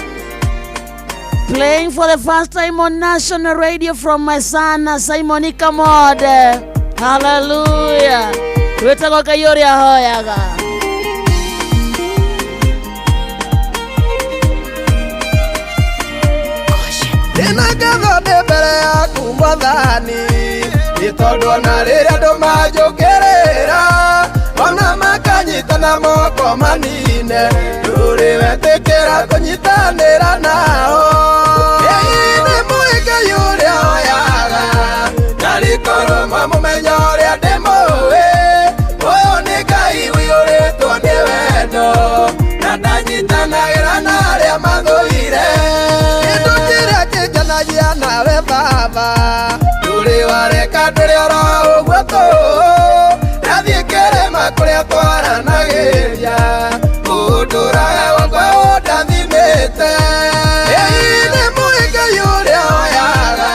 playing for the first time on national radio from my son Simon Kamode hallelujah rwĩtagwo Ngai ũrĩa hoyaga ndĩnagatho ndĩ mbere yaku Mwathani itondo na rĩrĩa andũ manjũkĩrĩra ona makanyitana moko manine ndũrĩ wetĩkĩra kũnyitanĩra nao nĩ mũĩ Ngai ũrĩa hoyaga na rĩkorwo mũmenya ũrĩa ndĩmũĩ ũyũ nĩ Ngai ũiyũrĩtwo nĩ wendo na ndanyitanagĩra na arĩa mathũire kĩndũ kĩrĩa kĩngenagia nawe Baba ndũrĩ wareka ndũrĩ oro ũguo tũ twaranageria uturaga wakwa udathimite ine muinga yuria oyaga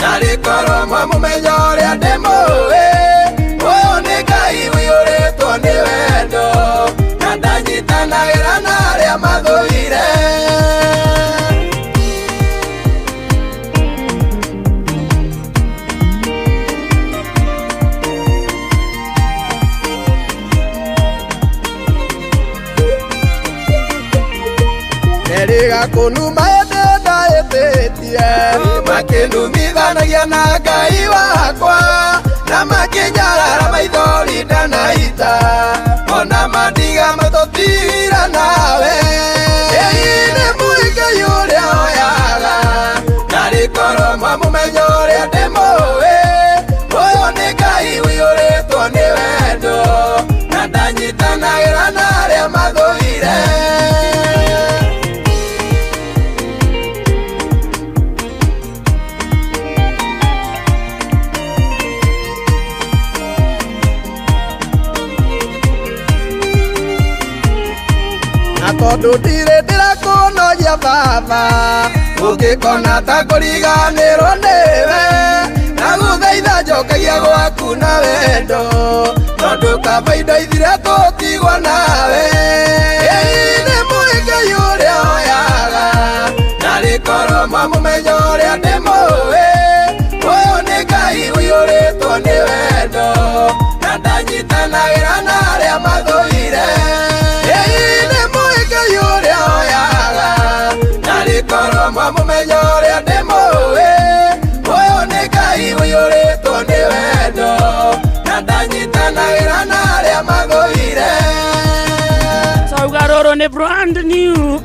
narikorwo mwamumenya uria ndimuwi uyu ni Ngai wiyuritwo ni wendo na ndanyitanagira na aria mathuire Eriga kunuma edenda etetie makinumithanagia na Ngai wakwa na makinyarara maithori ndanaita ona mandiga matotira nawe ine muinga yuria oyaga narikorwo mwamumenya uria ndimuwi uyu ni Ngai wiyuritwo ni wendo na ndanyitanagira na aria mathuire tondu ndire ndirakunogia baba ungikona ta kuriganirwo niwe na guthaitha njokagia gwaku na wendo tondu kaba indo ithire tutigwo nawe ine muinga yuria oyaga narikorwo mwamumenya uria ndimuwi uyu ni Ngai wiyuritwo ni wendo na ndanyitanagira na aria mathuire yuria oyaga narikorwo mwamumenya uria ndimuwi uyu ni Ngai wiyuritwo ni wendo na ndanyitanagira na aria mathuire sauga roro ni brand new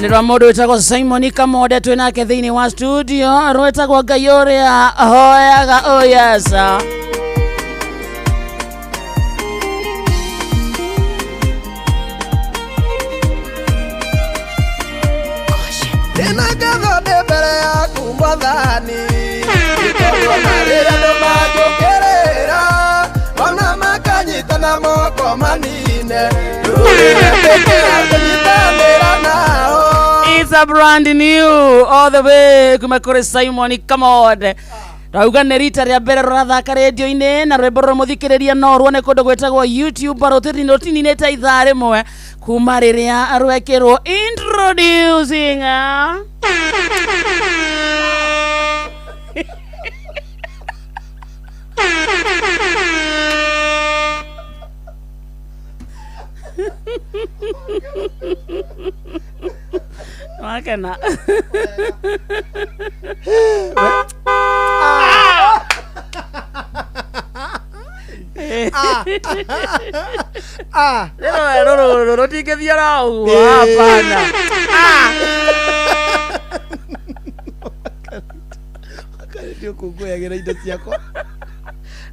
ni rwa mundu witagwo Simon Kamode twinake thiini wa studio rwetagwo Ngai uria hoyaga oh yes Ninagatho ndi mbere yaku mwathani ikorwo na rĩrĩa andũ manjũkĩrĩra ona makanyitana moko manine rũrĩrĩmbĩkĩra kũnyitanĩra nao. It's a brand new all the way kuma kũrĩ Simon Kamode rauga nĩ rita rĩa mbere rũrathaka radio-inĩ na rwĩmbo rũmũthikĩrĩria no ruone kũndũ gwĩtagwo YouTube rũtininĩte ithaa rĩmwe kuma rĩrĩa rwekĩrwo introducing Makena no tingethia rau hapana ndio kugoyagira indo ciakwa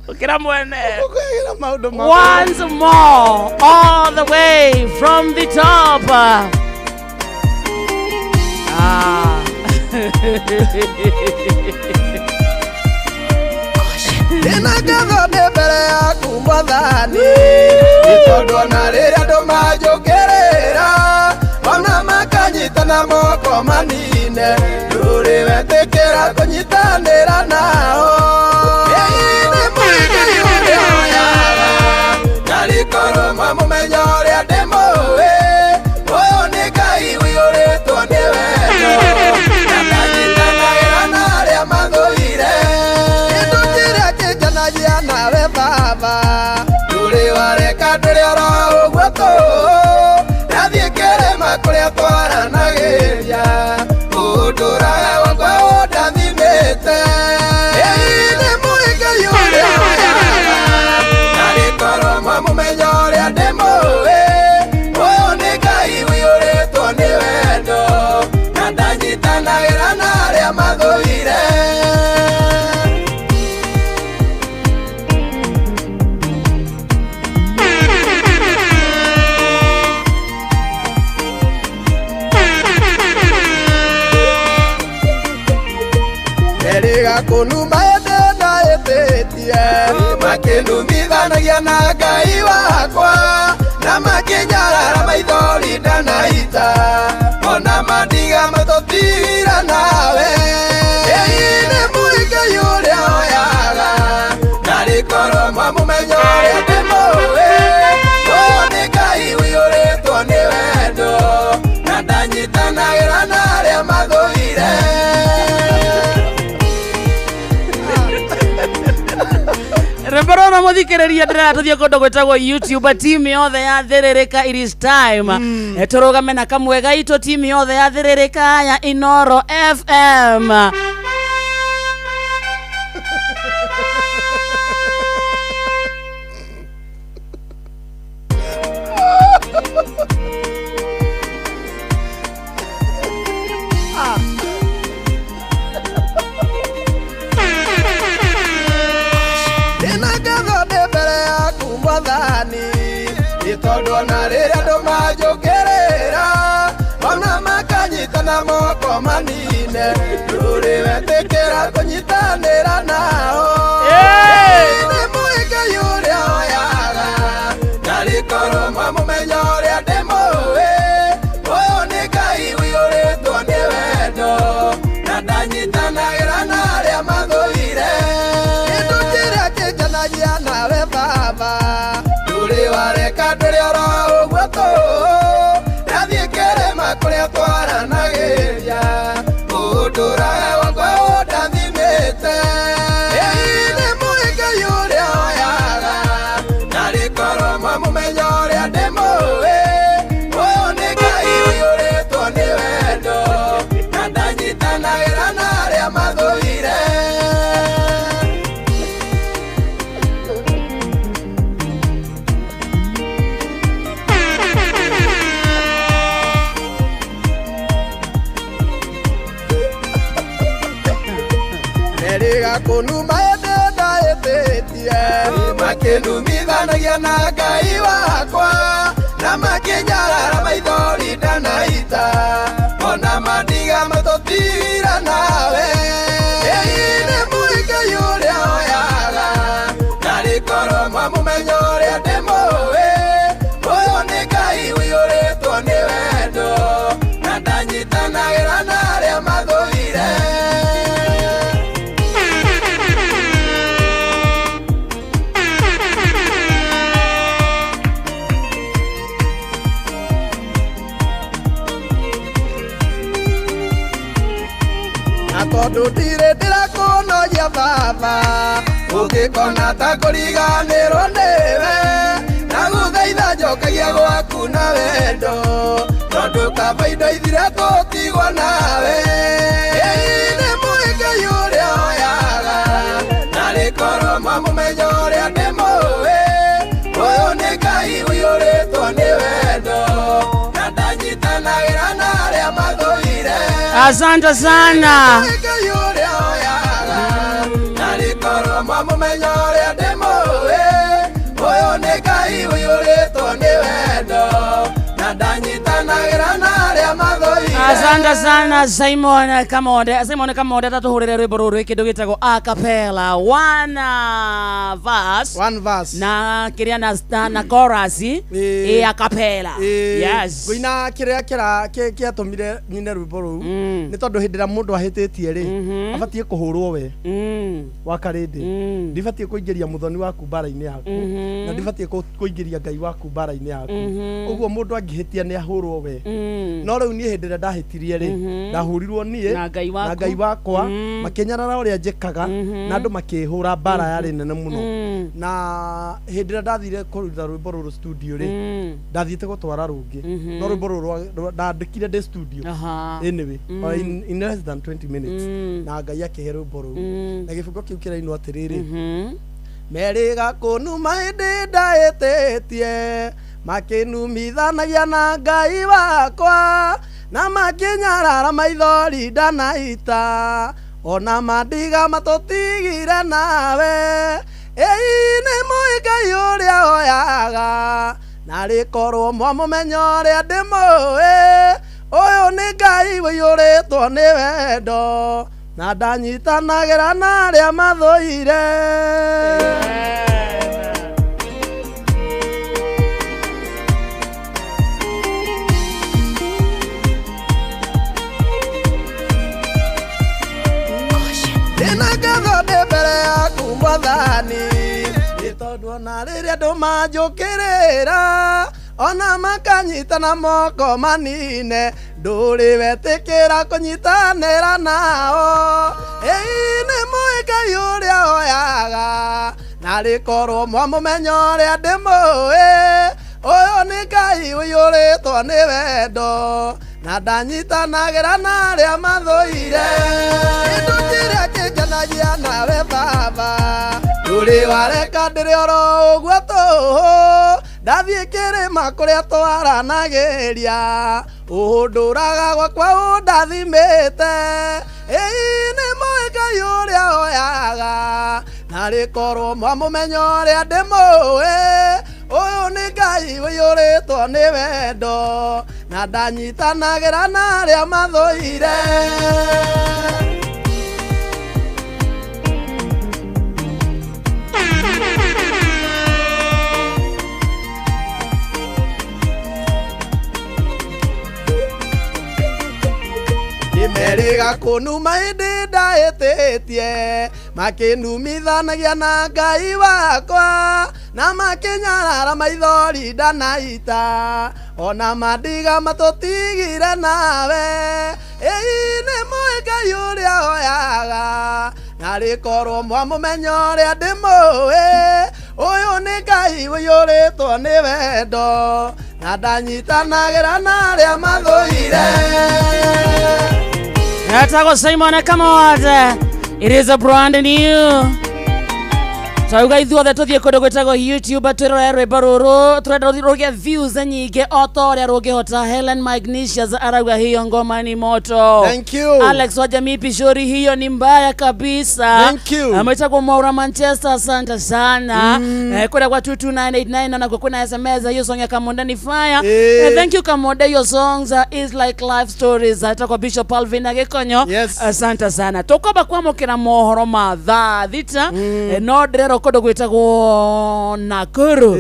ukira mwene kugoyagira maundu ma once more all the way from the top Ninagatho ndi mbere yaku mwathani tondu ona rĩrĩa andũ manjũkĩrĩra ona makanyitana moko manine ndũrĩ wetĩkĩra kũnyitanĩra nao ine muinga yuria oyaga narikorwo mwamumenya ũrĩa ndimuwi ũyũ nĩ Ngai wiyũrĩtwo nĩ wendo na ndanyitanagĩra na arĩa mathũire kĩndũ kĩrĩa kĩngenagia nawe baba ndũrĩ wareka ndũrĩ oro ũguo tũ nathiĩ kĩrĩma kũrĩa twaranagĩria ũndũraga wakwa ũndathimĩte ine muinga yuria oyaga narikorwo mwamumenya ũrĩa ndimuwi ũyũ nĩ Ngai wiyũrĩtwo nĩ wendo na ndanyitanagĩra na arĩa mathũire Eriga kunuma edenda etetie makinumithanagia makenumitanagia na Ngai wakwa na makinyarara maithori ndanaita ona mandiga matotigira nawe nĩ mũingai ũrĩa oyaga na rĩkorwo mwamũmenya ũrĩa ndĩmũĩ ũyũ nĩ Ngai ũiyũrĩtwo nĩ wendo na ndanyitanagĩra na arĩa mathũire. Rembarona muthikiriria ndira tuthie kundu gwetagwo YouTube team yothe ya Thiririka it is time turugame na kamwe gaito team yothe ya Thiririka ya Inoro FM. Tondu na rĩrĩa andũ manjũkĩrĩra ona makanyitana moko manine ndũrĩ wetĩkĩra kũnyitanĩra nao nĩ mũingai ũrĩa oyaga na rĩkorwo mwamũmenya ũrĩa ndĩmũĩ ũyũ nĩ Ngai ũiyũrĩtwo nĩ wendo na ndanyitanagĩra na arĩa mathũire kĩndũ kĩrĩa kĩngenagia nawe Baba wareka ndũrĩ oro ũguo tũ nathiĩ kĩrĩma kũrĩa twaranagĩria ũndũraga wakwa ũndathimĩte nĩ mũingai ũrĩa oyaga na rĩkorwo mwamũmenya ũrĩa ndĩmũĩ ũyũ nĩ Ngai ũiyũrĩtwo nĩ wendo na ndanyitanagĩra na arĩa mathũire. Kunuma ende ndaĩtĩtie makenumithanagia na Ngai wakwa na makinyarara maithori ndanaita ona mandiga matotigira nawe nĩ mũingai ũrĩa oyaga na rĩkorwo mwamũmenya ũrĩa ndĩmũĩ ũyũ nĩ Ngai ũiyũrĩtwo nĩ wendo na ndanyitanagĩra na arĩa mathũire. Tondũ ndirĩ ndĩrakũnogia Baba ũngĩkona ta kũriganĩrwo nĩwe na gũthaitha njokagia gwaku na wendo tondũ kaba indo ithire tũtigwo nawe nĩ mũingai ũrĩa oyaga na rĩkorwo mwamũmenya ũrĩa ndĩmũĩ ũyũ nĩ Ngai ũiyũrĩtwo nĩ wendo na ndanyitanagĩra na arĩa mathũire. Asante sana. Asante sana Simon Kamonde tatuhurire rwimbo ruru kindu gitagwo a cappella one verse na kiria na chorus a cappella. Yes goina kiria kiatumire nyine rwimbo ruru ni tondu hindira mundu ahititie ri abatie kuhurwo we wakarindi ndibatie kuingiria muthoni waku bara-ini yaku na ndibatie kuingiria Ngai waku bara-ini yaku uguo mundu angihitia ni ahurwo we no riu ni hindira ndahitirie ri ndahurirwo nie na Ngai wakwa makenyarara uria njikaga na andu makihura bara yari nene muno na hindira ndathire kuruta rwimbo ruru studio ri ndathiite gutwara rungi no rwimbo ruru ndandikire ndi studio anyway in less than 20 minutes na Ngai akihe rwimbo ruru na gifungo kiu kirainwo atiriri meriga kunuma hindi ndaĩtĩtie makinumithanagia na Ngai wakwa na makinyarara maithori ndanaita ona mandiga matotigire nawe nĩ Ngai ũrĩa oyaga na rĩkorwo mwamũmenya ũrĩa ndĩmũĩ ũyũ nĩ Ngai ũiyũrĩtwo nĩ wendo na ndanyitanagĩra na arĩa mathũire. ngatho ndĩ mbere yaku Mwathani nĩ tondũ ona rĩrĩa andũ manjũkĩrĩra ona makanyitana moko manine ndũrĩ wetĩkĩra kũnyitanĩra nao nĩ mũĩ Ngai ũrĩa oyaga na rĩkorwo mwamũmenya ũrĩa ndĩmũĩ ũyũ nĩ Ngai ũiyũrĩtwo nĩ wendo na ndanyitanagĩra na arĩa mathũire kĩndũ kĩrĩa kĩngenagia nawe Baba ndũrĩ wareka ndĩrĩ oro ũguo tũhũ ndathiĩ kĩrĩma kũrĩa twaranagĩria ũndũraga gwakwa ũndathimĩte nĩ mũĩ Ngai ũrĩa oyaga na rĩkorwo mwamũmenya ũrĩa ndĩmũĩ ũyũ nĩ Ngai ũiyũrĩtwo nĩ wendo na ndanyitanagĩra na arĩa mathũire Meriga kũnuma hĩndĩ ndahĩtĩtie makĩnumithanagia na Ngai wakwa na makĩnyarara maithori ndanaita ona mandiga matũtigire nawe nĩ mũĩ Ngai ũrĩa oyaga na rĩkorwo mwamũmenya ũrĩa ndĩmũĩ ũyũ nĩ Ngai ũiyũrĩtwo nĩ wendo na ndanyitanagĩra na arĩa mathũire. Etago Simon, come on. It is a brand new. So guys, do that to the kodogetago YouTube Twitter rebaroro turenda roge views nyingi otoria roge hota Helen Magnesius araga hiyo ngoma ni moto. Thank you. Alex wa Jamii Pishori hiyo ni mbaya kabisa. Thank you. Ameitwa Maura Manchester, asante sana. Kwenda kwa 22989 na kuna SMS hiyo song ya Kamonda ni fire. Thank you Kamonda, your songs is like life stories. Hata kwa Bishop Alvin Agekonyo. Yes. Asante sana. Tokoba kwa mokera mohoro madha thita. No drero kodo gwetagwo Nakuru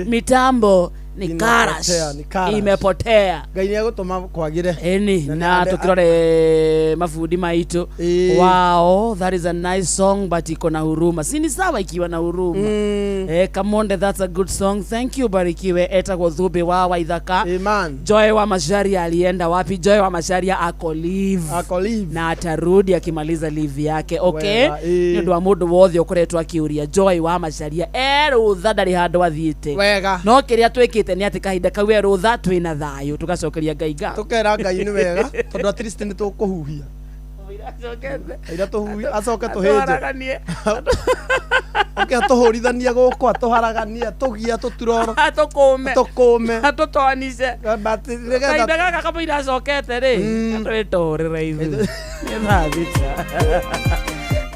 mitambo ni karas imepotea Ngai ni agutuma kwagire na tukirore mafundi maitu. Wow, that is a nice song but iko na huruma. Sini sawa ikiwa na huruma. Kamonde, that's a good song. Thank you Barikiwe. Etagwo Thube wa Waithaka. Amen. Joy wa Masharia alienda wapi? Joy wa Masharia ako live na atarudi akimaliza live yake. Okay, ndio mundu wothe ukoretwa akiuria Joy wa Masharia rutha ndari handu athiite wega no kiria twikite ni ati kahinda kawe rutha twina thayo tugacokeria Ngai nga tukera Ngai ni wega tondu at least ni tukuhuhia ira tuhuhia acoke tuhinje oke atuhurithania guku atuharagania tugia tuturoro tukume atutoanise kahinda gaka kama iracokete ri atwitorira ithu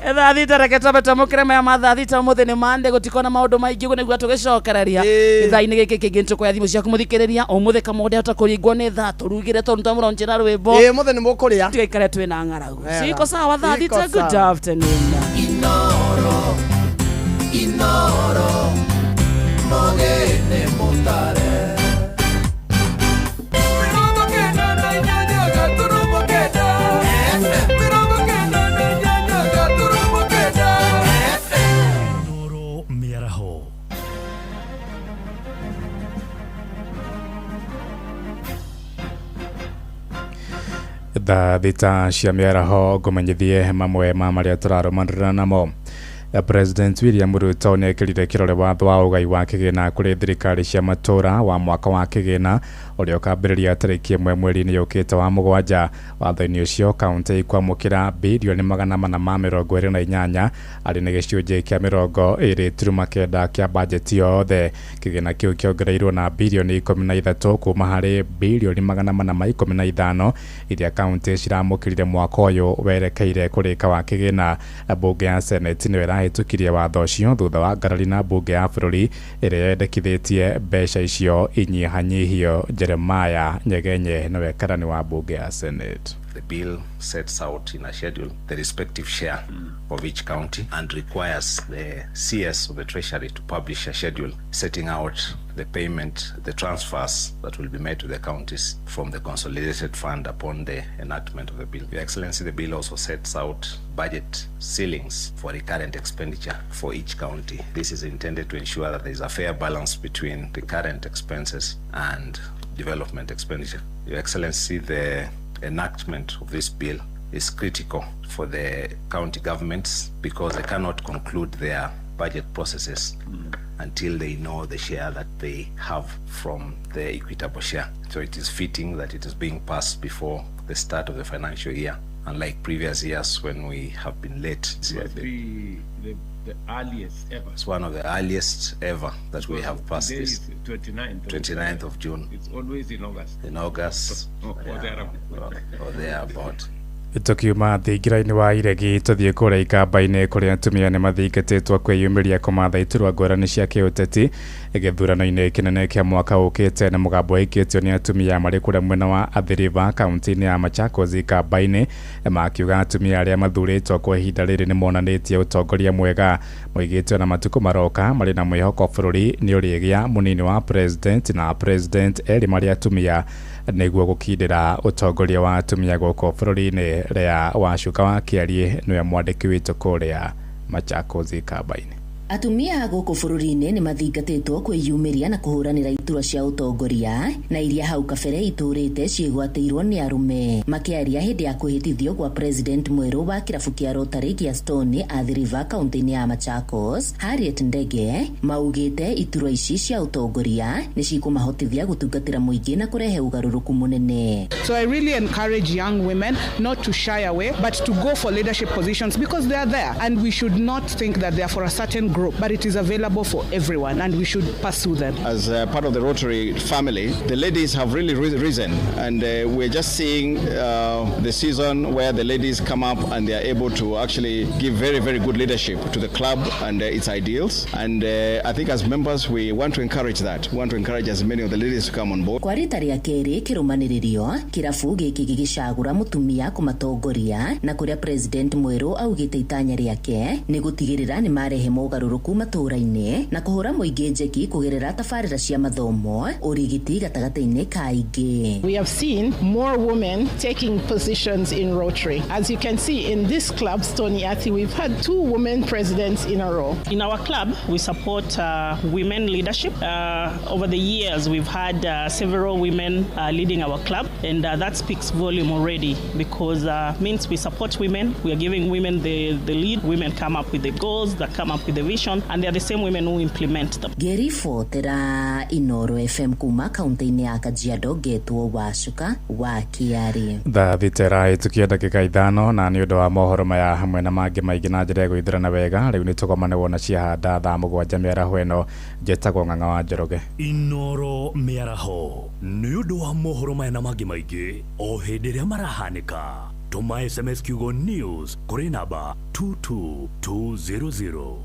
Etha thita reketa betamukire maya matha thita muthe ni mande gutikona maundu maingi gune gwa tugicokereria itha-ini giki kingi ntuko ya thimu cia kumuthikiriria umuthe Kamonde ata kuringwo ni tha turugire tondu tamuronjera rwimbo muthe ni mukuria tuikare twina ng'aragu siko sawa tha thita. Good afternoon. Inoro mogene mutare Tha thita cia mĩaraho ngũmenyithie mamwe ma marĩa tũraromanĩrĩra namo. President William Ruto nĩ ekĩrire kĩrore watho wa ũgai wa kĩgĩna kũrĩ thirikari cia matũra wa mwaka wa kĩgĩna ũrĩa ũkambĩrĩria tarĩki 1 mweri-inĩ ũkĩte wa mũgwanja. Watho-inĩ ũcio kaunti ikwamũkĩra bilioni 428 arĩ nĩ gĩcunjĩ kĩa 20.9 kĩa bajeti yothe. Kĩgĩna kĩu kĩongereirwo na bilioni 13 kuma harĩ bilioni 415 iria kaunti ciramũkĩrire mwaka ũyũ werekeire kũrĩka wa kĩgĩna. Bunge ya Senate nĩ ĩrahĩtũkirie watho ũcio thutha wa ngarari na bunge ya bũrũri ĩrĩa yendekithĩtie mbeca icio inyihanyihio. Jeremiah Nyegenye nĩwe karani wa bunge ya Senate. The bill sets out in a schedule the respective share of each county and requires the CS of the Treasury to publish a schedule setting out the payment, the transfers that will be made to the counties from the consolidated fund upon the enactment of the bill. Your Excellency, the bill also sets out budget ceilings for recurrent expenditure for each county. This is intended to ensure that there is a fair balance between recurrent expenses and development expenditure. Your Excellency, the enactment of this bill is critical for the county governments because they cannot conclude their budget processes until they know the share that they have from the equitable share. So it is fitting that it is being passed before the start of the financial year, unlike previous years when we have been late. It must be the earliest ever. It's one of the earliest ever that we have passed this. 29th of June. It's always in August. In August. Or thereabout. Tukiuma thingira-inĩ wa iregi tuthie kuria ikamba-inĩ kuria atumia nĩ mathingatĩtwo kwĩyumĩria kũmatha iturwa ngũrani cia kĩũteti gĩthurano-inĩ kĩnene kĩa mwaka ũkĩte na mũgambo waikĩtio nĩ atumia marĩ kũrĩa mwena wa Athi River kaunti-inĩ ya Machakos ikamba-inĩ makiuga atumia arĩa mathurĩtwo kwa ihinda rĩrĩ nĩ monanĩtie ũtongoria mwega moigĩtwo na matukũ maroka marĩ na mwĩhoko bũrũri nĩ ũrĩgĩa mũnini wa president na president erĩ marĩ atumia nĩguo gũkindĩra ũtongoria wa atumia gũkũ bũrũri-inĩ rĩa Wacuka wa Kĩarie nĩwe mwandĩki witũ kũrĩa Machakos ikamba-inĩ. Atumia gũkũ bũrũri-inĩ nĩ mathingatĩtwo kwĩyumĩria na kũhũranĩra iturwa cia ũtongoria na iria hau kabere itũrĩte ciĩgwatĩirwo nĩ arume. Makĩaria hĩndĩ ya kwĩhĩtithio kwa president mwerũ wa kĩrabu kĩa Rotary gĩa Stone Athi River kaunti-inĩ ya Machakos, Harriet Ndege, maugĩte iturwa ici cia ũtongoria nĩ cikũmahotithia gũtungatĩra mũingĩ na kũrehe ũgarũrũku mũnene. So I really encourage young women not to shy away but to go for leadership positions because they are there and we should not think that they are for a certain group, but it is available for everyone and we should pursue them. As part of the Rotary family, the ladies have really risen and we're just seeing the season where the ladies come up and they are able to actually give very, very good leadership to the club and its ideals. And I think as members we want to encourage that. We want to encourage as many of the ladies to come on board. Kwa rita rĩa kerĩ kĩrũmanĩrĩrio kĩrabu gĩkĩ gĩgĩcagũra mũtumia kũmatongoria na kũrĩa president mwerũ augĩte itanya rĩake nĩ gũtigĩrĩra nĩ marehe mogarũrũku matũra-inĩ na kũhũra mũingĩ njeki kũgerera tabarĩra cia mathomo ũrigiti gatagatĩ-inĩ ka aingĩ. We have seen more women taking positions in Rotary. As you can see in this club, Stony Athi, we've had 2 women presidents in a row. In our club, we support women leadership. Over the years, we've had several women leading our club, and that speaks volume already because means we support women. We are giving women the lead. Women come up with the goals, that come up with the vision, and they are the same women who implement them. Geri Fotera, Inoro FM kuma kaunti-inĩ ya Kajiado getwo Wacuka wa Kĩarie. Thathitera ĩtukia ndagĩka 5 na nĩ ũndũ wa mohoro maya hamwe na mangĩ maingĩ na njĩra ya gwĩthurana wega rĩu nĩ tũkomane wona ciahanda thaa 7 mĩaraho ĩno njĩtagwo Ng'ang'a wa Njoroge. Inoro mĩaraho nĩ ũndũ wa mohoro maya na mangĩ maingĩ o hĩndĩ ĩrĩa marahanĩka. Tuma SMS kiugo news kũrĩ namba 22200.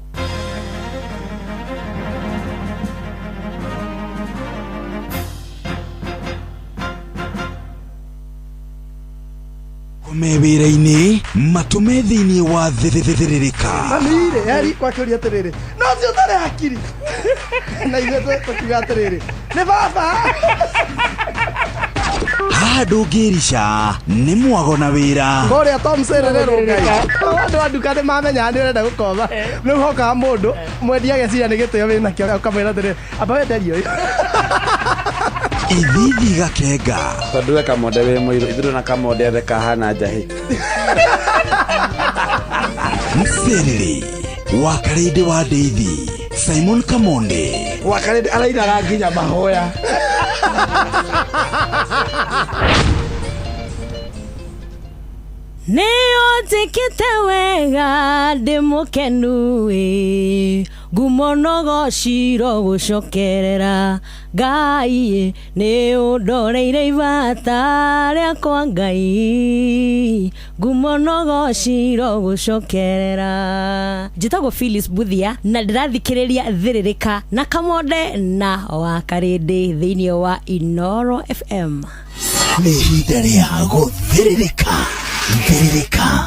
Mewira-inĩ matume thĩinĩ wa thĩrĩrĩka. Mamire yari kwa kĩũria atĩrĩrĩ no si ũtarĩ hakiri na ithuĩ tũkiuga atĩrĩrĩ nĩ baba handũ ngĩrica nĩ mwago na wĩra kũrĩa Tom Sererero Ngai andũ a nduka nĩ mamenya nĩ ũrenda gũkoma rĩu hokaga mũndũ mwendia ageciria nĩ gĩtĩo wĩna kĩo ũkamwĩra atĩrĩrĩ amba wenderio ithithi gakenga tondũ we Kamonde wĩ mũirũ ithuĩ na Kamonde othe kahana njahĩ Mserere Wakarede wa Deithi Simon Kamonde Wakarede arairaga nginya mahoya Neo tikite wega ndimukenu ngumonogo ciro gucokerera Ngai nĩ ũndoreire ibata rĩakwa Ngai ngumonogo ciro gucokerera. Njĩtagwo Phyllis Buthia na ndĩrathikĩrĩria thĩrĩrĩka na Kamonde na Wakarede thĩinĩ wa Inoro FM. Nĩ ihinda rĩa gũthĩrĩrĩka. Thĩrĩrĩka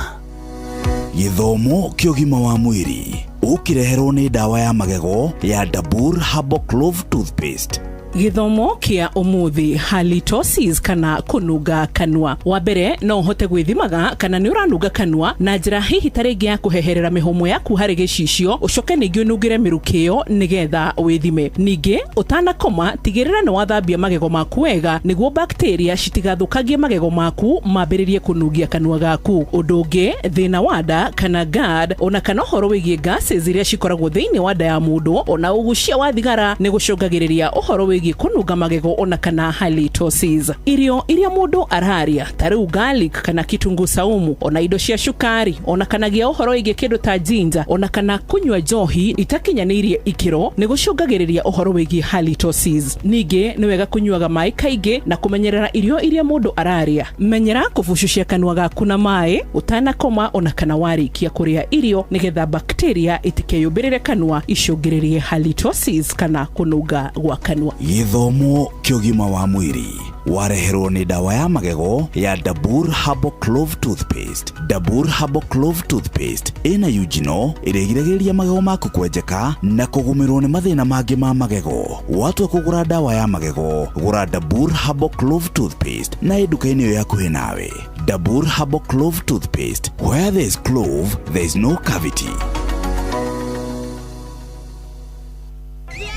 Githomo kĩa ũgima wa mwĩrĩ ũkireherwo nĩ ndawa ya magego ya Dabur Herbal Clove Toothpaste. Githomo kia umuthi halitosis kana kunuga kanua. Wa mbere no uhote gwithimaga kana ni uranuga kanua na njira hihi taringi ya kuheherera mihomo yaku hari gicicio ucoke ningi unugire mirukiyo nigetha withime. Ningi utanakoma tigirira ni wathambia magego maku wega niguo bacteria citigathukagie magego maku mambiririe kunugia kanua gaku. Undu ungi thina wa nda kana GERD ona kana horo wigie gases iria cikoragwo thiini wa nda ya mundu ona ugucia wa thigara ni gucungagiriria uhoro wigie kunuga magego ona kana halitosis. Irio iria mundu araria tariu garlic kana kitungu saumu ona indo cia shukari ona kana gia uhoro ige kindu ta ginger ona kana kunywa njohi itakinyanirie ikiro ni gucungagiriria uhoro wigi halitosis. Ningi ni wega kunyuaga mai kaingi na kumenyerera irio iria mundu araria. Menyera kuvucucia kanua gaku na mai utanakoma ona kana warikia kuria irio nigetha bacteria itikeyumbirire kanua icungiririe halitosis kana kunuga gwa kanua. Githomo kĩa ũgima wa mwĩrĩ wareherwo nĩ ndawa ya magego ya Dabur Herbal Clove Toothpaste. Dabur Herbal Clove Toothpaste ina eugenol irigiragĩrĩria magego maku kwenjeka na kugumirwo nĩ mathĩna mangĩ ma magego. Watua kugura ndawa ya magego, gura Dabur Herbal Clove Toothpaste na nduka-inĩ ĩyo yakuhĩ nawe. Dabur Herbal Clove Toothpaste, where there is clove there is no cavity.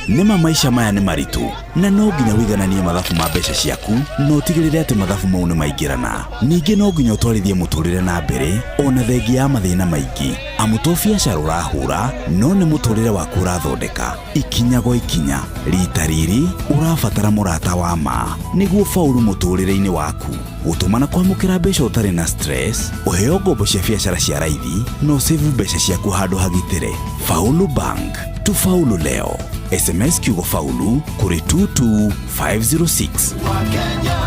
Nima maisha maya ni maritu na no nginya wigananie mathabu ma mbeca ciaku no tigirire ati mathabu mau ni maingirana. Ningi no nginya utwarithie muturire na mbere ona thengi ya mathina maingi. Amutofia sharura hura no ni muturire waku urathondeka ikinya gwa ikinya. Rita riri urabatara murata wa ma niguo faulu muturire-ini waku. Gutumana kwamukira mbeca utari na stress, uheo ngombo cia biacara cia raithi no save mbeca ciaku handu hagitire. Faulu Bank, tufaulu leo. SMS kiugo faulu kuri 22506. Wakenya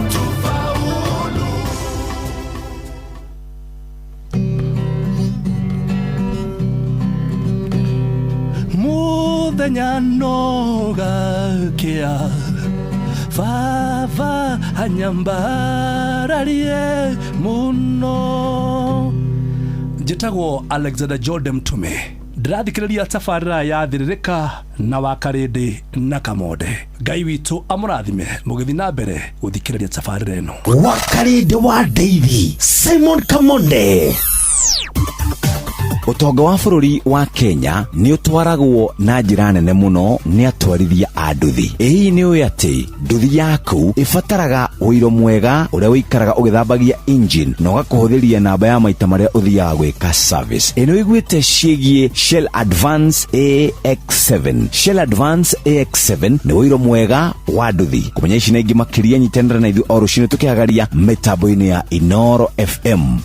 tufaulu. Muthenya nogakia Vava hanyambararie muno. Njitagwo Alexander Jordan Mtume. Ndirathikiriria tabarĩra ya thiririka na wakarindi na kamode. Ngai witu amurathime mugithi na mbere guthikiriria tabarĩra ĩno. Wakarindi wa Daily Simon Kamonde. Utonga wa bũrũri wa Kenya ni utwaragwo na njĩra nene muno ni atwarithia a nduthi. Ĩĩ nĩ ũĩ atĩ nduthi yaku ibataraga ũiro mwega ũrĩa wĩikaraga ũgĩthambagia engine na ũgakũhũthĩria namba ya maita marĩa ũthiaga gwĩka service. Ĩno ĩgwĩte ciĩgiĩ Shell Advance AX7. Shell Advance AX7 nĩ ũiro mwega wa nduthi. Kũmenya ici na ingĩ makĩria nyitanĩra na ithuĩ o rũciinĩ tũkĩhagaria mĩtambo-inĩ ya Inoro FM.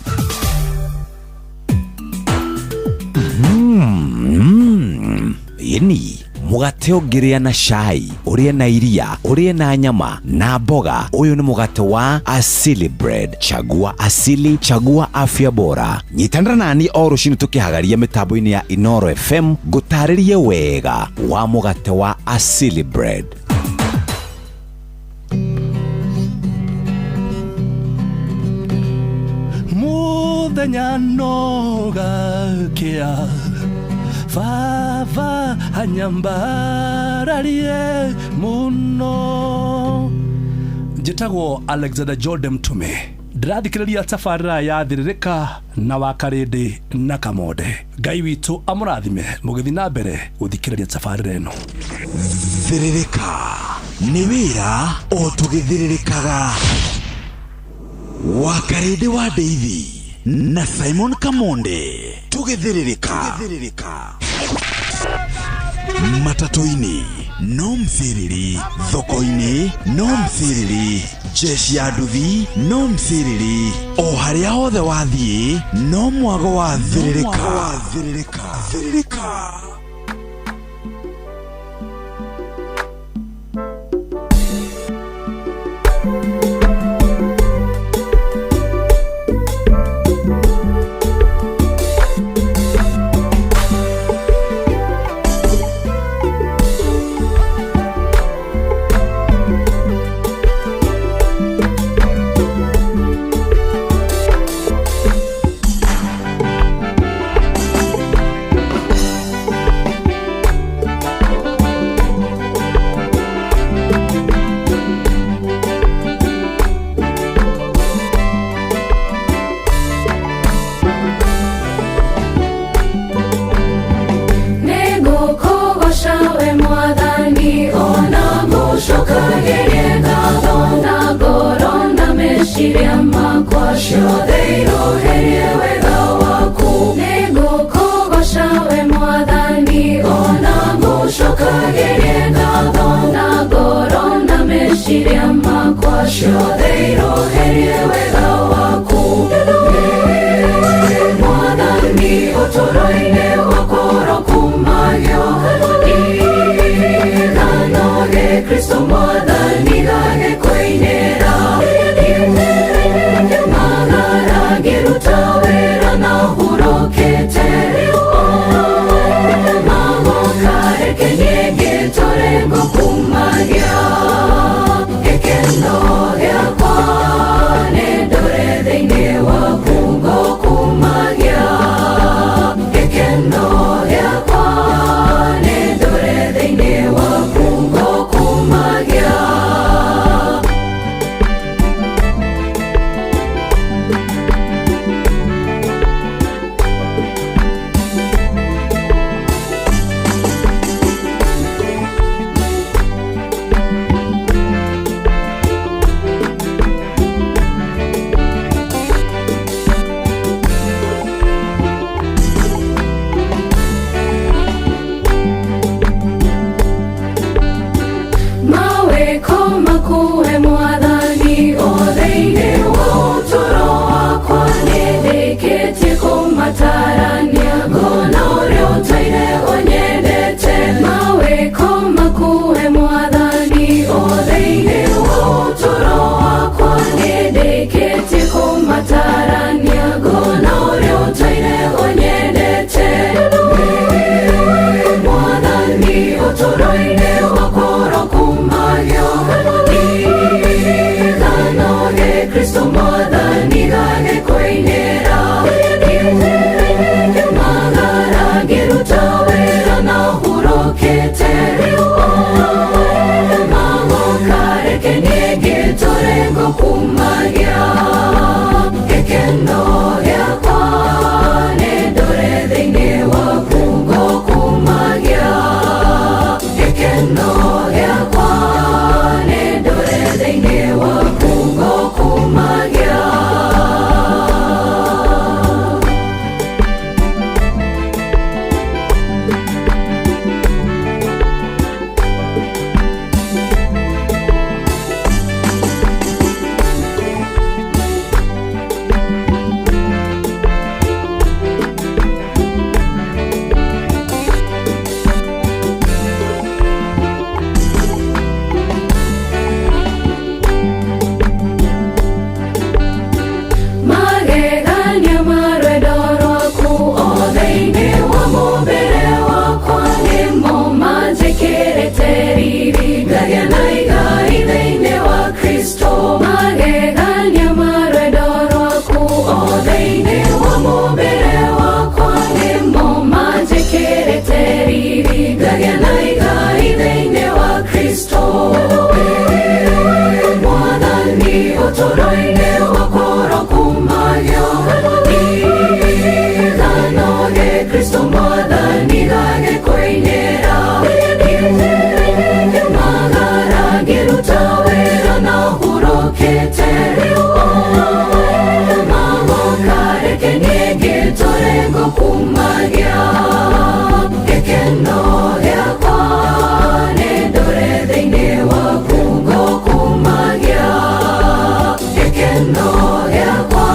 Yeni mugate ongiria na chai, urie na iria, urie na nyama na mboga. Uyu ni mugate wa Asili Bread. Chagua asili, chagua afya bora. Nyitanira nani o rucini tukihagaria mitambo-ini ya Inoro FM gutaririe wega wa mugate wa Asili Bread. Muthenya nogakia Vava hanyambararie muno. Njitagwo Alexander Jordan Mtume. Ndirathikiriria tabarĩra ya thiririka na wakarindi na kamode. Ngai witu amurathime mugithi na mbere guthikiriria tabarĩra ĩno. Thiririka ni wĩra o tũgĩthiririkaga. Wakarindi wa Daily na Simon Kamonde tũgĩthiririka. Matatu-ini no mthiriri, thoko-ini no mthiriri, jeshi ya nduthi no mthiriri, o harĩa hothe wathiĩ no mwago wa thiririka. kungo kumagia gekeno yakwa nendore thĩinĩ wa kungo kumagia gekeno yakwa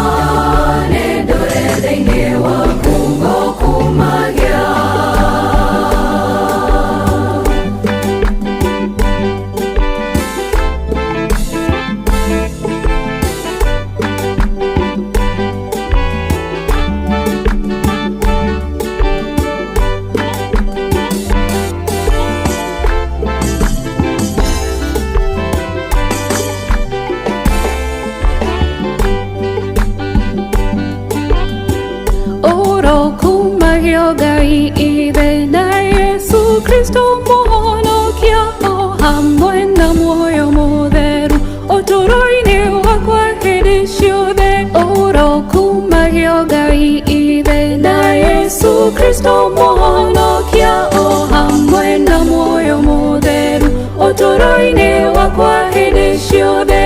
nendore thĩinĩ wa kungo kumagia. Ngai ithe na Yesu Kristo mũhonokia o hamwe na muoyo mũtheru ũtũũro-inĩ wakwa hĩndĩ ciothe. Ũrokumagio Ngai ithe na Yesu Kristo mũhonokia o hamwe na muoyo mũtheru ũtũũro-inĩ wakwa hĩndĩ ciothe.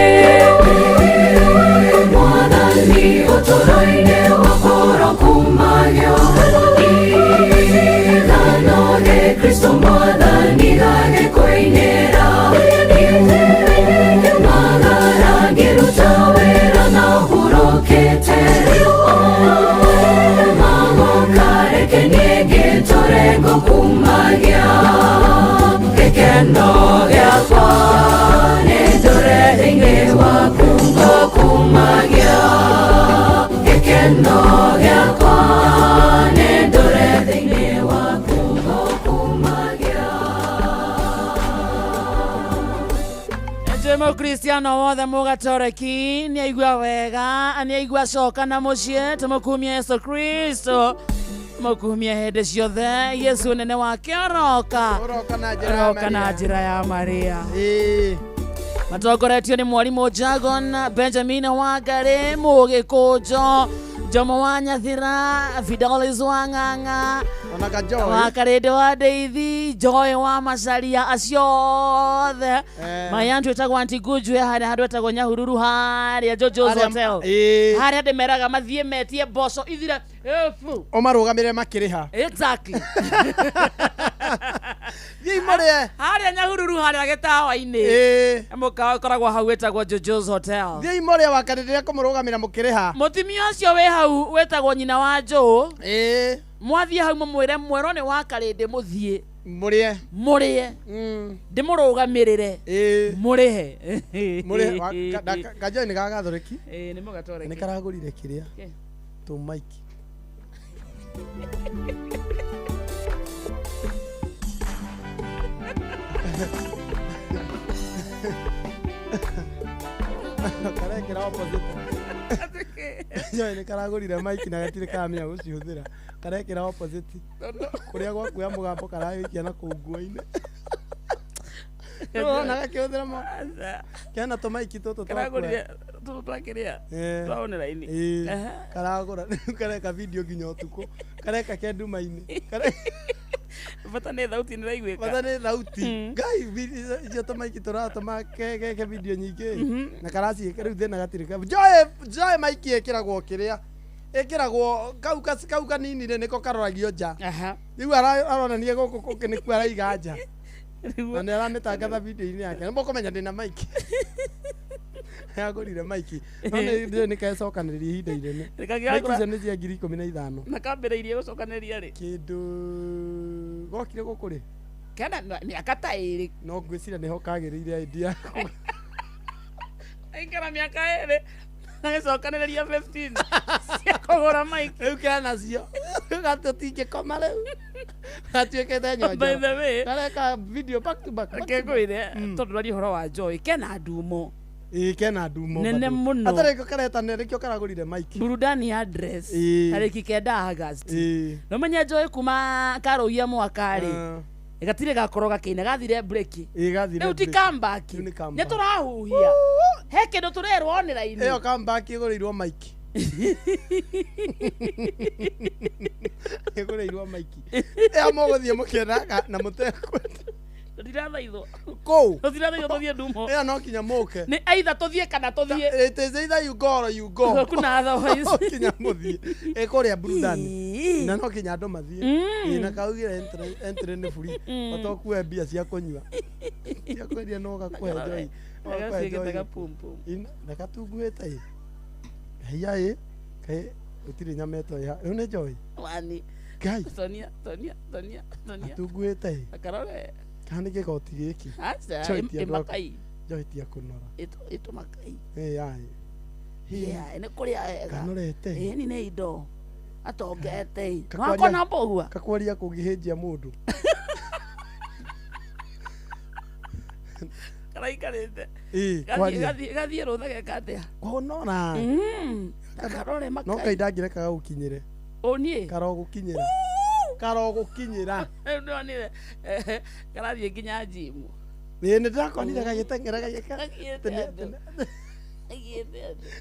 Mwathani ũtũũro-inĩ wakwa ũrokumagio Kristo mwathani gagĩkũinĩra magara ngĩruta wĩra na hurũkĩte magoka reke niĩ ngĩtũre ngũkumagia gĩkeno gĩakwa nĩndũre thĩinĩ waku ngũkumagia gĩkeno gĩakwa nĩndũre thĩinĩ waku Kristiano wothe mugatoreki ni aigua wega ni aigua coka na mucie tumukumia Yesu Kristo mukumia hende ciothe Yesu nene wake oroka na njira ya Maria. Matongoretio ni mwarimu Jagon Benjamin Wangari Mugikujo Jomo wa Nyathira Fidelis Wang'ang'a Wakarede wa Deithi Joy wa Macharia aciothe mayantu etagwo Antigujwe haria handu etagwo Nyahururu haria Jojo's Hotel haria ndimeraga mathie metie mboco ithire efu omarugamire makiriha exactly Thimore haria Nyahururu haria gitawa-ini mukawa koragwo hau etagwo Jojo's Hotel Thimore wakarede kumurugamira mukiriha mutimia ucio we hau wetagwo nyina wa Jo mwathie hau mumwire mwero ni wakarede muthie murie ndimurugamirire murihe gajo ni gagathoreki ni mugatoreki ni karagurire kiria tu Mike karekera opposite Joy karagurire Mike na gatire kamia gucihuthira karekera opposite kuria gwakuya mugambo karawikia na kungua-ini na gakihuthira mo kana to Mike toto karagurire twakiria twaonera-ini karagura kareka video nginya utuku kareka kenduma-ini bata nä thauti nä raiguä bata nä thauti ngai icio tå maiki tå ratåma ke video nyingä na karaciä rä u thä na gatirä Joy maiki ä kä ragwo kä rä a ä kä ragwo kau kanini nä ko karoragio nja rä u aronania gå kå nä ku araiga nja na nä aramä tangatha video-inä yake nä måkåmenya ndä na maiki yagå maiki no nä kecokanä rä ria ihinda inene icio nä cia 15,000 na kambä rä irie gå cokanä ria rä kä ndå gokire gå kå rä kena mä aka ta ä rä no ngwä cira nä ho kagä rä ire endia aikara mä aka ä rä na gä cokanä rä ria 15 cia kå gå ra maiki rä u kenacio gatå tingä koma rä u gatuä kä te nyonjo kareka video back to back ngå ire tondå rari å horo wa Joy kena ndumo kena ndumo nene muno atarä ko karetana rä kä o karagå rire Mike burudani ya dress tarä ki 9 August no menye Joy kuma karoia mwakarä gatirä gakorwo gakä-ine gathire break rä u ti comeback nä tå rahuhia he kä ndå tå rerwo onera-inä ä yo comeback ä gå rä irwo Mike ä gå rä irwo Mike ä a må gå thiä må kĩonaga na må tekwenda ndirathaithwo ko Tuthire tuthie ndumo. Ya no kinya moke. Ni either tuthie kana tuthie. It is either you go or you go. Kuna otherwise. Kinya muthie. Ekoria burudani. Na no kinya ndo mathie. Na kaugire entre ne free. Otokue bia cia kunywa. Ya kwedia no gakwe joy. Agacigitaga pum pum. Na katunguite. Hia kai utire nyameto ya. Une joy. Wani. Gai. Sonia. Atunguite. Akarore. Kandi ke goti giki. Acha imakai. Joy tia kunora. Ito makai. Ai. Yeah, ene kuria ega. Kanorete. Ni ne indo. Atongete. Wako na mbogua. Kakwaria kugihejia mundu. Karaikarete. Gathie rutha gekatia. Konora. Karore makai. No kaidagire kaga ukinyire. Onie. Karogukinyira. Karogukinyira. No ni karathie nginya jimu. Ni ndakonire gagitengera gagika.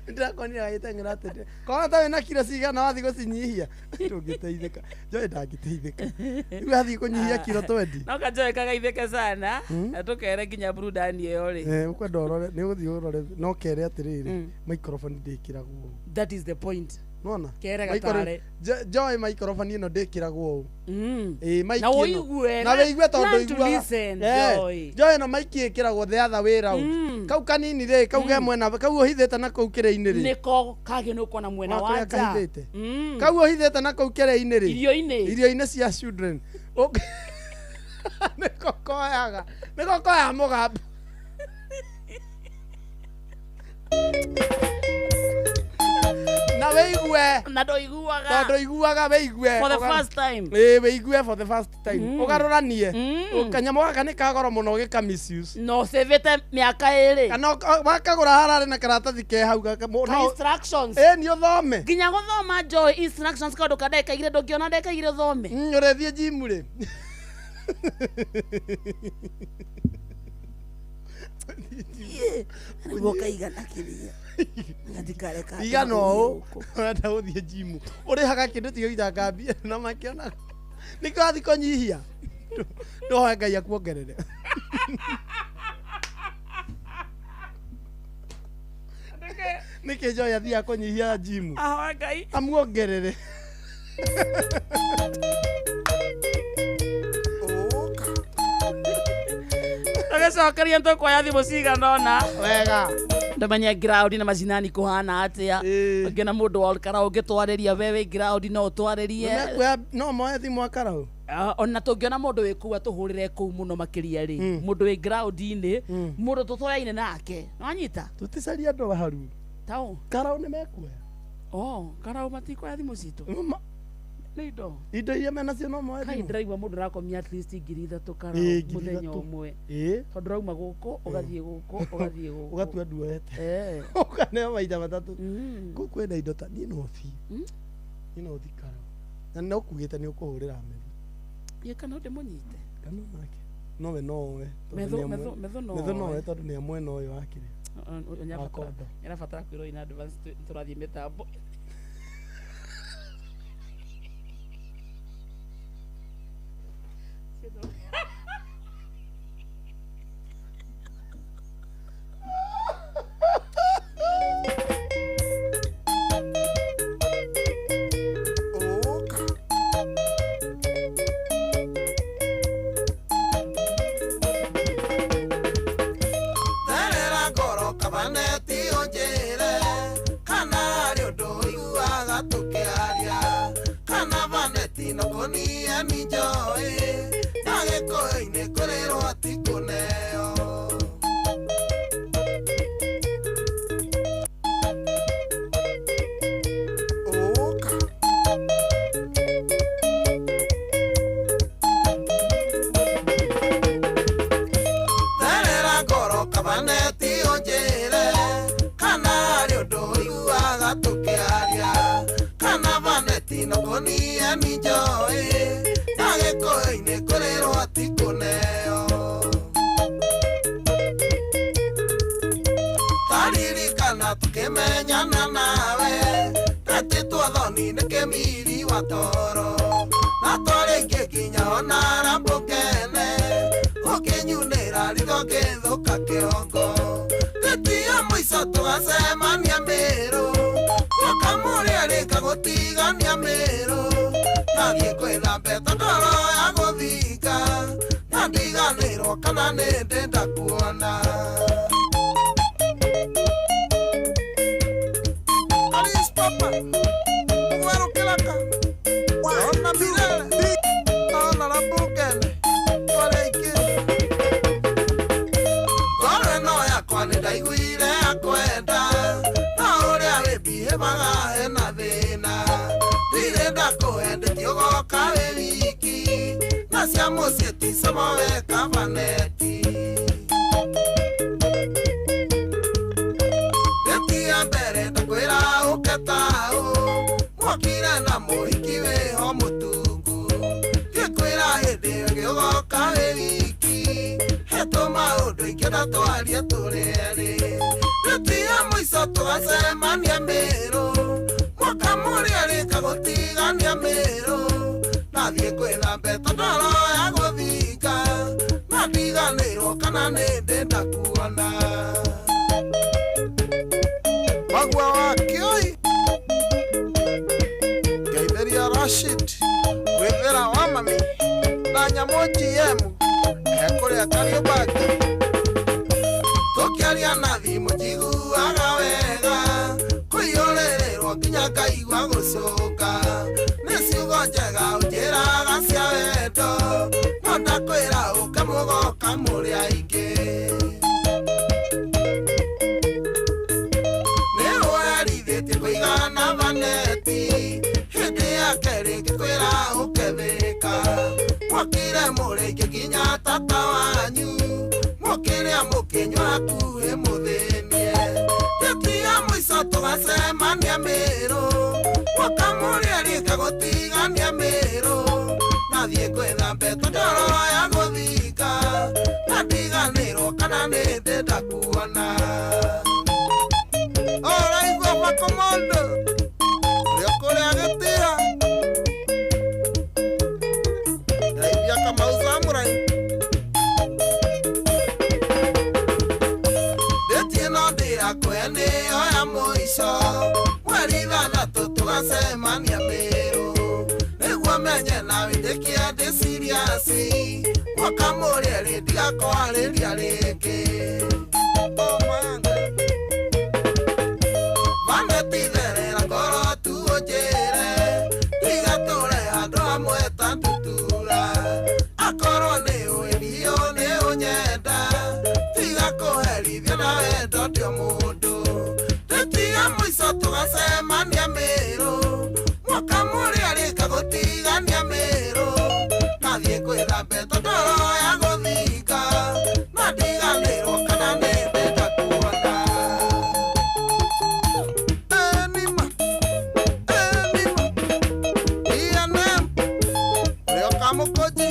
Ndakonire gagitengera tete. Kona tawe na kira cigana wathi gucinyihia. Ndungiteithika. Joe ndangiteithika. Riu athi kunyihia kiro 20. No kajoe kagaithike sana. Atukere nginya burudani iyo ri. Ukwenda urore ni uthi urore no kere atiriri. Microphone ndikiragwo. That is the point. Nona kere gatare joy microphone ino ndikiragwo mic na woigue na weigue tondu igua joy no mic ikiragwo the other way round kau kanini ri kau ge mwena kau uhithite na kau kire-ini ri niko kage no kona mwena wa nja kau uhithite na kau kire-ini ri irio-ini cia children niko koyaga mugambo na weigue na ndoiguaga weigue for the first time weigue for the first time ugaruranie kanyamo gaka ni kagoro muno gika misuse no sevete miaka iri kana bakagura harare na karatathi ke hau gaka instructions ni uthome nginya guthoma joy instructions kaundu kadeka igire ndokiona ndeka igire thome urethie jimu ri Woka igana kiria. Ngatikare ka. Igana o. Ora uthie jimu. Urihaga kindu tiyo ithangambia na makiona. Niko athi konyihia. Ndo Ngai akuongerere. Niki Joy athia konyihia jimu. Ngai. Amuongerere. Agacokeria ntukwaya thimu cigana wega ndamenya ground na macinani kuhana atia ngena mundu wa kara ungitwariria wewe ground no utwaririe no moe thimu akarau ona tungiona mundu wi kuwa tuhurire kuu muno makiria ri mundu wi ground ini mundu tutwayaine nake wanyita tuticaria andu haru tao karau ni mekuya karau matikoya thimu citu indo iria mena cio no moe thimu ndiraigua mundu rakomia at least 3,000 karau muthenya umwe tondu rauma guku ugathie guku ugatua nduete ukaneo maita matatu kwina indo ta ni no thi karau na no kugite ni ukuhurira methi ye kana ndimunyite kana nake nowe nowe metho nowe tondu ni amwena uyu wakire nyabatara kwirwo in advance turathie mitambo Okay. nuka kiongo tetia mwiso tugasemania Meru mwakamuri arika gutigania Meru nathie kwetha mbeta ndoro ya guthika na ndiganirwo kana nindenda kuona Aris Papa Uwero Kilaka Ona Mirele Ona la Bukele Koreiki Kore no yakwa nindaiguire akwenda na uria wibihebaga hena thina ndirenda kuhendetio goka wi wiki na cia mucii ticamo weka vaneti ndetia mbere ndakwira uketau mwakire na muhiki wiho mutungu ngikwira hindi iyo giogoka wi wiki hetu maundu ingi ndatwarie tureri ndetia mwiso tugacemania Meru mwakamuri arika gutigania Meru nathie kwetha mbeta ndoro ya guthika na ndiganirwo kana nindenda kuona Magua wa Kioi Gaitheria Rashid Withera wa Mami na Nyamoji Yemu Ekuria Kariobaki Tokiaria na thimu njiguaga wega kwiyurĩrĩrwo nginya ngaigua gũcũka nĩ ciugo njega ũnjĩraga cia wendo no ndakwĩra ũke mũgoka mũrĩ aingĩ nĩ ũherithĩtie kũigana vaneti hĩndĩ ya kerĩ ngĩkwĩra ũkethĩka mwakire mũrĩ aingĩ nginya tata wanyu mũkĩrĩa mũkĩnyua kuhĩ mũthĩnie ndetia mwiso tugacemania Meru mwakamuri arika gutigania Meru nathie kwetha mbeta ndoro ya guthika na ndiganirwo kana nindenda kuona oraigua makomondo rio kuria gitira ndaithia Kamau Samurai Kweni oya mwiso mweri 6 tugacemania Meru niguo menye na windikia ndi siriasi mwakamuri ri ndigakwarĩria rĩngĩ vaneti therera ngoro tu ũnjĩre ndigatũre andũ amwe ta ndutura akorwo nĩ ũĩrio nĩ ũnyenda tigakũherithia na wendo ndio mũndũ ndetia mwiso tugacemania Meru mwakamuri arika gutigania Meru nathie kwetha mbeta ndoro ya guthika na ndiganirwo kana nindenda kuona enima ianem urio kamukoji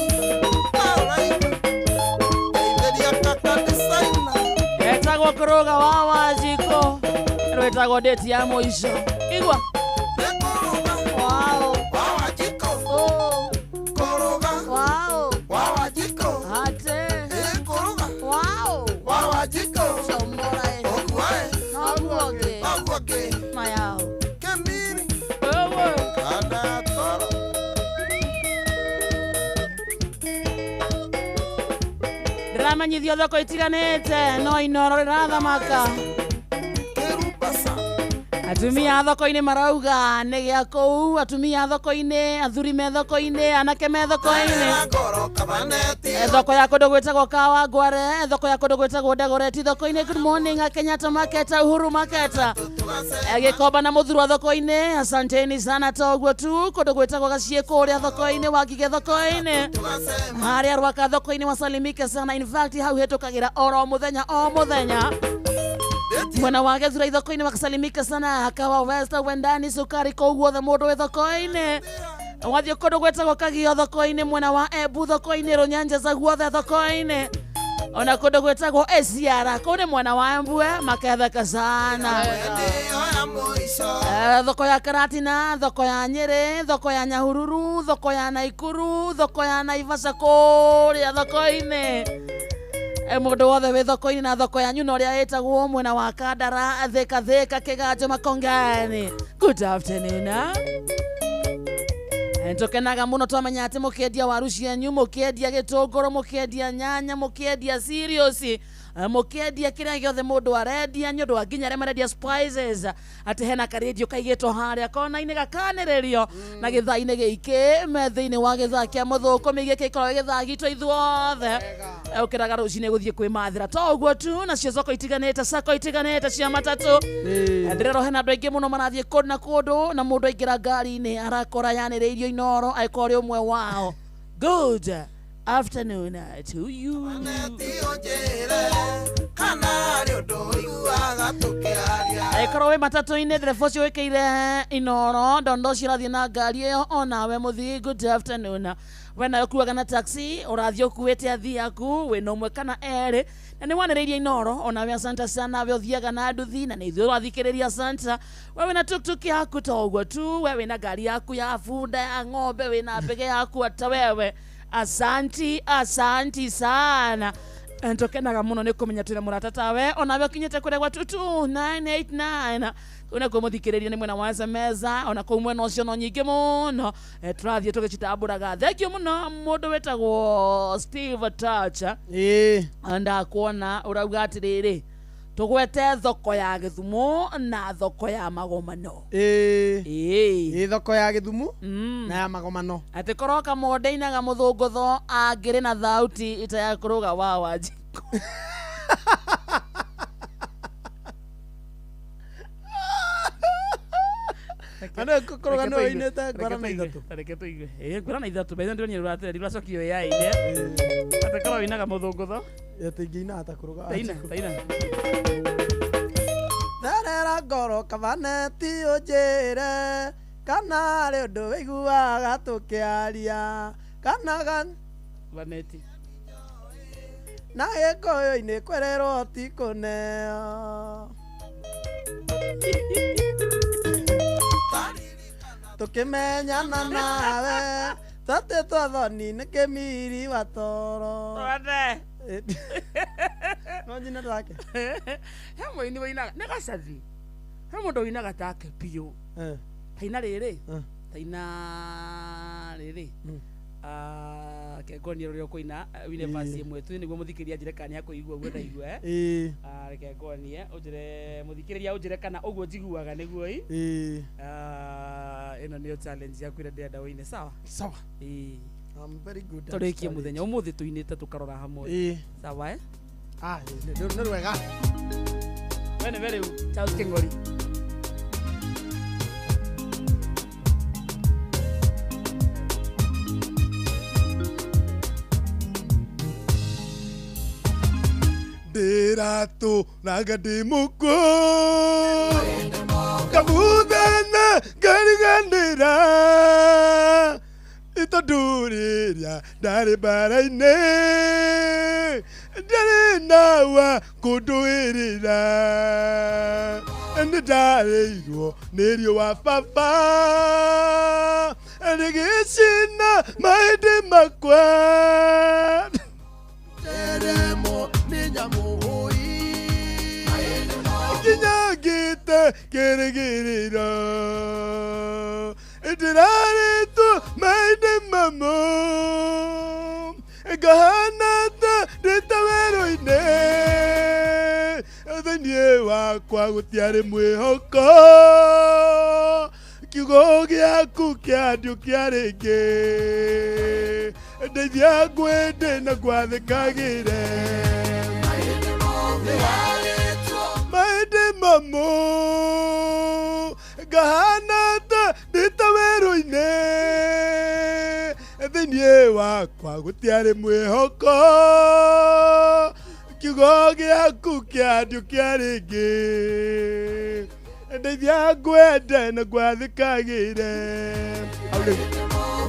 etagwo Kuruga wa Wanjiko rwetagwo ndeti ya mwiso igua Wow wa Wanjiko Kuruga wa Wanjiko ate Kuruga wa Wanjiko Somorai Ogwae Ogwage Mayao Kemiri Kada Toro ndiramanyithio thoko itiganĩte no inoro rĩrathamaka atumia thoko-inĩ marauga nĩ gĩa kũu atumia thoko-inĩ athuri me thoko-inĩ anake me thoko-inĩ thoko ya kũndũ gwĩtagwo Kawangware thoko ya kũndũ gwĩtagwo Dagoretti thoko-inĩ good morning Kenyatta market Uhuru market Gĩkomba na Mũthurwa thoko-inĩ asanteni sana ta ũguo tu kũndũ gwĩtagwo Gaciĩ kũrĩa thoko-inĩ Wangige thoko-inĩ harĩa Rwaka thoko-inĩ wasalimike sana in fact hau hetũkagĩra oro mũthenya mwena wa Gĩthũrai thoko-inĩ wakasalimika sana Hakawa West Wendani Sukari kũu guothe mũndũ wĩ thoko-inĩ wathiĩ kũndũ gwĩtagwo Kagio thoko-inĩ mwena wa Embu thoko-inĩ Rũnyanjeza guothe thoko-inĩ ona kũndũ gwĩtagwo Esiara kũu nĩ mwena wa Embu maketheka sana thoko ya Karatina thoko ya Nyĩrĩ thoko ya Nyahururu thoko ya Naikuru thoko ya Naivasha kũrĩa thoko-inĩ mundu wothe wi thoko-ini na thoko yanyu na uria itagwo mwena wa Kandara Thika Kiganjo Makongani. Good afternoon. Ntokenaga muno twamenya ati mukiendia waru cianyu, mukiendia gitunguru, mukiendia nyanya, mukiendia serious, mukiendia kiria giothe mundu arendia nyu ndwa nginya remeredia spices ati hena karedio kaigitwo haria kona-ini gakaniririo na githaa-ini giki metha-ini wa githaa kia muthukumi giki ikorwo githaa gitu ithuothe ukiraga rucini guthie kwimathira to uguo tu na cio thoko itiganite sako itiganite cia matatu ndirero hena andu aingi muno marathie kundu na kundu na mundu aingira ngari-ini arakora yaniriirio inoro aikori umwe wao. Good afternoon to you. Aikoro we matatu-ini nderebo cio wikeire inoro ndondo cirathie na ngari iyo onawe muthii. Good afternoon. Wena ukuaga na taxi urathie ukuite athii aku wina umwe kana eri na ni waniriirie inoro onawe asante sana we uthiaga na nduthi na ni ithuĩ wathikĩrĩria Santa. Wewe na tuktuk yaku to uguo tu, wewe na ngari yaku ya bunda ya ng'ombe, wina mbege yaku ata wewe. Asanti sana. Ntokenaga muno ni kumenya twina murata tawe onawe kinyete kure gwa 22989 una kumuthikiriria ni mwena wa SMS ona ko mwena ucio no nyingi muno turathie tugicitamburaga. Thank you muno mundu wetagwo Steve Touch anda kuona urauga atiriri tugwete thoko ya Githumu na thoko ya Magomano. Thoko ya Githumu na ya Magomano. Ati koroka mondeinaga muthungutho angiri na thauti itaya kuruga wa waji. Ana koroga no ineta gwara na ithatu. Tareke tuigue. Gwara na ithatu bende ndio nyirate riracokio ya ine. Ati koroga inaga muthungutho. Yatingina ata kuruga. Taina. Darera ngoro kavaneti ujire kana ri undu wiguaga tukiaria kana gan vaneti na gikuyu-ini kwererwo ti kuneo tukimenyana nawe tate twathoni ni kimiri wa toro wade no jina rake hemo ini waina ne gacathi hemo ndo ina gatake piu taina riri kengoni rio kuina wine vasi imwe tu niguo muthikiria njire kana ya kuigua guo ndaigua kengoni ujire muthikiria ujire kana uguo njiguaga niguo ino ni challenge ya kwira ndenda wine sawa I'm very good. Turikie muthenya umuthi tuinite tukarora hamwe sawa nĩ wega wene very Charles Kingori Derato nagadi muko kabudana garigandera ito duriria dari baraine dari nawa kuduirira ende dari yo nerio wa papa eregishina maide makwa teremo ninyamuhui kinyagite kirigirira Edirarito maide mamo Gahanata ritawero ine Thenie wakwa gutiare mwihoko Kiugo giaku kiadio kiarege Ndeithia ngwende na gwathikagire Maide mamo Gahanata ritawero-ine thĩinĩ wakwa gũtiarĩ mwĩhoko kiugo gĩaku kĩandio kĩa rĩngĩ ndeithia ngwende na ngwathĩkagĩre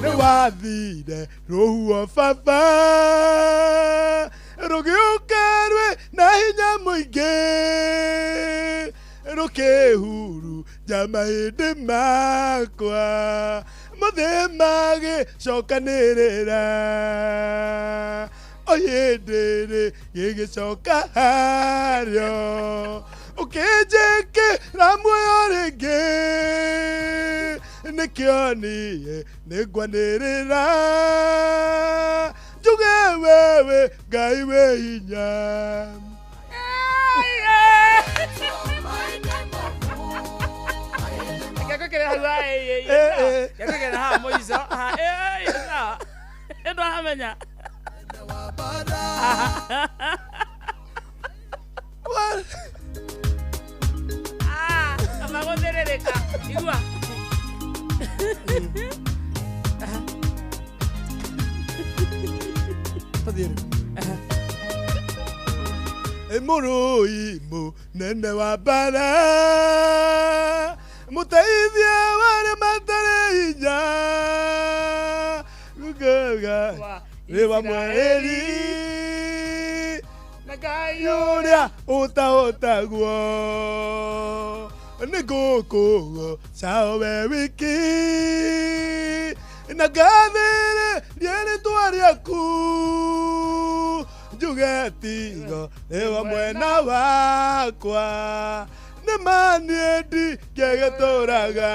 nĩ wathire rũhuo baba rũgĩũka rwĩ na hinya mũingĩ rũkĩhuru mahĩndĩ makwa mothe magĩcokanĩrĩra oyendere gigicoka hario ukijeke ramuoyo ringi nikioni ningwanirira njuge wewe Ngai we hinya Kekere ha moiso ha endo hamenya amagonderereka igua Emoroimo nene wa bara mutaithia wale matare hinya gugaga lewa mweri nagayuria utaguo nigukugo sawe wiki nagathere riere twariaku njugetigo lewa mwena wakwa nĩ maniendi ngegĩtũraga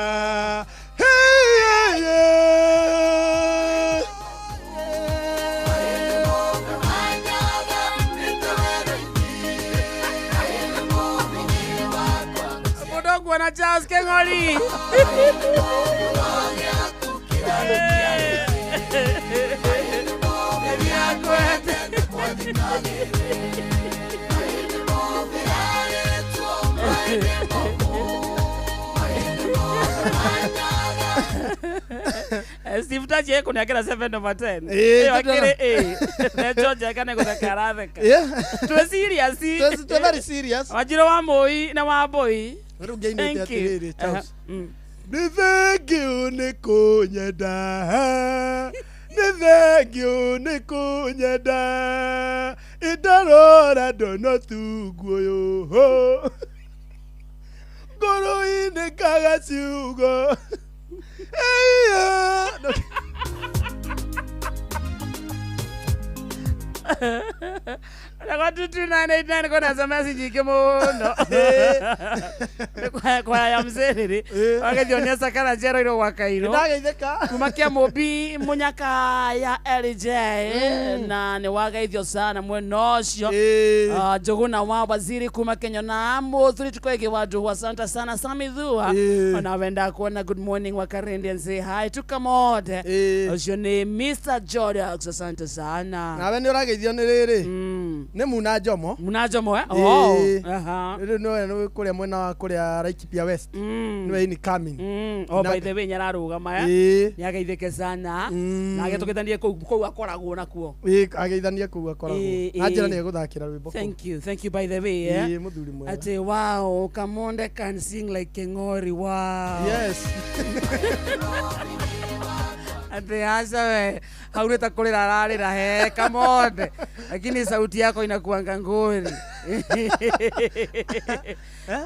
mũndũ nguona Charles Keng'ori Steve Tachi kuniakira 7 over 10. Na George kana kutakaradheka. Twe serious. Twe very serious. Wajiro wa Moi na wa Boy. Rugainite atiriri Charles. Ni thank you ni kunyenda. Ni thank you ni kunyenda. Idarora dono tuguyo. Goro ine kagasiugo. Nako 22989 kona za message kemondo. Kwa ya mzeriri. Wakajionia kana jero ilo wakairo. Ndageitheka. Kumakia Mobi munyaka ya LJ na ni wagaithio sana mwenocio. Joguna wa waziri kuma Kenya na muthuri tukwege wadu asante sana Samithua. Wanawenda kuona good morning Wakarende and say hi to Kamode. What's your name? Mr. Jordax, asante sana. Nawe ni urageithio ni riri. Ni Munajomo. Munajomo no kuria mwena wa kuria Laikipia West. Niwe ni coming. By the way nyararugama yageithike sana. Na agetukithanie kuu akoragwo nakuo. Ageithanie kuu akoragwo. Ajira ni guthakira rwimbo. Thank you by the way. Muthuri mwega. Ate wow, Kamonde can sing like Keng'ori. Wow. Yes. Ate asa we haureta kulira rarira he Kamonde, lakini sauti yako inakuanga ngori.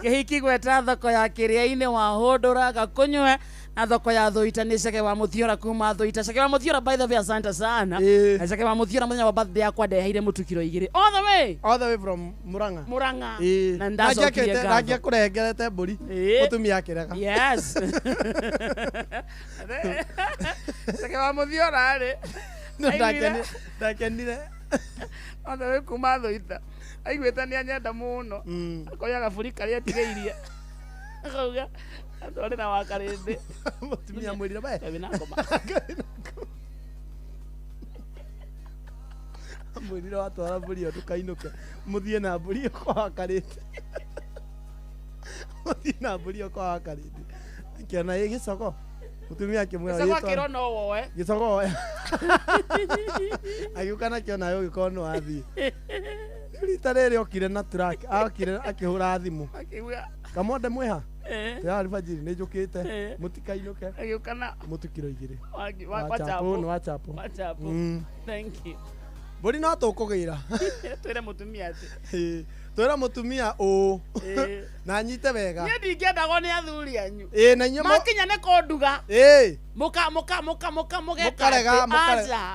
Kihiki gweta thoko ya Kiria-ini wa Hondora gakunywe na thoko ya Thuita ni Ceke wa Muthiora kuma Thuita. Ceke wa Muthiora by the way asante sana. Ceke wa Muthiora muthenya wa birthday yakwa ndeheire mutukiro igiri all the way from Murang'a. Na ndacokirie ngaja kurengerete mburi mutumia akirega. Yes. Ceke wa Muthiora ri ndakenire all the way kuma Thuita. Aigweta ni anyenda muno akoya gaburi karia tigeirie akauga atore na Wakarende mutumia mwirira bae ebina ngoma mwirira watwara mburi yo tukainuka muthie na mburi yo kwa Wakarende muthie na mburi yo kwa Wakarende akiona igicoko mutumia akimwira gicoko akirona wowe gicoko agĩũka kiona yo gĩkono athie rita rĩrĩ okire na track akire akihura thimũ Kamonde mwiha ya alfajiri nĩ njũkĩte mũtikainuke agĩũka na mũtukiro igĩrĩ wachapo no wachapo thank you Mburi no tukugira. Twire mutumia ati. Twira mutumia o. Na nyite wega. Ni ndingenda go ni athuri anyu. Na inyo makinya ne konduga. Muka mukarega.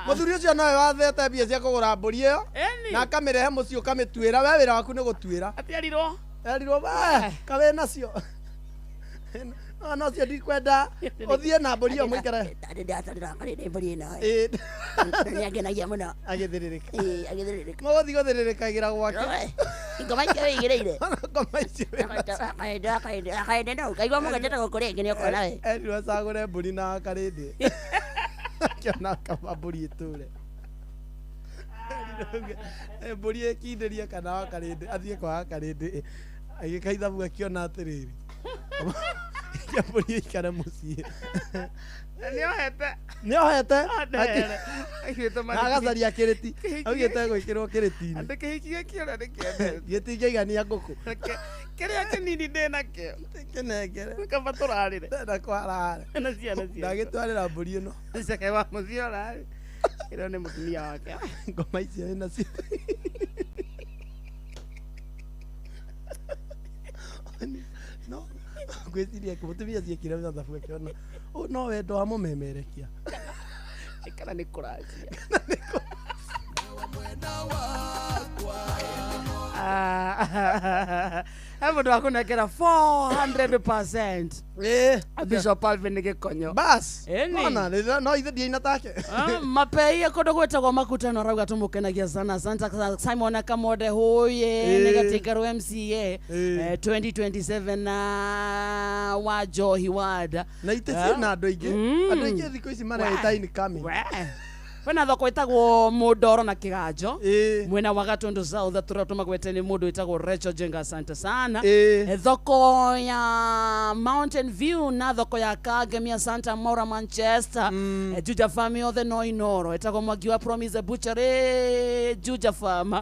Muthuri ucio nowe wathete mbia cia kugura mburi iyo. Na akamirehe mucio kamituira we wira waku ni gutuira. Atiarirwo. Erirwo ba. Kawe nacio. No cio ndikwenda uthie na mburi iyo muikare. Ndatarira kare mburi ino. Ni agenagia muno. Agithiririka. Agithiririka. Muguthi guthirikagira gwake. Ngoma icio wigireire. Ngoma icio. Kaende no kaigwa mugajeta gukuri ngene okora nawe. Erirwo cagure mburi na karindi. Kiona kama mburi iture. Mburi ikindirie kana wa karindi athie kwa karindi. Agikaitha bu akiona atiriri. Ya mburi ikare mucie. Niohete. Agacaria kiriti. Augite gwikirwo kiriti-ini. Andikihiki gikio ni kiende. Gitingigania nguku. Kiria kinini ndina kio. Kinengere. Kaba turarire. Ndenda kwarare. Na ciana. Ndagitwarira mburi ino. Iceke wa mucio rari. Iro ni mutumia wake. Ngoma icio ina cio. No. Gwiciria kumutumia ciekire na thabu akiona. No wendo wa mumemerekia. Ikara ni kuracia. Mundu akunekera 400%. Bishop Alvin Gikonyo. Bas. No ithe dia inatake. Mapei kundu gwetagwo makutano rauga tumukenagia sana. Santa Simon Kamode hoye negatikero MCA 2027 na wa Johi Ward. Na itesi na andu aingi. Andu aingi thiko ici mareta in coming. Wena thoko itagwo Mudoro na Kiganjo. Mwena wa Gatundu South turatuma gwete ni mundu itagwo Rachel Jenga, asante sana. Thoko ya Mountain View na thoko ya Kagemia Santa Maura Manchester. Juja Farm yothe no inoro itagwo Mwagi wa Promise Butchery Juja Farm.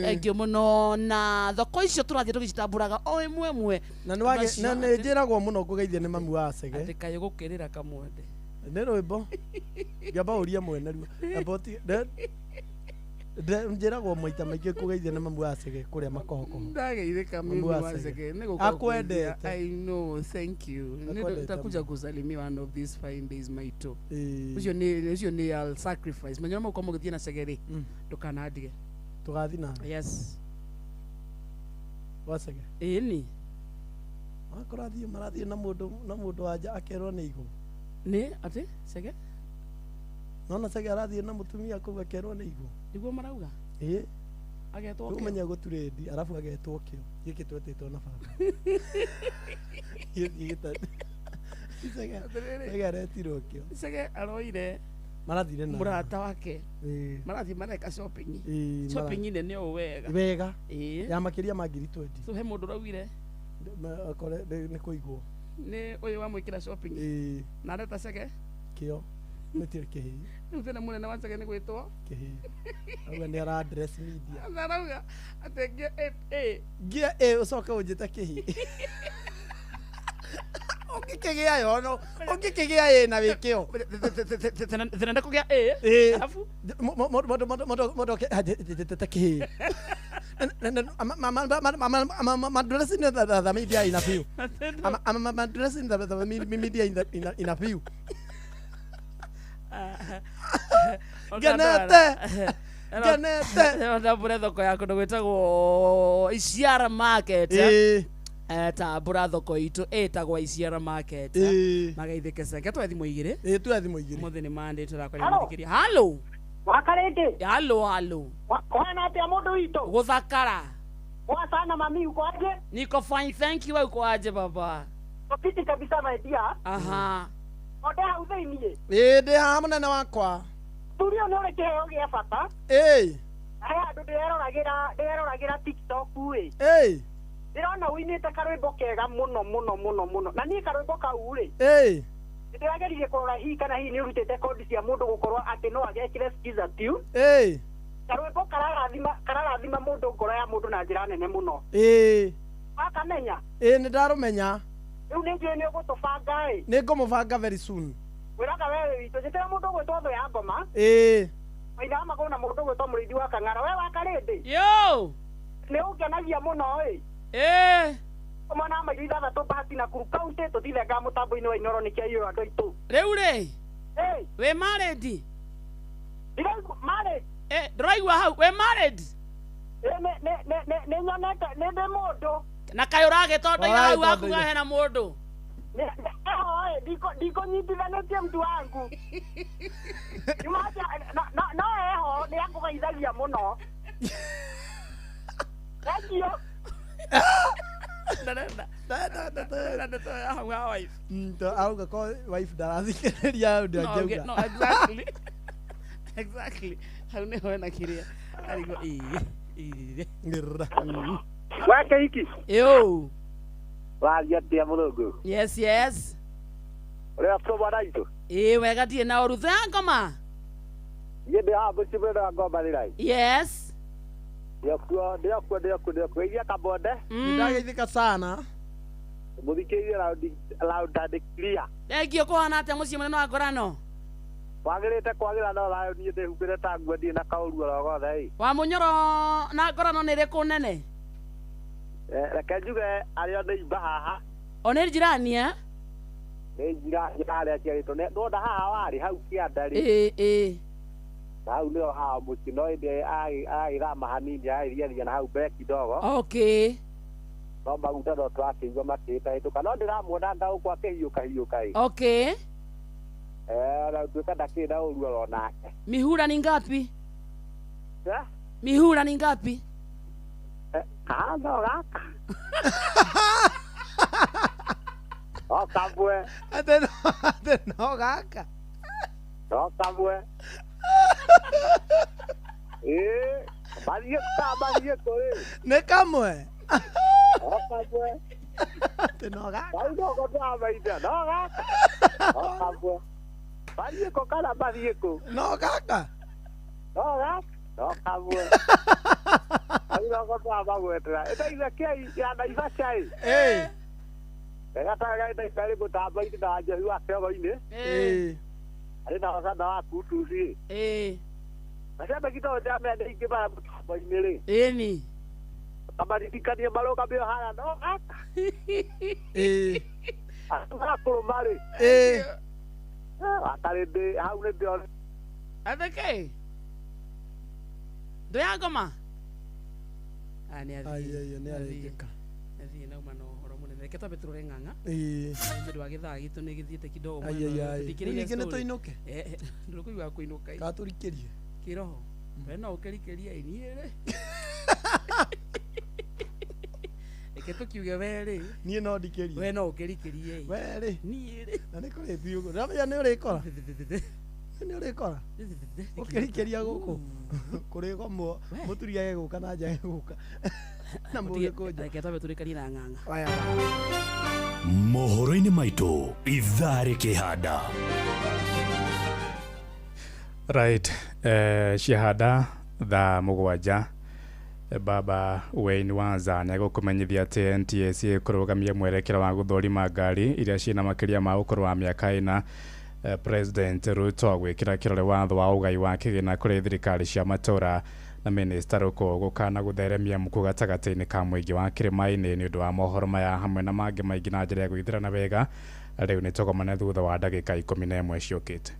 Egyo muno na thoko icio turathie tugicitamburaga o imwe imwe. Na nwage na njiragwo muno kugeithia ni mamu wa Cege. Atikaye gukirira kamwende. Nä rwä mbo ngamba å ria mwene ruo njä ragwo maita maingä kå geithia nä mamu wa Cege kå rä a makoko ndageithä nitakuja kusalimia one of these fine days maito ucio nä I'll sacrifice manyona mau må gä thiä na Cege rä ndåkanandige tå gathi na yes wa Cege ni akorwo athiä marathiä na må ndå wanja akerwo nä igå ni ati Cege nona Cege arathie na mutumia kuga kerwo ni igwo igwo marauga agetwo kio umenya guturendi arafu agetwo kio giki twetitwo na baba yigita Cege aretirwo kio Cege aroire marathire na murata wake marathie mareka shopping nene o wega ya makiria ma ngiri 20 so he mundu rawire akore ni kuigwo ni uyu wa mwikira shopping na ndeta Cege kio nitire kihi riu tena munene wa Cege ni gwitwo kihi auga ni ara address media arauga atengia gia ucoka unjite kihi ukikigia yo no ukikigia na wikio tena kugia afu modo kihi dressing the media in a few. I'm dressing the media in a few. Ganete. Ndabura thoko ya kundu gwetagwo Isiara Market. Ta bura thoko itu etagwo Isiara Market. Magaithike Cege twa thimo igire. Twa thimo igire. Muthi ni mande turakoria muthikiria. Hello. Wakarende. Hello. Kwana atia mundu wito. Guthakara. Kwa sana mami uko aje? Niko fine, thank you. Uko aje baba? Kopiti kabisa my dear. Aha. Ode hauze nie. Ndi ha munene wakwa. Turio no reke yo gia bata. Aya ndu nderoragira TikTok we. Ndirona uinite karwimbo kega muno. Na ni karwimbo kau ri. Ndiragerie kurora hii kana hii ni urutite kodi cia mundu gukorwa ati no agekire skiza tu. Karwimbo kararathima mundu ngoro ya mundu na njira nene muno. Akamenya. Ni ndarumenya. Riu ni njui ni ugutubanga ni ngumubanga very soon. Wiraga wewe wito njitira mundu gwitwo Thũ ya Ngoma. Maitha makona mũndũ gwĩtwo mũrĩithi wa Kang'ara we wa Karĩndĩ. Yo. Nĩ ũkenagia mũno Mwana maitho ithathatũ Bahati na Nakuru County tũtithenga mũtambo-inĩ wa Inooro nĩkĩo iyo andũ aitũ. Rĩu rĩ. We married? Married. Ndĩraigua hau we married? Nĩ nyonete nĩ ndĩ mũndũ. Na kaĩ ũragĩtondoira hau akuga hena mũndũ? Ndikũnyitithanĩtie mtu wangu. No eho nĩ akũgeithagia mũno. Thank you. Auga ko wife ndarathikiria ndio angeuga. No, exactly. Hau nĩ ho na kiria. Arigo ngirra. Wake hiki. Yo. Waria tia mũrũngũ. Yes. Ũrĩa tũbara itu. Wega tie na orutha ngoma. Yende hapo sibera ngoma ni rai. Yes. Ndio iria kabonde. Ndageithika sana. Muthikĩrĩrie loud and clear. Engio kuhana atĩa mũciĩ mũnene wa Ngorano? Kwagĩrĩte kwagĩra no rayo niĩ ndĩhumbĩre ta nguo ndĩ na kaũru oro gothe. Wa Mũnyoro na Ngorano nĩ rĩkũ nene? Reke njuge arĩa nĩ imba haha. O nĩ jirani Nĩ jirani harĩa ciarĩtwo no nda haha warĩ hau kĩanda-rĩ. Hau nĩho haha mũciĩ no ĩndĩ agĩthama hanini agĩthiathia na hau mbere kidogo. Okay. No maguta no twakĩigua makĩhĩtahĩtũka no ndĩramuona ngaũkwo akĩhiũka. Okay. Na tuĩka ndakĩrĩ na ũru oro nake. Mihura ni ngapi? Mihura ni ngapi? No gaka. O kamwe. Ate no gaka. No kamwe. Bathiĩ kũrĩ. Nĩ kamwe. O kamwe. Ate no gaka. No gaka. O kamwe. Bathiĩ kũ kana bathiĩ kũ? No gaka. No gaka. No kamwe. Agora agora bagwetera. Eta izakia ya Naivasha. Gataga ita gũtamba ita nja hiwa kĩogo-inĩ. Arĩ na wasanda wa kutuci. Nasema kito jambe ndingi bara mũtambo-inĩ rĩ. Ni. Kamaririkanie marũgamio hana no gaka. Akũrũma rĩ. Atarĩ ndĩ hau nĩ ndĩone. Atheke. Ndo ya ngoma. Ani nĩ arĩkĩka. Athie na uma no horo munene. Reke twabe tũrore ng'ang'a. Nĩ wa gĩthaa gitũ nĩ gĩthiĩte kidogo mũno. Ningĩ nĩ tũinũke. Ndũkũigua kũinũka. Katũrikĩrie. Kiroho. We no ũkĩrikĩria niĩ rĩ. Reke tũkiuge we rĩ. Niĩ no ndikĩrie. We no ũkĩrikĩrie. We rĩ. Niĩ rĩ. Na nĩ kũrĩ biũ. Ramenya nĩ ũrĩkora. Nĩ ũrĩkora. Ũkĩrikĩria gũkũ. Kũrĩ gomwo mũturia gũka na nja gũka. Na mũndũ kũnja. Reke twabe tũrĩkanie na ng'ang'a. Mohoro-inĩ maitũ ithaa rĩkĩhanda. Right, ciahanda thaa mũgwanja baba Wayne Wanza nĩ egũkũmenyithia atĩ NTSA kũrũgamia mwerekera wa gũthũrima ngari iria ciĩna makĩria ma ũkũrũ wa mĩaka 4. President Ruto gwĩkĩra kĩrore watho wa ũgai wa kĩgĩna kũrĩ thirikari cia matũra na Minister Ruko gũkana gũtheremia mũkũ gatagatĩ-inĩ ka mũingĩ wa kĩrĩma-inĩ nĩ ũndũ wa mohoro maya hamwe na mangĩ maingĩ na njĩra ya gũithĩrana wega. Rĩu nĩ tũgomane thutha wa ndagĩka 11 ciũkĩte.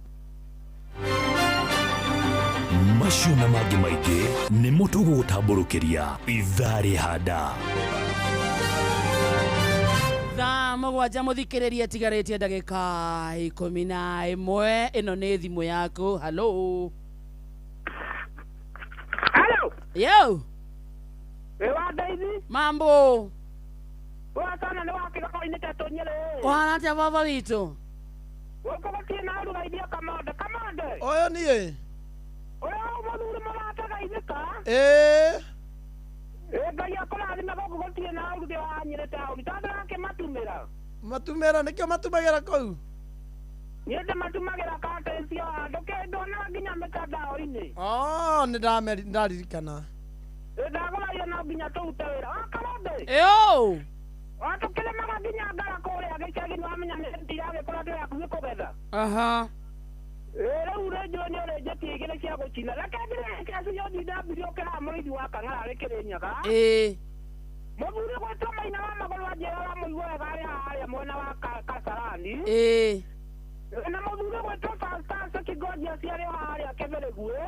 Macio na mangĩ maingĩ nĩ mũtũgũtambũrũkĩria ithaa rĩhanda. Thaa mũgwanja mũthikĩrĩria tigarĩtie ndagĩka 11. Ĩno nĩ thimũ yaku. Hello. Yo. Ewa Daisy. Mambo. Wa sana ni wake kwa ineta tonyele. Kwa atia baba witũ. Wako bakina alu gaidia kamande. Oyo niĩ. Oyo maduru marataga ineka. Ngai akũrathime gũkũ gũtirĩ na aruthi wa Nyĩrĩ taũni. Tondũ yake matumĩra. Matumĩra nĩkĩo matumagĩra kũu. Niĩ ndĩmatumagĩra kaunti cio handũ kĩndona nginya mĩtandao-inĩ. Nĩ ndaririkana. Ndagũraire no nginya tũrute wĩra. Karonde. Watũkĩrĩmaga nginya ngara kũrĩa gĩcagi nĩwamenya nĩ ndiragĩkora ndĩ hakuhĩ kũgetha. Aha. Rĩu njoo ni ore njeti igire cia gucina lakini kazi yo ni ndambire okera muri wa kangara rekere nyaga Mabure kwa toma ina wa magoro wa jera wa muigo gari haya mwena wa Kasarani na mabure kwa tofa sasa kigoja siare haya kevele gue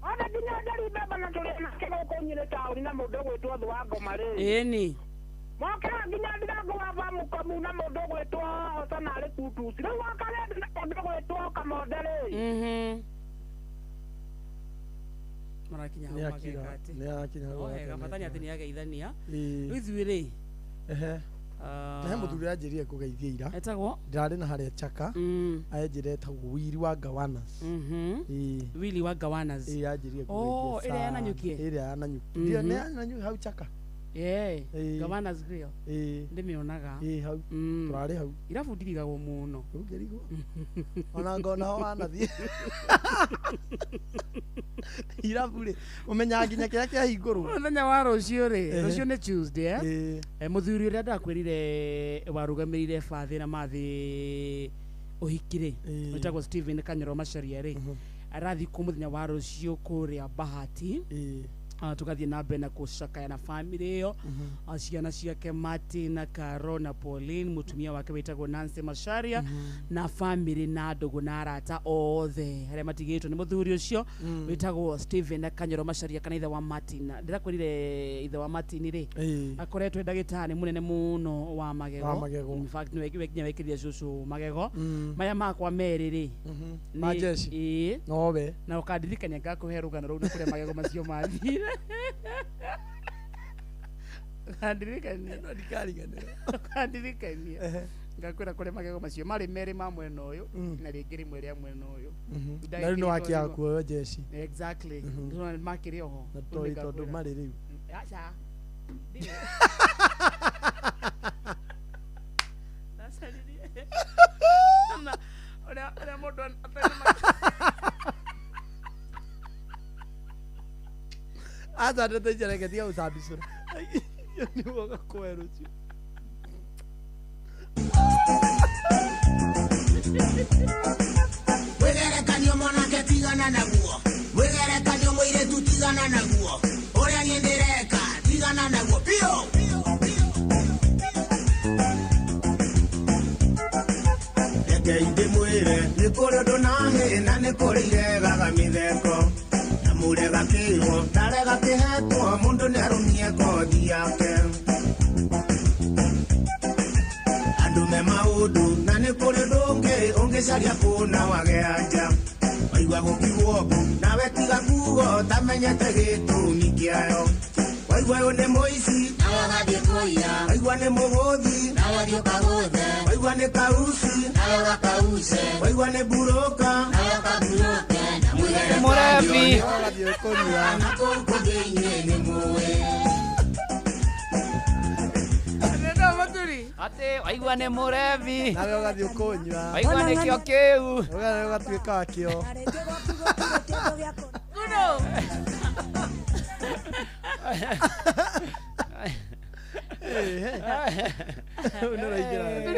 Ana dinya dari baba na tole na kego konyile tauri na mudogo wetu wa Gomare ni Mwaka dinya ndago wa bamu kamu na mudogo wetu sana ale kutu sira wakale na mudogo wetu kama modele marakinya hau magekati gabatani ati ni ageithania withuire he muthuri anjirie kugeithia ira etagwo ndirari na haria chaka anjire etagwo Wili wa Gawanas Wili wa Gawanas anjirie kugeithia ire ananyukie ndio ne ananyukie hau chaka Gawanas grill ndimionaga hau turari hau irabundirigagwo muno ugerigwo ona ngona ho anathie irabure umenya nginya kira kia hingurwo muthenya wa rucio ni Tuesday muthuri uria ndakwirire warugamirire bathi na mathi uhikire wetagwo Stephen Kanyoro Macharia arathi ku muthenya wa rucio kuria Bahati tukathie na mbere na kucakaya na family iyo ciana ciake Martin na Caro na Pauline mutumia wake wetagwo Nancy Macharia na family na ndugu na arata othe haria matigitwo ni muthuri ucio wetagwo Stephen Kanyoro Macharia kana ithe wa Martin ndirakwirire ithe wa Martin ri akoretwe ndagitari munene muno wa magego in fact ni wekinya wekithia cucu magego maya makwa meri ri majeshi nobe na ukandirikania ngakuherugana rau na kuria magego macio mathire kandirikania ngakwira kure magego macio mari meri ma mwena uyu na ringi rimwe ria mwena uyu na rino akia kuo jeshi exactly ndio makiri oho na tondu mari riu acha ora modo Aza ndio tujereketia usabisura. Ni woga kweruchi. Wegere kanyo mona ketigana naguo. Wegere kanyo moire tutigana naguo. Oria niendereka tigana naguo. Pio. Inde mwire nikore donahe na nikore gaga mitheko murega kiwo tarega kihetwo mundu ni arumie kothi yake andu me maundu na ni kuri ndungi ungicaria kuna wage anja waigua gukigwo nawe tiga kugo tamenyete gitumi kiayo waigua uyu ni muici nawe gathie kuiya waigua ni muguthi nawe thie ukaguthe waigua ni kauci nawe gakauce waigua ni buruka nawe kaburuke Morevi ate waigua ni murevi nawe ugathie ukunywa waigua ni kio kiu ugatuika kio kuno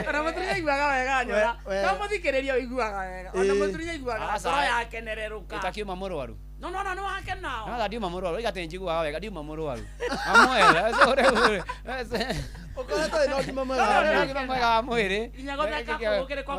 ona muturia iguaga wega nyora no muthikiriria iguaga wega ona muturia iguaga soro yakenereruka itakiuma murwaru no no wakena no ndiuma murwaru igate njiguaga wega ndiuma murwaru amwela sore ukoretwo ino kima mwega mwiri inyago thaka kugire kwa